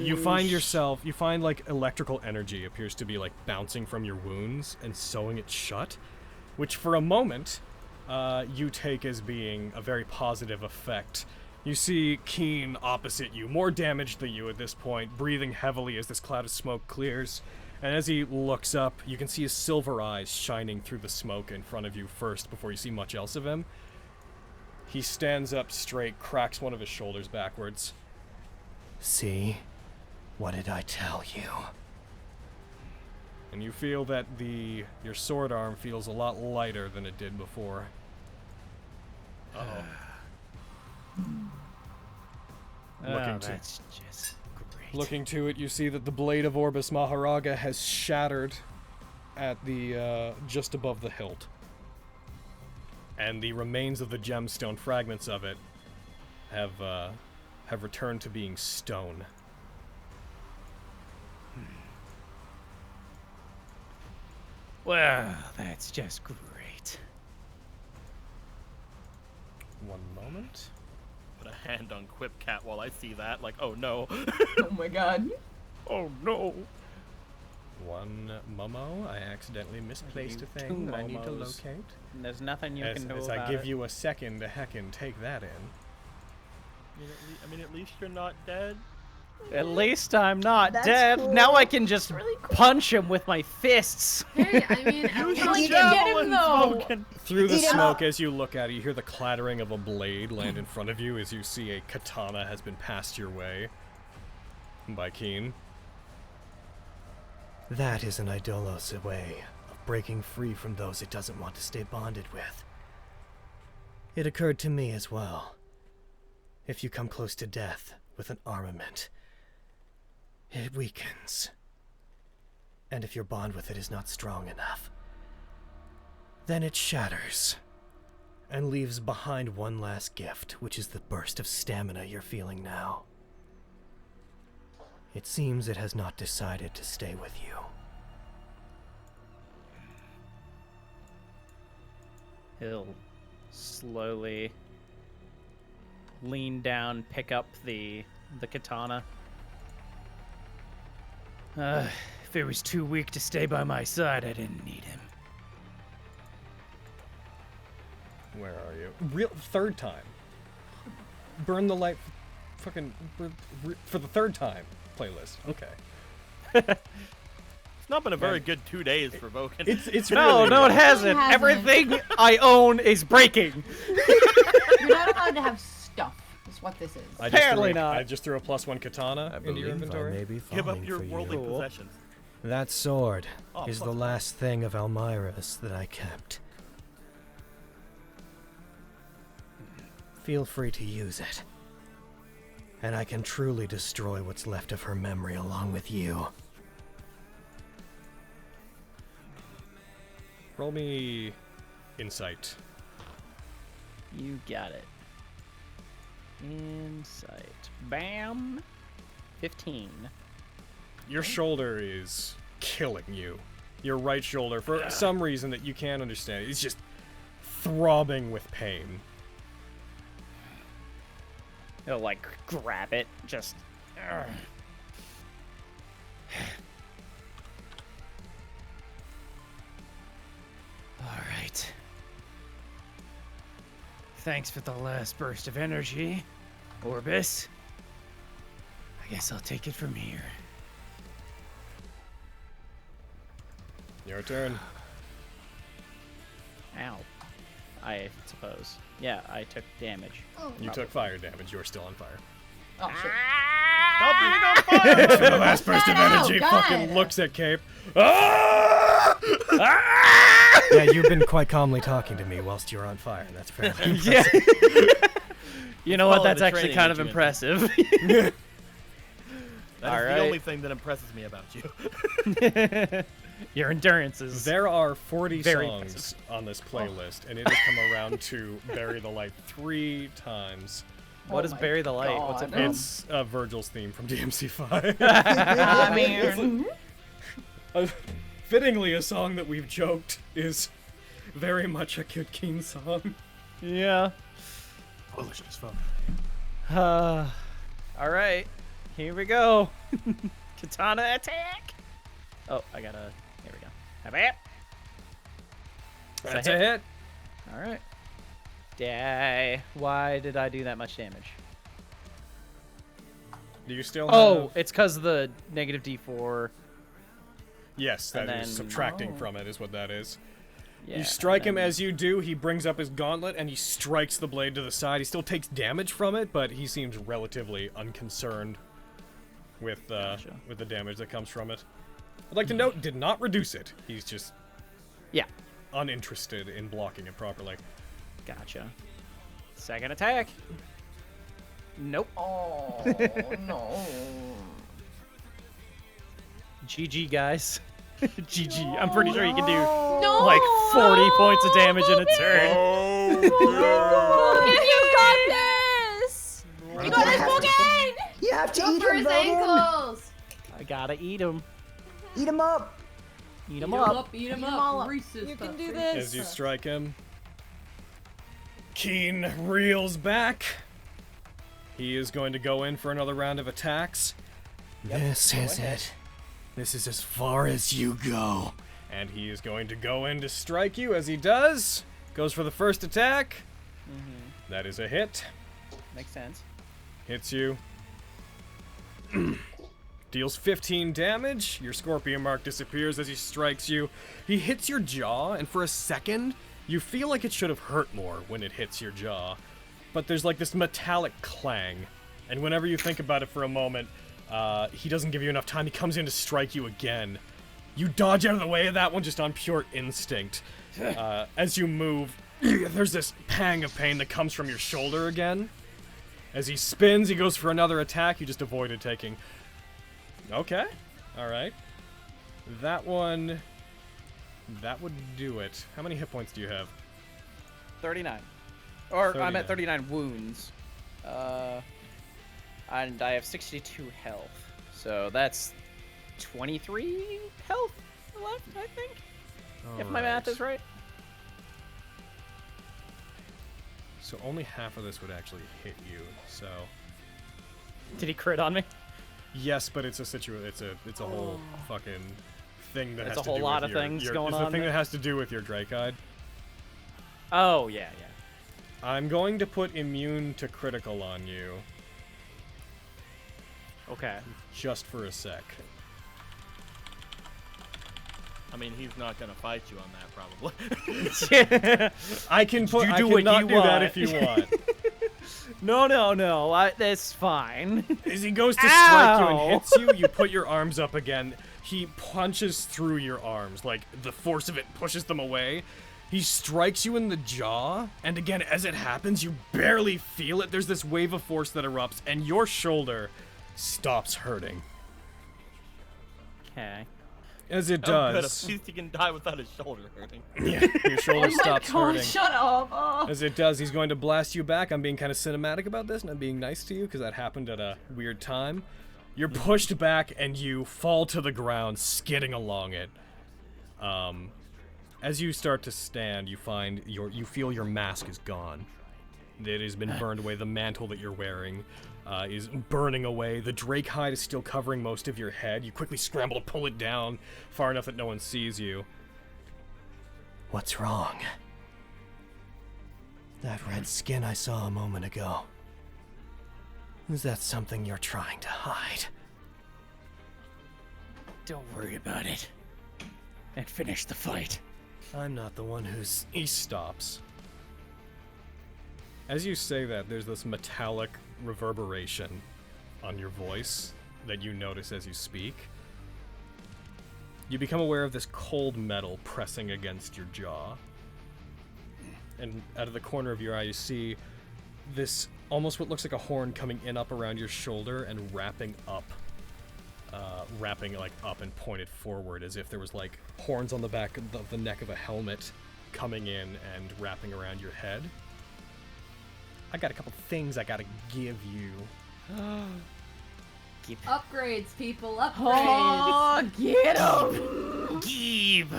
you find like electrical energy appears to be like bouncing from your wounds and sewing it shut, which for a moment you take as being a very positive effect. You see Keen opposite you, more damaged than you at this point, breathing heavily as this cloud of smoke clears. And as he looks up, you can see his silver eyes shining through the smoke in front of you first before you see much else of him. He stands up straight, cracks one of his shoulders backwards. See? What did I tell you? And you feel that your sword arm feels a lot lighter than it did before. That's just great. Looking to it, you see that the blade of Orbis Maharaga has shattered at the just above the hilt. And the remains of the gemstone fragments of it have returned to being stone. Well, that's just great. One moment. Put a hand on Quipcat while I see that. Like, oh no. Oh my god. Oh no. One Momo. I accidentally misplaced a thing that I need to locate. There's nothing you can do As about I give it. you a second to heckin' take that in. I mean, at least you're not dead. At least I'm not That's dead. cool. Now I can just punch him with my fists. Hey, I mean, Get him though. Through the Eat him smoke, up. as you look at it, you hear the clattering of a blade land in front of you as you see a katana has been passed your way by Keen. That is an Idolos way of breaking free from those it doesn't want to stay bonded with. It occurred to me as well. If you come close to death with an armament, it weakens. And if your bond with it is not strong enough, then it shatters and leaves behind one last gift, which is the burst of stamina you're feeling now. It seems it has not decided to stay with you. He'll slowly lean down, pick up the katana. If it was too weak to stay by my side, I didn't need him. Where are you? Third time. Burn the light. Fucking. For the third time. Playlist. Okay. It's not been a very good 2 days for Vogan. It's No, really no, it good. hasn't. hasn't. Everything I own is breaking. You're not allowed to have stuff. Is what this is. Apparently not. I just threw a +1 katana into your inventory. I may be Give up falling your for worldly you. possessions. That sword Oh, is the fuck. last thing of Elmira's that I kept. Feel free to use it. And I can truly destroy what's left of her memory along with you. Roll me insight. You got it. Insight. Bam. 15. Your shoulder is killing you. Your right shoulder, for some reason that you can't understand, it's just throbbing with pain. He'll like grab it, just. All right. Thanks for the last burst of energy, Orbis. I guess I'll take it from here. Your turn. Ow. I suppose. Yeah, I took damage. You took fire damage. You're still on fire. Oh shit. Stop being on fire! The last burst of energy God. fucking looks at Cape. Ah! Yeah, you've been quite calmly talking to me whilst you're on fire. That's fairly impressive. Yeah. You know what? Follow That's the actually training kind of that you impressive. That is Alright. the only thing that impresses me about you. Your endurance is There are 40 very songs impressive. on this playlist, and it has come around to Bury the Light 3 times. What is Bury the Light? What's it from? It's Virgil's theme from DMC5. I mean, Fittingly, a song that we've joked is very much a Kid Keen song. Yeah. Foolish as fuck. All right. Here we go. Katana attack. Oh, I gotta. Here we go. Have it. That's a hit. All right. Die. Why did I do that much damage? Do you still Oh, have... it's because of the negative D4. Yes, that and is then- subtracting from it is what that is. Yeah, You strike and him then- as you do, he brings up his gauntlet and he strikes the blade to the side. He still takes damage from it, but he seems relatively unconcerned with the damage that comes from it. I'd like to note, did not reduce it. He's just uninterested in blocking it properly. Gotcha. Second attack. Nope. oh no. GG, guys. GG. I'm pretty sure you can do No. like 40 points of damage in a turn. Logan, you got this. You got this, Logan. You have to Go eat for him, his Logan. ankles. I gotta eat him. Eat him up. Eat him up. Eat him all up. up. Reese's You can Puffs, do Reese's this. As you strike him, Keen reels back. He is going to go in for another round of attacks. This is it. This is as far as you go. And he is going to go in to strike you. As he does, goes for the first attack. That is a hit. Makes sense. Hits you. Deals 15 damage. Your scorpion mark disappears as he strikes you. He hits your jaw, and for a second, you feel like it should have hurt more when it hits your jaw. But there's like this metallic clang. And whenever you think about it for a moment, he doesn't give you enough time. He comes in to strike you again. You dodge out of the way of that one just on pure instinct. As you move, there's this pang of pain that comes from your shoulder again. As he spins, he goes for another attack. You just avoided taking. Okay. Alright. That one... That would do it. How many hit points do you have? 39. Or 39. I'm at 39 wounds. And I have 62 health. So that's 23 health left, I think. If my math is right. So only half of this would actually hit you, so... Did he crit on me? Yes, but it's a it's a whole fucking thing that There's has a to whole do lot with of your, things your, going it's the on thing there. that has to do with your Drakeide. Oh, yeah. I'm going to put immune to critical on you. Okay. Just for a sec. I mean, he's not gonna fight you on that, probably. I can put. You I do can what not you do that want. if you want. No. That's fine. As he goes to strike you and hits you, you put your arms up again. He punches through your arms, like the force of it pushes them away. He strikes you in the jaw, and again, as it happens, you barely feel it. There's this wave of force that erupts, and your shoulder stops hurting. Okay. As it Oh, good. At does. least he can die without his shoulder hurting. Yeah, your shoulder stops hurting. Shut up. Oh. As it does, he's going to blast you back. I'm being kind of cinematic about this, and I'm being nice to you because that happened at a weird time. You're pushed back, and you fall to the ground, skidding along it. As you start to stand, you feel your mask is gone. It has been burned away. The mantle that you're wearing is burning away. The drake hide is still covering most of your head. You quickly scramble to pull it down far enough that no one sees you. What's wrong? That red skin I saw a moment ago. Is that something you're trying to hide? Don't worry about it. And finish the fight. I'm not the one who's... He stops. As you say that, there's this metallic reverberation on your voice that you notice as you speak. You become aware of this cold metal pressing against your jaw. And out of the corner of your eye, you see this almost what looks like a horn coming in up around your shoulder and wrapping up and pointed forward, as if there was like horns on the back of the neck of a helmet coming in and wrapping around your head. I got a couple things I gotta give you. Upgrades, people, upgrades. Oh, get him! Give.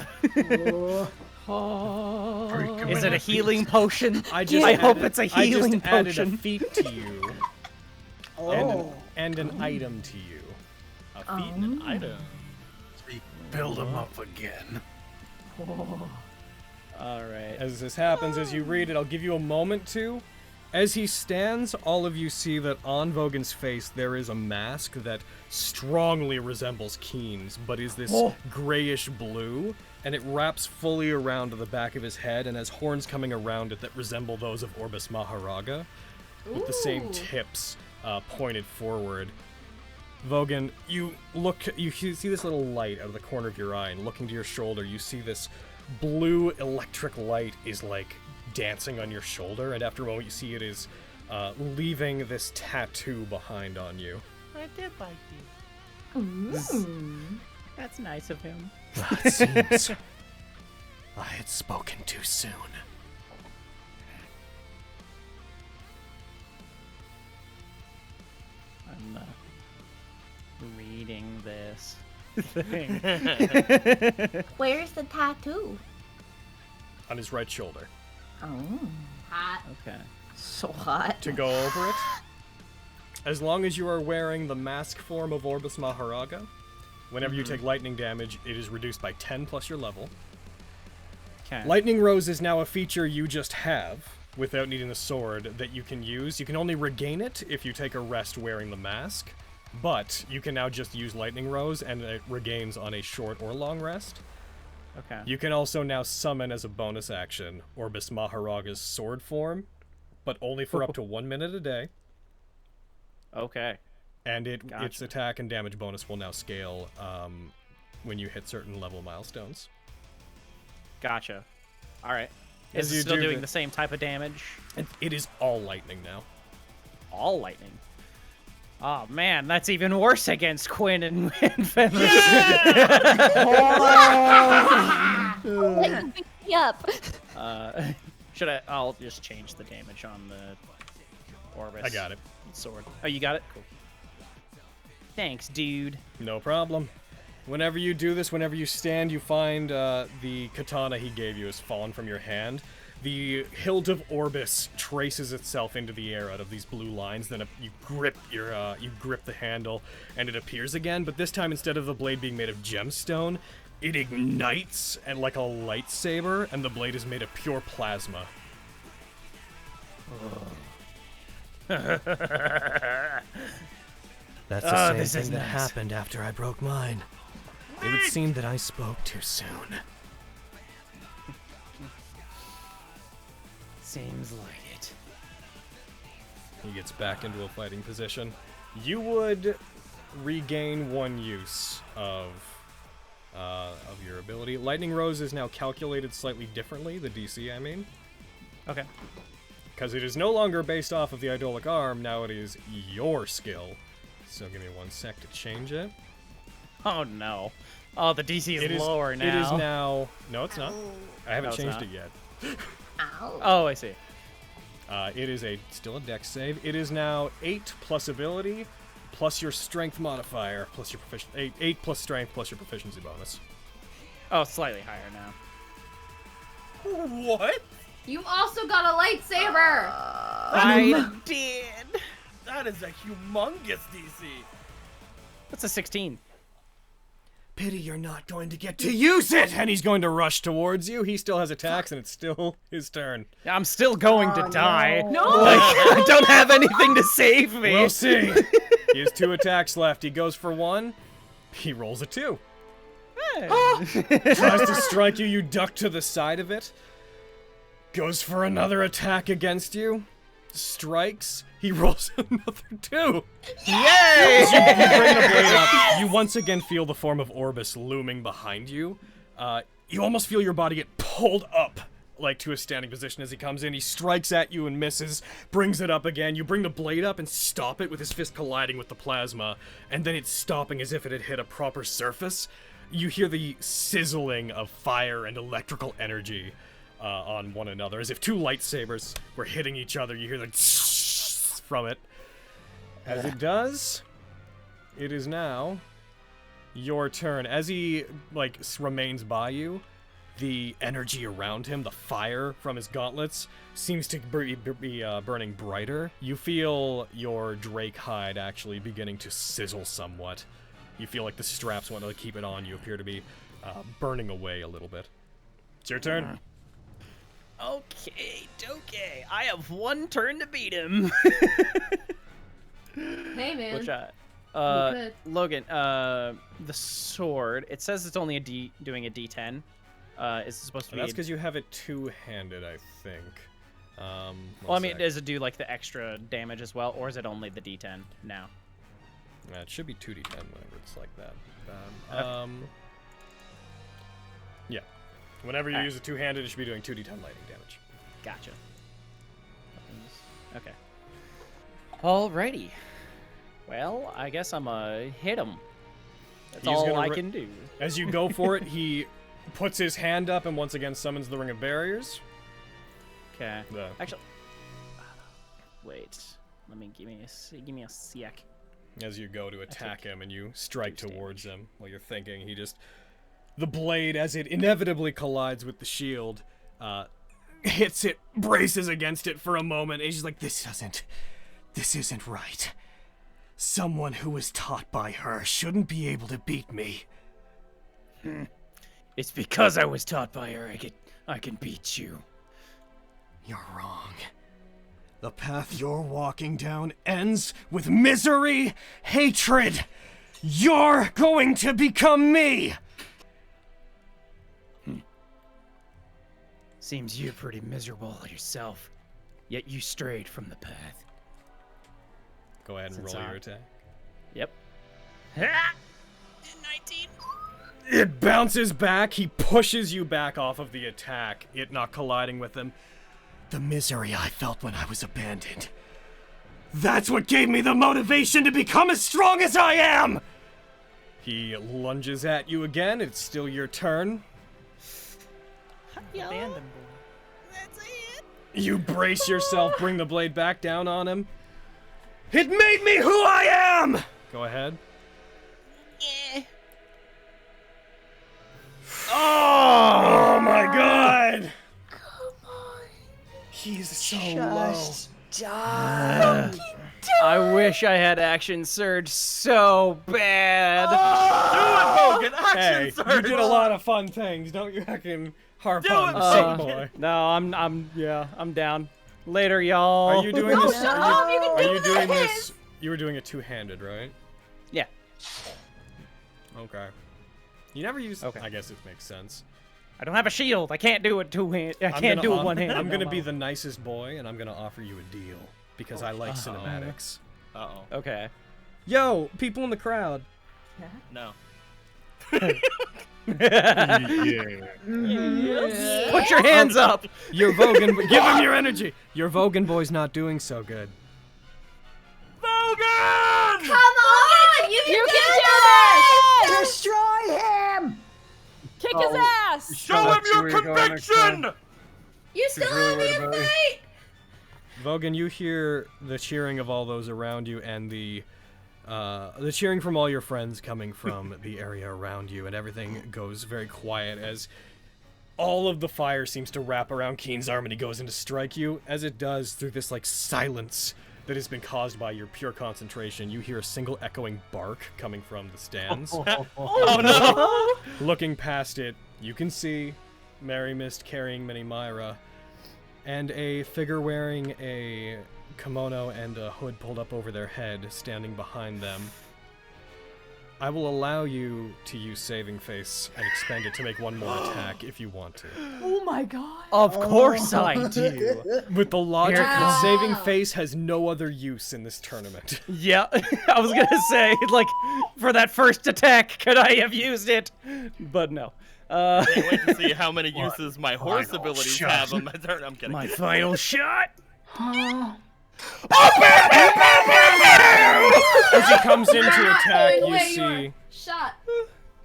Oh. Is it a healing potion? I hope it's a healing I just potion. added a feat to you. and an item to you. A feat and an item. Build them up again. All right. As this happens, as you read it, I'll give you a moment to. As he stands, all of you see that on Vogan's face there is a mask that strongly resembles Keen's, but is this grayish blue, and it wraps fully around the back of his head and has horns coming around it that resemble those of Orbis Maharaga, with the same tips pointed forward. Vogan, you see this little light out of the corner of your eye, and looking to your shoulder, you see this blue electric light is like dancing on your shoulder, and after a moment you see it is leaving this tattoo behind on you. I did like you. That's nice of him. It seems I had spoken too soon. I'm reading this thing. Where's the tattoo? On his right shoulder. Oh. Hot. Okay. So hot. To go over it, as long as you are wearing the mask form of Orbis Maharaga, whenever you take lightning damage, it is reduced by 10 plus your level. Okay. Lightning Rose is now a feature you just have, without needing the sword, that you can use. You can only regain it if you take a rest wearing the mask, but you can now just use Lightning Rose, and it regains on a short or long rest. Okay. You can also now summon as a bonus action Orbis Maharaga's sword form, but only for up to 1 minute a day. Okay. And Gotcha. its attack and damage bonus will now scale when you hit certain level milestones. Gotcha. All right. As Is it you still do doing the- the same type of damage? It is all lightning now. All lightning. Oh man, that's even worse against Quinn and Fenris. Pick me up. I'll just change the damage on the Orbis. I got it. Sword. Oh, you got it? Cool. Thanks, dude. No problem. Whenever you do this, whenever you stand, you find the katana he gave you has fallen from your hand. The hilt of Orbis traces itself into the air out of these blue lines. Then you grip the handle, and it appears again. But this time, instead of the blade being made of gemstone, it ignites and like a lightsaber, and the blade is made of pure plasma. That's the same thing that happened after I broke mine. It would seem that I spoke too soon. Seems like it. He gets back into a fighting position. You would regain 1 use of your ability. Lightning Rose is now calculated slightly differently, the DC, I mean. Okay. Because it is no longer based off of the Idolic Arm, now it is your skill. So give me 1 sec to change it. Oh no. Oh, the DC is lower now. It is now... No, it's not. I haven't No, it's changed not. it yet. Ow. Oh, I see. It is still a dex save. It is now 8 plus ability, plus your strength modifier, plus your proficiency. 8 plus strength, plus your proficiency bonus. Oh, slightly higher now. What? You've also got a lightsaber. I did. That is a humongous DC. That's a 16. Pity you're not going to get to use it! And he's going to rush towards you. He still has attacks, and it's still his turn. I'm still going to die. No. Like, I don't have anything to save me. We'll see. He has 2 attacks left. He goes for 1. He rolls a 2. Tries to strike you. You duck to the side of it. Goes for another attack against you. strikes. He rolls another 2. Yay! As you bring the blade up, you once again feel the form of Orbis looming behind you. You almost feel your body get pulled up, like to a standing position as he comes in. He strikes at you and misses, brings it up again. You bring the blade up and stop it with his fist colliding with the plasma, and then it's stopping as if it had hit a proper surface. You hear the sizzling of fire and electrical energy on one another, as if 2 lightsabers were hitting each other. You hear the from it. As it does, it is now your turn. As he, like, remains by you, the energy around him, the fire from his gauntlets, seems to be burning brighter. You feel your Drake hide actually beginning to sizzle somewhat. You feel like the straps want to keep it on you appear to be burning away a little bit. It's your turn. Okay. I have 1 turn to beat him. Hey, man. Which good. Logan, the sword, it says it's only doing a D10. Is it supposed to be? That's because you have it 2-handed, I think. Well, I mean, does it do like the extra damage as well, or is it only the D10 now? It should be 2d10 whenever it's like that. Okay. Yeah. Whenever you use a 2-handed, it should be doing 2d10 lightning damage. Gotcha. Okay. Alrighty. Well, I guess I'm gonna hit him. That's all I can do. As you go for it, he puts his hand up and once again summons the Ring of Barriers. Okay. Actually, wait. Give me a sec. As you go to attack him and you strike towards him while you're thinking, the blade, as it inevitably collides with the shield, hits it, braces against it for a moment, and he's just like, this isn't right. Someone who was taught by her shouldn't be able to beat me. It's because I was taught by her I can beat you. You're wrong. The path you're walking down ends with misery, hatred. You're going to become me. Seems you're pretty miserable yourself, yet you strayed from the path. Go ahead and roll your attack. Yep. 19. It bounces back. He pushes you back off of the attack, it not colliding with him. The misery I felt when I was abandoned. That's what gave me the motivation to become as strong as I am! He lunges at you again. It's still your turn. Abandoned boy. That's it. You brace yourself, bring the blade back down on him. It made me who I am! Go ahead. Yeah. Oh my god! Come on. He's so low. Die. I wish I had action surge so bad. Do it, Hogan! Action surge! You did a lot of fun things. Don't you fucking harp on the sick boy. No, I'm down. Later, y'all. Are you doing this? shut up, you can Are do you doing this. this? You were doing it 2-handed, right? Yeah. Okay. You never use. Okay. I guess it makes sense. I don't have a shield. I can't do it two-hand. I can't do it one-handed. I'm gonna be the nicest boy, and I'm gonna offer you a deal because I like cinematics. Okay. Yo, people in the crowd. No. Yeah. Put your hands up. Your Vogan, give him your energy. Your Vogan boy's not doing so good. Vogan! Come on! You can do this! Destroy him! Kick his ass. Show him your conviction! You still owe me a fight! Vogan, you hear the cheering of all those around you and the cheering from all your friends coming from the area around you, and everything goes very quiet as all of the fire seems to wrap around Keen's arm and he goes in to strike you. As it does, through this like silence that has been caused by your pure concentration, you hear a single echoing bark coming from the stands. Oh no! Looking past it, you can see Mary Mist carrying Mini Myra, and a figure wearing a kimono and a hood pulled up over their head standing behind them. I will allow you to use saving face and expend it to make one more attack if you want to. Oh my god. Of course I do. With the logic Here that comes- saving face has no other use in this tournament. Yeah, I was gonna say, like, for that first attack, could I have used it? But no. Can't wait to see how many uses my horse abilities have on my turn. I'm kidding. My final shot. As he comes in to attack,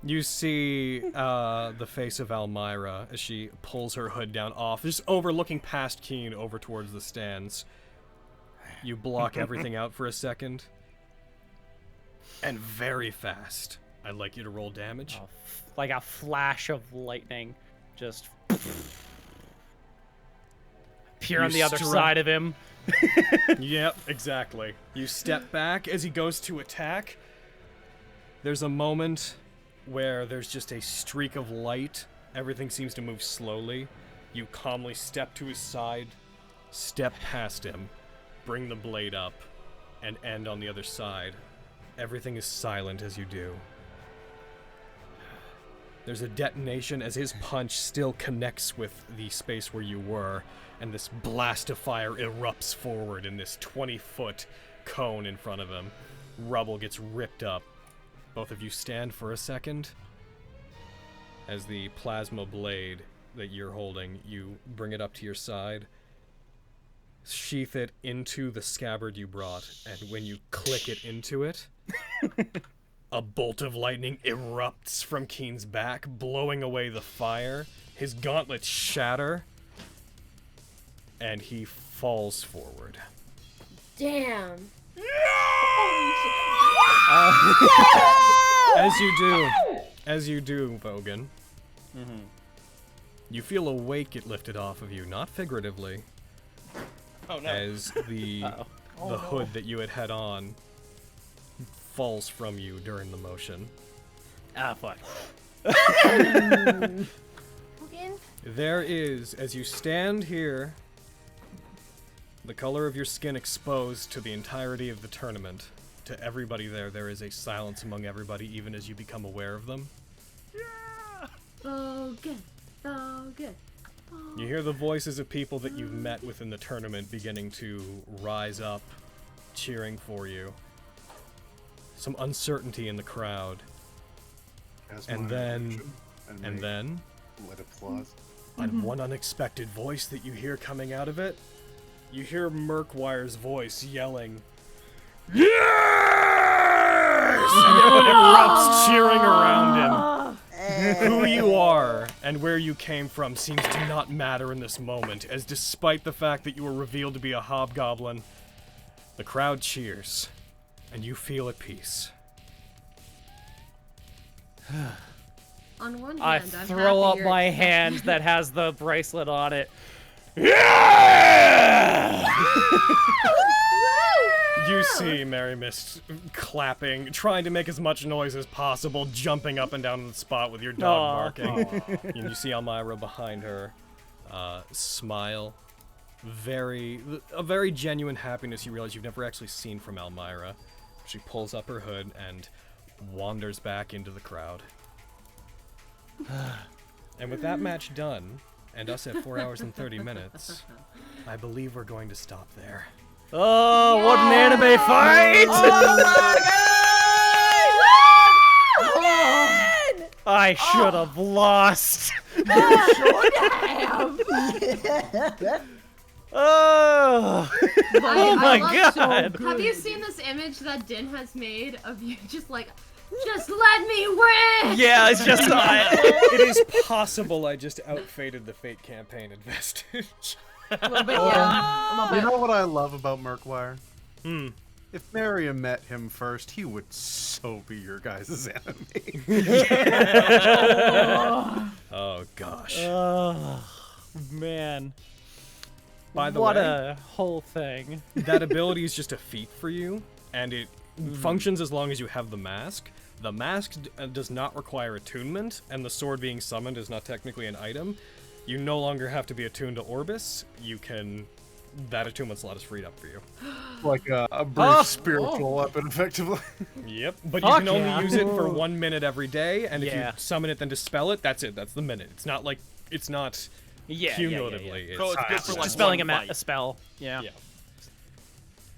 you see the face of Almyra as she pulls her hood down off, just overlooking past Keen over towards the stands. You block everything out for a second. And very fast, I'd like you to roll damage. Oh, like a flash of lightning. Just appear on the other side of him. Yep, exactly. You step back as he goes to attack. There's a moment where there's just a streak of light. Everything seems to move slowly. You calmly step to his side, step past him, bring the blade up, and end on the other side. Everything is silent as you do. There's a detonation as his punch still connects with the space where you were, and this blast of fire erupts forward in this 20-foot cone in front of him. Rubble gets ripped up. Both of you stand for a second. As the plasma blade that you're holding, you bring it up to your side, sheath it into the scabbard you brought, and when you click it into it, a bolt of lightning erupts from Keen's back, blowing away the fire. His gauntlets shatter, and he falls forward. Damn. As you do, Vogan, you feel a weight get lifted off of you, not figuratively. Oh no. As the hood that you had on falls from you during the motion. Ah, fuck. There is, as you stand here, the color of your skin exposed to the entirety of the tournament. To everybody there is a silence among everybody, even as you become aware of them. So good. So good. You hear the voices of people that you've met within the tournament beginning to rise up, cheering for you. Some uncertainty in the crowd. And then, let applause. on one unexpected voice that you hear coming out of it, you hear Murkwire's voice yelling, "Yes!" And everyone erupts cheering around him. Who you are and where you came from seems to not matter in this moment, as despite the fact that you were revealed to be a hobgoblin, the crowd cheers, and you feel at peace. On one hand, I I'm throw happy up you're my accepting- hand that has the bracelet on it. You see Mary Mist clapping, trying to make as much noise as possible, jumping up and down on the spot with your dog barking. And you see Almyra behind her smile. A very genuine happiness you realize you've never actually seen from Almyra. She pulls up her hood and wanders back into the crowd. And with that match done, and us at 4 hours and 30 minutes, I believe we're going to stop there. Oh, what an anime fight! I should have lost. Oh, oh my god! Have you seen this image that Din has made of you just like, just let me win? Yeah, it's just It is possible I just outfaded the Fate campaign at Vestige. A little bit, yeah. A little bit. You know what I love about Murkwire? Hmm. If Mariam met him first, he would so be your guys' enemy. Oh gosh. Oh, man. By the what way, a whole thing. that ability is just a feat for you, and it functions as long as you have the mask. The mask does not require attunement, and the sword being summoned is not technically an item. You no longer have to be attuned to Orbis. You can that attunement slot is freed up for you. Like a brief spiritual weapon, effectively. Yep, but Fuck you can only yeah. use it for 1 minute every day, and if you Yeah. summon it then dispel it, that's it. That's the minute. It's not like it's not cumulatively. Yeah. So it's good for like Dispelling one fight. a spell. Yeah. Yeah.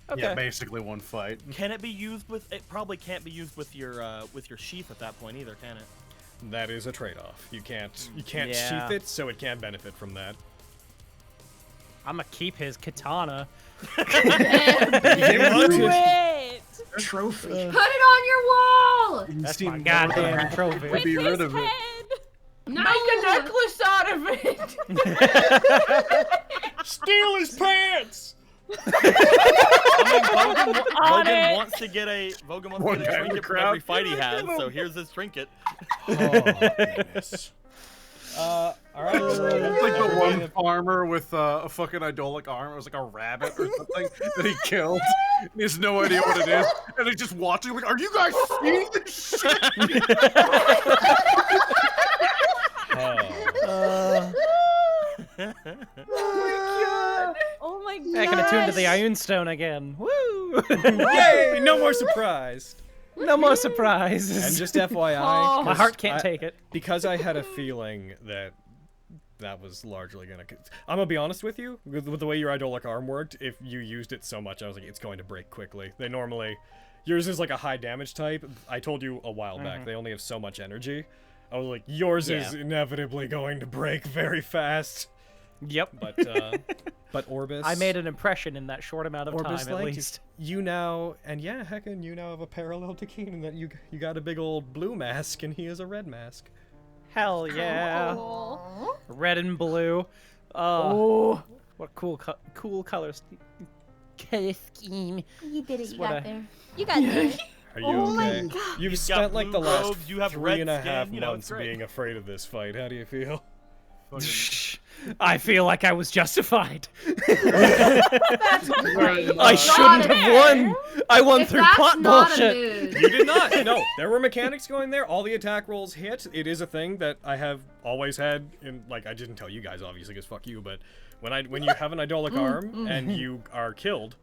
Okay. Yeah, basically one fight. Can it be used with? It probably can't be used with your sheath at that point either, can it? That is a trade-off. You can't Yeah. sheath it, so it can't benefit from that. I'm gonna keep his katana. Wait! Trophy. Put it on your wall! That's my goddamn trophy. With Be his rid of it. head! No! Make a necklace out of it! Steal his pants! Vogan wants to get a trinket for every fight he has, so here's his trinket. Oh, goodness. Alright. It's like the one farmer with a fucking idolic arm. It was like a rabbit or something that he killed. He has no idea what it is. And he's just watching, like, are you guys seeing this shit? Oh my god! I can attune to the Iron Stone again. Woo! Yay! No more surprise! No more surprises. And just FYI, my heart can't take it. Because I had a feeling that was largely gonna. I'm gonna be honest with you, with the way your idolic arm worked. If you used it so much, I was like, it's going to break quickly. They normally, yours is like a high damage type. I told you a while back, they only have so much energy. I was like, yours is inevitably going to break very fast. Yep. But Orbis, I made an impression in that short amount of Orbis time, at liked least. you now, and yeah, Heckin, you now have a parallel to Keenan that you got a big old blue mask and he has a red mask. Hell yeah. Cool. Red and blue. Oh, what cool colors. Color scheme. You did it, you what got I- there. You got this. Are you Oh my okay? God. You've You've spent got like the blue last robes, you have 3.5 red skin, months it's great. being afraid of this fight. How do you feel? I feel like I was justified. That's great. I shouldn't have won. I won If through that's plot not bullshit. a mood. You did not. No, there were mechanics going there. All the attack rolls hit. It is a thing that I have always had. In like, I didn't tell you guys obviously, because fuck you. But when you have an idolic arm and you are killed,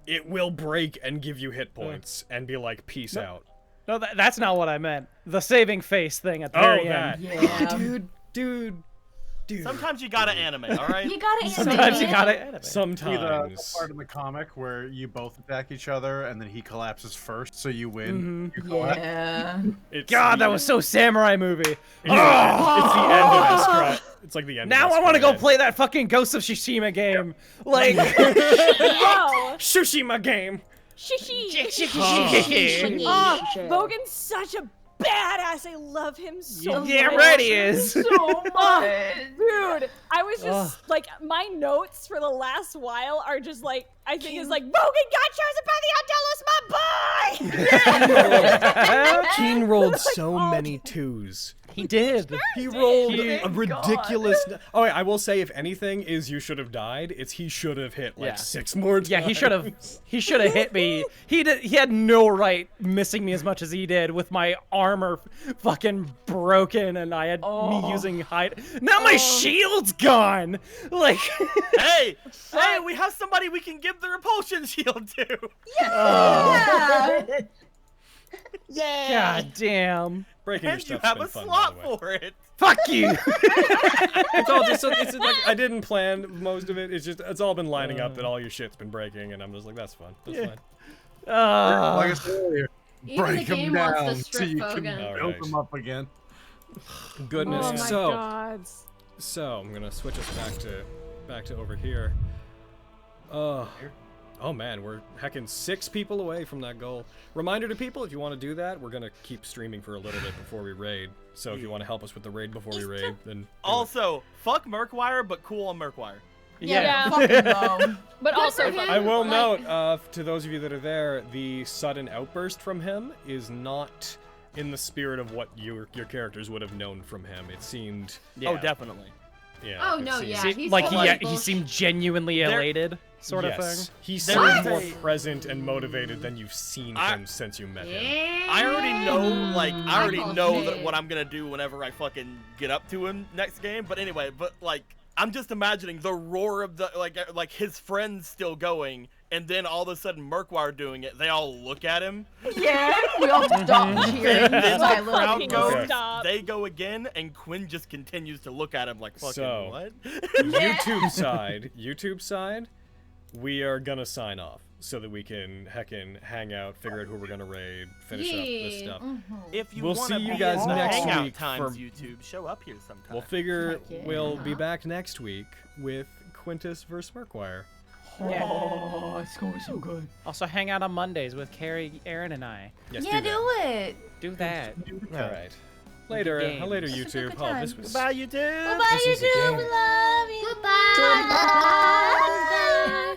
it will break and give you hit points and be like, peace out. No, that's not what I meant. The saving face thing at the very end. Yeah. Dude. Sometimes you gotta animate, all right? You gotta Sometimes you animate gotta it. animate. See Sometimes. the part in the comic where you both attack each other and then he collapses first, so you win. Mm-hmm. You collapse. Yeah. It's God, the- that was so samurai movie. It's the end of this credit. It's like the end. Now of this I want to go credit. play that fucking Ghost of Tsushima game. Like, Wow. Tsushima game. Shishi. oh, Vogan's such a badass. I love him so much. yeah, right he is. So much. Dude, I was just like, my notes for the last while are just like, I think it's like, Vogan got chosen by the Undelos, my boy! Keen rolled so many twos. He did. He rolled a Thank ridiculous. Oh, wait, I will say, if anything is you should have died, it's he should have hit like Yeah. 6 more times. Yeah, he should have. He should have hit me. He had no right missing me as much as he did with my armor fucking broken, and I had me using hide. Now my shield's gone. Like, Hey, we have somebody we can give the repulsion shield to. god damn. Breaking your And you stuff's have been a fun, slot by the way. for it. Fuck you. It's all just it's like I didn't plan most of it. It's all been lining up that all your shit's been breaking, and I'm just like, that's fun. That's fine. Like I said earlier, Even break the him game wants to down strip so you can Hogan. build Alright. them up again. Goodness. Oh my so god. I'm gonna switch us back to over here. Oh man, we're heckin' 6 people away from that goal. Reminder to people, if you want to do that, we're gonna keep streaming for a little bit before we raid. So if you want to help us with the raid before we raid, then do it. Also, fuck Merkwire, but cool on Merkwire. Yeah. Fucking low. But also, for him. I will Like- note, to those of you that are there, the sudden outburst from him is not in the spirit of what your characters would have known from him. It seemed, Oh, definitely. yeah. Oh, it no, seemed- yeah. He's Like full of he bullshit. seemed genuinely elated, sort of yes. thing. He There seemed is more a- present and motivated than you've seen I- him since you met him. Yeah. I already know, call that shit. what I'm gonna do whenever I fucking get up to him next game. But anyway, like, I'm just imagining the roar of the like his friends still going, and then all of a sudden Murkwire doing it. They all look at him. Yeah, we all stop cheering. Then Fly the little crowd kings. goes. Stop. They go again, and Quinn just continues to look at him like fucking So, what? YouTube side, we are gonna sign off so that we can heckin' hang out, figure out who we're gonna raid, finish up this stuff. If you We'll wanna see you be guys in the next hangout week times, for- YouTube, show up here sometime. We'll figure Heck yeah. we'll be back next week with Quintus versus Murkwire. Oh, it's going so good. Also, hang out on Mondays with Carrie, Aaron, and I. Yes, Yeah, do do it. Do that. that. All right. Later, Games. later, This was a YouTube. good Oh, this time. was. Bye, YouTube. Bye, This is a YouTube. game. We love you. Goodbye. Goodbye. Bye.